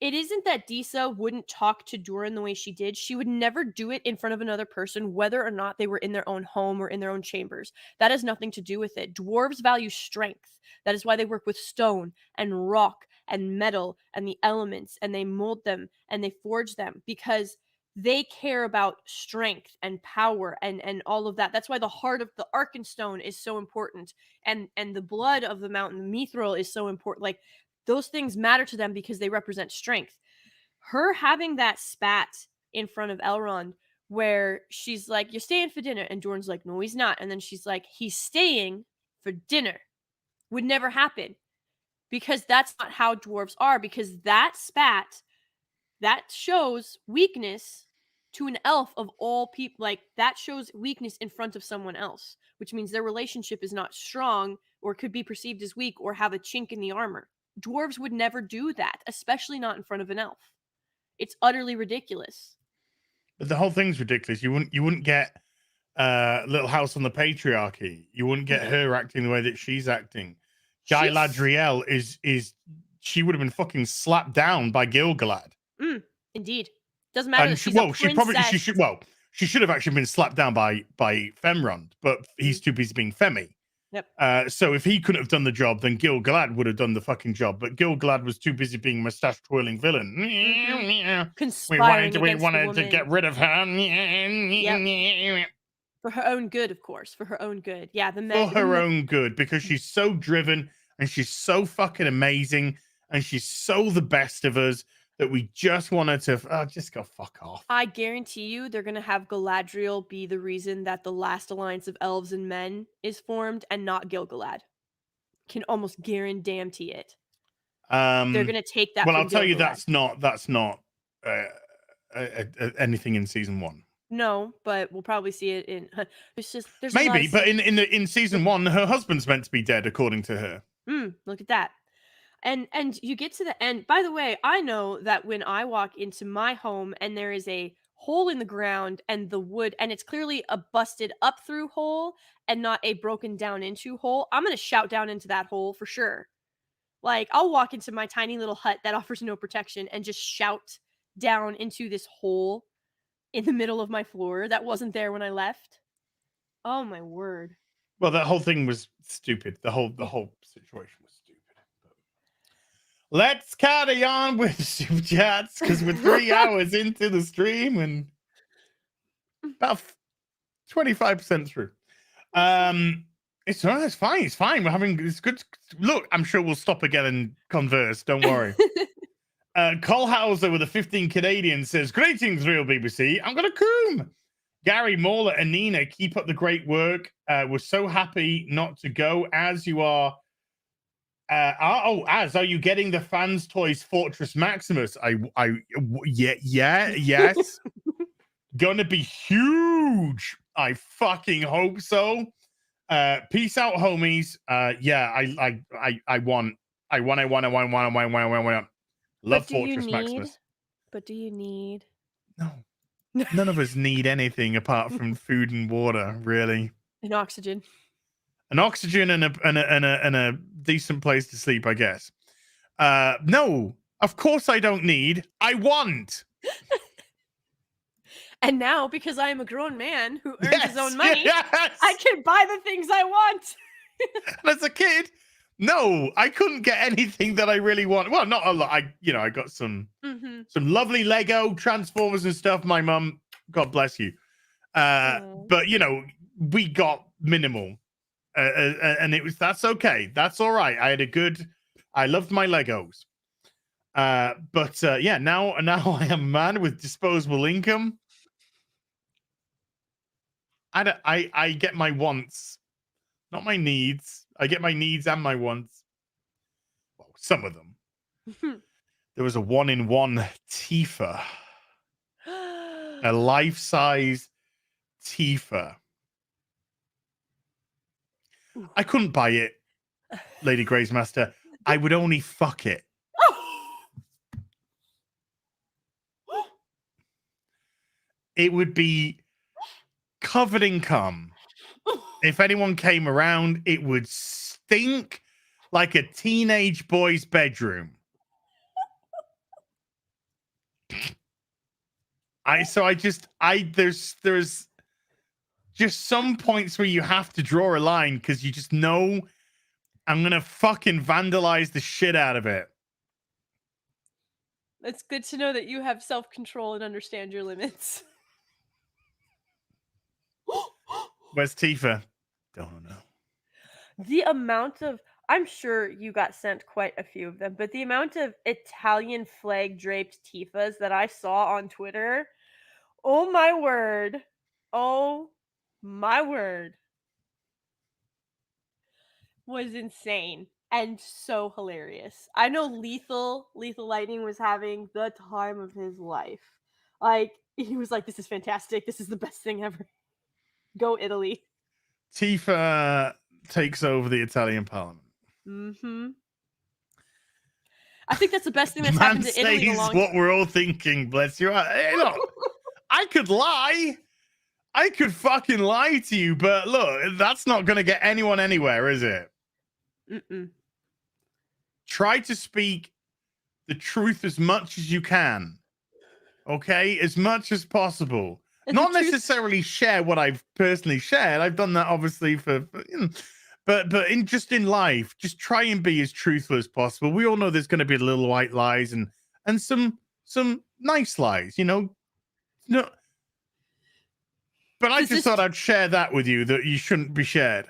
it isn't that Disa wouldn't talk to Durin the way she did. She would never do it in front of another person, whether or not they were in their own home or in their own chambers. That has nothing to do with it. Dwarves value strength. That is why they work with stone and rock and metal and the elements, and they mold them and they forge them because they care about strength and power and all of that. That's why the heart of the Arkenstone is so important, and the blood of the mountain Mithril is so important. Like, those things matter to them because they represent strength. Her having that spat in front of Elrond where she's like, "You're staying for dinner," and Doran's like, "No, he's not," and then she's like, "He's staying for dinner," would never happen because that's not how dwarves are. Because that spat, that shows weakness to an elf of all people. Like, that shows weakness in front of someone else, which means their relationship is not strong or could be perceived as weak or have a chink in the armor. Dwarves would never do that, especially not in front of an elf. It's utterly ridiculous. But the whole thing's ridiculous. You wouldn't get Little House on the Patriarchy. You wouldn't get her acting the way that she's acting. Galadriel is she would have been fucking slapped down by Gil-galad. Indeed. Doesn't matter. And she should have actually been slapped down by Femrond, but he's too busy being Femi. Yep. So if he couldn't have done the job, then Gil-galad would have done the fucking job. But Gil-galad was too busy being mustache twirling villain. Conspiring we wanted to get rid of her. Yep. For her own good, of course. For her own good. Yeah, for her own good, because she's so driven and she's so fucking amazing and she's so the best of us that we just want her to just go fuck off. I guarantee you they're going to have Galadriel be the reason that the last alliance of elves and men is formed and not Gil-galad. Can almost guarantee it. They're going to take that. Well, I'll tell you, that's not anything in season 1. No, but we'll probably see it in. There's maybe, but in season 1, her husband's meant to be dead, according to her. Look at that. And you get to the end. By the way, I know that when I walk into my home and there is a hole in the ground and the wood, and it's clearly a busted up through hole and not a broken down into hole, I'm going to shout down into that hole for sure. Like, I'll walk into my tiny little hut that offers no protection and just shout down into this hole in the middle of my floor that wasn't there when I left. Oh my word. Well, that whole thing was stupid. The whole situation was stupid. Let's carry on with super chats because we're 3 hours into the stream and about 25% through. It's all right, it's fine. It's fine. It's good. Look, I'm sure we'll stop again and converse. Don't worry. Cole Hauser with a 15 Canadian says, "Greetings, real BBC. I'm gonna coom. Gary, Mauler, and Nina, keep up the great work. We're so happy not to go as you are. Are you getting the fans' toys Fortress Maximus? Yes. Gonna be huge. I fucking hope so. Peace out, homies. I want. Love Fortress Maximus. But do you need? No. None of us need anything apart from food and water, really. And oxygen. An oxygen and a decent place to sleep, I guess. No, of course I don't need. I want. And now, because I am a grown man who earns his own money, I can buy the things I want. And as a kid, no, I couldn't get anything that I really want. Well, not a lot. I got some lovely Lego Transformers and stuff. My mum, God bless you. But we got minimal. And that's okay. That's all right. I loved my Legos. But now I am a man with disposable income. I get my wants, not my needs. I get my needs and my wants. Well, some of them. There was a 1-in-1 Tifa. A life-size Tifa. I couldn't buy it, Lady Grey's Master. I would only fuck it. It would be covered in cum. If anyone came around, it would stink like a teenage boy's bedroom. There's just some points where you have to draw a line because you just know I'm gonna fucking vandalize the shit out of it. It's good to know that you have self-control and understand your limits. Where's Tifa? Don't know. The amount of, I'm sure you got sent quite a few of them, but the amount of Italian flag draped Tifas that I saw on Twitter, oh my word. Oh my word. Was insane and so hilarious. I know Lethal Lightning was having the time of his life. Like, he was like, this is fantastic. This is the best thing ever. Go Italy. Tifa takes over the Italian parliament. Mm-hmm. I think that's the best thing that's happened to Italy in a long time. What we're all thinking, bless you. Hey, look, I could lie. I could fucking lie to you, but look, that's not going to get anyone anywhere, is it? Mm-mm. Try to speak the truth as much as you can. Okay? As much as possible. And not necessarily share what I've personally shared. I've done that obviously for but in life, just try and be as truthful as possible. We all know there's going to be little white lies and some nice lies, you know. No, but I just thought I'd share that with you that you shouldn't be shared.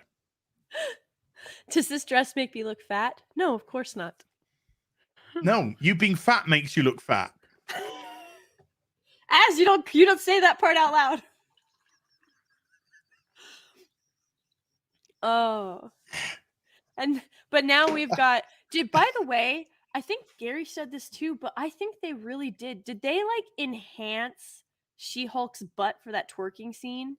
Does this dress make me look fat? No, of course not. No, you being fat makes you look fat. As you don't say that part out loud. Oh. But now we've got, by the way, I think Gary said this too, but I think they really did. Did they like enhance She-Hulk's butt for that twerking scene?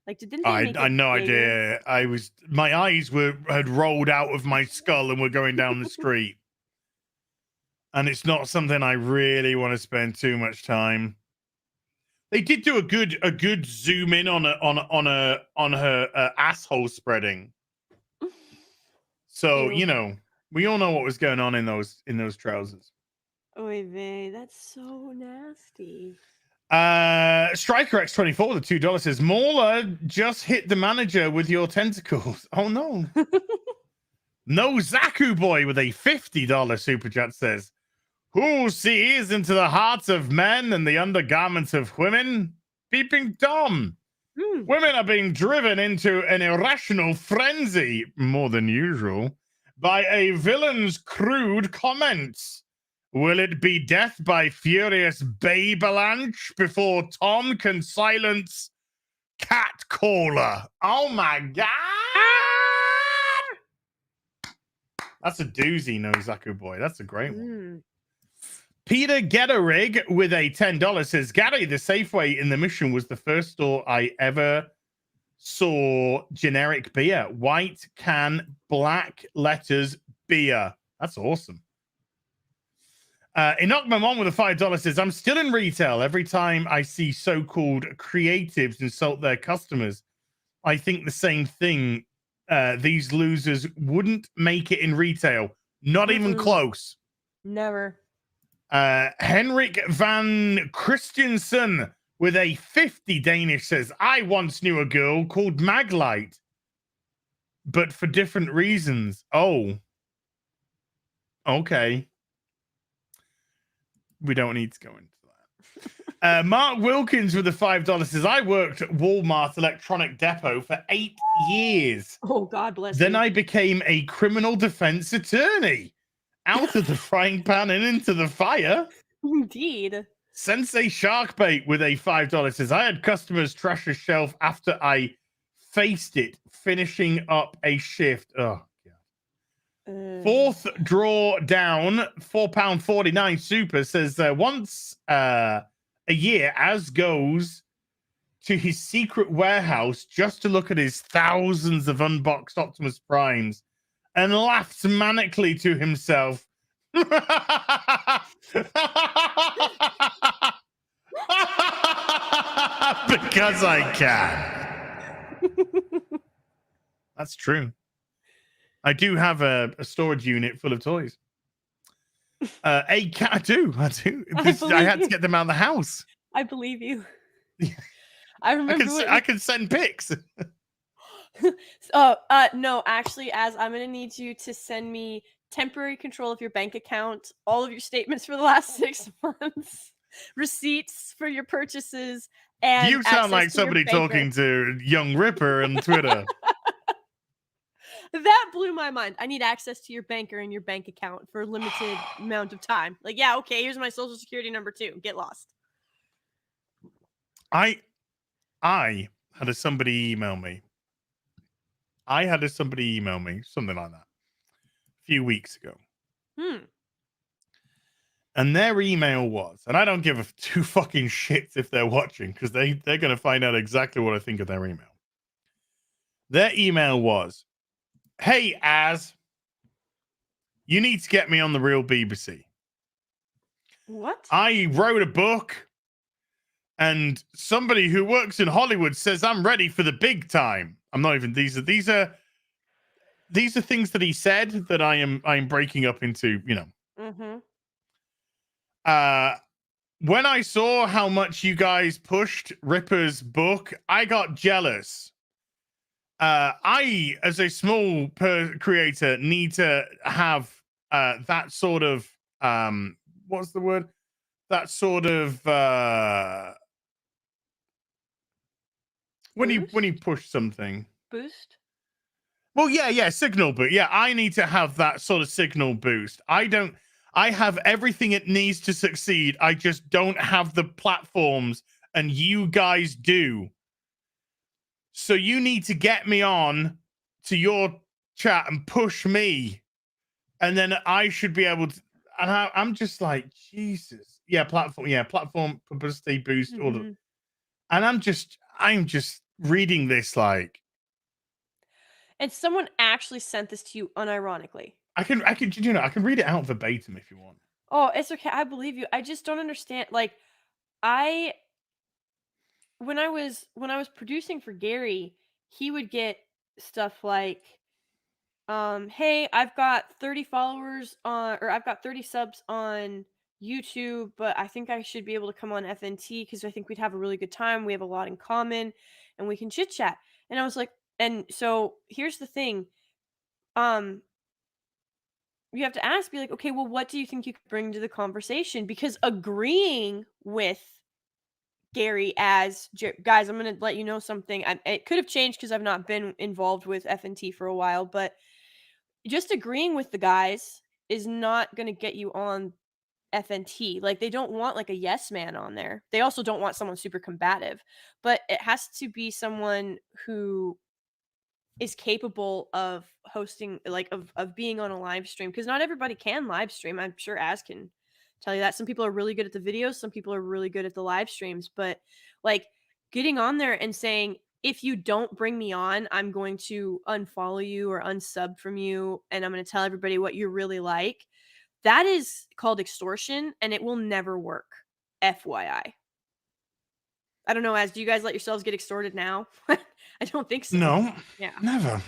Like, didn't they make it I no bigger? idea. My eyes had rolled out of my skull and were going down the street. And it's not something I really want to spend too much time. They did do a good zoom in on her asshole spreading. So, you know, we all know what was going on in those trousers. Oy vey, that's so nasty. Striker X24 with the $2 says, Mauler just hit the manager with your tentacles. Oh no. No Zaku boy with a $50 super chat says, who sees into the hearts of men and the undergarments of women? Peeping Tom. Women are being driven into an irrational frenzy, more than usual, by a villain's crude comments. Will it be death by furious babalanche before Tom can silence Catcaller? Oh my god! That's a doozy, no Zaku boy. That's a great one. Peter Getterig with a $10 says, Gary, the Safeway in the Mission was the first store I ever saw generic beer. White can, black letters, beer. That's awesome. Inokmamon with a $5 says, I'm still in retail. Every time I see so-called creatives insult their customers, I think the same thing. These losers wouldn't make it in retail. Not even close. Never. Henrik van Christensen with a 50 Danish says, I once knew a girl called Maglite, but for different reasons. Oh. Okay. We don't need to go into that. Mark Wilkins with the $5 says, I worked at Walmart Electronic Depot for 8 years. Oh, God bless Then you. I became a criminal defense attorney. Out of the frying pan and into the fire. Indeed. Sensei Sharkbait with a $5 says, I had customers trash a shelf after I faced it, finishing up a shift. Oh, God. Fourth draw down, £4.49 super says, once a year, Az goes to his secret warehouse just to look at his thousands of unboxed Optimus Primes and laughs manically to himself. Because I can. That's true. I do have a storage unit full of toys. I do. I had to get them out of the house. I believe you. I remember I can send pics. No, actually, as I'm gonna need you to send me temporary control of your bank account, all of your statements for the last 6 months, receipts for your purchases, and You sound like access to your somebody banker. talking to Young Ripper on Twitter. That blew my mind. I need access to your banker and your bank account for a limited amount of time. Like, yeah, okay, here's my social security number too. Get lost. I had somebody email me. Something like that, a few weeks ago. And their email was, and I don't give a two fucking shits if they're watching, because they're going to find out exactly what I think of their email. Their email was, "Hey, Az, you need to get me on the real BBC. What? I wrote a book, and somebody who works in Hollywood says I'm ready for the big time." I'm not even. These are things that he said that I am breaking up into. When I saw how much you guys pushed Ripper's book, I got jealous. I, as a small creator, need to have that sort of what's the word? That sort of when you push something. Boost? Well, yeah, signal boost. Yeah, I need to have that sort of signal boost. I have everything it needs to succeed. I just don't have the platforms, and you guys do. So you need to get me on to your chat and push me, and then I should be able to. And I'm just like, Jesus. Yeah, platform publicity boost. All of, and I'm just reading this like. And someone actually sent this to you unironically. I can read it out verbatim if you want. Oh, it's okay. I believe you. I just don't understand. Like, when I was producing for Gary, he would get stuff like, hey, I've got 30 followers on, or I've got 30 subs on YouTube, but I think I should be able to come on FNT because I think we'd have a really good time. We have a lot in common and we can chit chat. And I was like, and so here's the thing. You have to ask, be like, okay, well, what do you think you could bring to the conversation? Because agreeing with Gary as, guys, I'm going to let you know something. It could have changed because I've not been involved with FNT for a while, but just agreeing with the guys is not going to get you on FNT. Like, they don't want like a yes man on there. They also don't want someone super combative, but it has to be someone who is capable of hosting, like of being on a live stream, because not everybody can live stream. I'm sure Az can tell you that. Some people are really good at the videos, some people are really good at the live streams, but like getting on there and saying, if you don't bring me on, I'm going to unfollow you or unsub from you, and I'm going to tell everybody what you're really like. That is called extortion, and it will never work. FYI. I don't know, Az, do you guys let yourselves get extorted now? I don't think so. No. Yeah. Never.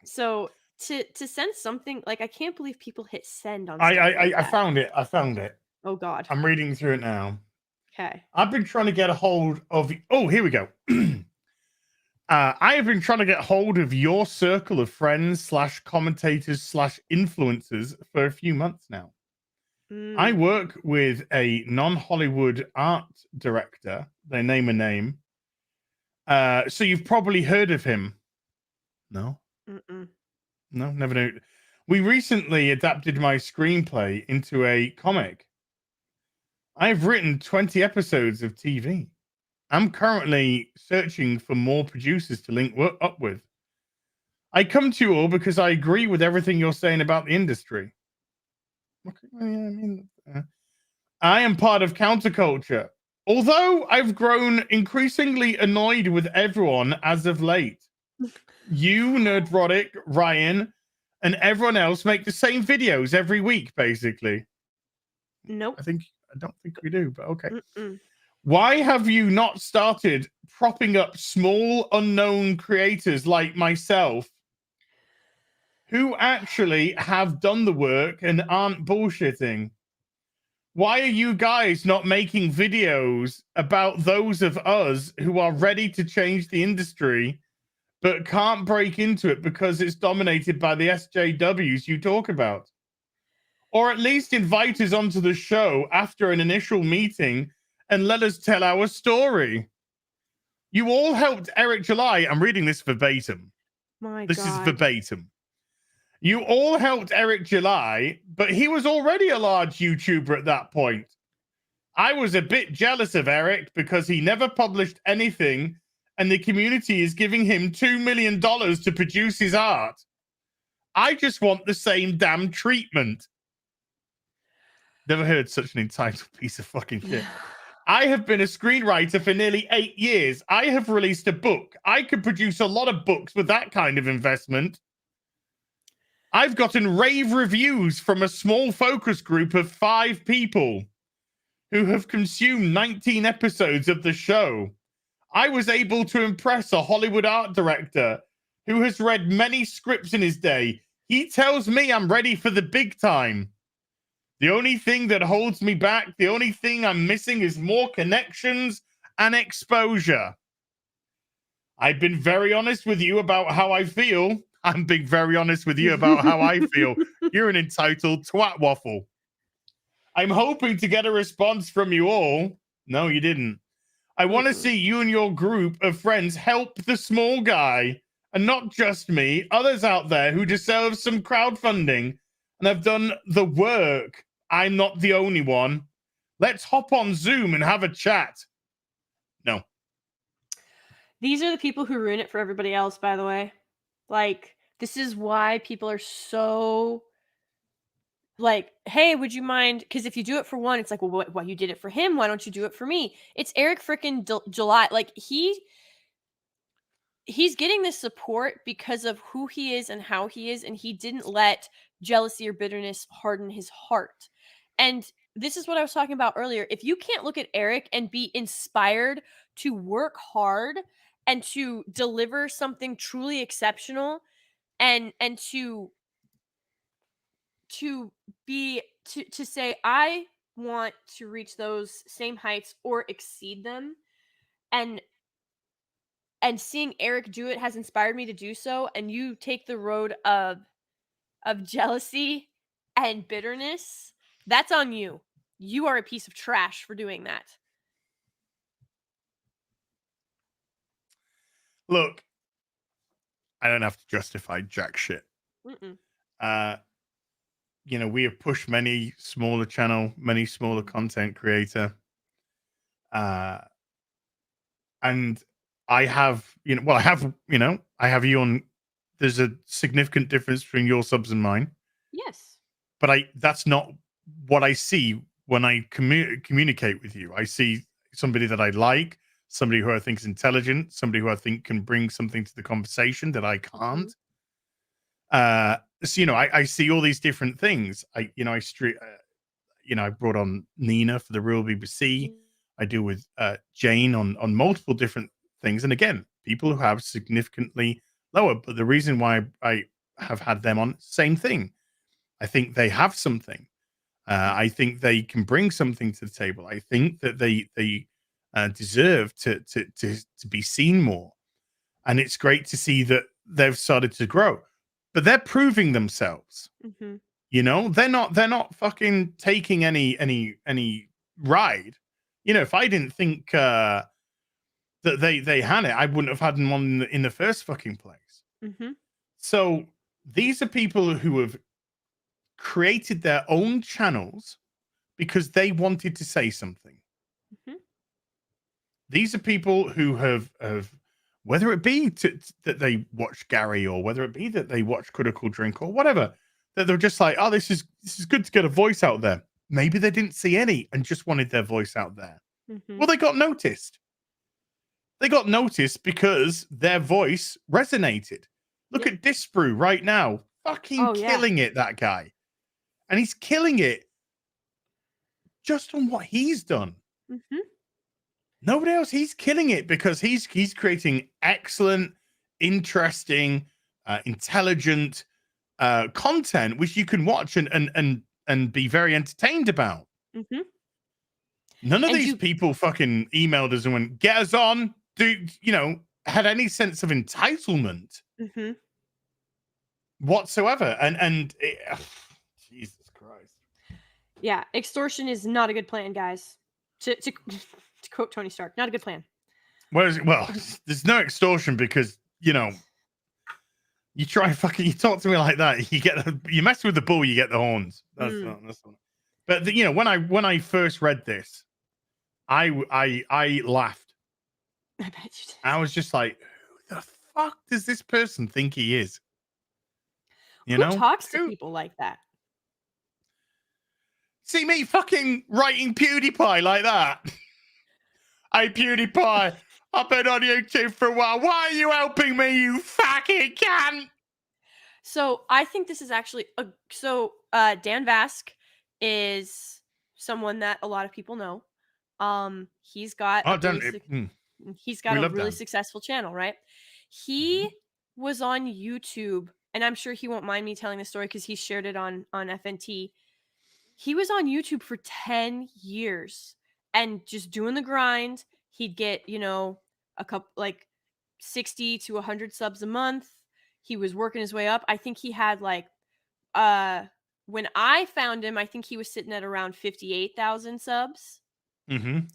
So to send something, like, I can't believe people hit send on I found it. Oh God. I'm reading through it now. Okay. I've been trying to get a hold of. Oh, here we go. I have been trying to get hold of your circle of friends / commentators / influencers for a few months now. I work with a non-Hollywood art director. They name a name. So you've probably heard of him. No? No, never knew. We recently adapted my screenplay into a comic. I've written 20 episodes of TV. I'm currently searching for more producers to link up with. I come to you all because I agree with everything you're saying about the industry. Okay, I am part of counterculture. Although I've grown increasingly annoyed with everyone as of late. You, Nerdrotic, Ryan, and everyone else make the same videos every week, basically. Nope. I don't think we do, but okay. Why have you not started propping up small, unknown creators like myself who actually have done the work and aren't bullshitting? Why are you guys not making videos about those of us who are ready to change the industry but can't break into it because it's dominated by the SJWs you talk about? Or at least invite us onto the show after an initial meeting and let us tell our story. You all helped Eric July. I'm reading this verbatim. This is verbatim. You all helped Eric July, but he was already a large YouTuber at that point. I was a bit jealous of Eric because he never published anything and the community is giving him $2 million to produce his art. I just want the same damn treatment. Never heard such an entitled piece of fucking shit. I have been a screenwriter for nearly 8 years. I have released a book. I could produce a lot of books with that kind of investment. I've gotten rave reviews from a small focus group of 5 people who have consumed 19 episodes of the show. I was able to impress a Hollywood art director who has read many scripts in his day. He tells me I'm ready for the big time. The only thing that holds me back, the only thing I'm missing is more connections and exposure. I've been very honest with you about how I feel. I'm being very honest with you about how I feel. You're an entitled twat waffle. I'm hoping to get a response from you all. No, you didn't. I want to see you and your group of friends help the small guy, and not just me, others out there who deserve some crowdfunding and have done the work. I'm not the only one. Let's hop on Zoom and have a chat. No. These are the people who ruin it for everybody else, by the way. Like, this is why people are so like, hey, would you mind? Because if you do it for one, it's like, well, what you did it for him. Why don't you do it for me? It's Eric freaking July. Like, he's getting this support because of who he is and how he is, and he didn't let jealousy or bitterness harden his heart. And this is what I was talking about earlier. If you can't look at Eric and be inspired to work hard and to deliver something truly exceptional and to say, I want to reach those same heights or exceed them, and seeing Eric do it has inspired me to do so, and you take the road of jealousy and bitterness, that's on you. You are a piece of trash for doing that. Look, I don't have to justify jack shit. You know, we have pushed many smaller content creator. And I have, I have you on. There's a significant difference between your subs and mine. Yes. But that's not what I see when I communicate with you. I see somebody that I like, somebody who I think is intelligent, somebody who I think can bring something to the conversation that I can't. So, I see all these different things. I brought on Nina for the Real BBC. I deal with Jane on multiple different things. And again, people who have significantly lower. But the reason why I have had them on, same thing. I think they have something. I think they can bring something to the table. I think that they deserve to be seen more. And it's great to see that they've started to grow. But they're proving themselves. Mm-hmm. They're not fucking taking any ride. If I didn't think that they had it, I wouldn't have had them on in the first fucking place. Mm-hmm. So these are people who have created their own channels because they wanted to say something. Mm-hmm. These are people who have whether it be that they watch Gary, or whether it be that they watch Critical Drink, or whatever, that they're just like, oh, this is good to get a voice out there. Maybe they didn't see any and just wanted their voice out there. Mm-hmm. Well, they got noticed. They got noticed because their voice resonated. Look at Disbrew right now. Fucking killing it, that guy. And he's killing it just on what he's done. Mm-hmm. Nobody else. He's killing it because he's creating excellent, interesting, intelligent content which you can watch and be very entertained about. Mm-hmm. None of And these people fucking emailed us and went, get us on, had any sense of entitlement Mm-hmm. whatsoever. Jesus Christ. Yeah, extortion is not a good plan, guys. To quote Tony Stark, not a good plan. Well, there's no extortion because, you talk to me like that, you mess with the bull, you get the horns. That's not. But when I first read this, I laughed. I bet you did. I was just like, who the fuck does this person think he is? Who talks to people like that? See me fucking writing PewDiePie like that. Hey, PewDiePie, I've been on YouTube for a while. Why are you helping me, you fucking cunt? So I think this is actually Dan Vask is someone that a lot of people know. He's got he's got a really successful channel, right? He was on YouTube, and I'm sure he won't mind me telling the story because he shared it on FNT. He was on YouTube for 10 years and just doing the grind. He'd get, a couple, like 60 to 100 subs a month. He was working his way up. I think he had when I found him, I think he was sitting at around 58,000 subs. And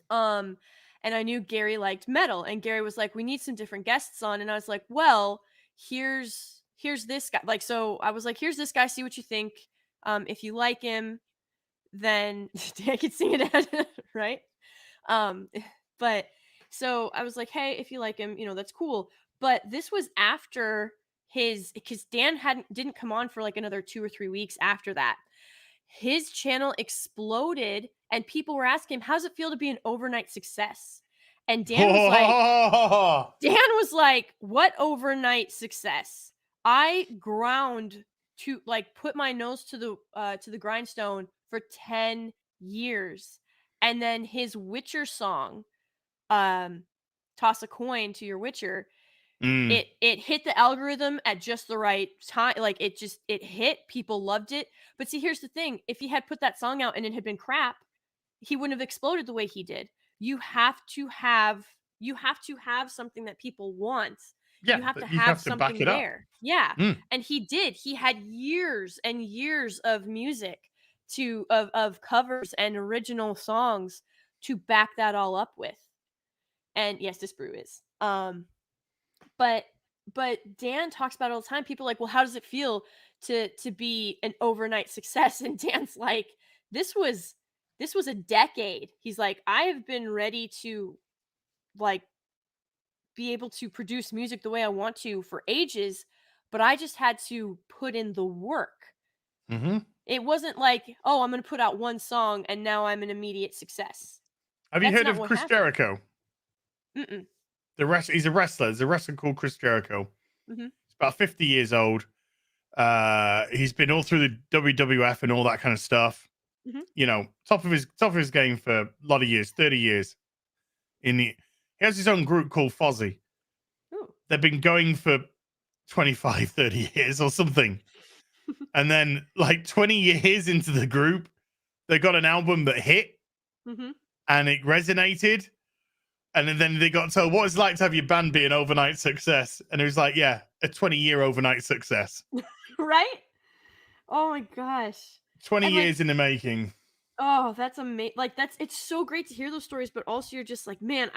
I knew Gary liked metal, and Gary was like, we need some different guests on. And I was like, well, here's this guy. So I was like, here's this guy. See what you think. If you like him, then I could sing it, right? But so I was like, hey, if you like him, that's cool. But this was after because Dan didn't come on for like another 2 or 3 weeks after that. His channel exploded, and people were asking him, how's it feel to be an overnight success? And Dan was like, what overnight success? I ground to put my nose to the grindstone for 10 years. And then his Witcher song, Toss a Coin to Your Witcher, it hit the algorithm at just the right time. It hit, people loved it. But see, here's the thing. If he had put that song out and it had been crap, he wouldn't have exploded the way he did. You have to have something that people want. Yeah, you have to you have have to something back it up. there. Yeah. And he did. He had years and years of music of covers and original songs to back that all up with. And yes, this brew is. But Dan talks about it all the time. People are like, well, how does it feel to be an overnight success? And Dan's like, this was a decade. He's like, I have been ready to be able to produce music the way I want to for ages, but I just had to put in the work. It wasn't like, oh, I'm going to put out one song and now I'm an immediate success. Have you heard of Chris Jericho? Mm-mm. He's a wrestler. There's a wrestler called Chris Jericho. He's about 50 years old. He's been all through the WWF and all that kind of stuff. Top of his game for a lot of years, 30 years. He has his own group called Fozzy. Ooh. They've been going for 25, 30 years or something. And then 20 years into the group, they got an album that hit and it resonated. And then they got told, what it's like to have your band be an overnight success. And it was like, yeah, a 20-year overnight success. Right? Oh my gosh. 20 years in the making. Oh, that's amazing. It's so great to hear those stories, but also you're just like, man,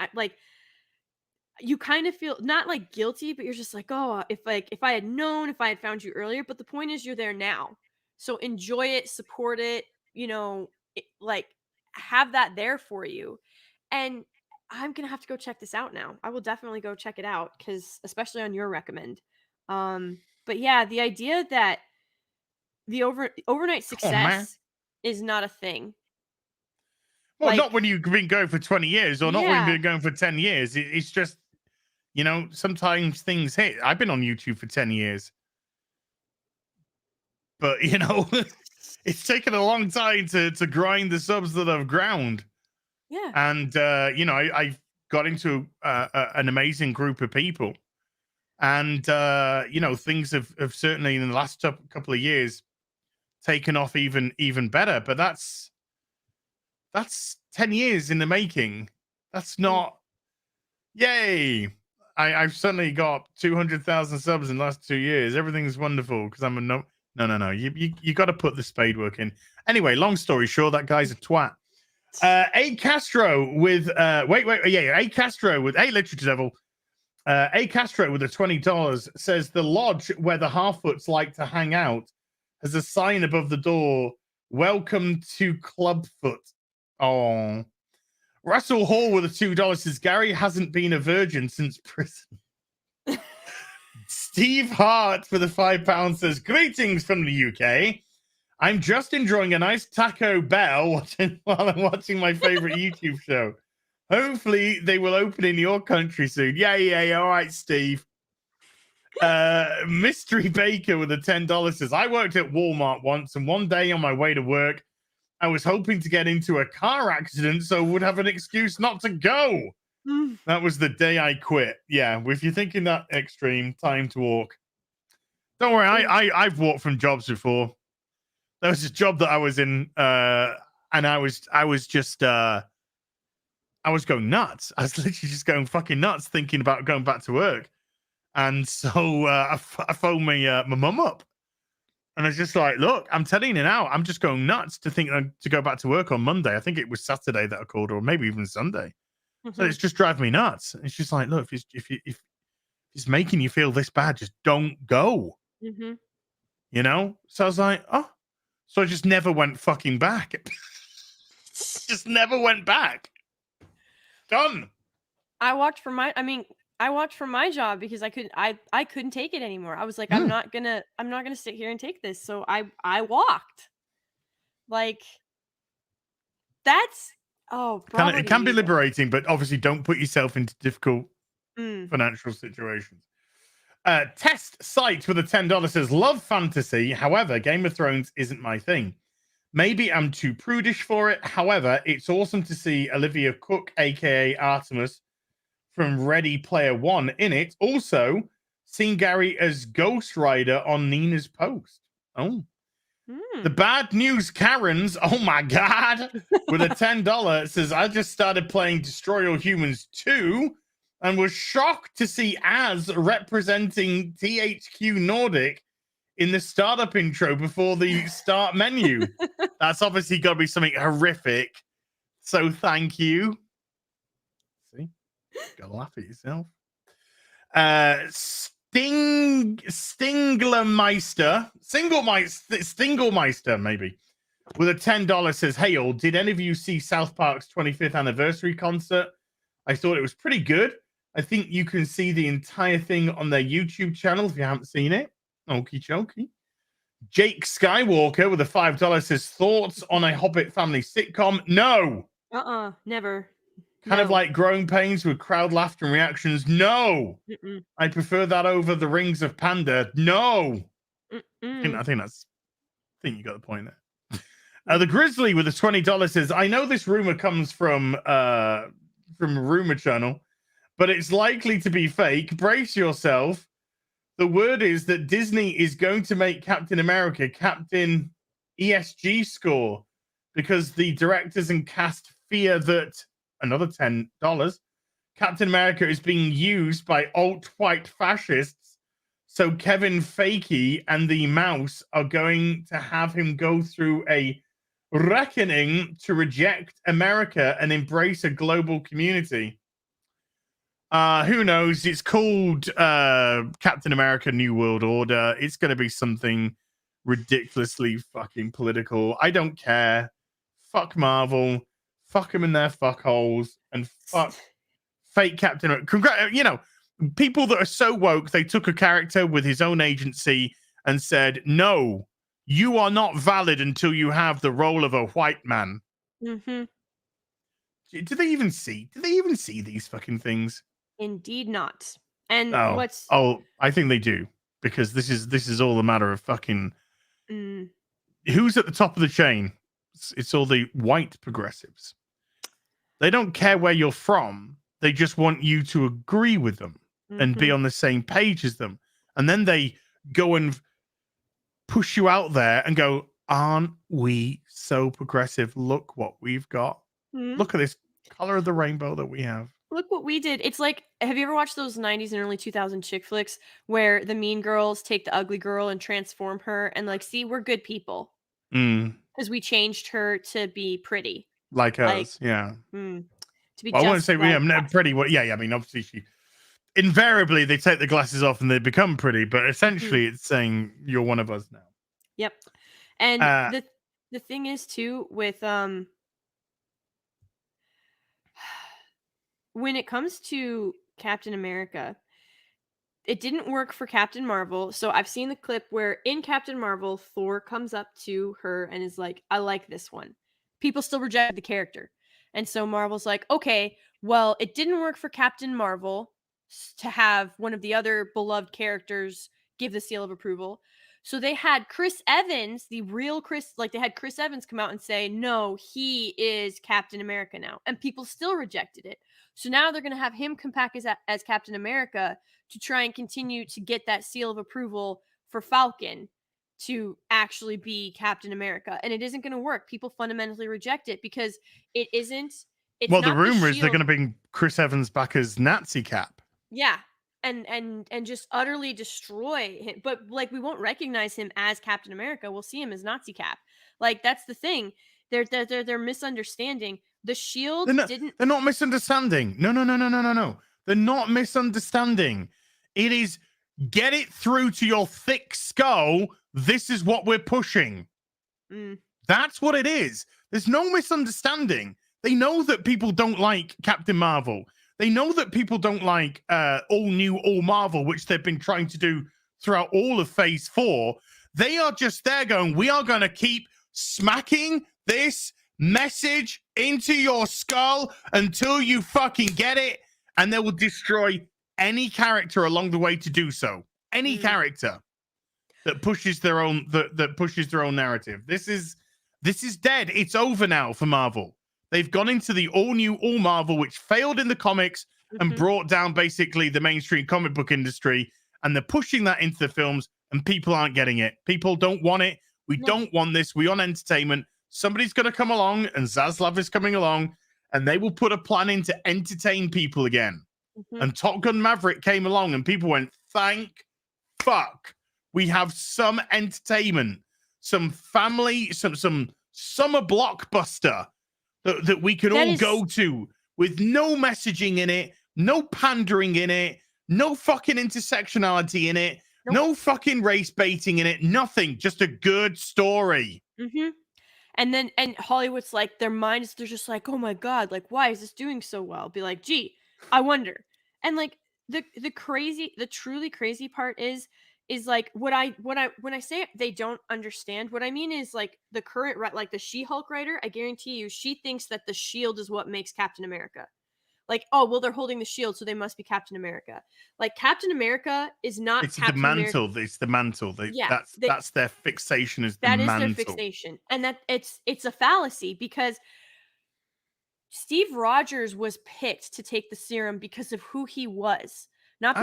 you kind of feel not guilty, but you're just like, oh, if I had known, if I had found you earlier. But the point is, you're there now. So enjoy it, support it, have that there for you. And I'm going to have to go check this out now. I will definitely go check it out, because especially on your recommend. But yeah, the idea that the overnight success is not a thing. Well, not when you've been going for 20 years or not when you've been going for 10 years. It's just, sometimes things hit. I've been on YouTube for 10 years. But, it's taken a long time to grind the subs that I've ground. Yeah. And, I got into an amazing group of people. And, things have certainly in the last couple of years taken off even better. But that's That's 10 years in the making. That's not. Yay! I've suddenly got 200,000 subs in the last 2 years. Everything's wonderful because I'm a no. You got to put the spade work in. Anyway, long story short, that guy's a twat. A Castro with A Castro with A Literature Devil. A Castro with the $20 says the lodge where the Harfoots like to hang out has a sign above the door. Welcome to Clubfoot. Oh. Russell Hall with the $2 says Gary hasn't been a virgin since prison. Steve Hart for the £5 says greetings from the UK. I'm just enjoying a nice Taco Bell while I'm watching my favorite YouTube show. Hopefully they will open in your country soon. Yeah. All right, Steve. Mystery Baker with the $10 says I worked at Walmart once, and one day on my way to work, I was hoping to get into a car accident so I would have an excuse not to go. That was the day I quit. Yeah, if you're thinking that extreme, time to walk. Don't worry, I've walked from jobs before. There was a job that I was in, and I was going nuts. I was literally just going fucking nuts, thinking about going back to work. And so I phoned my mum up. And I was just like, look, I'm telling you now, I'm just going nuts to think to go back to work on Monday. I think it was Saturday that I called, or maybe even Sunday. So it's just driving me nuts. And it's just like, look, if it's making you feel this bad, just don't go. You know? So I was like, oh. So I just never went fucking back. Just never went back. Done. I walked from my job because I couldn't take it anymore. I was like, I'm not gonna sit here and take this. So I walked. Like, that's it can be liberating, but obviously don't put yourself into difficult financial situations. Test Site with a $10 says love fantasy. However, Game of Thrones isn't my thing. Maybe I'm too prudish for it. However, it's awesome to see Olivia Cook, aka Artemis, from Ready Player One in it. Also, seen Gary as Ghost Rider on Nina's post. Oh. The Bad News Karens, oh my God, with a $10 says, I just started playing Destroy All Humans 2 and was shocked to see Az representing THQ Nordic in the startup intro before the start menu. That's obviously got to be something horrific. So thank you. See? Gotta laugh at yourself. Stinglemeister, maybe, with a $10 says, hey all, did any of you see South Park's 25th anniversary concert? I thought it was pretty good. I think you can see the entire thing on their YouTube channel if you haven't seen it. Okie dokie. Jake Skywalker with a $5 says, thoughts on a Hobbit family sitcom? No. Never. Kind of like Growing Pains with crowd laughter and reactions. No. I prefer that over The Rings of Panda. No. I think you got the point there. The Grizzly with the $20 says, I know this rumor comes from Rumor Channel, but it's likely to be fake. Brace yourself. The word is that Disney is going to make Captain America Captain ESG score because the directors and cast fear that another $10. Captain America is being used by alt-white fascists, so Kevin Feige and the mouse are going to have him go through a reckoning to reject America and embrace a global community. Who knows? It's called Captain America New World Order. It's going to be something ridiculously fucking political. I don't care. Fuck Marvel. Fuck them in their fuckholes, and fuck fake Captain America. People that are so woke, they took a character with his own agency and said, no, you are not valid until you have the role of a white man. Do they even see these fucking things? Indeed not. And I think they do, because this is all a matter of fucking who's at the top of the chain. It's all the white progressives. They don't care where you're from. They just want you to agree with them and be on the same page as them. And then they go and push you out there and go, Aren't we so progressive? Look what we've got. Mhm. Look at this color of the rainbow that we have. Look what we did. It's like, have you ever watched those 90s and early 2000 chick flicks where the mean girls take the ugly girl and transform her and like, see, we're good people Mm, because we changed her to be pretty, like like, us, yeah. to be Well, I wouldn't just say we like have us. pretty. Well, yeah, I mean, obviously, invariably they take the glasses off and they become pretty, but essentially, it's saying you're one of us now. Yep. And Uh, the thing is too with when it comes to Captain America, it didn't work for Captain Marvel. So I've seen the clip where in Captain Marvel, Thor comes up to her and is like, I like this one. People still reject the character. And so Marvel's like, okay, well, it didn't work for Captain Marvel to have one of the other beloved characters give the seal of approval. So they had Chris Evans, the real Chris, like they had Chris Evans come out and say, no, he is Captain America now. And people still rejected it. So now they're going to have him come back as Captain America to try and continue to get that seal of approval for Falcon to actually be Captain America. And it isn't going to work. People fundamentally reject it because it isn't. It's well, the not the rumor is they're shield. going to bring Chris Evans back as Nazi Cap. Yeah. And just utterly destroy him. But like we won't recognize him as Captain America. We'll see him as Nazi Cap. Like that's the thing. They're misunderstanding. The shield didn't. They're not misunderstanding. No. They're not misunderstanding. It is get it through to your thick skull. This is what we're pushing. That's what it is. There's no misunderstanding. They know that people don't like Captain Marvel. They know that people don't like all new, all Marvel, which they've been trying to do throughout all of Phase 4. They are just there going, we are going to keep smacking this message into your skull until you fucking get it, and they will destroy any character along the way to do so. Any character that pushes their own that pushes their own narrative. This is dead. It's over now for Marvel. They've gone into the all new, all Marvel, which failed in the comics and brought down basically the mainstream comic book industry, and they're pushing that into the films, and people aren't getting it. People don't want it. We don't want this. We want entertainment. Somebody's going to come along, and Zaslav is coming along, and they will put a plan in to entertain people again. And Top Gun Maverick came along, and people went, thank fuck. We have some entertainment, some family, some summer blockbuster that we can all go to with no messaging in it, no pandering in it, no fucking intersectionality in it, no fucking race baiting in it, nothing, just a good story. And Hollywood's like, their minds, they're just like, oh my God, like, why is this doing so well? Be like, gee, I wonder. And like the truly crazy part is like when I say they don't understand, what I mean is like the current, like the She-Hulk writer, I guarantee you, she thinks that the shield is what makes Captain America. Like, oh, well, they're holding the shield, so they must be Captain America. Like, Captain America is not Captain America. It's the mantle. That's their fixation, is the mantle. That is their fixation. And that it's a fallacy because Steve Rogers was picked to take the serum because of who he was. Not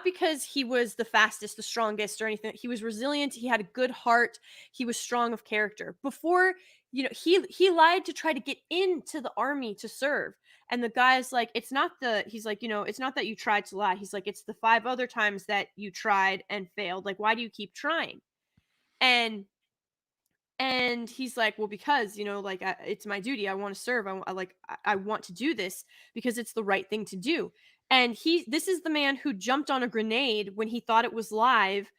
because he was the fastest, the strongest, or anything. He was resilient. He had a good heart. He was strong of character. Before, he lied to try to get into the army to serve. And the guy's like, it's not that you tried to lie. He's like, it's the 5 other times that you tried and failed. Like, why do you keep trying? And he's like, well, because, it's my duty. I want to serve. I want to do this because it's the right thing to do. And this is the man who jumped on a grenade when he thought it was live,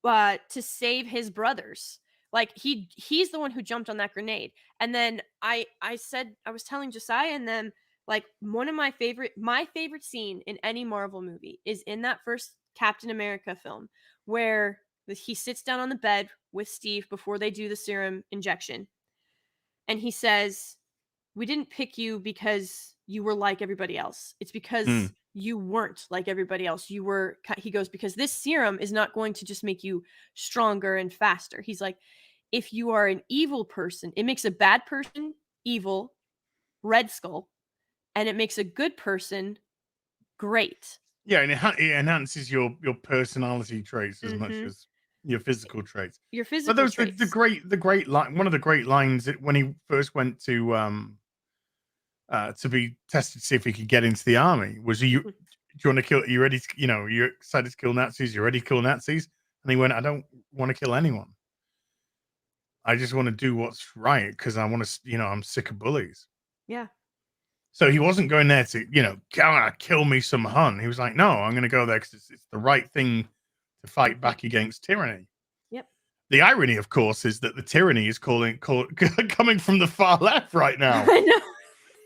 to save his brothers. Like he's the one who jumped on that grenade. And then I was telling Josiah and them, like, one of my favorite scene in any Marvel movie is in that first Captain America film where he sits down on the bed with Steve before they do the serum injection. And he says, we didn't pick you because you were like everybody else. It's because you weren't like everybody else. He goes, because this serum is not going to just make you stronger and faster. He's like, if you are an evil person, it makes a bad person evil, Red Skull, and it makes a good person great. Yeah, and it enhances your personality traits as much as Your physical traits. Your But physical those traits. the great line. One of the great lines when he first went to be tested to see if he could get into the army was, "Do you want to kill? Are you ready? You're excited to kill Nazis. You're ready to kill Nazis?" And he went, "I don't want to kill anyone. I just want to do what's right because I want to. I'm sick of bullies." Yeah. So he wasn't going there to, come on, kill me some Hun. He was like, no, I'm going to go there because it's the right thing to fight back against tyranny. Yep. The irony, of course, is that the tyranny is coming from the far left right now. I know.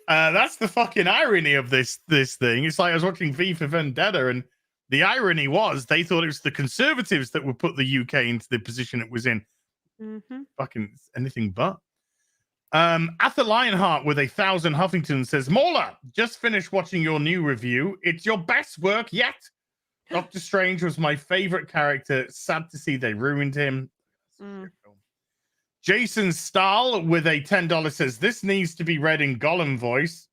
That's the fucking irony of this thing. It's like I was watching V for Vendetta, and the irony was they thought it was the conservatives that would put the UK into the position it was in. Mm-hmm. Fucking anything but. Arthur Lionheart with 1,000 Huffington says, Mauler, just finished watching your new review. It's your best work yet. Doctor Strange was my favorite character. Sad to see they ruined him. Jason Stahl with a $10 says, this needs to be read in Gollum voice.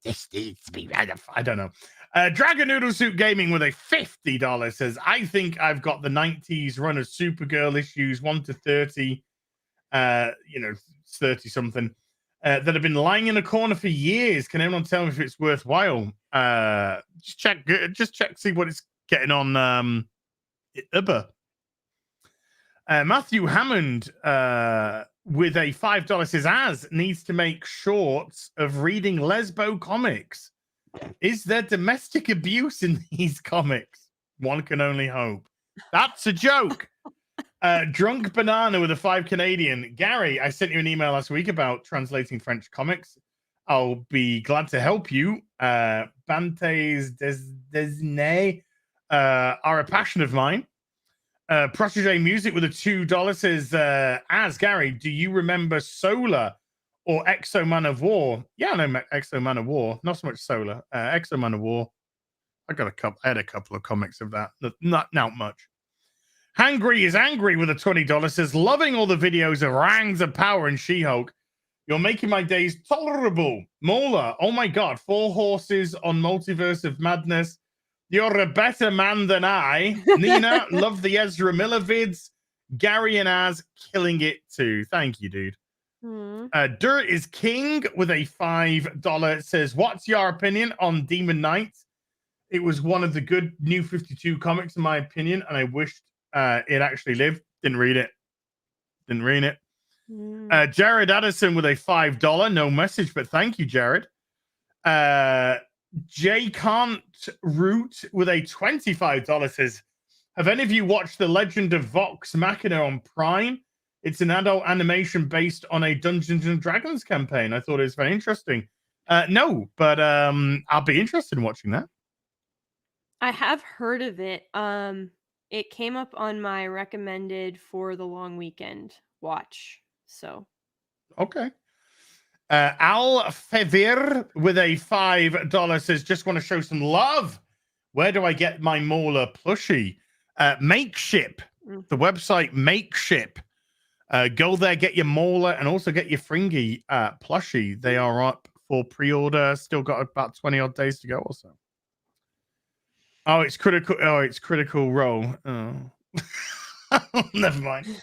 This needs to be read. I don't know. Dragon Noodle Suit Gaming with a $50 says, I think I've got the 90s run of Supergirl issues 1 to 30. 30 something that have been lying in a corner for years. Can anyone tell me if it's worthwhile? Just check, see what it's getting on Uber. Matthew Hammond with a $5 says, Az needs to make shorts of reading lesbo comics. Is there domestic abuse in these comics? One can only hope. That's a joke. Drunk Banana with a 5 Canadian. Gary, I sent you an email last week about translating French comics. I'll be glad to help you. Bantes Desne are a passion of mine. Protege Music with a $2 says, as Gary, do you remember Solar or Exo Man of War? Yeah, I know Exo Man of War. Not so much Solar. Exo Man of War. I had a couple of comics of that. Not much. Hangry is angry with a $20 says, loving all the videos of Rings of Power and She-Hulk. You're making my days tolerable. Mauler, oh my God, 4 horses on Multiverse of Madness. You're a better man than I. Nina, love the Ezra Miller vids. Gary and Az killing it too. Thank you, dude. Dirt is King with a $5 says, what's your opinion on Demon Knight? It was one of the good New 52 comics, in my opinion, and I wished it actually lived. Didn't read it. Jared Addison with a $5. No message, but thank you, Jared. Jay Can't Root with a $25 says, have any of you watched The Legend of Vox Machina on Prime? It's an adult animation based on a Dungeons and Dragons campaign. I thought it was very interesting. No, but I'll be interested in watching that. I have heard of it. It came up on my recommended for the long weekend watch. So, okay. Al Fevir with a $5 says, just want to show some love. Where do I get my Mauler plushie? Makeship. The website Makeship. Go there, get your Mauler, and also get your Fringy plushie. They are up for pre-order. Still got about 20 odd days to go or so. Oh, it's Critical Role. Oh. Never mind.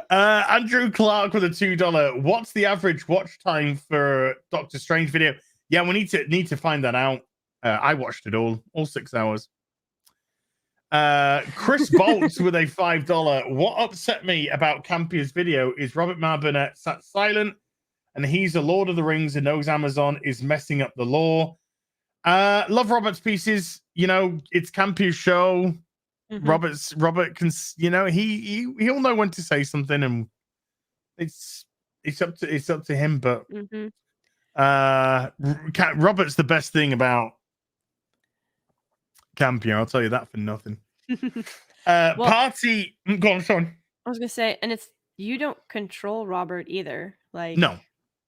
Andrew Clark with a $2. What's the average watch time for Doctor Strange video? Yeah, we need to find that out. I watched it all 6 hours. Chris Bolts with a $5. What upset me about Campier's video is Robert Ma Burnett sat silent, and he's a Lord of the Rings and knows Amazon is messing up the lore. Love Robert's pieces. It's Campier's show. Mm-hmm. Robert can, he'll know when to say something, and it's up to him. But Robert's the best thing about Campion. I'll tell you that for nothing. Party. Go on, Sean. I was gonna say, and you don't control Robert either. Like, no,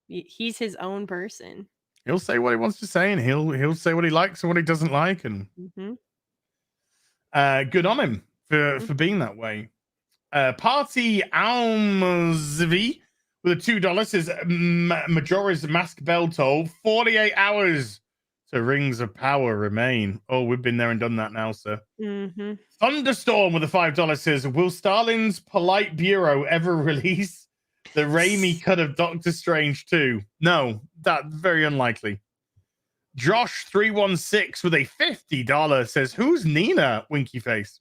he's his own person. He'll say what he wants to say, and he'll say what he likes and what he doesn't like, and good on him for being that way. Party Almazvi with a $2 says Majora's Mask bell toll 48 hours So rings of power remain. Oh, we've been there and done that now, sir. Mm-hmm. Thunderstorm with a $5 says, will Stalin's Polite Bureau ever release the Raimi cut of Doctor Strange 2? No, that's very unlikely. Josh316 with a $50 says, who's Nina? Winky face.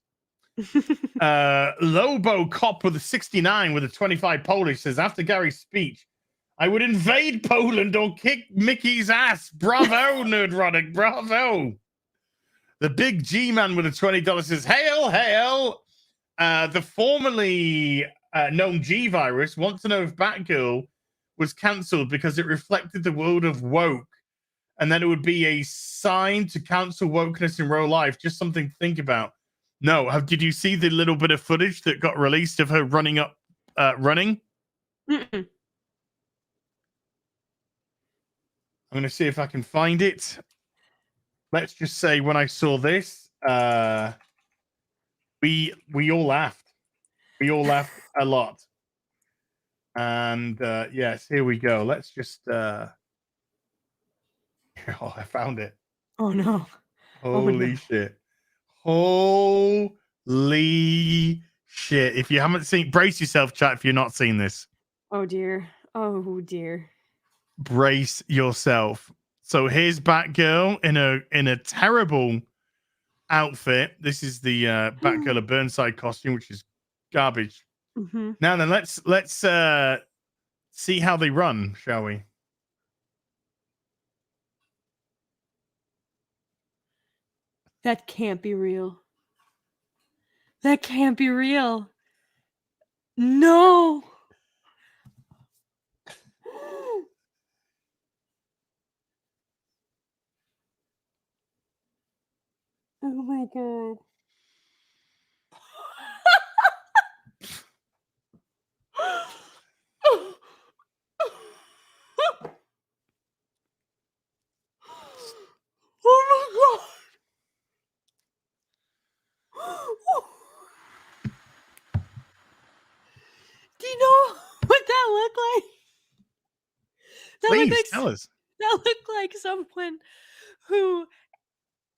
Lobo Cop with a 69 with a 25 Polish says, after Gary's speech, I would invade Poland or kick Mickey's ass. Bravo, Nerdronic. Bravo. The Big G Man with a $20 says, hail, hail. The formerly known G virus wants to know if Batgirl was cancelled because it reflected the world of woke, and then it would be a sign to cancel wokeness in real life. Just something to think about. No, did you see the little bit of footage that got released of her running? Mm-mm. I'm going to see if I can find it. Let's just say when I saw this, we all laughed. We all laughed a lot. And yes, here we go. Let's just... Oh, I found it. Oh, no. Holy shit. Holy shit. If you haven't seen... Brace yourself, chat, if you're not seeing this. Oh, dear. Oh, dear. Brace yourself. So here's Batgirl in a terrible outfit. This is the Batgirl of Burnside costume, which is garbage. Mm-hmm. Now then, let's see how they run, shall we? That can't be real. That can't be real. No. Oh my god. Oh my god. Do you know what that looked like? Please tell us. That looked like someone who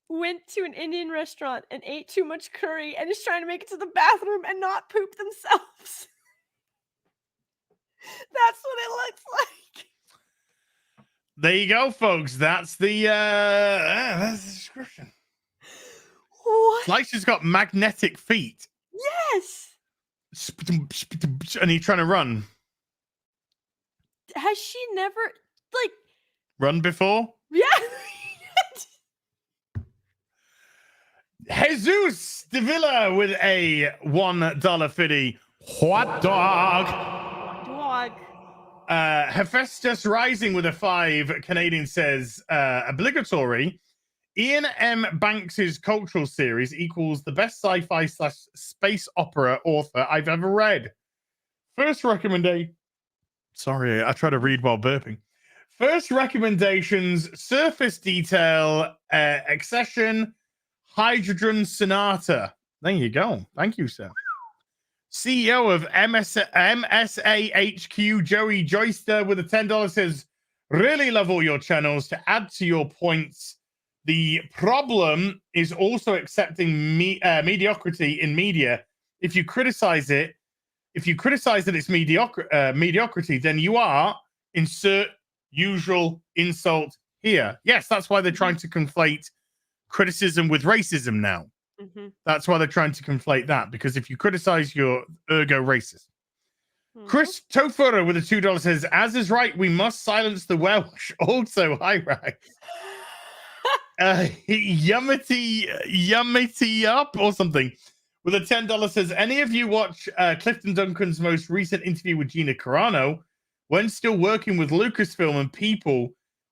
went to an Indian restaurant and ate too much curry and is trying to make it to the bathroom and not poop themselves. That's what it looks like. There you go, folks. That's the description. What? Slicer's got magnetic feet. Yes. And he's trying to run. Has she never Run before? Yeah. Jesus de Villa with a $1.50 hot dog. Dog. Hephaestus Rising with a 5 Canadian says obligatory. Ian M. Banks's cultural series equals the best sci-fi / space opera author I've ever read. First recommendation. Sorry, I try to read while burping. First recommendations: Surface Detail, Accession, Hydrogen Sonata. There you go. Thank you, sir. CEO of MSAHQ, Joey Joyster, with a $10 says, really love all your channels. To add to your points, the problem is also accepting mediocrity in media. If you criticize that it's mediocrity, then you are insert usual insult here. Yes, that's why they're trying to conflate criticism with racism now. Mm-hmm. That's why they're trying to conflate that, because if you criticize, you're ergo racist. Mm-hmm. Chris Tofura with a $2 says, as is right, we must silence the Welsh. Also, hi, Rags. Yummity up or something with a $10 says, any of you watch Clifton Duncan's most recent interview with Gina Carano? When still working with Lucasfilm, and people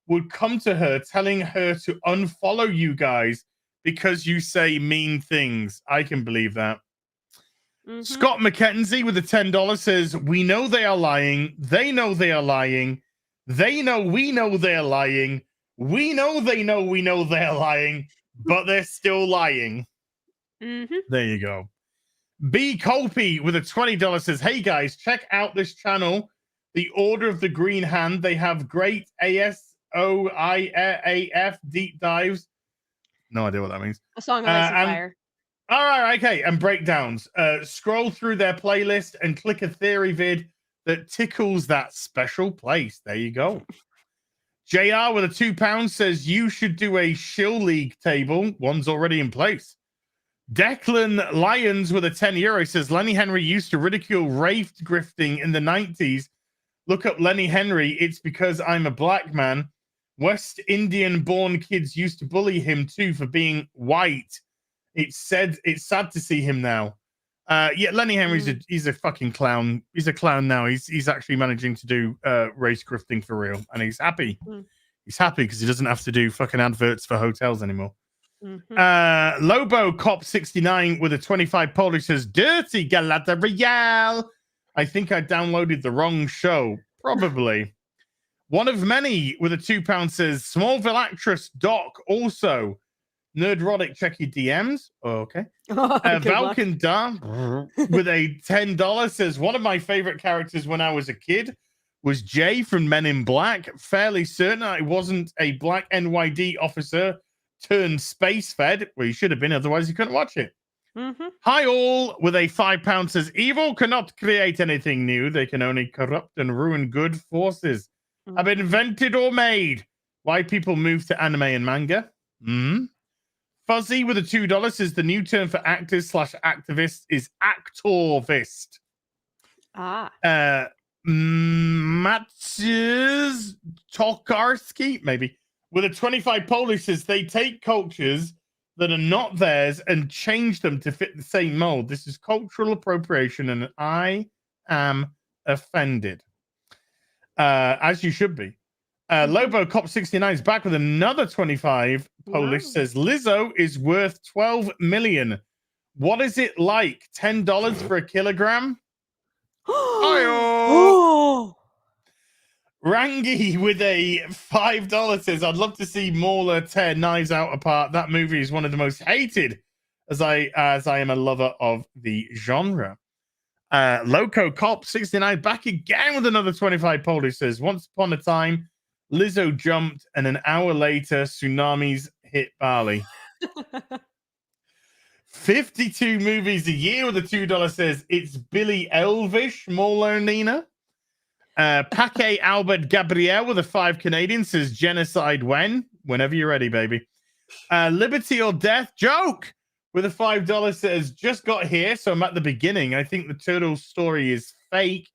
would come to her telling her to unfollow you guys because you say mean things. I can believe that. Mm-hmm. Scott McKenzie with a $10 says, we know they are lying. They know they are lying. They know we know they're lying. We know they know we know they're lying, but they're still lying. Mm-hmm. There you go. B. Colpy with a $20 says, hey guys, check out this channel, The Order of the Green Hand. They have great OIAF deep dives. No idea what that means. A Song of Ice and Fire. All right, okay, and breakdowns. Scroll through their playlist and click a theory vid that tickles that special place. There you go. JR with a £2 says you should do a shill league table. One's already in place. Declan Lyons with a €10 says Lenny Henry used to ridicule rave grifting in the 90s. Look up Lenny Henry. It's because I'm a black man. West Indian born kids used to bully him too for being white. It's sad to see him now. Yeah, Lenny Henry's he's a fucking clown. He's a clown now. He's actually managing to do race grifting for real, and he's happy. He's happy because he doesn't have to do fucking adverts for hotels anymore. Lobo Cop 69 with a 25 Polish says Dirty Galata Real. I think I downloaded the wrong show. Probably. One of many with a £2 says Smallville actress Doc also. Nerdrotic, check your DMs. Okay. Valken Dar with a $10 says one of my favorite characters when I was a kid was Jay from Men in Black. Fairly certain I wasn't a black NYD officer turned space fed. Well, you should have been, otherwise you couldn't watch it. Hi all with a £5 says evil cannot create anything new. They can only corrupt and ruin good forces. Have invented or made. Why people move to anime and manga. Fuzzy with a $2 says the new term for actors / activists is actorvist. Maciej Tokarski, maybe, with a 25 Polish says they take cultures that are not theirs and change them to fit the same mold. This is cultural appropriation and I am offended. As you should be. Lobo Cop 69 is back with another 25 Polish says Lizzo is worth 12 million. What is it like? $10 for a kilogram? Rangi with a $5 says I'd love to see Mauler tear Knives Out apart. That movie is one of the most hated as I am a lover of the genre. Loco Cop 69 back again with another 25 Polish says once upon a time Lizzo jumped and an hour later tsunamis hit Bali. 52 movies a year with a $2 says it's Billy Elvish, Mauler Nina. Paquet Albert Gabriel with a 5 Canadian says genocide whenever you're ready, baby. Liberty or Death joke with a $5 says just got here, so I'm at the beginning. I think the turtle story is fake.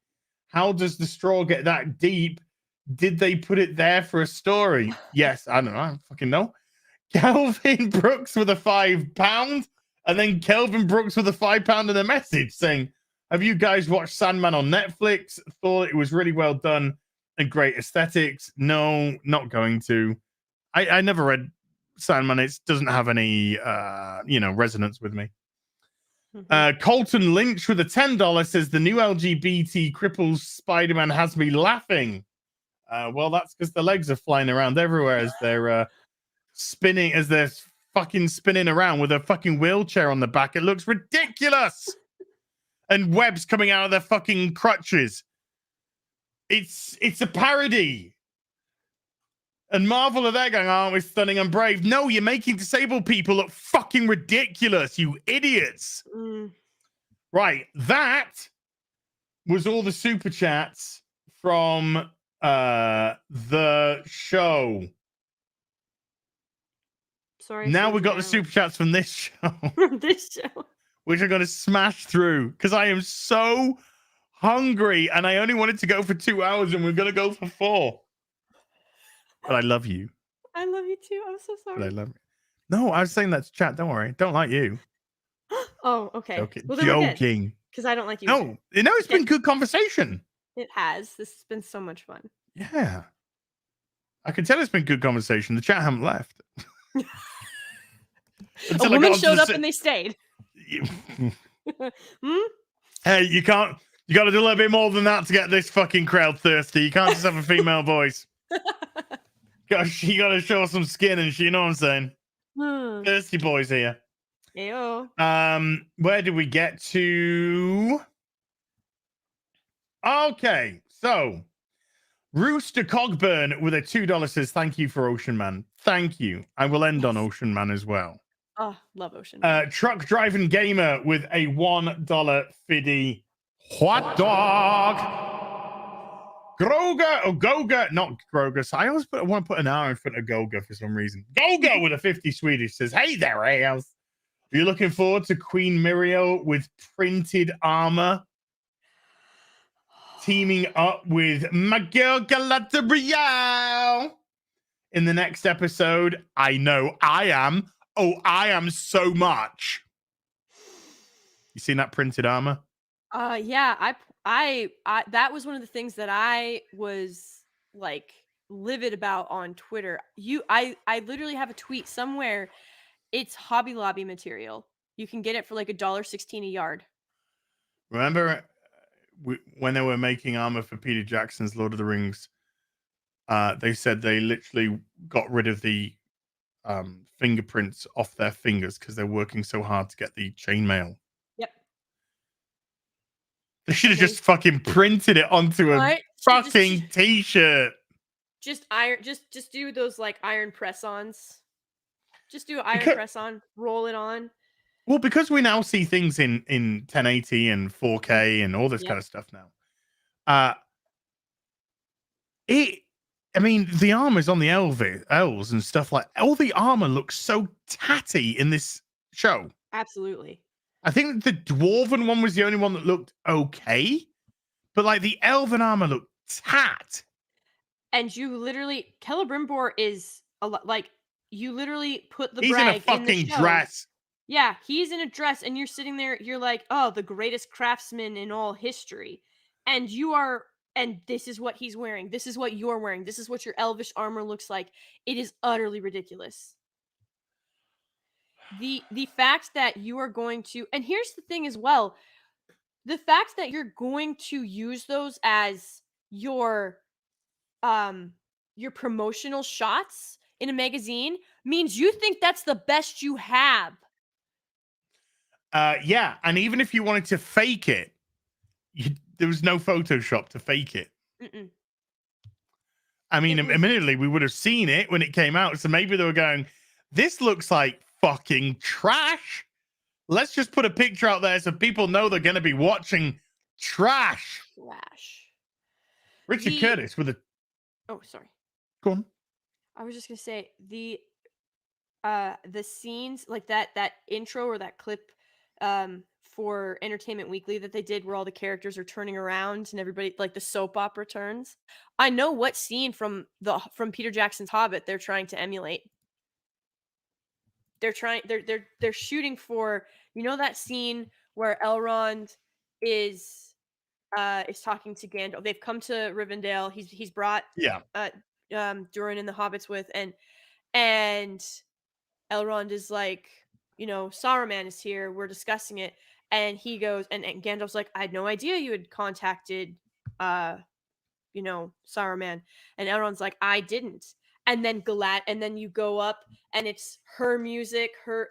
How does the straw get that deep? Did they put it there for a story? Yes, I don't know. I don't fucking know. Calvin Brooks with a £5, and then Kelvin Brooks with a £5 and a message saying, have you guys watched Sandman on Netflix? Thought it was really well done and great aesthetics. No, not going to. I never read Sandman. It doesn't have any, resonance with me. Colton Lynch with a $10 says the new LGBT cripples Spider-Man has me laughing. Well, that's because the legs are flying around everywhere as they're spinning around with a fucking wheelchair on the back. It looks ridiculous. And webs coming out of their fucking crutches. It's a parody. And Marvel are there going, oh, we're stunning and brave. No, you're making disabled people look fucking ridiculous, you idiots. Right, that was all the super chats from the show. Sorry. Now we've got the super chats from this show. Which I'm going to smash through because I am so hungry and I only wanted to go for 2 hours and we're going to go for 4. But I love you. I love you too. I'm so sorry. But I love you. No, I was saying that to chat. Don't worry. Don't like you. Oh, okay. Joking. Well, Joking. Because I don't like you. No, it's been good conversation. It has. This has been so much fun. Yeah. I can tell it's been good conversation. The chat haven't left. A woman showed up and they stayed. Hey, you got to do a little bit more than that to get this fucking crowd thirsty. You can't just have a female voice. You got to show some skin and shit, you know what I'm saying? Thirsty boys here. Ayo. Where did we get to? Okay, so Rooster Cogburn with a $2 says, thank you for Ocean Man. Thank you. I will end on Ocean Man as well. Oh, love Ocean. Truck Driving Gamer with a $1 fiddy. Hot dog. Groga or Goga, not Groga. So I always want to put an R in front of Goga for some reason. Goga with a 50 Swedish says, hey there, Ales. Are you looking forward to Queen Muriel with printed armor? Teaming up with Miguel Galaterial in the next episode. I know I am. Oh, I am so much. You seen that printed armor? Yeah, I that was one of the things that I was like livid about on Twitter. I literally have a tweet somewhere. It's Hobby Lobby material. You can get it for like $1.16 a yard. Remember when they were making armor for Peter Jackson's Lord of the Rings? They said they literally got rid of the fingerprints off their fingers because they're working so hard to get the chainmail. Yep. They should have just fucking printed it onto a fucking t-shirt. Just do those like iron press-ons. Just do iron press-on, roll it on. Well, because we now see things in 1080 and 4K and all this kind of stuff now. I mean, the armor's on the elves and stuff like. All the armor looks so tatty in this show. Absolutely. I think the dwarven one was the only one that looked okay, but like the elven armor looked tat. And you literally, Celebrimbor is a lot like you literally put the He's brag in a fucking dress. Yeah, he's in a dress, and you're sitting there. You're like, oh, the greatest craftsman in all history, and you are. And this is what he's wearing. This is what you're wearing. This is what your elvish armor looks like. It is utterly ridiculous. The fact that you are going to, and here's the thing as well, the fact that you're going to use those as your promotional shots in a magazine means you think that's the best you have. Yeah, and even if you wanted to fake it, there was no Photoshop to fake it. Mm-mm. I mean, admittedly, we would have seen it when it came out, so maybe they were going, this looks like fucking trash. Let's just put a picture out there so people know they're going to be watching trash. Richard Curtis with a... Oh, sorry. Go on. I was just going to say, the scenes, like that intro or that clip for Entertainment Weekly that they did where all the characters are turning around and everybody, like the soap opera turns. I know what scene from Peter Jackson's Hobbit they're trying to emulate. They're shooting for, you know, that scene where Elrond is talking to Gandalf. They've come to Rivendell. He's brought Durin and the hobbits with, and Elrond is like, you know, Saruman is here. We're discussing it. And he goes, and Gandalf's like, I had no idea you had contacted, you know, Saruman. And Elrond's like, I didn't. And then and then you go up, and it's her music, her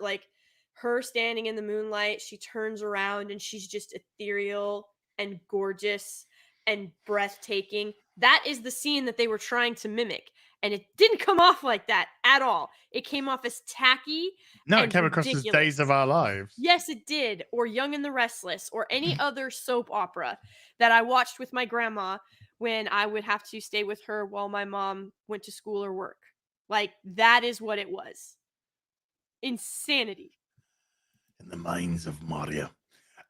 standing in the moonlight. She turns around, and she's just ethereal and gorgeous and breathtaking. That is the scene that they were trying to mimic. And it didn't come off like that at all. It came off as tacky. No, it came across as Days of Our Lives. Yes, it did. Or Young and the Restless, or any other soap opera that I watched with my grandma when I would have to stay with her while my mom went to school or work. Like, that is what it was. Insanity. In the minds of Mario.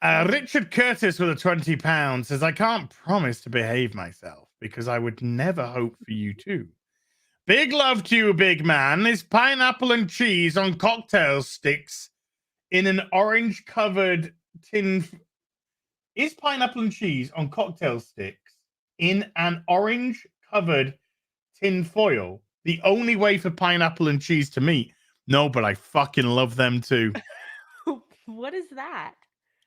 Richard Curtis with a £20 says, I can't promise to behave myself because I would never hope for you to. Big love to you, big man. Is pineapple and cheese on cocktail sticks in an orange-covered tin... Is pineapple and cheese on cocktail sticks in an orange-covered tin foil the only way for pineapple and cheese to meet? No, but I fucking love them too. What is that?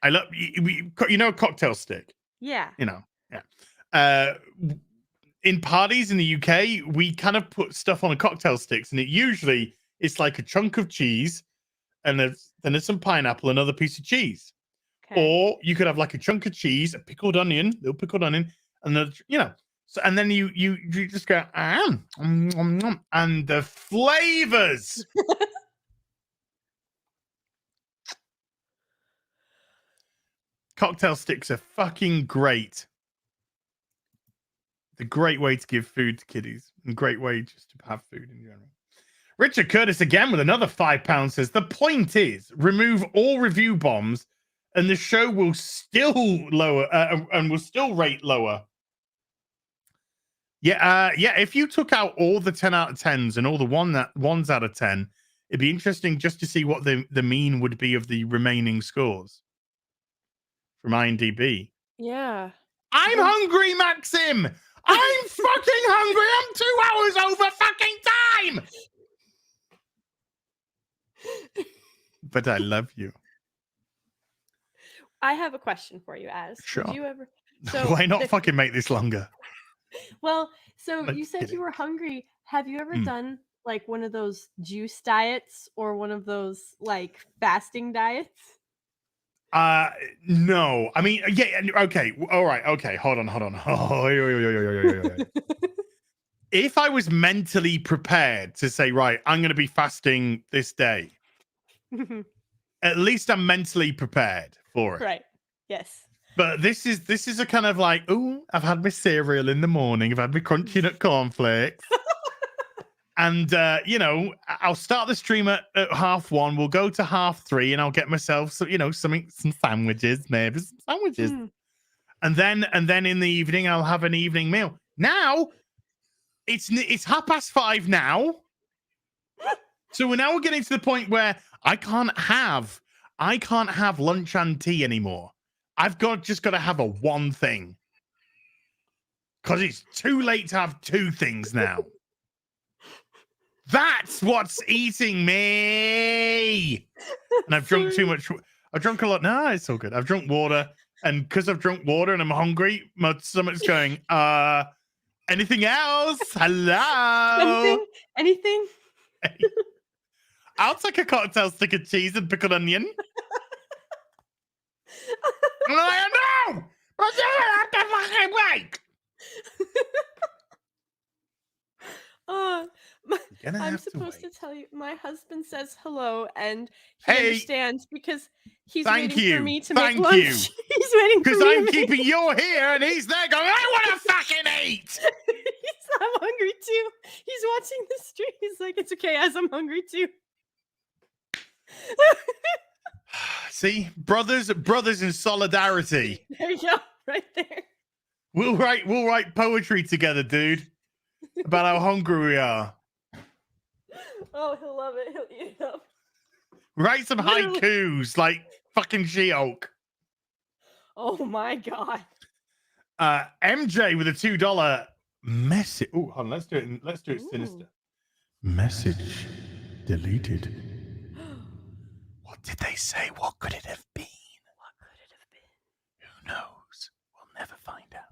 I love... You know a cocktail stick? Yeah. You know, yeah. In parties in the UK, we kind of put stuff on a cocktail sticks, and it's like a chunk of cheese, and then there's some pineapple, another piece of cheese. Okay. Or you could have like a chunk of cheese, a little pickled onion, and then, you know. So, and then you just go, and the flavors. Cocktail sticks are fucking great. It's a great way to give food to kiddies, and great way just to have food in general. Richard Curtis again with another £5 says the point is remove all review bombs, and the show will still lower and will still rate lower. Yeah, if you took out all the 10 out of 10s and all the ones out of 10, it'd be interesting just to see what the mean would be of the remaining scores from IMDb. Yeah. I'm hungry, Maxim. I'm fucking hungry. I'm 2 hours over fucking time. But I love you. I have a question for you, Az. Sure. Did you ever? Why not fucking make this longer? Well, so I'm you said kidding. you were hungry. Have you ever Mm. done like one of those juice diets or one of those like fasting diets? No. I mean, yeah. Okay. All right. Okay. Hold on. If I was mentally prepared to say, right, I'm going to be fasting this day, at least I'm mentally prepared for it. Right. Yes. But this is a kind of like, oh, I've had my cereal in the morning. I've had my crunchy nut cornflakes. And, I'll start the stream at 1:30. We'll go to 3:30 and I'll get myself, some sandwiches, maybe some sandwiches. And then in the evening, I'll have an evening meal. Now, it's 5:30 now. So we're getting to the point where I can't have lunch and tea anymore. I've just got to have one thing. Because it's too late to have two things now. That's what's eating me. And I've drunk too much. I've drunk a lot. No, it's all good. I've drunk water. And because I've drunk water and I'm hungry, my stomach's going, anything else? Hello? Anything? I'll take a cocktail stick of cheese and pickled onion. I know! But I have to fucking wait! I'm supposed to tell you, my husband says hello and he Hey, understands because he's thank waiting you. for me to Thank make lunch. you. He's waiting for me Because to I'm make keeping you here and he's there going, I want to fucking eat! I'm hungry too. He's watching the stream. He's like, it's okay, as I'm hungry too. See, brothers in solidarity. There you go, right there. We'll write poetry together, dude, about how hungry we are. Oh, he'll love it. He'll eat it up. Write some Literally. haikus like fucking She-Hulk. Oh my god. MJ with a $2 message. Oh, hold on, let's do it sinister. Message deleted. What did they say? What could it have been? Who knows? We'll never find out.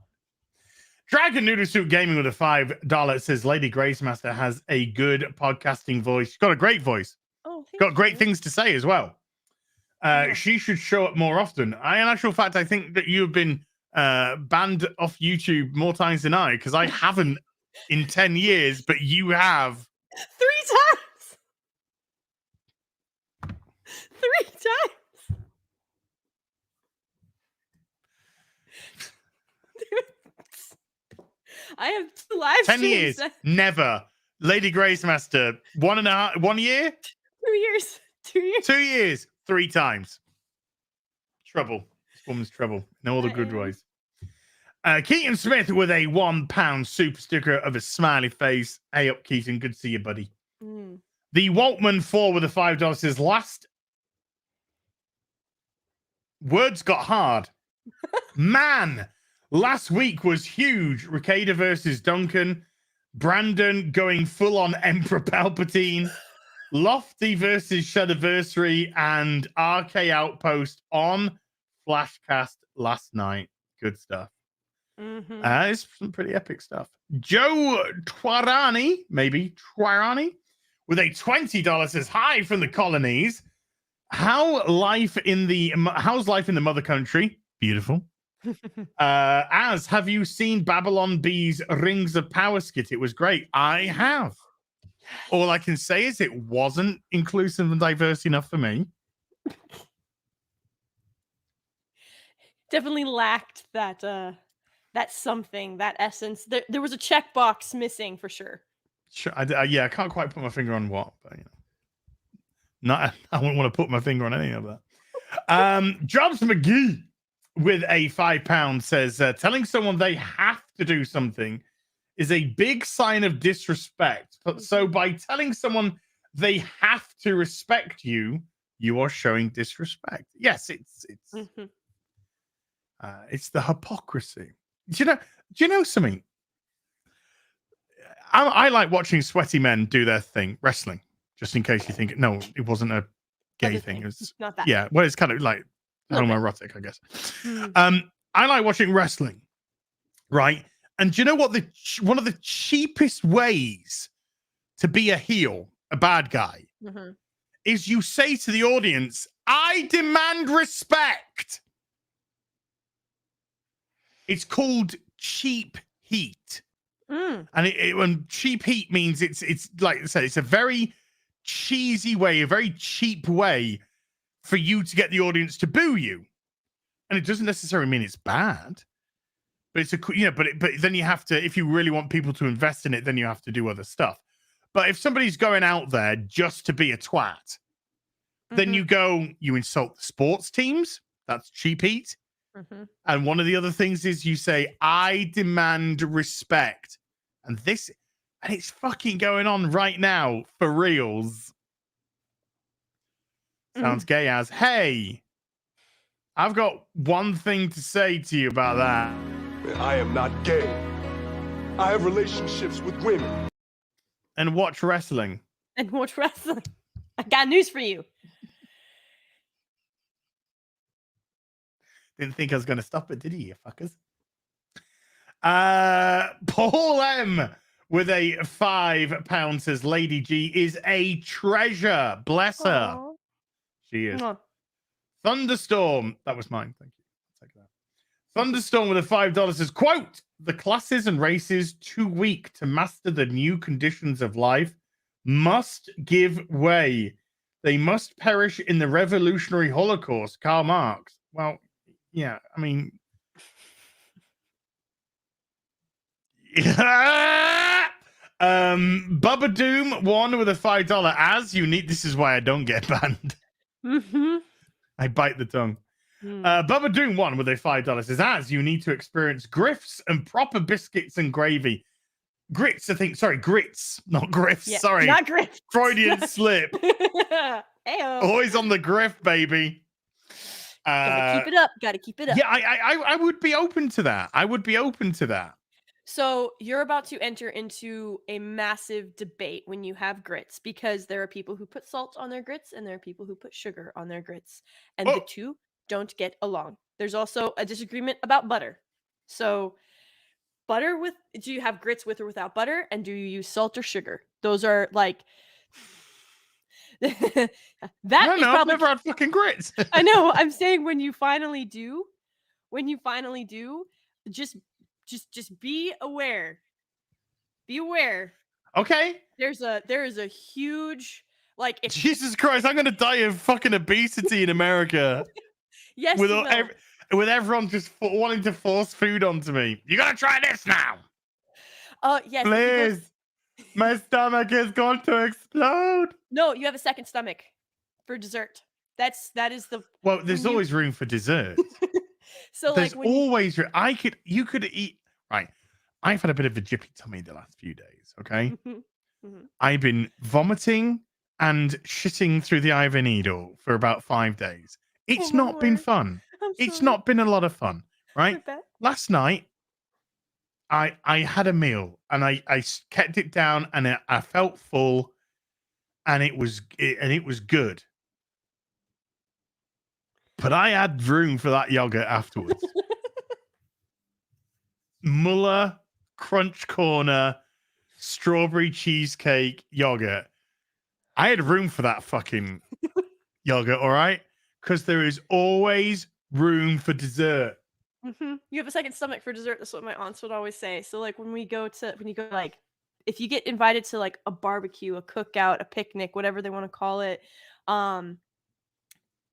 Dragon Noodle Soup Gaming with a $5 says Lady Gracemaster has a good podcasting voice. She's got a great voice. Oh, got great things to say as well. She should show up more often. In actual fact, I think that you have been banned off YouTube more times than I, because I haven't in 10 years, but you have 3 times. 3 times. I have 2 live 10 streams. years. Never. Lady Gracemaster, 1 year? 2 years. 2 years. 2 years. 3 times. Trouble. This woman's trouble in all the good ways. Keaton Smith with a £1 super sticker of a smiley face. Hey up, Keaton. Good to see you, buddy. The Waltman 4 with a $5 says last words got hard. Man, last week was huge. Ricada versus Duncan. Brandon going full on Emperor Palpatine. Lofty versus Shadowversary and RK Outpost on Flashcast last night. Good stuff. It's some pretty epic stuff. Joe Twarani, with a $20 says, hi from the colonies. How's life in the mother country? Beautiful. As have you seen Babylon B's Rings of Power skit? It was great. I have. All I can say is it wasn't inclusive and diverse enough for me. Definitely lacked that that something, that essence. There was a checkbox missing for sure. Sure, yeah, I can't quite put my finger on what, but you know, I wouldn't want to put my finger on any of that. Jobs McGee with a £5 says telling someone they have to do something is a big sign of disrespect. So by telling someone they have to respect you, you are showing disrespect. Yes, it's the hypocrisy. Do you know something? I like watching sweaty men do their thing, wrestling. Just in case you think no, it wasn't a gay thing. It was not that. Yeah, well, it's kind of like homoerotic, I guess. I like watching wrestling, right? And do you know what one of the cheapest ways to be a heel, a bad guy, is you say to the audience, "I demand respect." It's called cheap heat. And when cheap heat means it's like I said, it's a very cheesy way, a very cheap way for you to get the audience to boo you. And it doesn't necessarily mean it's bad, but it's but then you have to, if you really want people to invest in it, then you have to do other stuff. But if somebody's going out there just to be a twat, then you insult the sports teams. That's cheap heat. And one of the other things is you say, "I demand respect." And it's fucking going on right now for reals. Sounds gay as, "Hey, I've got one thing to say to you about that." I am not gay. I have relationships with women. And watch wrestling. I got news for you. Didn't think I was going to stop it, did you fuckers? Paul M with a £5 says Lady G is a treasure. Bless her. Aww. She is. Aww. Thunderstorm. That was mine. Thank you. I'll take that. Thunderstorm with a $5 says, quote, "The classes and races too weak to master the new conditions of life must give way. They must perish in the revolutionary Holocaust." Karl Marx. Well, yeah, I mean, Bubba Doom won with a $5. As you need, this is why I don't get banned. I bite the tongue. Bubba Doom won with a $5. Says, "As you need to experience grifts and proper biscuits and gravy." Grits, I think. Sorry, grits, not griffs. Yeah, sorry, not grits. Freudian slip. Ayo. Always on the griff, baby. Gotta keep it up. Gotta keep it up. Yeah, I would be open to that. I would be open to that. So you're about to enter into a massive debate when you have grits, because there are people who put salt on their grits and there are people who put sugar on their grits, and the two don't get along. There's also a disagreement about butter. So do you have grits with or without butter, and do you use salt or sugar? Those are like that. I've never had fucking grits. I know. I'm saying when you finally do, just be aware. Be aware. Okay. There is a huge, like, if Jesus Christ, I'm gonna die of fucking obesity in America. yes, with everyone just wanting to force food onto me. You gotta try this now. Yes. Please. My stomach is going to explode. No, you have a second stomach for dessert. That is the. Well, there's always room for dessert. So there's like always you could eat. Right. I've had a bit of a jippy tummy the last few days. Okay. I've been vomiting and shitting through the eye of a needle for about 5 days. It's not been fun. It's not been a lot of fun. Right. Last night, I had a meal and I kept it down and I felt full and it was good. But I had room for that yogurt afterwards. Muller Crunch Corner strawberry cheesecake yogurt. I had room for that fucking yogurt, all right? Because there is always room for dessert. You have a second stomach for dessert. That's what my aunts would always say. So like when you go like, if you get invited to like a barbecue, a cookout, a picnic, whatever they want to call it, Hey,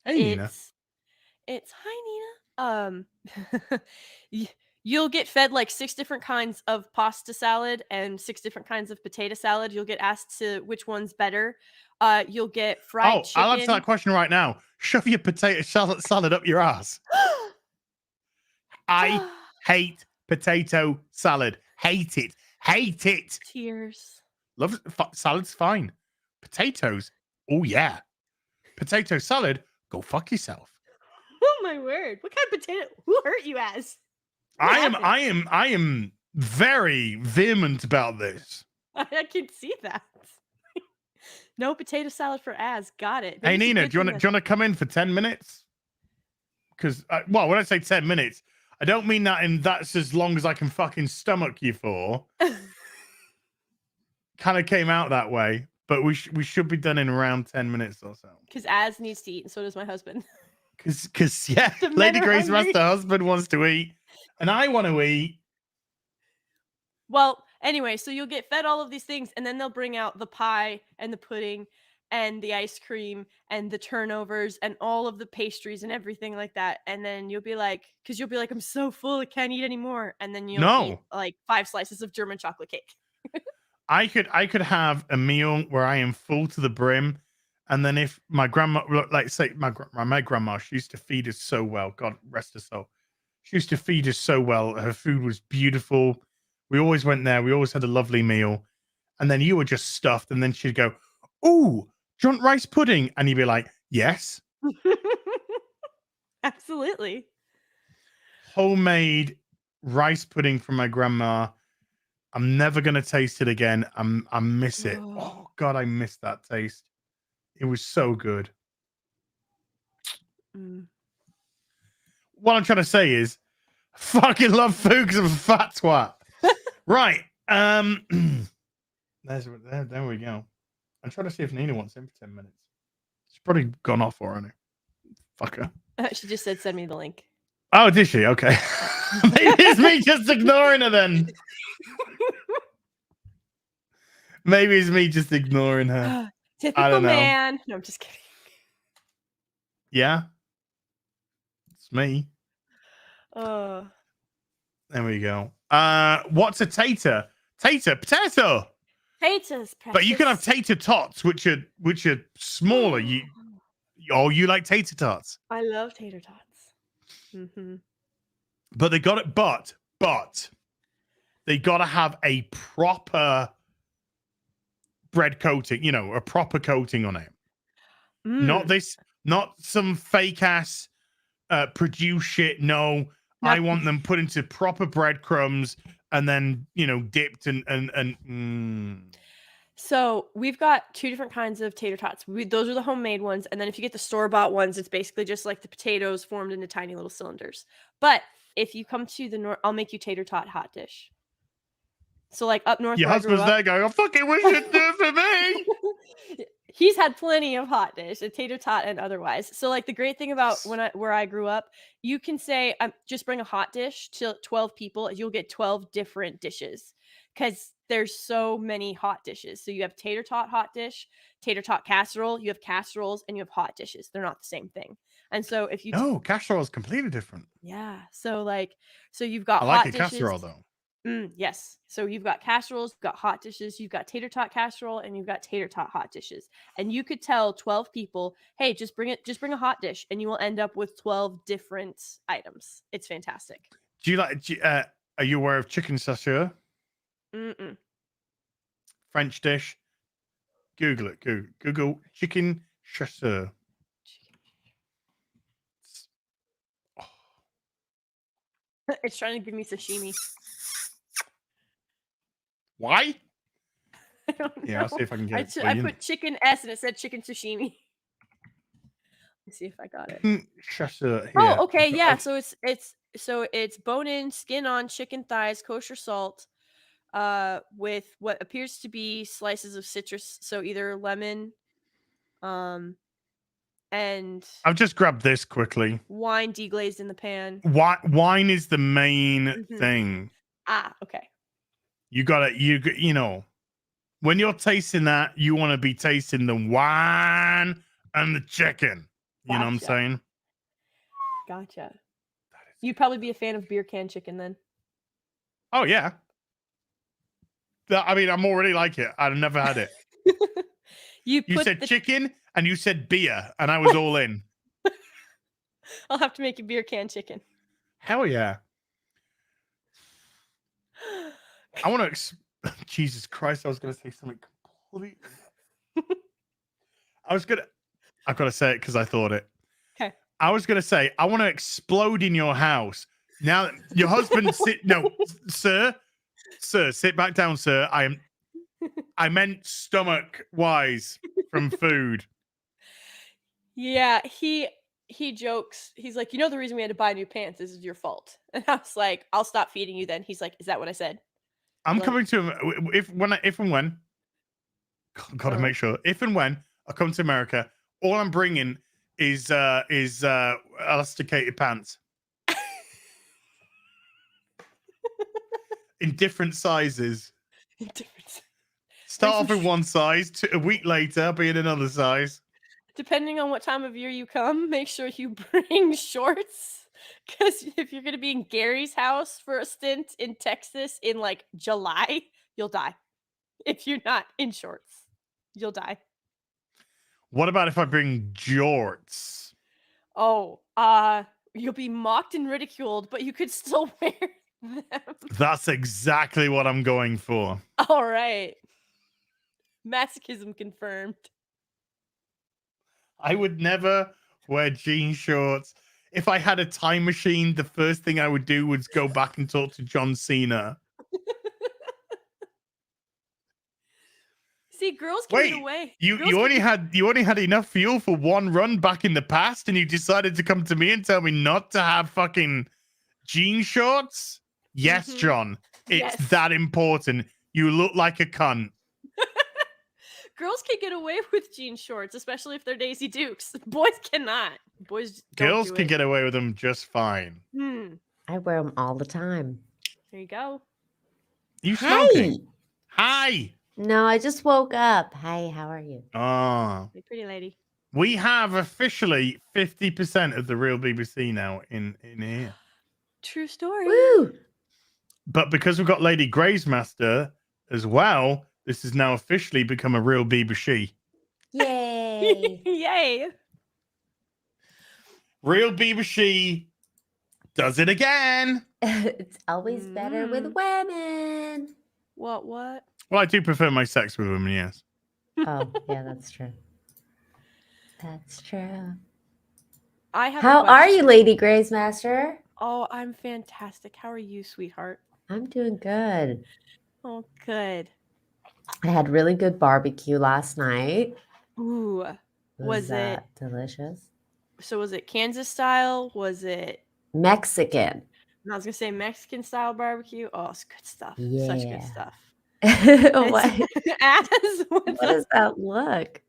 Nina. it's hi Nina. You'll get fed like 6 different kinds of pasta salad and 6 different kinds of potato salad. You'll get asked to which one's better. You'll get fried chicken. I'll answer that question right now. Shove your potato salad up your ass. I hate potato salad. Hate it. Hate it. Tears. Love salad's fine. Potatoes. Oh yeah. Potato salad. Go fuck yourself. Oh my word! What kind of potato? Who hurt you as? I am very vehement about this. I can see that. No potato salad for Az. Got it. Hey Nina, do you want to come in for 10 minutes? Because well, when I say 10 minutes, I don't mean that in that's as long as I can fucking stomach you for. Kind of came out that way, but we should be done in around 10 minutes or so. Because Az needs to eat, and so does my husband. Because yeah, Lady Grace Master husband wants to eat, and I want to eat. Well, anyway, so you'll get fed all of these things, and then they'll bring out the pie and the pudding and the ice cream and the turnovers and all of the pastries and everything like that. And then you'll be like, I'm so full, I can't eat anymore. And then you'll eat like 5 slices of German chocolate cake. I could have a meal where I am full to the brim, and then if my grandma, like say my grandma, she used to feed us so well. God rest her soul. She used to feed us so well. Her food was beautiful. We always went there. We always had a lovely meal. And then you were just stuffed, and then she'd go, "Ooh, do you want rice pudding?" And you'd be like, "Yes." Absolutely. Homemade rice pudding from my grandma. I'm never gonna taste it again. I miss it. Oh God, I miss that taste. It was so good. What I'm trying to say is, I fucking love food because I'm a fat twat. Right. There we go. I'm trying to see if Nina wants in for 10 minutes. She's probably gone off already. Fuck her. She just said, send me the link. Oh, did she? Okay. Maybe it's me just ignoring her then. Maybe it's me just ignoring her. Typical man. No, I'm just kidding. Yeah. It's me. Oh. There we go. What's a tater? Tater, potato. Taters, precious. But you can have tater tots, which are smaller. You like tater tots? I love tater tots. But they got it. But they got to have a proper bread coating. You know, a proper coating on it. Not some fake ass produce shit. No. I want them put into proper breadcrumbs and then, dipped and. So we've got 2 different kinds of tater tots. Those are the homemade ones. And then if you get the store-bought ones, it's basically just like the potatoes formed into tiny little cylinders. But if you come to the north, I'll make you tater tot hot dish. So like up north. Your husband's there going, I fucking wish you'd do it for me. He's had plenty of hot dish, a tater tot and otherwise. So like the great thing about where I grew up, you can say, just bring a hot dish to 12 people. You'll get 12 different dishes because there's so many hot dishes. So you have tater tot hot dish, tater tot casserole, you have casseroles, and you have hot dishes. They're not the same thing. And so if you casserole is completely different. Yeah. So you've got I like hot a dishes. casserole though. Yes. So you've got casseroles, you've got hot dishes, you've got tater tot casserole, and you've got tater tot hot dishes. And you could tell 12 people, hey, just bring a hot dish, and you will end up with 12 different items. It's fantastic. Do you like? Are you aware of chicken saucier? French dish. Google it. Google chicken chasseur. It's trying to give me sashimi. Why? I don't know. Yeah, I'll see if I can get it. I put chicken S and it said chicken sashimi. Let's see if I got it. Chasseur. Here. Oh, okay, yeah. So it's bone-in, skin-on chicken thighs, kosher salt, with what appears to be slices of citrus. So either lemon, and I've just grabbed this quickly. wine deglazed in the pan. Wine is the main thing. Ah, okay. You gotta, you know, when you're tasting that, you want to be tasting the wine and the chicken. You know what I'm saying? Gotcha. You'd probably be a fan of beer can chicken then. Oh yeah. I mean, I'm already like it. I've never had it. You said chicken and you said beer, and I was all in. I'll have to make a beer can chicken. Hell yeah. I want to. Jesus Christ! I was going to say something completely. I've got to say it because I thought it. Okay. I was going to say I want to explode in your house. Now your husband sir, sit back down, sir. I meant stomach wise from food. Yeah, he jokes. He's like, the reason we had to buy new pants is your fault. And I was like, I'll stop feeding you then. He's like, is that what I said? I'm coming to him if and when. Gotta make sure. If and when I come to America, all I'm bringing is elasticated pants. In different sizes. Start off in one size, a week later, be in another size. Depending on what time of year you come, make sure you bring shorts. Because if you're going to be in Gary's house for a stint in Texas in like July, you'll die. If you're not in shorts, you'll die. What about if I bring jorts? Oh, you'll be mocked and ridiculed, but you could still wear them. That's exactly what I'm going for. All right. Masochism confirmed. I would never wear jean shorts. If I had a time machine, the first thing I would do was go back and talk to John Cena. See, girls can get away. You only had enough fuel for one run back in the past, and you decided to come to me and tell me not to have fucking jean shorts? Yes, John. It's that important. You look like a cunt. Girls can get away with jean shorts, especially if they're Daisy Dukes. Boys cannot. Girls can get away with them just fine. I wear them all the time. There you go. You smoking? Hi. No, I just woke up. Hi, how are you? Oh. Hey, pretty lady. We have officially 50% of the real BBC now in here. True story. Woo! But because we've got Lady Grazemaster as well, this has now officially become a real BBC. Yay! Yay! Real BBC does it again. It's always better with women. What? Well, I do prefer my sex with women, yes. Oh, yeah, that's true. That's true. How are you, Lady Grazemaster? Oh, I'm fantastic. How are you, sweetheart? I'm doing good. Oh, good. I had really good barbecue last night. Ooh. Was it delicious? So was it Kansas style? Was it Mexican? I was gonna say Mexican style barbecue. Oh, it's good stuff. Yeah. Such good stuff. What does that look?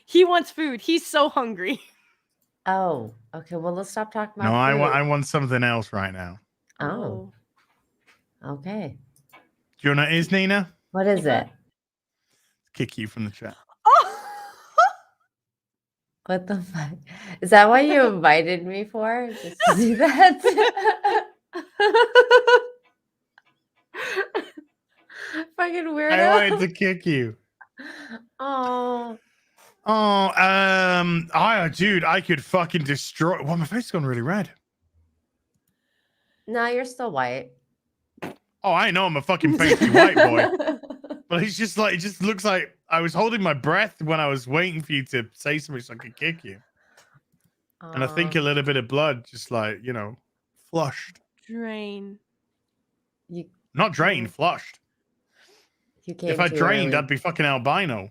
He wants food. He's so hungry. Oh, okay. Well, let's stop talking about No, food. I want something else right now. Oh. Okay. Do you know what it is, Nina? What is it? Kick you from the chat. What the fuck? Is that what you invited me for? Just to do that? Fucking weirdo. I wanted to kick you. Oh. Dude, I could fucking destroy. Well, my face has gone really red. No, you're still white. Oh, I know I'm a fucking pasty white boy. But it's just like, it just looks like I was holding my breath when I was waiting for you to say something so I could kick you. And I think a little bit of blood just like, flushed. Drain. Not drained, flushed. If I drained, I'd be fucking albino.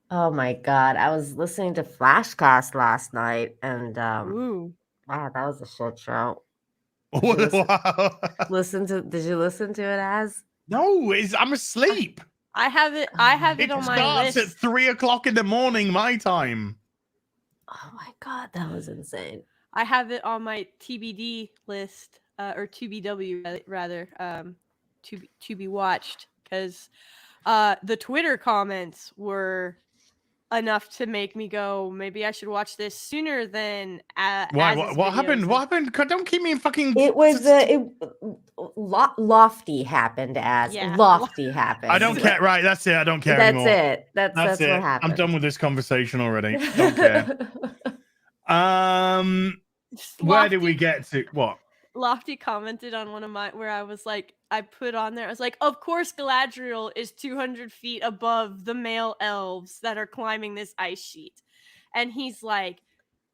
Oh my God. I was listening to Flashcast last night and wow, that was a shit show. Did you listen to it as? No, I'm asleep. I have it It on my starts list. at 3 o'clock in the morning, my time. Oh my god, that was insane. I have it on my TBD list, or TBW rather, to be watched, because the Twitter comments were enough to make me go, maybe I should watch this sooner than Why? What happened? What happened? Don't keep me in fucking. It was lofty happened as Yeah. lofty happened. I don't care. Right, that's it. I don't care That's anymore. it. That's it. what happened. I'm done with this conversation already. Don't care. Where did we get to? What? Lofty commented on one of my where I was like, I put on there, I was like, of course Galadriel is 200 feet above the male elves that are climbing this ice sheet. And he's like,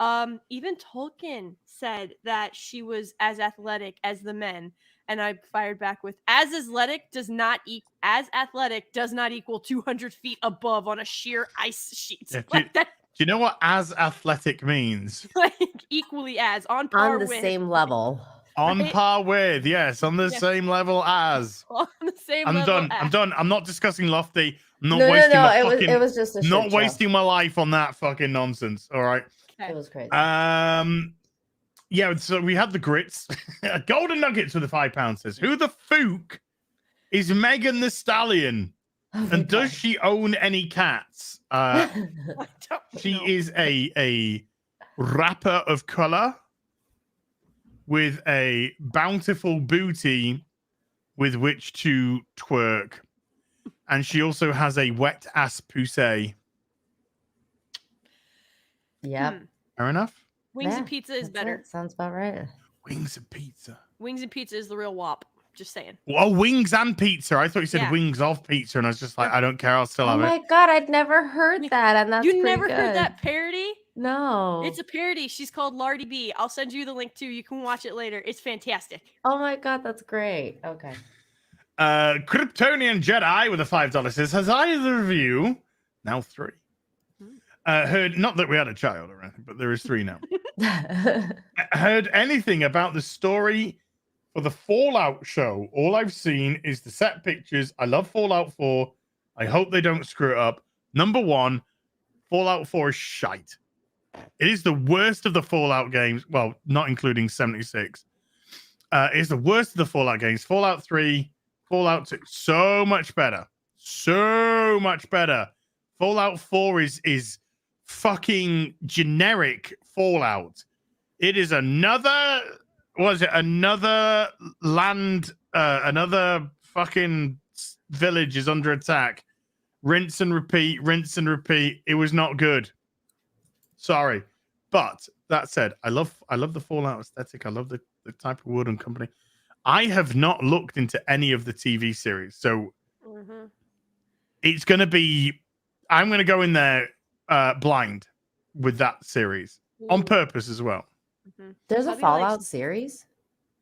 even Tolkien said that she was as athletic as the men. And I fired back with, as athletic does not equal 200 feet above on a sheer ice sheet. Yeah, Like that, do you know what as athletic means? like equally as on par On the with. same level. On Right? par with, yes, on the same level as. On the same I'm level done. as. I'm done. I'm not discussing Lofty. I'm not No, wasting my no, fucking. it was just a shit not show. wasting my life on that fucking nonsense. All right. Okay. It was crazy. Yeah. So we had the grits. Golden Nuggets with the £5 says, "Who the fook is Megan the Stallion, and does she own any cats?" She is a rapper of color with a bountiful booty with which to twerk. And she also has a wet ass pussy. Yep. Fair enough. Wings Yeah, and pizza is that's better. it. Sounds about right. Wings and pizza. Wings and pizza is the real wop. Just saying. Oh, wings and pizza. I thought you said Yeah. wings of pizza, and I was just like, I don't care. I'll still Oh have my it. god, I'd never heard that, and that's You pretty never heard good. that parody? No. It's a parody. She's called Lardy B. I'll send you the link too. You can watch it later. It's fantastic. Oh my god, that's great. Okay. Kryptonian Jedi with a $5 says, has either of you, now 3, heard, not that we had a child or anything, but there is 3 now, heard anything about the story for the Fallout show? All I've seen is the set pictures. I love Fallout 4. I hope they don't screw it up. Number 1, Fallout 4 is shite. It is the worst of the Fallout games. Well, not including 76. It is the worst of the Fallout games. Fallout 3, Fallout 2, so much better. So much better. Fallout 4 is fucking generic Fallout. It is another land, another fucking village is under attack. Rinse and repeat, rinse and repeat. It was not good. Sorry. But that said, I love the Fallout aesthetic. I love the type of wood and company. I have not looked into any of the TV series. So it's going to be, I'm going to go in there blind with that series on purpose as well. There's a Hubby Fallout likes- series?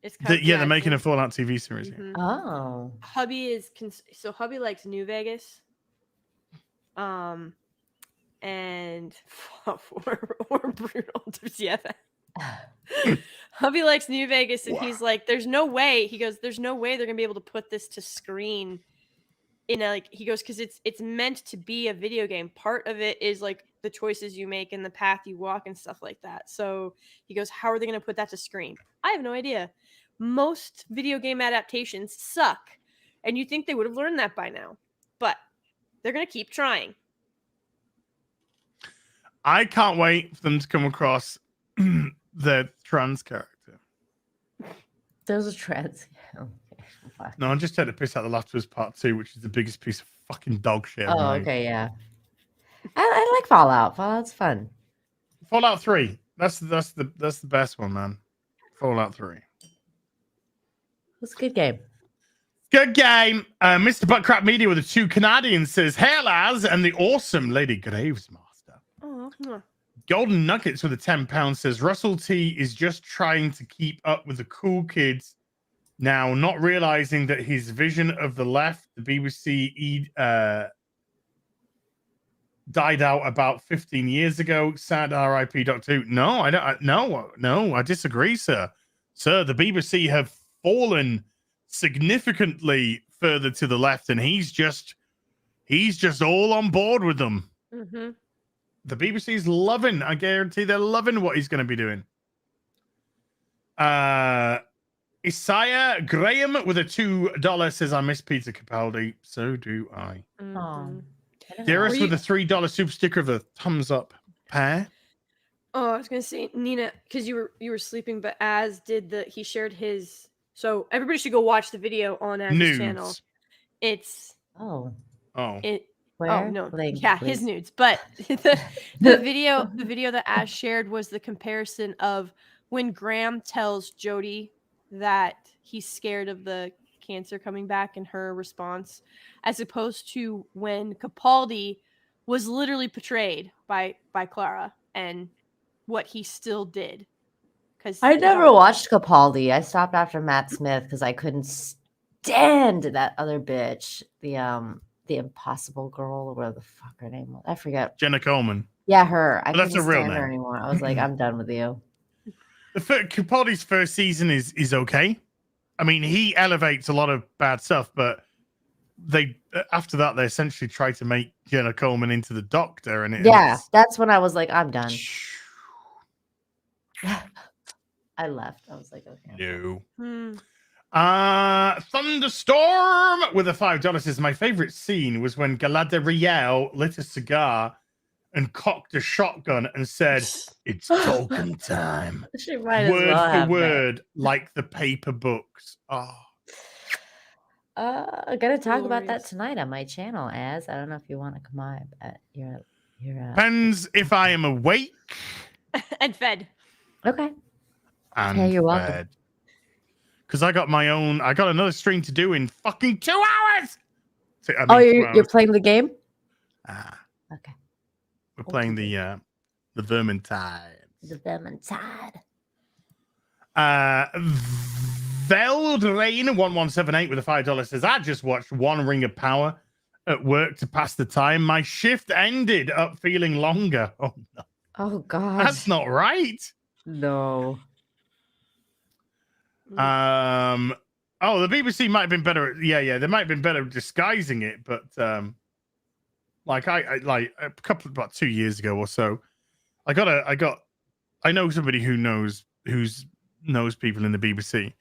It's kind Yeah, they're making a Fallout TV series. Yeah. Oh. Hubby is so Hubby likes New Vegas. And or brutal. Yeah. Hubby likes New Vegas, and he's like, "There's no way." He goes, "There's no way they're gonna be able to put this to screen." In a, like, he goes, because it's meant to be a video game. Part of it is like the choices you make and the path you walk and stuff like that. So he goes, "How are they gonna put that to screen?" I have no idea. Most video game adaptations suck, and you think they would have learned that by now, but they're gonna keep trying. I can't wait for them to come across the trans character. There's a trans. Okay. No, I'm just taking the piss out of The Last of Us Part 2, which is the biggest piece of fucking dog shit. Oh, okay, yeah. I like Fallout. Fallout's fun. Fallout 3. That's the best one, man. Fallout 3. It's a good game. Good game. Mr. Buttcrap Media with the 2 Canadians says, "Hey, lads," and the awesome Lady Gravesmaster. Oh, Golden Nuggets with a £10 says, "Russell T is just trying to keep up with the cool kids now, not realizing that his vision of the left, the BBC, died out about 15 years ago. Sad RIP, Doctor Who." No, I don't. No, I disagree, sir. Sir, the BBC have fallen significantly further to the left, and he's just He's just all on board with them. Mm-hmm. The BBC's loving. I guarantee they're loving what he's going to be doing. Isaiah Graham with a $2 says, I miss Peter Capaldi. So do I. Mm-hmm. Dearest with a $3 super sticker of a thumbs up pair. Oh, I was gonna say, Nina, because you were sleeping, but Az did he shared his. So everybody should go watch the video on Az's channel. It's Where? no, Like, yeah, his nudes. But the video that Az shared was the comparison of when Graham tells Jodie that he's scared of the cancer coming back and her response, as opposed to when Capaldi was literally portrayed by Clara and what he still did. Because I never watched Capaldi. I stopped after Matt Smith because I couldn't stand that other bitch, the Impossible Girl, or whatever the fuck her name was. I forget. Jenna Coleman. Yeah, her. I couldn't That's a real stand her name. anymore. I was like, I'm done with you. Capaldi's first season is okay. I mean, he elevates a lot of bad stuff, but they after that they essentially try to make Jenna Coleman into the Doctor, and that's when I was like, I'm done. I left. I was like, okay. No. Thunderstorm with a $5 says, my favorite scene was when Galadriel lit a cigar and cocked a shotgun and said, it's token time. She might word as well for have word, like the paper books. Oh. I'm gonna talk about that tonight on my channel, Az. I don't know if you want to come on at your Depends if I am awake. And fed. Okay. And yeah, you're welcome. Because I got another stream to do in fucking 2 hours. So, you're playing the game? Okay. We're playing the Vermintide. The Vermintide. Veldrain 1178 with a $5 says, I just watched One Ring of Power at work to pass the time. My shift ended up feeling longer. Oh no. Oh god. That's not right. No. The BBC might have been better. Yeah, they might have been better at disguising it, but like about 2 years ago or so, I know somebody who knows people in the BBC,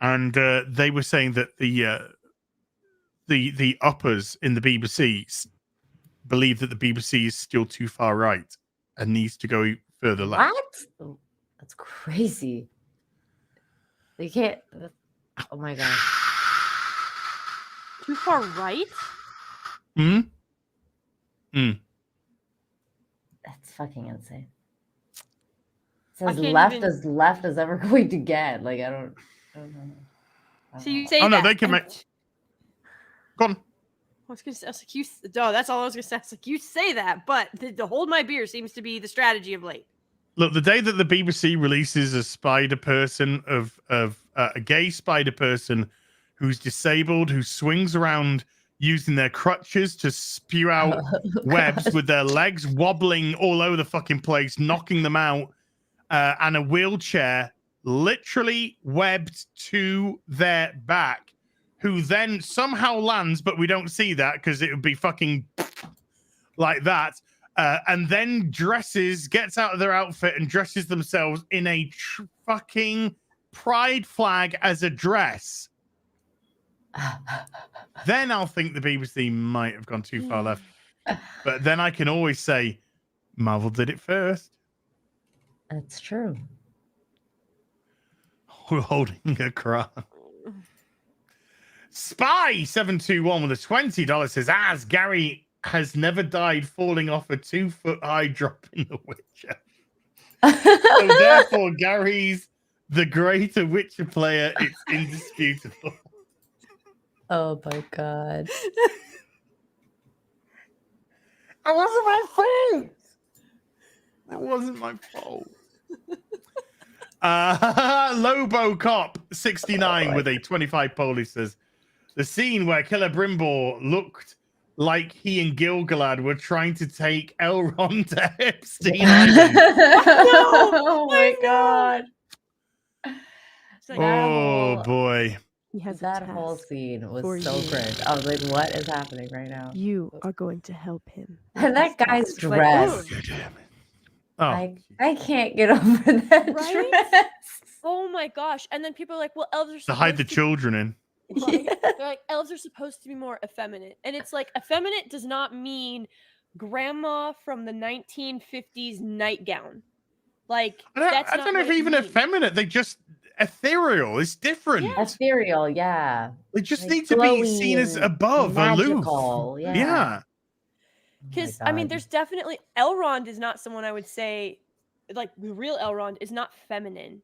and they were saying that the uppers in the BBC believe that the BBC is still too far right and needs to go further left. What? That's crazy. They can't. Oh my god. Too far right? That's fucking insane. It's as left as ever going to get. Like I don't know. So you say? Oh no, they can make. Go on. I was like, that's all I was gonna say. I was like, you say that, but the hold my beer seems to be the strategy of late. Look, the day that the BBC releases a spider person of a gay spider person who's disabled, who swings around using their crutches to spew out webs with their legs wobbling all over the fucking place, knocking them out, and a wheelchair literally webbed to their back, who then somehow lands, but we don't see that because it would be fucking like that. And then gets out of their outfit and dresses themselves in a fucking pride flag as a dress. Then I'll think the BBC might have gone too far left. But then I can always say, Marvel did it first. That's true. We're holding a crown. Spy721 with a $20 says, as Gary has never died falling off a 2-foot-high drop in The Witcher. So therefore, Gary's the greater Witcher player. It's indisputable. Oh my god. That wasn't my fault. That wasn't my fault. Lobo Cop 69 with a 25 Polish says, the scene where Celebrimbor looked like he and Gil-galad were trying to take Elrond to Epstein Island. Oh my god. Oh boy. He has That a whole task scene was for so you. cringe. I was like, what is happening right now? You are going to help him. with And that this guy's task. It's like, dress. Oh, I can't get over that Right? dress. Oh my gosh. And then people are like, well, elves are to supposed hide the to children in. Right? They're like, elves are supposed to be more effeminate. And it's like, effeminate does not mean grandma from the 1950s nightgown. Like, that's I not don't know what if it even means. effeminate. They just ethereal. It's different. Yeah. Ethereal, yeah. They just Like need to be glowy seen as and above, magical. aloof. Yeah. Yeah. Because, Oh my I mean, God. there's definitely, Elrond is not someone I would say, like, the real Elrond is not feminine.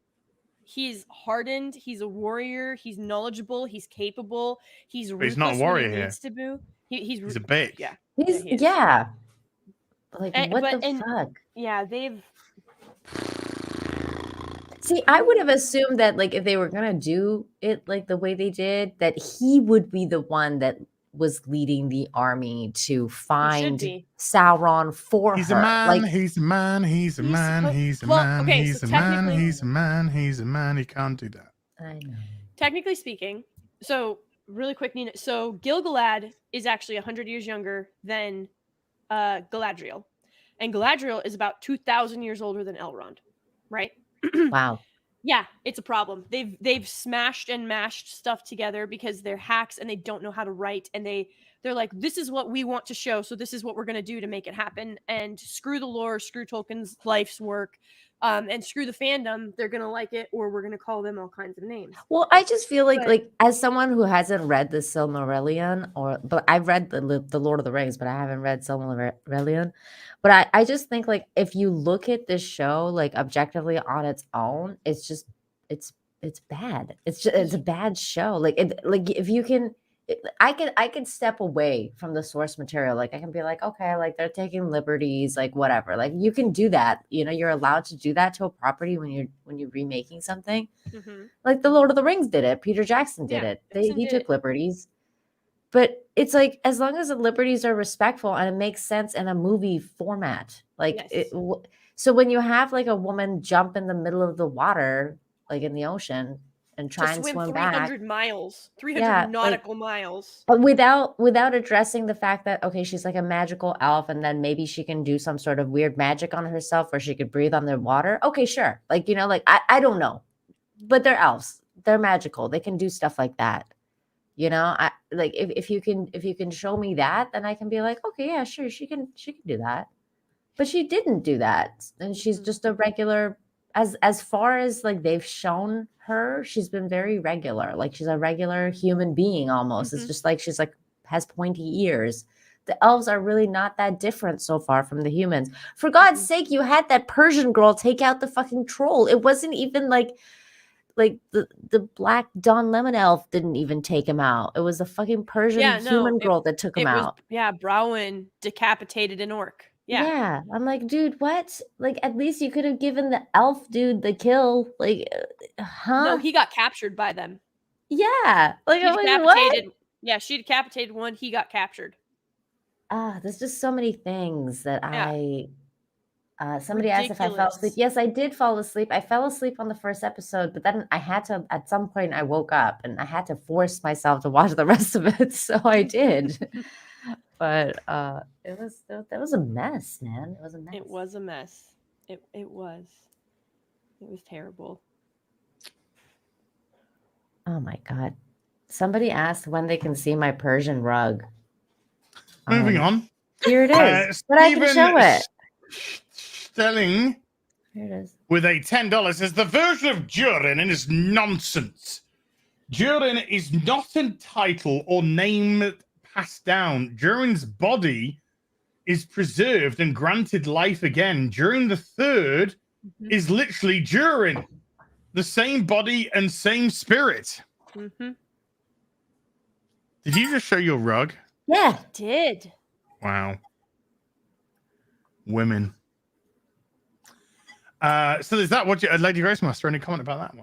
He's hardened. He's a warrior. He's knowledgeable. He's capable. He's But he's not a ruthless warrior when he here. needs to be. He's a bitch. Yeah. He's he is. yeah. Like And- what but- the and- fuck? Yeah, they've. See, I would have assumed that like if they were gonna do it like the way they did, that he would be the one that was leading the army to find be. Sauron for He's her. a man. Like He's a man. He's a man. He's a well, man. okay, He's so a man. technically- He's a man. He's a man. He can't do that. I know. Technically speaking, so really quick, Nina. So Gil-galad is actually 100 years younger than Galadriel, and Galadriel is about 2,000 years older than Elrond, right? Wow. Yeah, it's a problem. They've smashed and mashed stuff together because they're hacks and they don't know how to write, and they're like, this is what we want to show, so this is what we're gonna do to make it happen. And screw the lore, screw Tolkien's life's work, and screw the fandom. They're gonna like it, or we're gonna call them all kinds of names. Well, I just feel like But- like as someone who hasn't read the Silmarillion but I've read the Lord of the Rings, but I haven't read Silmarillion. But I just think like if you look at this show like objectively on its own, it's just it's bad. It's a bad show. Like if you can I can step away from the source material. Like I can be like, okay, like they're taking liberties, like whatever. Like you can do that. You know, you're allowed to do that to a property when you're remaking something. Mm-hmm. Like the Lord of the Rings did it. Peter Jackson did it. He took liberties. But it's like as long as the liberties are respectful and it makes sense in a movie format. Like so when you have like a woman jump in the middle of the water, like in the ocean, and try and swim 300 back miles, 300 Yeah, like- nautical miles. without addressing the fact that okay, she's like a magical elf, and then maybe she can do some sort of weird magic on herself where she could breathe on the water. Okay, sure. Like, you know, like I don't know. But they're elves. They're magical. They can do stuff like that. You know, I like if you can show me that, then I can be like, okay, yeah, sure, she can do that. But she didn't do that. And she's just a regular as far as like they've shown her, she's been very regular. Like she's a regular human being almost. It's just like she's like has pointy ears. The elves are really not that different so far from the humans. For God's sake, you had that Persian girl take out the fucking troll. It wasn't even like the black Don Lemon elf didn't even take him out. It was the fucking Persian human girl that took him out. Yeah, Brouwen decapitated an orc. Yeah. I'm like, dude, what? Like, at least you could have given the elf dude the kill. Like, huh? No, he got captured by them. Yeah. Like, She I'm like, what? decapitated. Yeah, she decapitated one. He got captured. There's just so many things that somebody asked if I fell asleep. Ridiculous. Yes, I did fall asleep. I fell asleep on the first episode, but then I had to, at some point I woke up and I had to force myself to watch the rest of it. So I did. But that was a mess, man. It was a mess. It was a mess. It was terrible. Oh my God. Somebody asked when they can see my Persian rug. Moving on. Here it is. But I can show it. Stelling Here it is. with a $10 says the version of Durin is nonsense. Durin is not entitled or name passed down. Durin's body is preserved and granted life again. Durin the Third is literally Durin, the same body and same spirit. Mm-hmm. Did you just show your rug? Yeah, I did. Wow. Women. So there's that. What Lady Gracemaster, any comment about that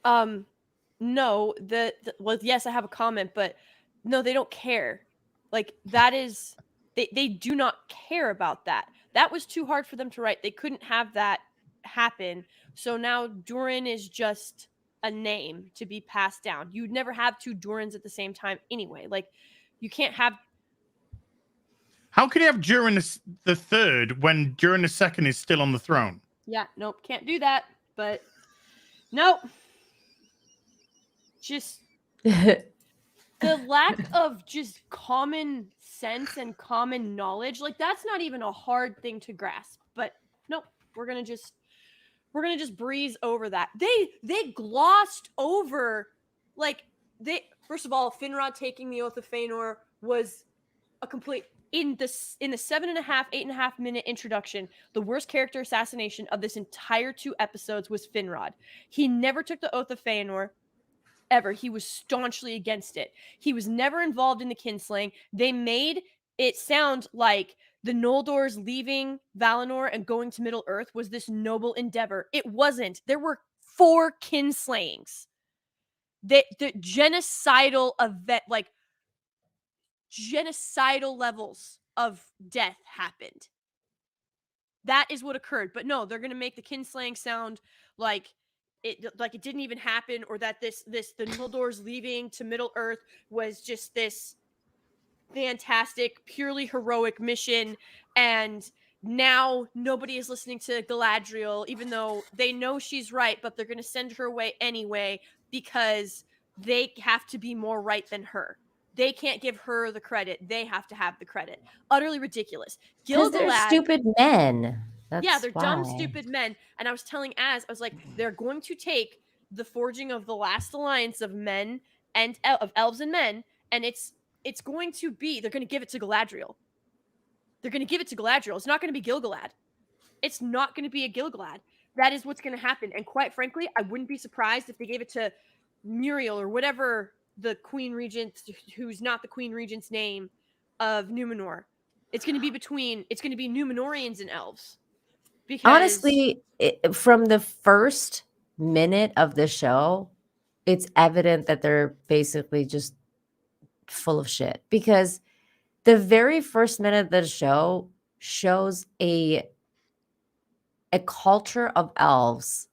one? No, well, yes, I have a comment, but no, they don't care. Like that is they do not care about that. That was too hard for them to write. They couldn't have that happen. So now Durin is just a name to be passed down. You'd never have two Durins at the same time anyway. Like, you can't have. How can you have during the third when during the second is still on the throne? Yeah, nope, can't do that. But nope. Just the lack of just common sense and common knowledge. Like, that's not even a hard thing to grasp. But nope, we're gonna just breeze over that. They glossed over, like, first of all, Finrod taking the Oath of Feanor was a complete in the 8.5 minute introduction. The worst character assassination of this entire 2 episodes was Finrod. He never took the Oath of Feanor ever. He was staunchly against it. He was never involved in the kinslaying. They made it sound like the Noldors leaving Valinor and going to Middle Earth was this noble endeavor. It wasn't. There were 4 kinslayings. The genocidal event, like genocidal levels of death happened. That is what occurred. But no, they're going to make the kinslaying sound like it didn't even happen, or that the Noldors leaving to Middle Earth was just this fantastic, purely heroic mission, and now nobody is listening to Galadriel, even though they know she's right, but they're going to send her away anyway because they have to be more right than her. They can't give her the credit. They have to have the credit. Utterly ridiculous. Because they're stupid men. Yeah, they're why. dumb, stupid men. And I was telling Az, I was like, they're going to take the forging of the last alliance of men and of elves and men, and it's going to be, they're going to give it to Galadriel. They're going to give it to Galadriel. It's not going to be Gil-galad. It's not going to be a Gil-galad. That is what's going to happen. And quite frankly, I wouldn't be surprised if they gave it to Muriel or whatever the Queen Regent, who's not the Queen Regent's name, of Numenor. It's going to be Numenorians and elves. Because Honestly, from the first minute of the show, it's evident that they're basically just full of shit, because the very first minute of the show shows a culture of elves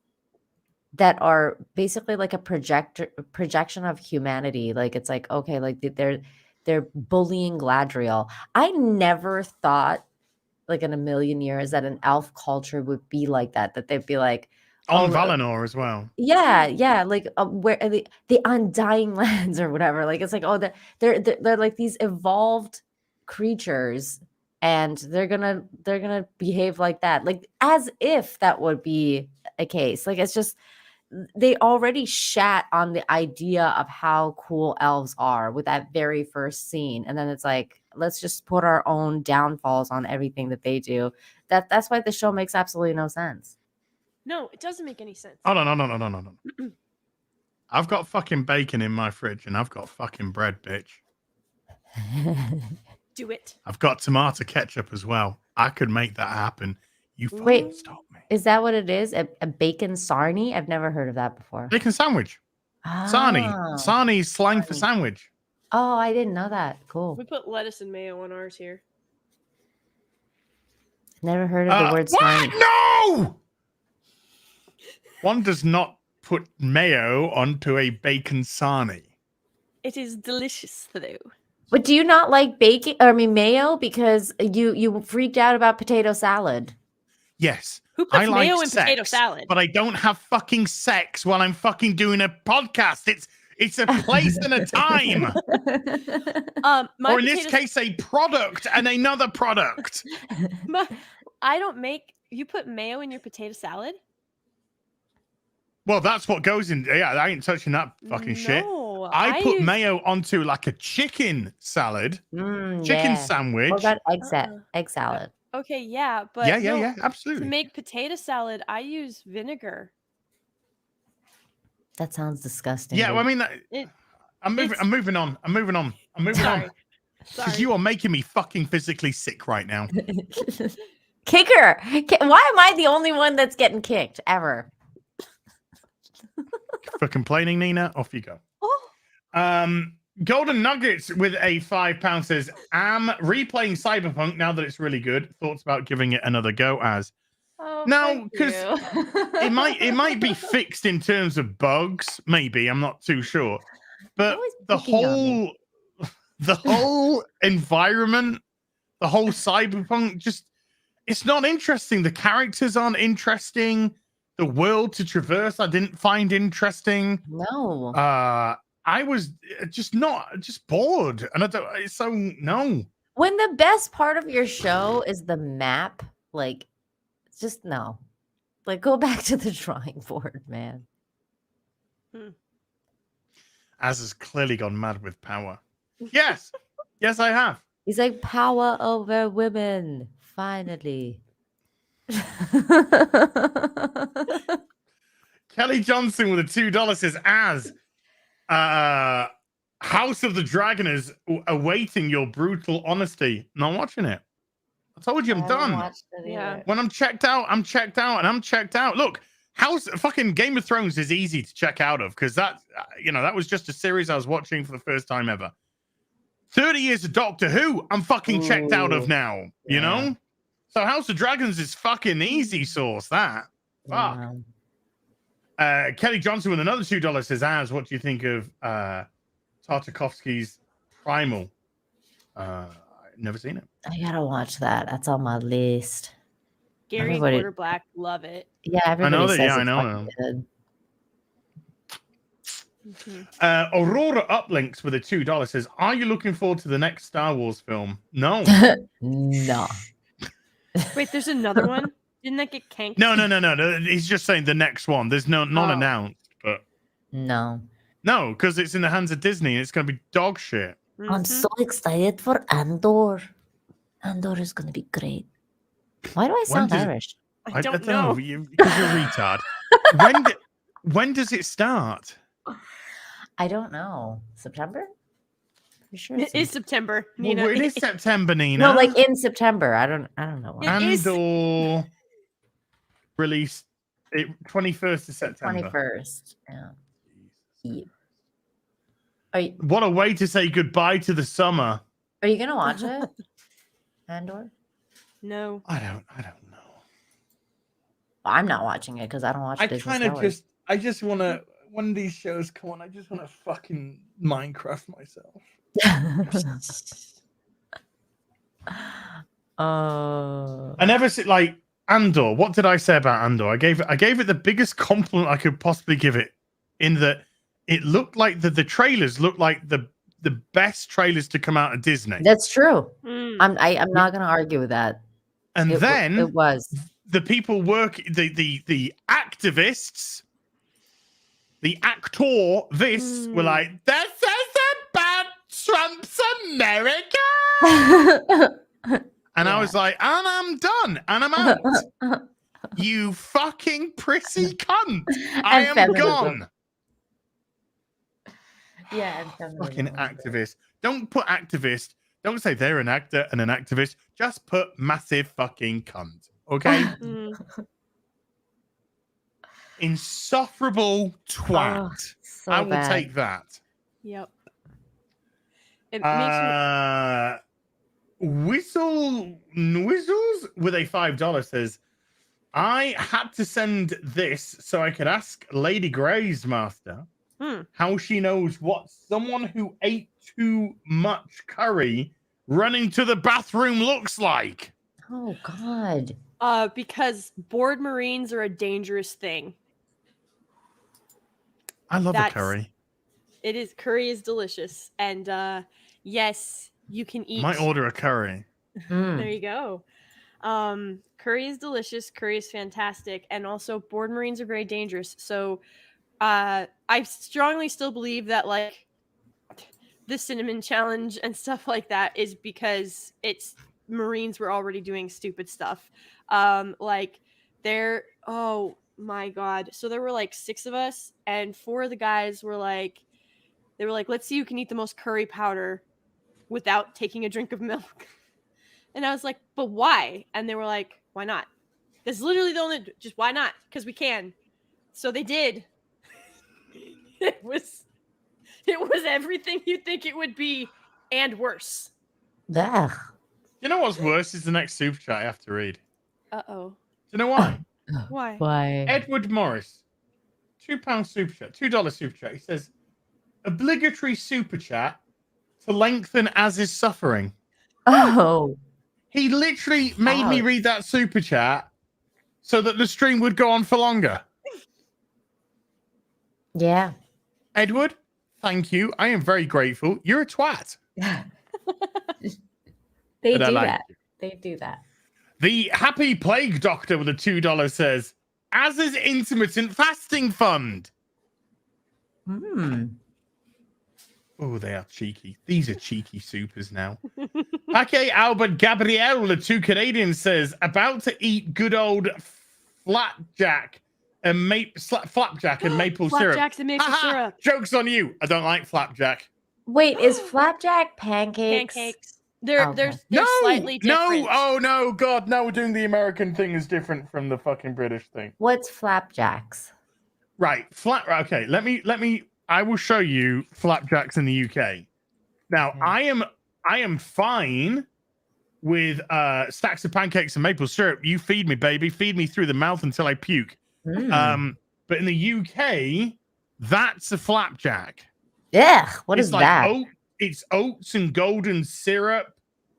that are basically like a projection of humanity. Like, it's like, okay, like they're bullying Galadriel. I never thought, like, in a million years, that an elf culture would be like that they'd be like on Valinor as well. Yeah, like where the Undying Lands or whatever. Like, it's like, oh, they're like these evolved creatures, and they're gonna behave like that, like as if that would be a case. Like, it's just, they already shat on the idea of how cool elves are with that very first scene, and then it's like, let's just put our own downfalls on everything that they do. That's why the show makes absolutely no sense. No, it doesn't make any sense. Oh, no. I've got fucking bacon in my fridge, and I've got fucking bread, bitch. Do it. I've got tomato ketchup as well. I could make that happen. You fucking Wait, stop me. Is that what it is? A bacon sarnie? I've never heard of that before. Bacon sandwich. Sarnie. Sarnie is slang for sandwich. Oh, I didn't know that. Cool. We put lettuce and mayo on ours here. Never heard of the word sarnie. No! One does not put mayo onto a bacon sarnie. It is delicious, though. But do you not like mayo? Because you freaked out about potato salad. Yes. Who puts I like mayo in sex, potato salad? But I don't have fucking sex while I'm fucking doing a podcast. It's a place and a time. Or in this case, a product and another product. You put mayo in your potato salad? Well, that's what goes in. Yeah, I ain't touching that fucking shit. I put mayo onto like a chicken salad, chicken sandwich. What about egg salad? Okay, yeah, but yeah, absolutely. To make potato salad, I use vinegar. That sounds disgusting. Yeah, well, I mean, I'm moving on. Because you are making me fucking physically sick right now. Kick her. Why am I the only one that's getting kicked ever? For complaining, Nina, off you go. Golden Nuggets with a £5 says, I'm replaying Cyberpunk now that it's really good. Thoughts about giving it another go as Oh, No, because you. it might be fixed in terms of bugs. Maybe I'm not too sure, but always the picking on me. whole environment, the whole cyberpunk, just it's not interesting. The characters aren't interesting. The world to traverse, I didn't find interesting. No. I was just bored, and I don't. So no. When the best part of your show is the map, like, just no. Like, go back to the drawing board, man. Az has clearly gone mad with power. Yes, yes, I have. He's like, power over women. Finally. Kelly Johnson with a $2 says, "As House of the Dragon is awaiting your brutal honesty." Not watching it. I told you I'm done. Yeah. When I'm checked out, I'm checked out, and I'm checked out. Look, fucking Game of Thrones is easy to check out of because that was just a series I was watching for the first time ever. 30 years of Doctor Who, I'm fucking checked out of now. You know. So House of Dragons is fucking easy sauce. That fuck. Kelly Johnson with another $2 says, "Az, what do you think of Tartakovsky's Primal?" I've never seen it. I gotta watch that. That's on my list. Gary Everybody- Quarterblack, love it. Yeah, everybody I know that. says Yeah, I it's know. fucking good. Aurora Uplinks with a $2 says, "Are you looking forward to the next Star Wars film?" No. No. Wait, there's another one? Didn't that get canked? No. He's just saying the next one. There's not announced, but No. no, because it's in the hands of Disney and it's going to be dog shit. I'm so excited for Andor. Andor is gonna be great. Why do I sound Irish? I don't know. Because you're a retard. When does it start? I don't know. September? Pretty sure It is September. Well, Nina. it is September, Nina. No, like in September. I don't know. Why. Andor released 21st of September. 21st. Yeah. Are you What a way to say goodbye to the summer. gonna watch it? Andor? No. I don't know. I'm not watching it because I don't watch I Disney kind Star of Wars. I just want to, when these shows come on, I just want to fucking Minecraft myself. I never see, like, Andor. What did I say about Andor? I gave it the biggest compliment I could possibly give it, in that it looked like the trailers looked like the best trailers to come out of Disney. That's true. Mm. I'm not gonna argue with that. And then it was the people the activists, the actor-vists were like, "This is about Trump's America." And I was like, and I'm done, and I'm out. You fucking prissy cunt. I am feminism. gone. Yeah, and Fucking activist. Don't put activist. Don't say they're an actor and an activist. Just put massive fucking cunt. Okay? Insufferable twat. Oh, so I will bad. take that. Yep. It makes Whistles with a $5 says, "I had to send this so I could ask Lady Grey's master how she knows what someone who ate too much curry running to the bathroom looks like." Oh God. Because bored Marines are a dangerous thing. I love a curry. It is. Curry is delicious. And yes, you can eat. Might order a curry. There you go. Curry is delicious. Curry is fantastic. And also, bored Marines are very dangerous. So I strongly still believe that, like, the cinnamon challenge and stuff like that is because Marines were already doing stupid stuff. Like, oh my God. So there were like 6 of us, and 4 of the guys were like, "Let's see who can eat the most curry powder without taking a drink of milk." And I was like, "But why?" And they were like, "Why not? That's literally the only, just why not? Because we can." So they did. It was everything you'd think it would be and worse. Ugh. You know what's worse is the next super chat I have to read. Uh-oh. you know why? Why? Why? Edward Morris, £2 super chat, $2 super chat. He says, obligatory super chat to lengthen as is suffering. Oh. He literally made me read that super chat so that the stream would go on for longer. Yeah. Edward, thank you. I am very grateful. You're a twat. They But I do like that. you. They do that. The Happy Plague Doctor with a $2 says, as is intermittent fasting fund. Hmm. Oh, they are cheeky. These are cheeky supers now. Paque Albert Gabriel, the 2 Canadians, says, about to eat good old flapjack and flapjack and maple syrup. Flapjacks and maple syrup. Joke's on you. I don't like flapjack. Wait, is flapjack pancakes? Pancakes. They're No, slightly different. no, oh no, God, no, we're doing the American thing is different from the fucking British thing. What's flapjacks? Right, okay, let me I will show you flapjacks in the UK. Now, I am fine with stacks of pancakes and maple syrup. You feed me, baby. Feed me through the mouth until I puke. But in the UK, that's a flapjack. Yeah, what is like that? It's oats and golden syrup.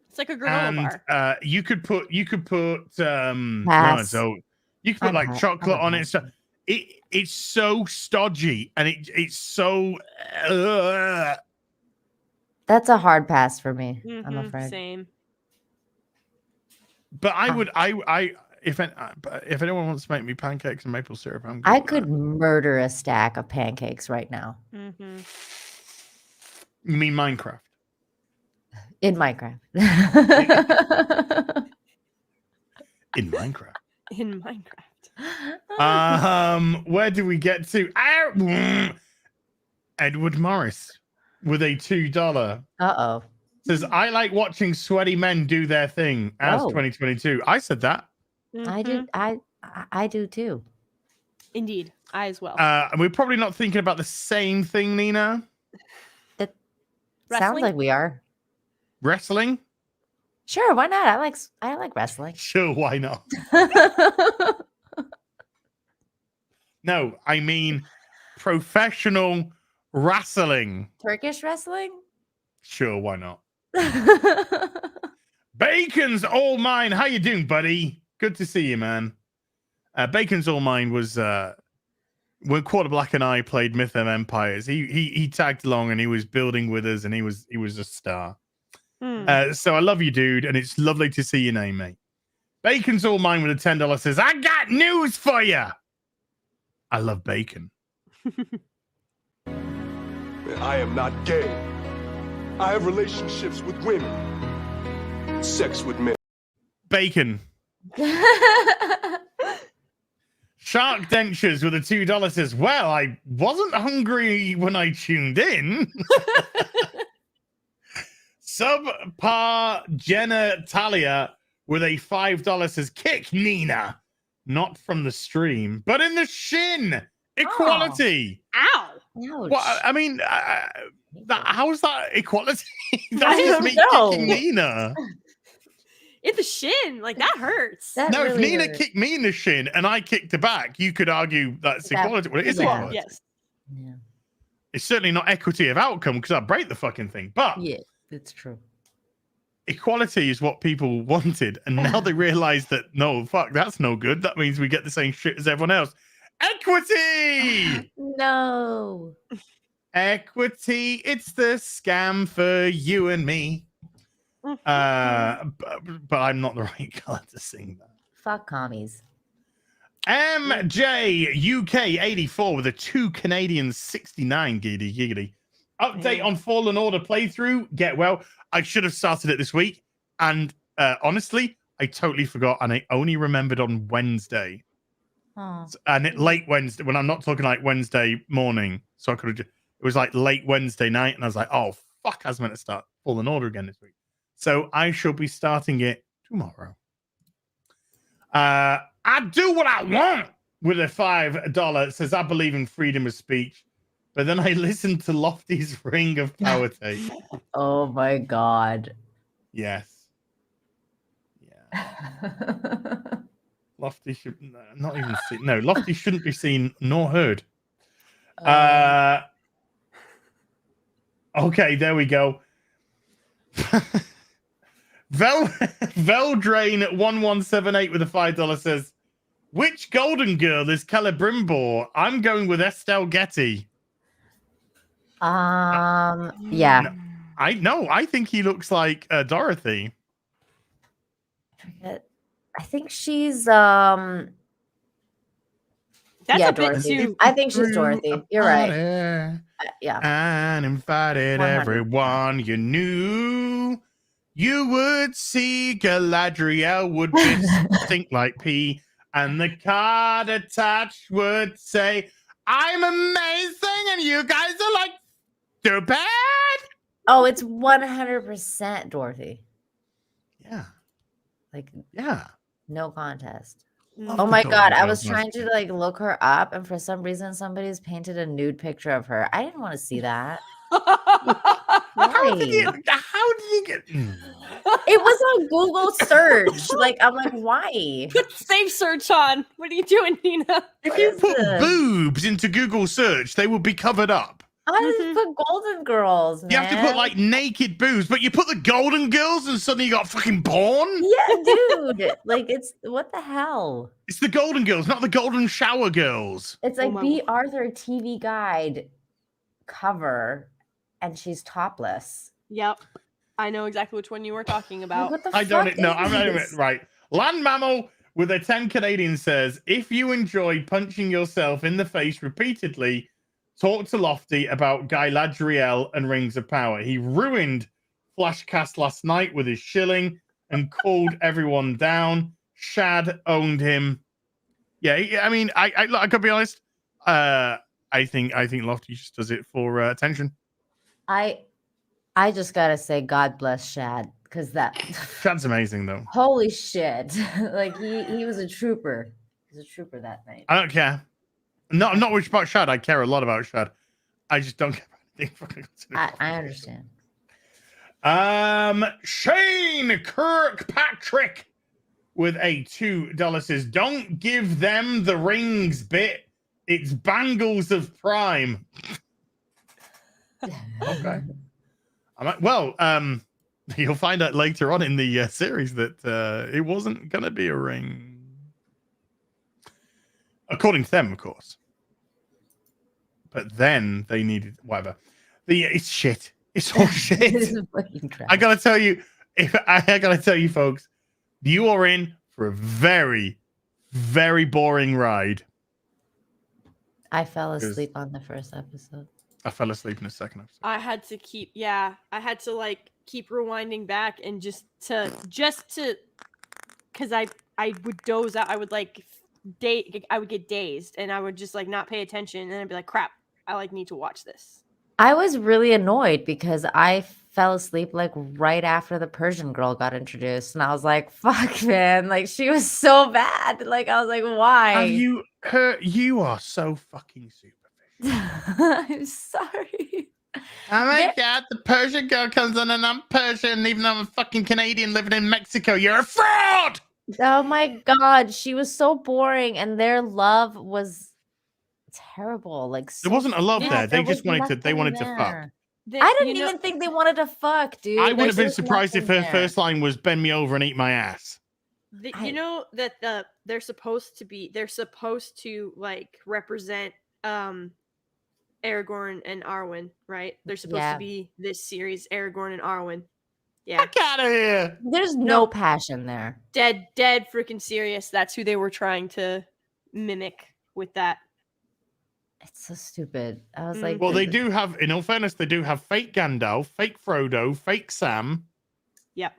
It's like a granola bar. You could put you could put Pass. like chocolate on it. So it's so stodgy and it's so That's a hard pass for me. I'm afraid. Same. But I would if anyone wants to make me pancakes and maple syrup, I'm good I with could that. murder a stack of pancakes right now. Mm-hmm. You mean Minecraft? In Minecraft. In Minecraft. In Minecraft. Where do we get to? Edward Morris with a $2. Uh-oh. Says, I like watching sweaty men do their thing as Oh. 2022. I said that. I do. I do too. Indeed. I as well. And we're probably not thinking about the same thing, Nina. Sounds Wrestling? like we are. Wrestling? Sure, why not? I like wrestling. Sure, why not? No, I mean professional wrestling. Turkish wrestling? Sure, why not? Bacon's all mine. How you doing, buddy? Good to see you, man. Bacon's all mine was when Quarter Black and I played Myth of Empires. He tagged along and he was building with us and he was a star. So I love you, dude, and it's lovely to see your name, mate. Bacon's all mine with a $10 says, I got news for you. I love bacon. I am not gay. I have relationships with women. Sex with men. Bacon. Shark Dentures with a $2 says, well, I wasn't hungry when I tuned in. Subpar Genitalia with a $5 says, kick Nina. Not from the stream, but in the shin. Equality. Ow. Ouch. Well, I mean, how is that equality? I That's just don't me know. kicking Nina. In the shin. Like, that hurts. That No, if really Nina hurt. kicked me in the shin and I kicked her back, you could argue that's equality. Well, it is yeah. equality. Yes. Yeah. It's certainly not equity of outcome because I break the fucking thing. But Yeah, it's true. equality is what people wanted, and now they realize that no, fuck, that's no good. That means we get the same shit as everyone else. Equity, No. equity. It's the scam for you and me. But I'm not the right color to sing that. Fuck commies. MJ UK 84 with a 2 Canadian 69 giggity. Update on Fallen Order playthrough. Get well. I should have started it this week. And honestly, I totally forgot. And I only remembered on Wednesday. Oh. And late Wednesday, when I'm not talking like Wednesday morning. So I could have just, it was like late Wednesday night. And I was like, oh, fuck, I was meant to start Fallen Order again this week. So I shall be starting it tomorrow. I do what I want with a $5. It says, I believe in freedom of speech. But then I listened to Lofty's Ring of Power tape. Oh my god. Yes. Yeah. Lofty should not even see. No, Lofty shouldn't be seen nor heard. Okay, there we go. Veldrain 1178 with a $5 says, which Golden Girl is Celebrimbor? I'm going with Estelle Getty. Yeah. I think he looks like Dorothy. I think she's That's yeah, a bit Dorothy. too. I think she's Dorothy. You're right. Yeah. And invited 100%. everyone you knew. You would see Galadriel would just think like pee, and the card attached would say, I'm amazing, and you guys are like stupid. Oh, it's 100% Dorothy. Yeah. Like, yeah. No contest. Love Oh the my Golden god, I Girls, was man. trying to like look her up, and for some reason somebody's painted a nude picture of her. I didn't want to see that. How did you get It was on Google search. Like, I'm like, why? Put safe search on. What are you doing, Nina? If you put boobs into Google search, they will be covered up. I just put Golden Girls, man. You have to put like naked boobs, but you put the Golden Girls and suddenly you got fucking porn? Yeah, dude. Like, it's what the hell? It's the Golden Girls, not the Golden Shower Girls. It's like B. Arthur TV Guide cover, and she's topless. Yep. I know exactly which one you were talking about. What the I don't fuck know. is I'm not even this? right. Land Mammal with a 10 Canadian says, if you enjoy punching yourself in the face repeatedly, talk to Lofty about Galadriel and Rings of Power. He ruined Flashcast last night with his shilling and called everyone down. Shad owned him. Yeah, I mean, I could be honest. I think Lofty just does it for attention. I just gotta say, God bless Shad, because that Shad's amazing though. holy shit. Like he was a trooper. He's a trooper that night. I don't care. No, I'm not worried about Shad. I care a lot about Shad. I just don't care about anything. I understand. Shane Kirkpatrick with a $2 says, don't give them the rings bit. It's Bangles of Prime. Okay. You'll find out later on in the series that it wasn't going to be a ring. According to them, of course. But then they needed whatever. It's shit. It's all shit. I gotta tell you, folks, you are in for a very, very boring ride. I fell asleep on the first episode. I fell asleep in the second episode. I had to keep like keep rewinding back and just to because I would doze out. I would I would get dazed and I would just like not pay attention and I'd be like, crap, I like need to watch this. I was really annoyed because I fell asleep like right after the Persian girl got introduced, and I was like, "Fuck, man!" Like she was so bad. Like I was like, "Why?" Have you heard? You are so fucking superficial. I'm sorry. Oh my god, the Persian girl comes on and I'm Persian, even though I'm a fucking Canadian living in Mexico. You're a fraud! Oh my god, she was so boring, and their love was terrible. Like There wasn't a love sad. there. They was just wanted to. They nothing wanted to fuck. there. I didn't even think they wanted to fuck, dude. I would Like, have been there's surprised if nothing her there. first line was "Bend me over and eat my ass." You know that they're supposed to like represent Aragorn and Arwen, right? They're supposed to be this series, Aragorn and Arwen. Yeah. Fuck out of here. There's no passion there. Dead freaking serious. That's who they were trying to mimic with that. It's so stupid. I was like, well, they do have, in all fairness, they do have fake Gandalf, fake Frodo, fake Sam. Yep.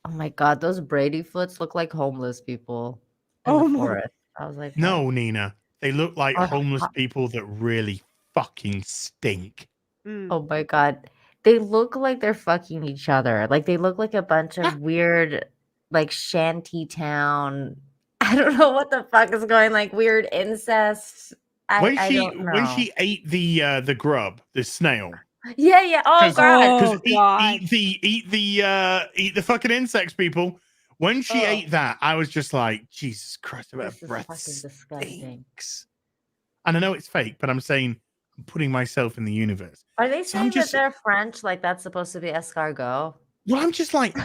Oh my god, those Brady foots look like homeless people. Oh In the my- forest. I was like, No, Nina. They look like Are homeless hot. people that really fucking stink. oh my god. They look like they're fucking each other. Like they look like a bunch of weird, like shanty town. I don't know what the fuck is going, like weird incest. When I don't know. when she ate the grub, the snail. Yeah. Oh god. Because eat the fucking insects, people. When she ate that, I was just like, Jesus Christ, her This is breath fucking disgusting. stinks. And I know it's fake, but I'm saying I'm putting myself in the universe. Are they So I'm saying just- that they're French? Like that's supposed to be escargot? Well, I'm just like,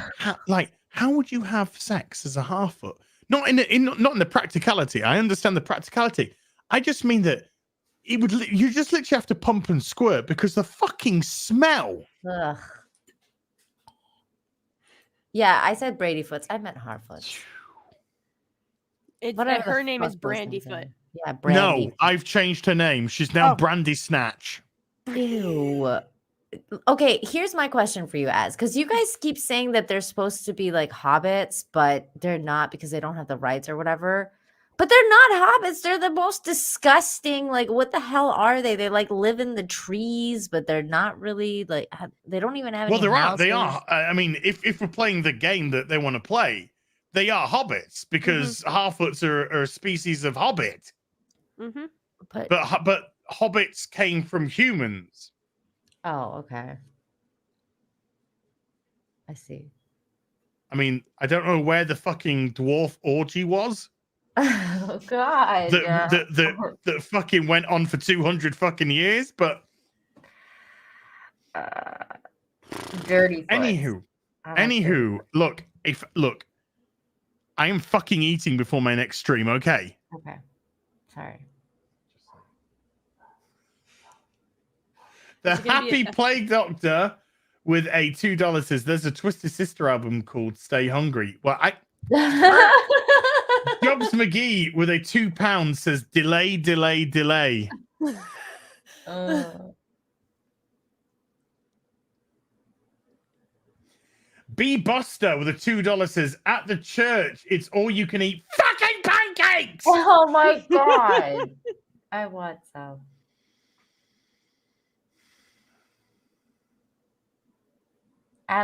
how would you have sex as a half-foot? Not in the practicality. I understand the practicality. I just mean that you just literally have to pump and squirt because the fucking smell. Ugh. Yeah, I said Bradyfoots. I meant Harfoots. Her name is Brandyfoot. Yeah, Brandy. No, I've changed her name. She's now Brandy Snatch. Ew. Okay, here's my question for you, because you guys keep saying that they're supposed to be like hobbits, but they're not because they don't have the rights or whatever. But they're not hobbits. They're the most disgusting. Like, what the hell are they? They like live in the trees, but they're not really like. They don't even have. Well, any houses. they are. I mean, if we're playing the game that they want to play, they are hobbits because half-foots are a species of hobbit. Mm-hmm. But hobbits came from humans. Oh, okay. I see. I mean, I don't know where the fucking dwarf orgy was. Oh God! That fucking went on for 200 fucking years, but dirty. Anywho, look, I am fucking eating before my next stream. Okay. Okay. Sorry. The Happy Plague Doctor with a $2 says there's a Twisted Sister album called Stay Hungry. Well, Jobs McGee with a £2 says delay. B Buster with a $2 says at the church it's all you can eat fucking pancakes. Oh my God! I want some.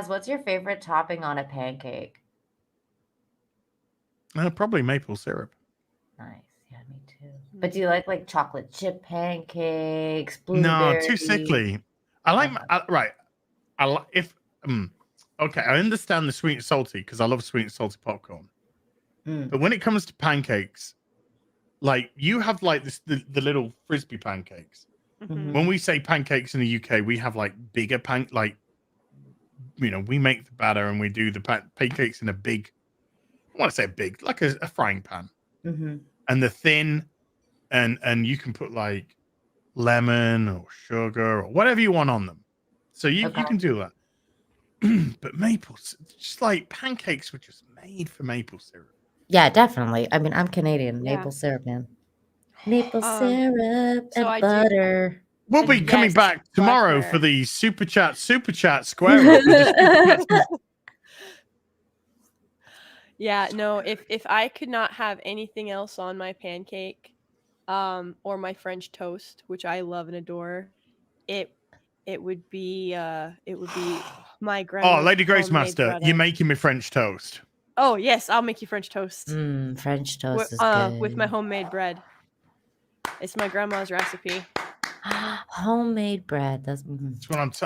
What's your favorite topping on a pancake? Probably maple syrup. Nice. Yeah, me too. But do you like chocolate chip pancakes? No, too sickly. I like okay, I understand the sweet and salty because I love sweet and salty popcorn. But when it comes to pancakes, like you have like the little frisbee pancakes. When we say pancakes in the UK, we have like bigger we make the batter and we do the pancakes in a big, I want to say big, like a frying pan. And the thin, and you can put like lemon or sugar or whatever you want on them. So you can do that. But just like pancakes were just made for maple syrup. Yeah, definitely. I mean, I'm Canadian. Maple syrup, man. Maple syrup and butter. We'll be coming back tomorrow for the Superchat square up. Yeah, no, if I could not have anything else on my pancake, or my French toast, which I love and adore, it would be my grandma. Oh, Lady Grace Master, you're making me French toast. Oh yes, I'll make you French toast. French toast is good. With my homemade bread. It's my grandma's recipe. Homemade bread. That's what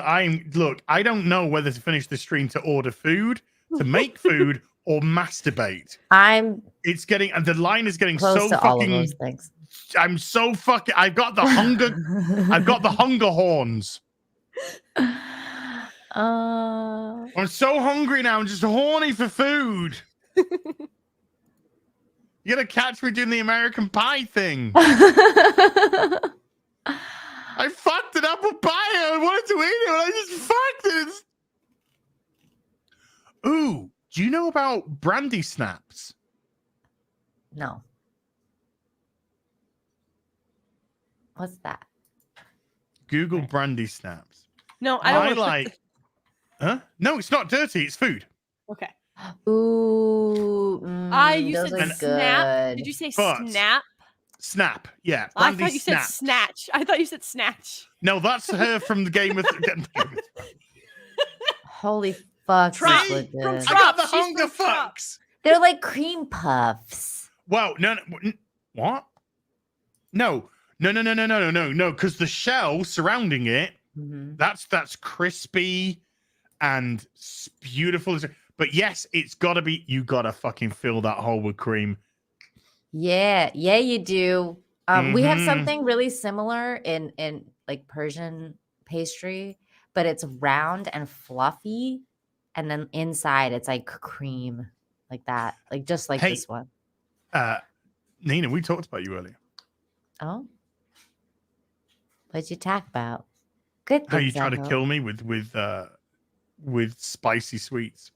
look, I don't know whether to finish the stream to order food, to make food, or masturbate. It's getting, and the line is getting close so to fucking. All of those things. I'm so fucking. I've got the hunger. I've got the hunger horns. I'm so hungry now. I'm just horny for food. You gotta catch me doing the American Pie thing. I fucked an apple pie. I wanted to eat it, but I just fucked it. Ooh, do you know about brandy snaps? No. What's that? Google brandy snaps. No, I don't like. Huh? No, it's not dirty. It's food. Okay. Ooh. You said snap. Did you say snap? Snap. Yeah. I thought you said snatch. No, that's her from the Game of Holy fuck. I got the hunger fucks. They're like cream puffs. Well, no. What? No, because the shell surrounding it, that's crispy and beautiful. But yes, it's gotta be. You gotta fucking fill that hole with cream. Yeah, you do. We have Mhm. something really similar in like Persian pastry, but it's round and fluffy, and then inside it's like cream, like that, like just like Hey, this one. Nina, we talked about you earlier. Oh, what'd you talk about? Good How you things, I try to hope. kill me with spicy sweets.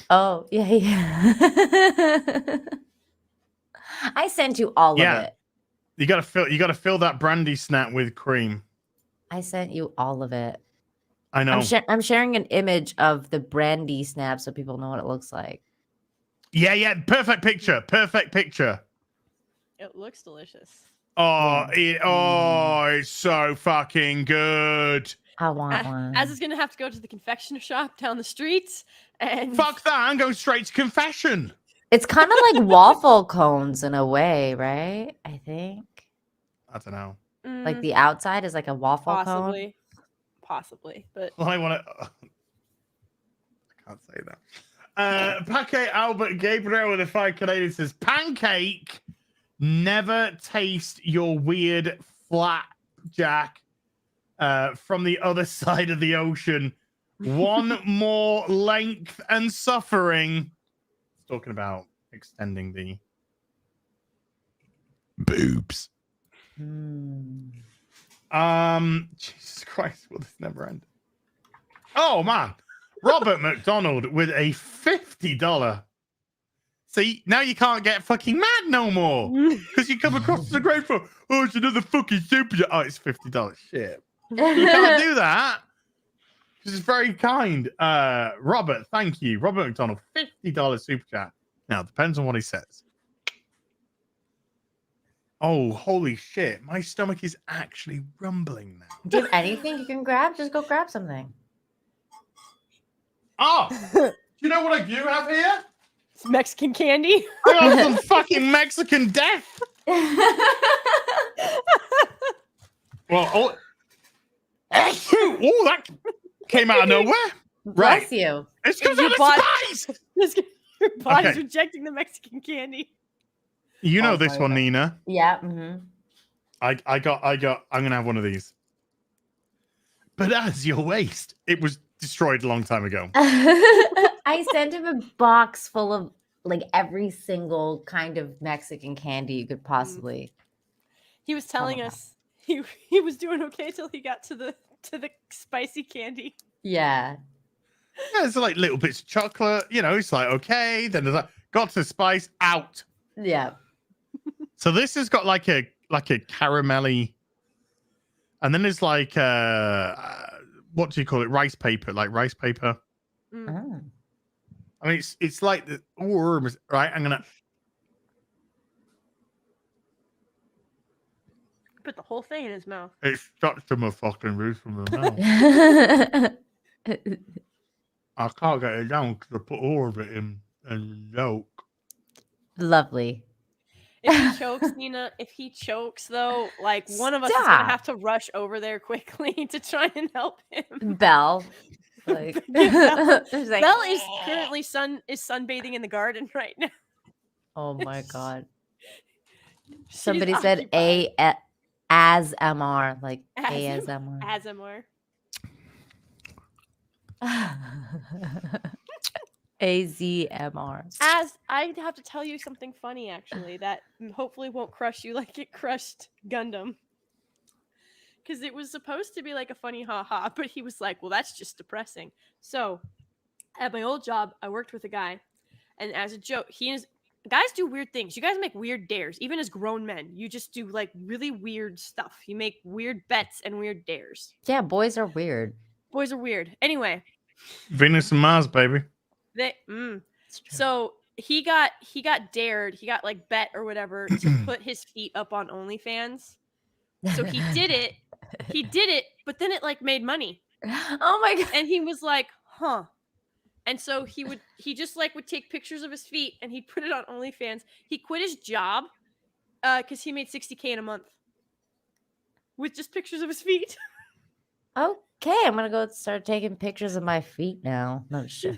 Oh, yeah. I sent you all of it. You gotta fill that brandy snap with cream. I sent you all of it. I know. I'm sharing an image of the brandy snap so people know what it looks like. Yeah. Perfect picture. Perfect picture. It looks delicious. Oh, it's so fucking good. I want one. Az is gonna have to go to the confectioner shop down the streets and Fuck that! I'm going straight to confession. It's kind of like waffle cones in a way, right? I think. I don't know. Like the outside is like a waffle cone. Possibly, but Well, I want to. I can't say that. Paquet Albert Gabriel with the 5 Canadian says, "Pancake, never taste your weird flapjack from the other side of the ocean. One more length and suffering." It's talking about extending the boobs. Jesus Christ, will this never end? Oh man, Robert McDonald with a $50. See, now you can't get fucking mad no more because you come across as a great for. Oh, it's another fucking super. Oh, it's $50. Shit, you can't do that. This is very kind, Robert. Thank you, Robert McDonald. $50 super chat. Now it depends on what he says. Oh, holy shit! My stomach is actually rumbling now. Do you have anything you can grab? Just go grab something. Oh, do you know what I do have here? It's Mexican candy. I got some fucking Mexican death. Well, that came out of nowhere. Bless you. It's because Your of the body- spice. Your body's Okay. rejecting the Mexican candy. You know this one, Nina. Yeah. Mm-hmm. I'm gonna have one of these. But as your waist, it was destroyed a long time ago. I sent him a box full of like every single kind of Mexican candy you could possibly. He was telling us he was doing okay till he got to the spicy candy. Yeah. Yeah, it's like little bits of chocolate. You know, it's like okay. Then there's like got to the spice out. Yeah. So this has got like a caramelly, and then there's like what do you call it? Rice paper, like rice paper. Oh. I mean, it's like the right. I'm gonna Put the whole thing in his mouth. It's stuck to my fucking roof from the mouth. I can't get it down because I put all of it in the yolk. Lovely. If he chokes, Nina, if he chokes though, like one of us is gonna Stop. have to rush over there quickly to try and help him. Belle. Like, Belle, There's like, Belle is currently sunbathing in the garden right now. oh my god. She's Somebody said occupied. ASMR, like ASMR. ASMR. AZMR. As I have to tell you something funny, actually, that hopefully won't crush you like it crushed Gundam. Because it was supposed to be like a funny haha, but he was like, well, that's just depressing. So, at my old job, I worked with a guy, and as a joke, guys do weird things. You guys make weird dares, even as grown men. You just do like really weird stuff. You make weird bets and weird dares. Yeah, boys are weird. Boys are weird. Anyway, Venus and Mars, baby. So he got dared. He got like bet or whatever to put his feet up on OnlyFans. So he did it. He did it, but then it like made money. Oh my god. And he was like, huh. And so he just like would take pictures of his feet and he'd put it on OnlyFans. He quit his job because he made $60K in a month with just pictures of his feet. Okay, I'm gonna go start taking pictures of my feet now. No shit.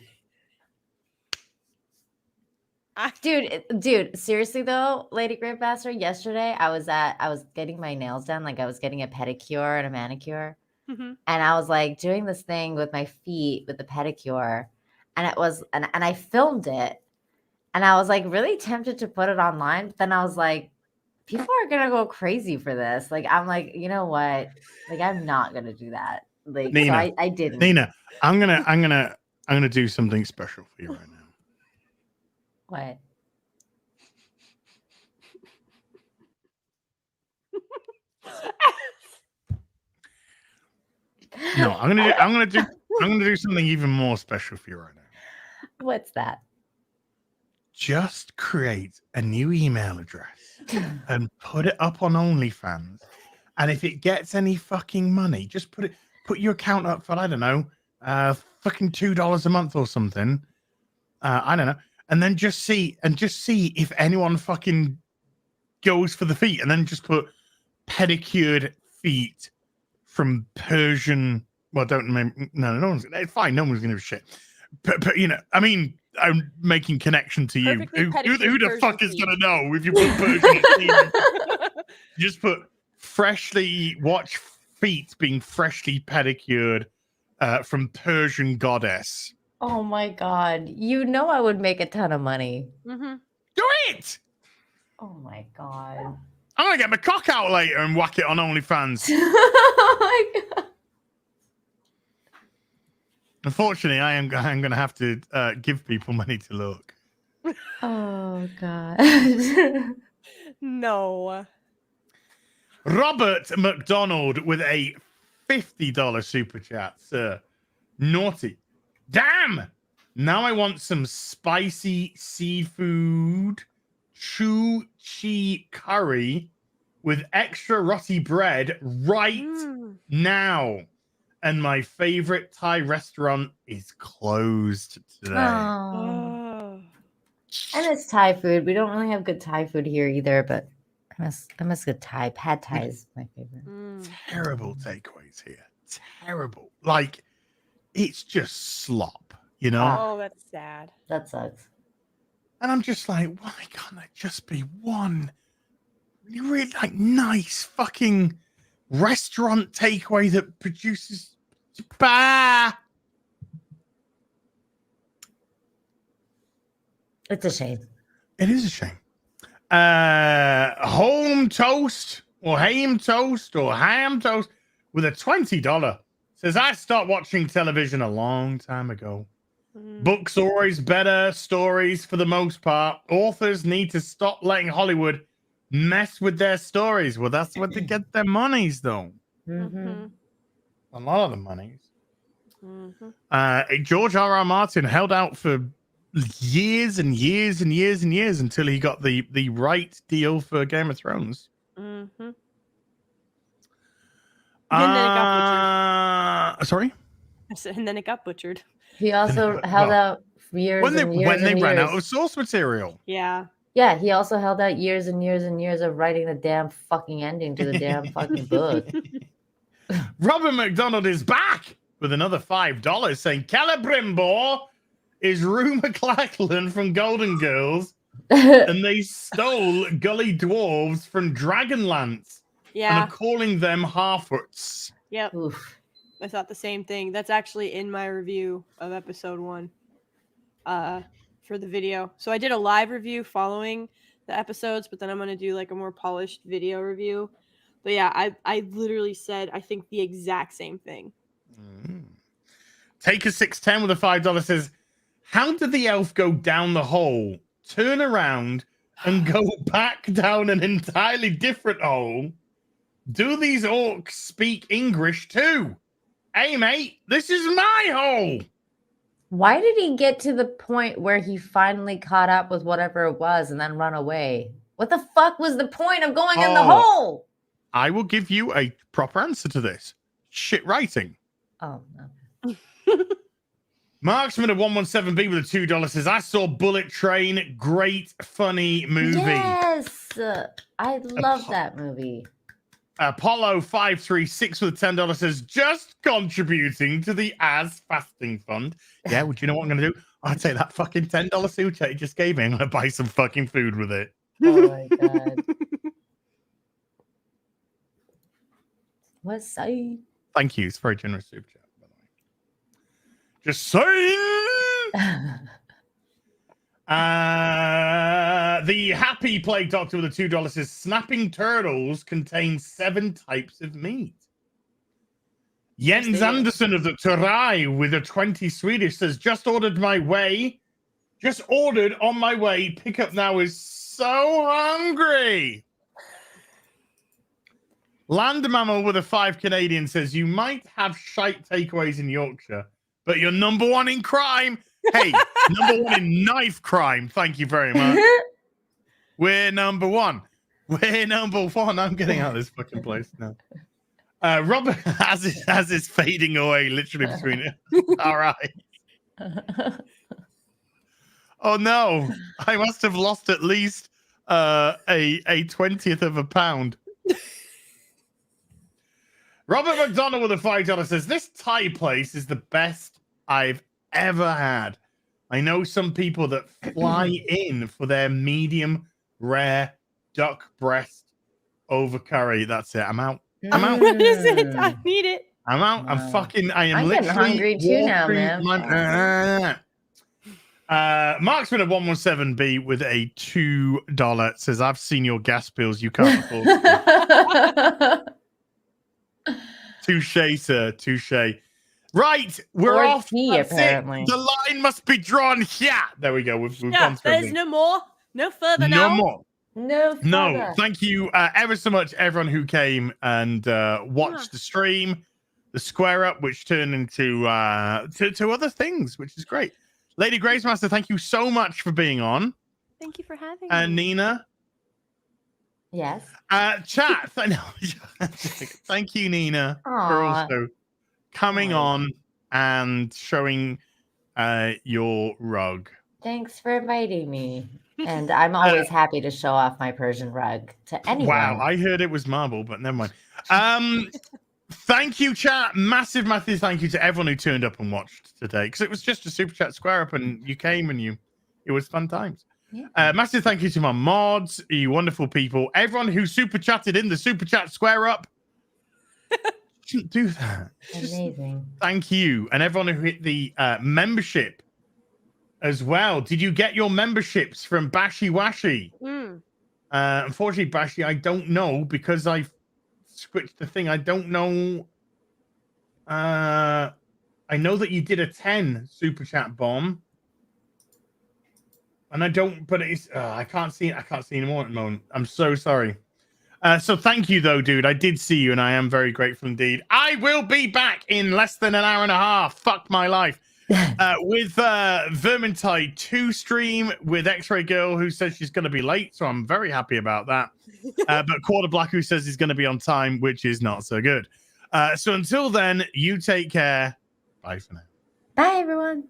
Dude, seriously though, Lady Great Bastard, yesterday I was getting my nails done, like I was getting a pedicure and a manicure. Mhm. And I was like doing this thing with my feet with the pedicure, and it was and I filmed it, and I was like really tempted to put it online, but then I was like, people are gonna go crazy for this. Like, I'm like, you know what? Like, I'm not gonna do that. Like, so Nina, I didn't. Nina, I'm gonna do something special for you right now. What? No, I'm gonna do something even more special for you right now. What's that? Just create a new email address and put it up on OnlyFans. And if it gets any fucking money, just put your account up for, I don't know, fucking $2 a month or something. I don't know. And then just see if anyone fucking goes for the feet, and then just put pedicured feet from Persian. Well, no one's, it's fine. No one's gonna give a shit. But you know, I mean, I'm making connection to you. Who the fuck is gonna know if you put Persian feet? Just put watch feet being freshly pedicured from Persian goddess. Oh my god. You know I would make a ton of money. Mm-hmm. Do it! Oh my god. I'm gonna get my cock out later and whack it on OnlyFans. Oh my god. Unfortunately, I'm gonna have to give people money to look. Oh god. No. Robert McDonald with a $50 super chat, sir. Naughty. Damn! Now I want some spicy seafood chu chi curry with extra roti bread right now. And my favorite Thai restaurant is closed today. Oh. And it's Thai food. We don't really have good Thai food here either, but I miss good Thai. Pad Thai is my favorite. Terrible takeaways here. Terrible. Like, it's just slop, you know? Oh, that's sad. That sucks. And I'm just like, why can't there just be one really like nice fucking restaurant takeaway that produces It's a shame. It is a shame. Home toast or ham toast or ham toast with a $20 says, I stopped watching television a long time ago. Books are always better, stories for the most part. Authors need to stop letting Hollywood mess with their stories. Well, that's what they get their monies, though. Mm-hmm. A lot of the monies. George R.R. Martin held out for years and years and years and years until he got the right deal for Game of Thrones. Mm-hmm. And then it got butchered. Sorry? And then it got butchered. He also held out years when they and ran years. out of source material. Yeah. Yeah, he also held out years and years and years of writing the damn fucking ending to the damn fucking book. Robert McDonald is back with another $5 saying Celebrimbor is Rue McLachlan from Golden Girls and they stole Gully Dwarves from Dragonlance and are calling them Harfoots. Yep. Oof. I thought the same thing. That's actually in my review of episode 1 for the video. So I did a live review following the episodes, but then I'm going to do like a more polished video review. But yeah, I literally said, I think the exact same thing. Take a 610 with a $5 says, how did the elf go down the hole, turn around, and go back down an entirely different hole? Do these orcs speak English too? Hey, mate, this is my hole. Why did he get to the point where he finally caught up with whatever it was and then run away? What the fuck was the point of going in the hole? I will give you a proper answer to this. Shit writing. Oh, no. Marksman of 117B with a $2 says, I saw Bullet Train. Great, funny movie. Yes. I love that movie. Apollo 536 with a $10 says, just contributing to the As Fasting Fund. Yeah, well, do you know what I'm going to do? I'd say that fucking $10 super chat he just gave me. I'm gonna buy some fucking food with it. Oh my god. What's say? Thank you. It's a very generous super chat, by the way. Just saying. The Happy Plague Doctor with the $2 says snapping turtles contain 7 types of meat. Jens Anderson of the Turai with a 20 Swedish says just ordered on my way. Pickup now is so hungry. Land Mammal with a 5 Canadian says you might have shite takeaways in Yorkshire, but you're number 1 in crime. Hey, number 1 in knife crime. Thank you very much. We're number 1. We're number 1. I'm getting out of this fucking place now. Robert has his fading away literally between it. All right. Oh no, I must have lost at least a 20th of a pound. Robert McDonald with a $5 says this Thai place is the best I've ever had. I know some people that fly in for their medium rare duck breast over curry. That's it. I'm out. I'm out. What is it? I need it. I'm out. I'm fucking. I am I'm getting literally hungry too now, man. Marksman at 117B with a $2 says, "I've seen your gas bills. You can't afford." Touche, sir. Touche. Right, we're off. That's apparently. It. The line must be drawn here. There we go. We've gone through there's everything. no more. No further now. No more. No. No, thank you ever so much, everyone who came and watched the stream, the square up, which turned into to other things, which is great. Lady Gravesmaster, thank you so much for being on. Thank you for having me. Nina. Yes. Chat. Thank you, Nina, for also coming on and showing your rug. Thanks for inviting me. And I'm always happy to show off my Persian rug to anyone. Wow, I heard it was marble, but never mind. Thank you, chat. Massive thank you to everyone who turned up and watched today, because it was just a super chat square up, and you came and it was fun times. Yeah. Massive thank you to my mods, you wonderful people, everyone who super chatted in the super chat square up. Shouldn't do that. Amazing. Thank you, and everyone who hit the membership as well. Did you get your memberships from Bashi Washi? Unfortunately, Bashi, I don't know, because I switched the thing. I don't know. I know that you did a 10 super chat bomb, and I don't. But it's I can't see it. I can't see anymore at the moment. I'm so sorry. So thank you though, dude. I did see you, and I am very grateful indeed. I will be back in less than an hour and a half. Fuck my life. With Vermintide 2 stream with X-Ray Girl, who says she's going to be late, so I'm very happy about that. But Quarter Black, who says he's going to be on time, which is not so good. So until then, you take care. Bye for now. Bye, everyone.